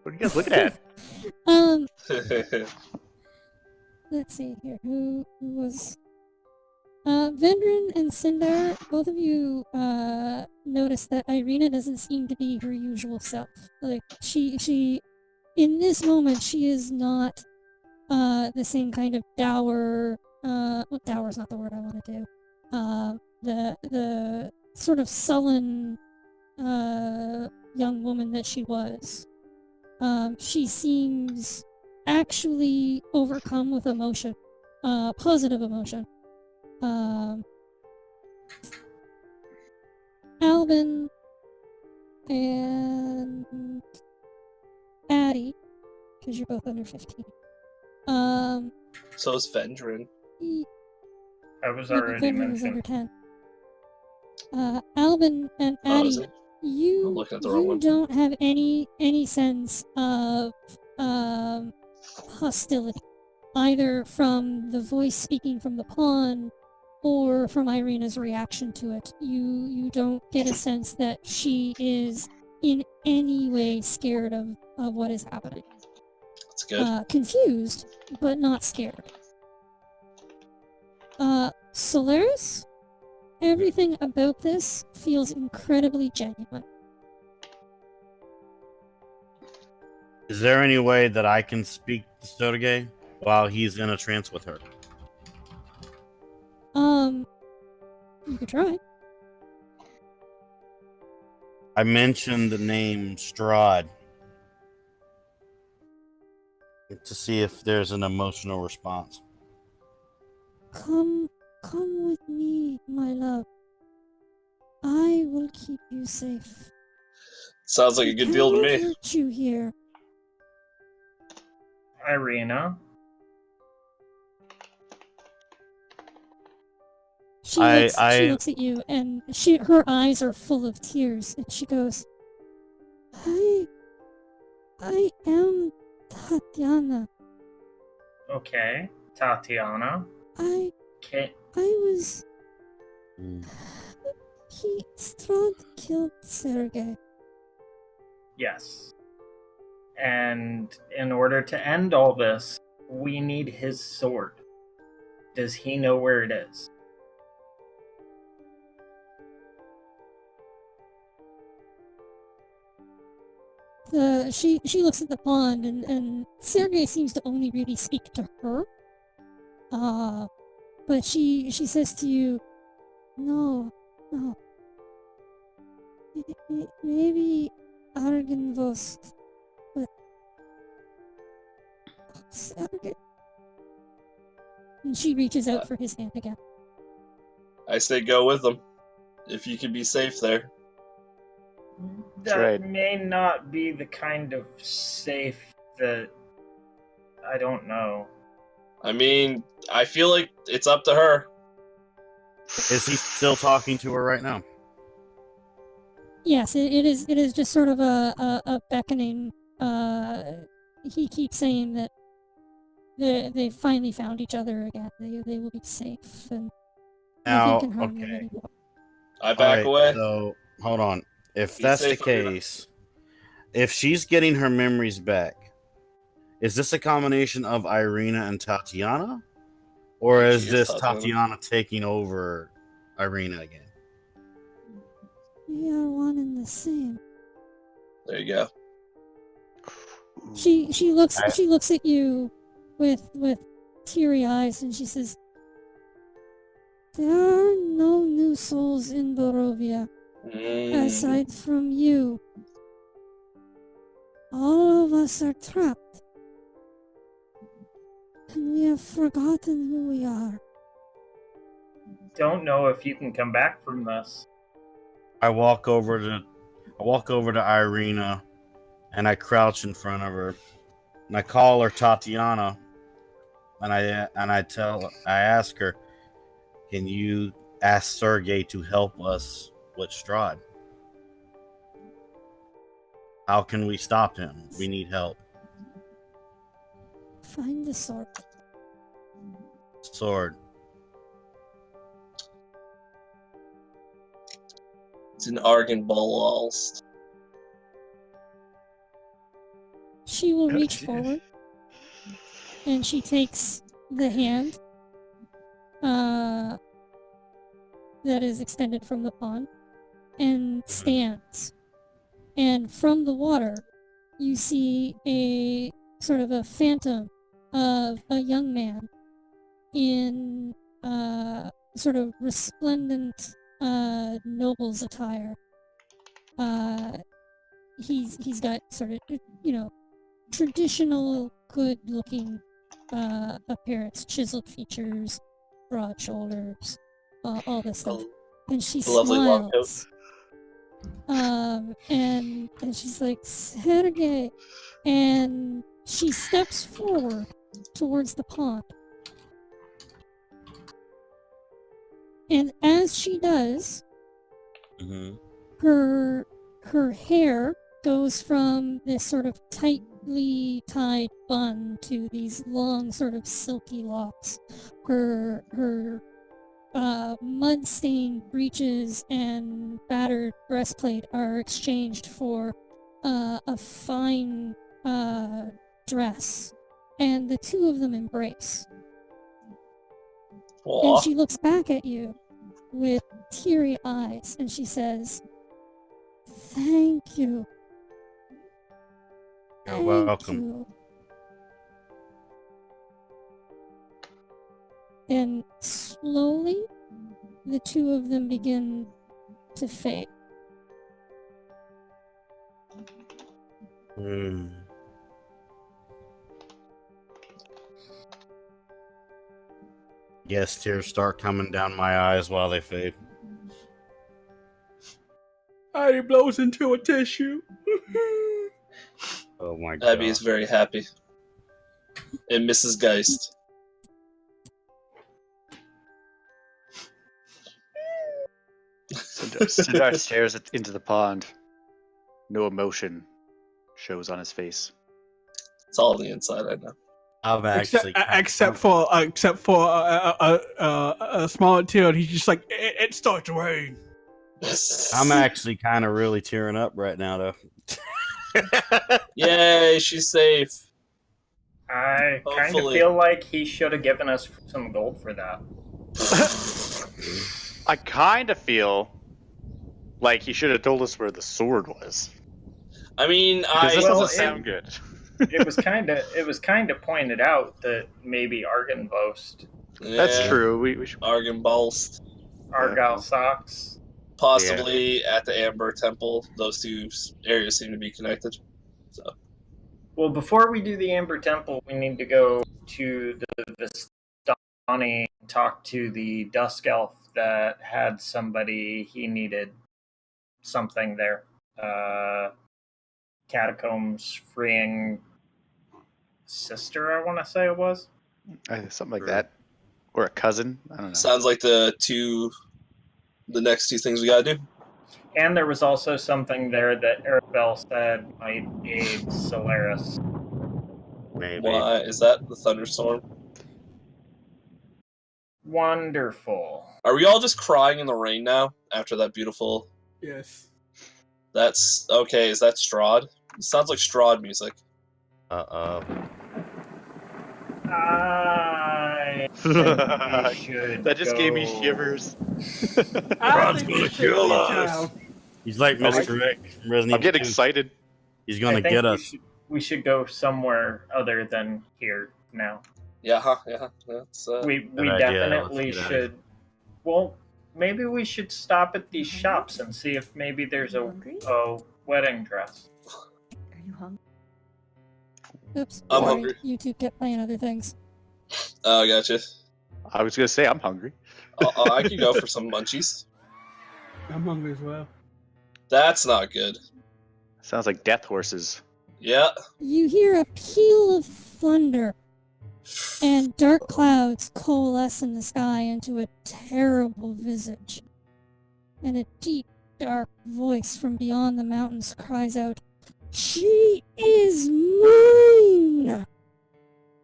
are you guys looking at? Let's see here. Who was... Vendrin and Sindar, both of you notice that Irina doesn't seem to be her usual self. Like, she in this moment, she is not the same kind of dour... well, dour is not the word I want to do. The sort of sullen young woman that she was. She seems actually overcome with emotion. Positive emotion. Albin and Addie, because you're both under 15. So is Vendrin. I was already Vendrin was under mentioned. 10. Albin and Oh, Addie, is it? you I'm looking at the wrong one. don't have any sense of hostility. either from the voice speaking from the pond or from Irina's reaction to it. You don't get a sense that she is in any way scared of what is happening. That's good. Confused, but not scared. Solaris, everything about this feels incredibly genuine. Is there any way that I can speak to Sergey while he's in a trance with her? You could try. I mentioned the name Strahd to see if there's an emotional response. Come with me, my love. I will keep you safe. Sounds like a good deal to I cannot me. hurt you here. Irina, She looks at you, and her eyes are full of tears, and she goes, I am Tatiana. okay. Tatiana, I okay. was... Strahd killed Sergey. Yes. And in order to end all this, we need his sword. Does he know where it is? She looks at the pond, and Sergey seems to only really speak to her. But she says to you, no. Maybe Argynvost, but Sergey. And she reaches out for his hand again. I say go with them. If you can be safe there. That right. may not be the kind of safe that... I don't know. I mean, I feel like it's up to her. Is he still talking to her right now? Yes, it is just sort of a beckoning. He keeps saying that they finally found each other again. They will be safe, and Now, nothing can harm them okay. anymore. I back away. So, hold on. If Be that's the safe, Irina. case, if she's getting her memories back, is this a combination of Irina and Tatiana? Or She is is this Tatiana. Tatiana taking over Irina again? We are one and the same. There you go. She looks at you with teary eyes, and she says, "There are no new souls in Borovia aside from you. All of us are trapped, and we have forgotten who we are." Don't know if you can come back from this. I walk over to Irina, and I crouch in front of her, and I call her Tatiana, and I ask her, "Can you ask Sergey to help us with Strahd? How can we stop him? We need help." Find the sword. Sword. It's an Argynvost. She will reach forward, and she takes the hand that is extended from the pond and stands. And from the water, you see a sort of a phantom of a young man in sort of resplendent noble's attire. He's got sort of, traditional good-looking appearance, chiseled features, broad shoulders, all this stuff. And she Lovely long coat. smiles. And she's like, "Sergey," and she steps forward towards the pond. And as she does, her hair goes from this sort of tightly tied bun to these long, sort of silky locks. Her mud-stained breeches and battered breastplate are exchanged for a fine dress, and the two of them embrace. Aw. And she looks back at you with teary eyes, and she says, "Thank you. You're Thank welcome. you." And slowly, the two of them begin to fade. Hmm. Yes, tears start coming down my eyes while they fade. He blows into a tissue. Oh my god. Abby is very happy. And Mrs. Geist. Sindar stares into the pond. No emotion shows on his face. It's all on the inside, I know. I'm actually Except for a smaller tear, he's just like, it starts to rain. I'm actually kind of really tearing up right now, though. Yay, she's safe. I kind of Hopefully. feel like he should have given us some gold for that. I kind of feel like he should have told us where the sword was. I mean, Because this Well, doesn't sound good. It was kind of pointed out that maybe Argynvost, That's true. We should. Argynbolst. Argyle socks. Possibly at the Amber Temple. Those two areas seem to be connected. So Well, before we do the Amber Temple, we need to go to the Vistani and talk to the Dusk Elf that had somebody he needed something there. Catacombs freeing sister, I want to say it was. Something like that. Or a cousin. I don't know. sounds like the next two things we gotta do. And there was also something there that Arabelle said might aid Solaris. Maybe. Why is that the thunderstorm? Wonderful. Are we all just crying in the rain now after that beautiful? Yes. That's okay. Is that Strahd? It sounds like Strahd music. Uh-oh. I think we should That just gave me go- shivers. Rod's gonna kill us. He's like Mr. X from Resident I'm getting Evil 2. excited. He's I gonna think get us. We should go somewhere other than here now. Yeah, yeah. That's We Good idea. definitely Let's get out of should. Well, maybe we should stop at these shops and see if maybe there's a wedding dress. Are you hungry? Oops. I'm sorry. hungry. You two kept playing other things. Oh, gotcha. I was gonna say I'm hungry. I could go for some munchies. I'm hungry as well. That's not good. Sounds like death horses. Yeah. You hear a peal of thunder, and dark clouds coalesce in the sky into a terrible visage. And a deep, dark voice from beyond the mountains cries out, "She is mine!"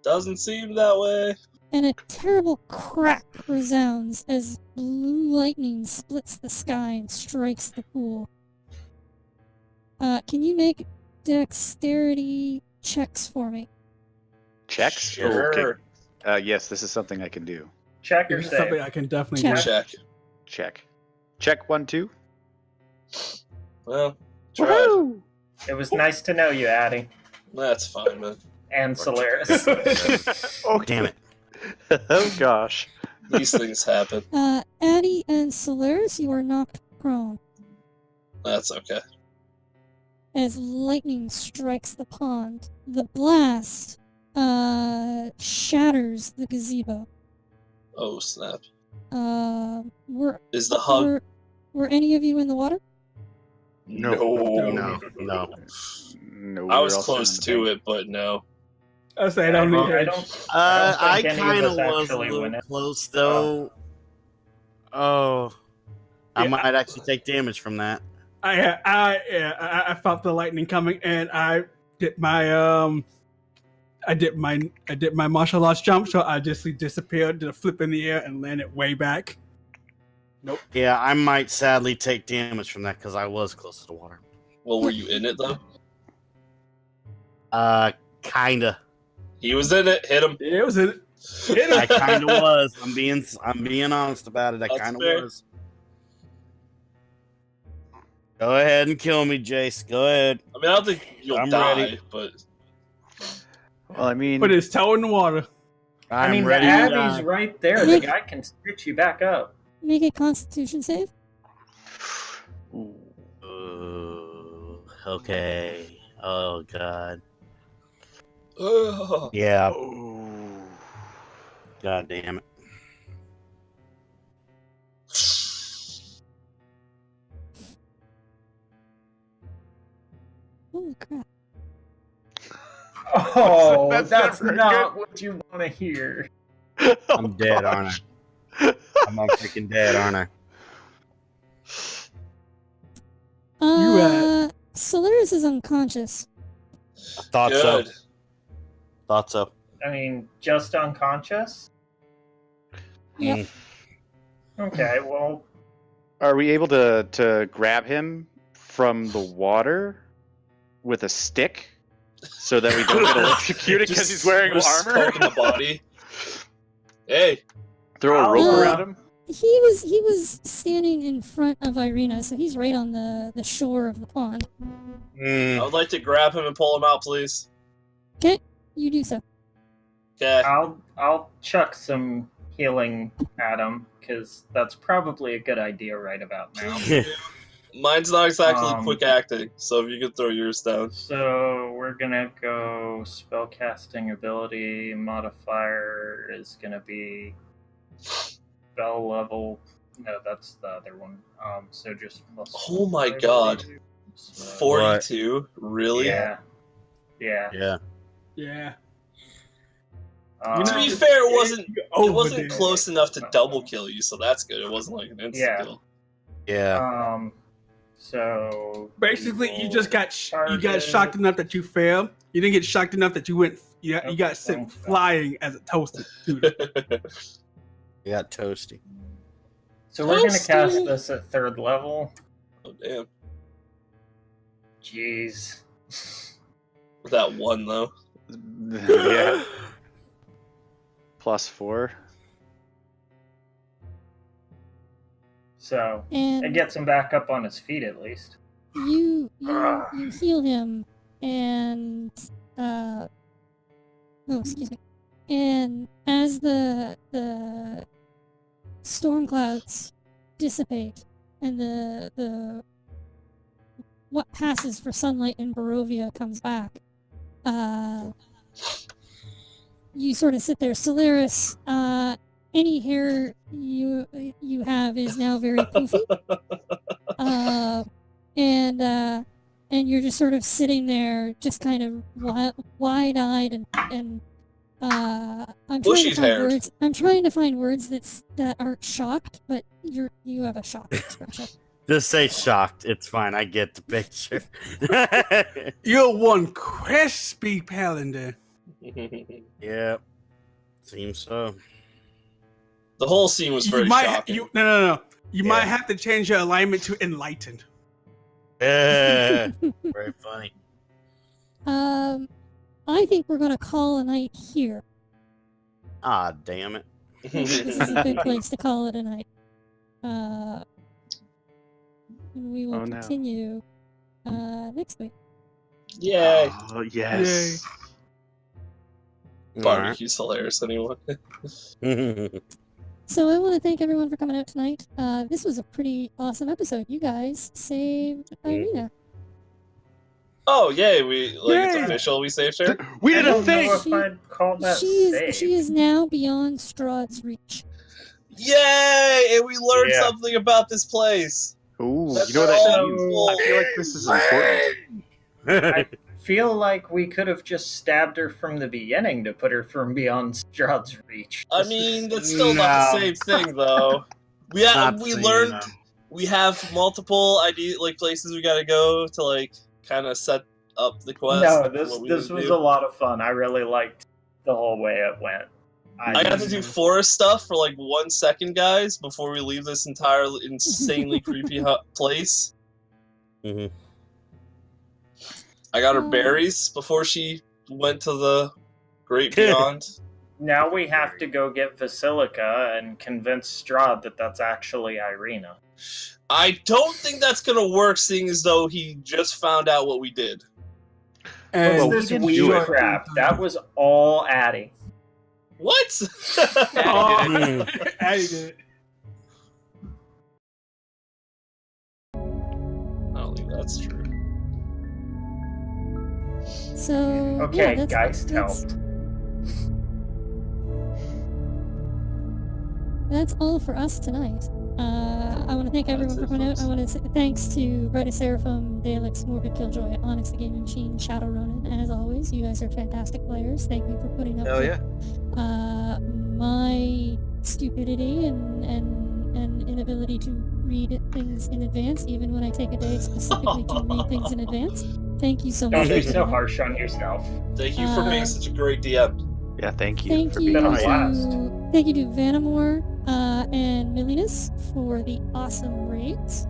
Doesn't seem that way. And a terrible crack resounds as blue lightning splits the sky and strikes the pool. Can you make dexterity checks for me? Checks? Sure. Okay. Yes, this is something I can do. Check or This is something save. I can definitely Check. do. Check. Check. Check 1, 2. Well, tried. It was nice to know you, Addie. That's fine, man. And Solaris. Oh, Damn it. Oh gosh. These things happen. Addie and Solaris, you are knocked prone That's okay. as lightning strikes the pond. The blast shatters the gazebo. Oh snap! Were Is the hug? were any of you in the water? No. No. No. I was close to it, but no. I say I don't need I it. don't. I think any of kind of us was a actually little win it. close, though. Oh. I Yeah. might actually take damage from that. I felt the lightning coming, and I did my martial arts jump, so I just disappeared, did a flip in the air, and landed way back. Yeah, I might sadly take damage from that because I was close to the water. Well, were you in it though? Kinda. He was in it. Hit him. It was it. I kind of was. I'm being honest about it. I That's kind of fair. was. Go ahead and kill me, Jace. Go ahead. I mean, I don't think you'll I'm die, ready. but Well, I mean, Put his toe in the water. I I'm mean, the ready to Abbey's die. right there. The guy can stitch you back up. Make a Constitution save. Ooh, okay. Oh god. Ugh. Yeah. oh, God damn it. Holy crap. Oh, That's that's never not what you want to hear. I'm dead, aren't I? I'm freaking dead, aren't I? Solaris is unconscious. I thought Good. so. Thought so. I mean, just unconscious? Yep. Mm. Okay, well, Are we able to grab him from the water with a stick so that we don't get electrocuted because he's wearing just armor? poking the body. Hey, Throw a rope Uh, around him? He was standing in front of Irina, so he's right on the shore of the pond. I Mm. would like to grab him and pull him out, please. Okay, you do so. Okay. I'll chuck some healing at him, because that's probably a good idea right about now. Mine's not exactly Um, quick acting, so if you could throw yours down. So we're gonna go spellcasting ability modifier is gonna be spell level. No, that's the other one. So just plus. Oh my 1, I God. believe. So, 42? Really? Yeah. Yeah. Yeah. Yeah. To be fair, it wasn't Over there. close enough to double kill you, so that's good. It wasn't like an instant Yeah. kill. Yeah. So Basically, you just got you got target. shocked enough that you failed. You didn't get shocked enough that you went. You got sent Okay. flying as a toasted student. You got toasty. So we're gonna Toasty. cast this at 3rd level. Oh, damn. Jeez. That one, though. Yeah. +4. So it And gets him back up on his feet at least. you heal him, and oh, excuse me. And as the storm clouds dissipate, and the what passes for sunlight in Barovia comes back, you sort of sit there. Solaris, any hair you have is now very poofy. And you're just sort of sitting there, just kind of wide-eyed, and I'm trying to find Bushy-haired. words. I'm trying to find words that aren't shocked, but you have a shocked expression. Just say shocked. It's fine. I get the picture. You're one crispy paladin. Yeah. Seems so. The whole scene was very You might shocking. no. You might Yeah. have to change your alignment to enlightened. Yeah. Very funny. I think we're gonna call a night here. Ah, damn it. This is a good place to call it a night. And we will Oh, no. continue next week. Yay! Oh, yes. Barbecue's hilarious, anyone. So I want to thank everyone for coming out tonight. This was a pretty awesome episode. You guys saved Irina. Oh, yay! It's Yay! official. We saved her. We I did a don't know thing! if I'd call that She safe. is now beyond Strahd's reach. Yay! And we learned Yeah. something about this place. Ooh, That's you know what that so means? cool. I feel like this is important. Feel like we could have just stabbed her from the beginning to put her from beyond Strahd's reach. I This mean, is- that's still not the No. same thing, though. We Not we saying learned that. we have multiple places we gotta go to like kind of set up the quest. No, and this what we this need to was do. a lot of fun. I really liked the whole way it went. I got to do forest stuff for like 1 second, guys, before we leave this entirely insanely creepy place. Mhm. I got her berries before she went to the great beyond. Now we have to go get Vasilica and convince Strahd that that's actually Irina. I don't think that's gonna work, seeing as though he just found out what we did. And What's we this didn't weed do it. crap? That was all Addy. What? Oh, Addy did it. I don't think that's true. So Okay, yeah, Geist that's, helped. that's all for us tonight. I want to thank everyone for coming out. I want to say thanks to Bretta Seraphim, Daleks, Morbid Killjoy, Onyx the Gaming Machine, Shadow Ronin, and as always, you guys are fantastic players. Thank you for putting up Hell with yeah. my stupidity and inability to read things in advance, even when I take a day specifically to read things in advance. Thank you so much. Don't be for so doing that. harsh on yourself. Thank you for being such a great DM. Yeah, thank you. Thank for you being been a to blast. thank you to Vanamore and Millinus for the awesome raids.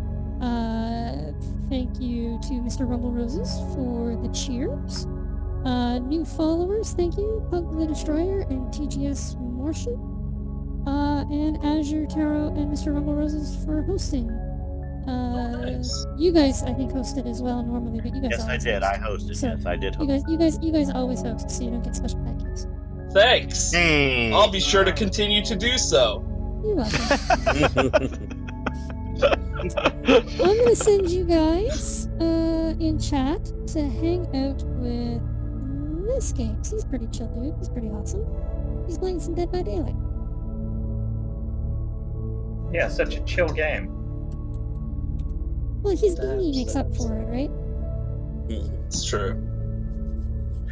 Thank you to Mr. Rumble Roses for the cheers. New followers, thank you, Pug the Destroyer and TGS Martian. And Azure Tarot and Mr. Rumble Roses for hosting. Nice. You guys, I think, hosted as well normally, but you guys Yes, I always did. host. I hosted. So, Yes, I did. You guys always host, so you don't get special thank-yous. Thanks. Dang. I'll be sure to continue to do so. You're welcome. I'm gonna send you guys in chat to hang out with this game. He's pretty chill, dude. He's pretty awesome. He's playing some Dead by Daylight. Yeah, such a chill game. Well, his beanie makes up for it, right? It's true.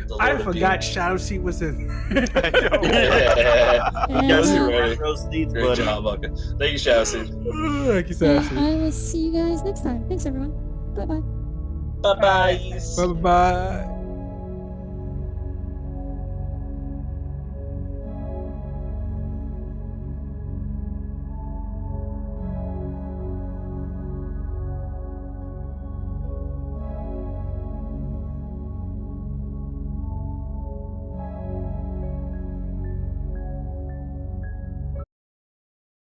The I Lord of forgot Shadowseed was in. I know. Yeah. And, Yes, you're right. Rose Needs, Great buddy. job, Bucket. Thank you, Shadowseed. Thank you, and Shadowseed. I will see you guys next time. Thanks, everyone. Bye bye. Bye bye. Bye bye.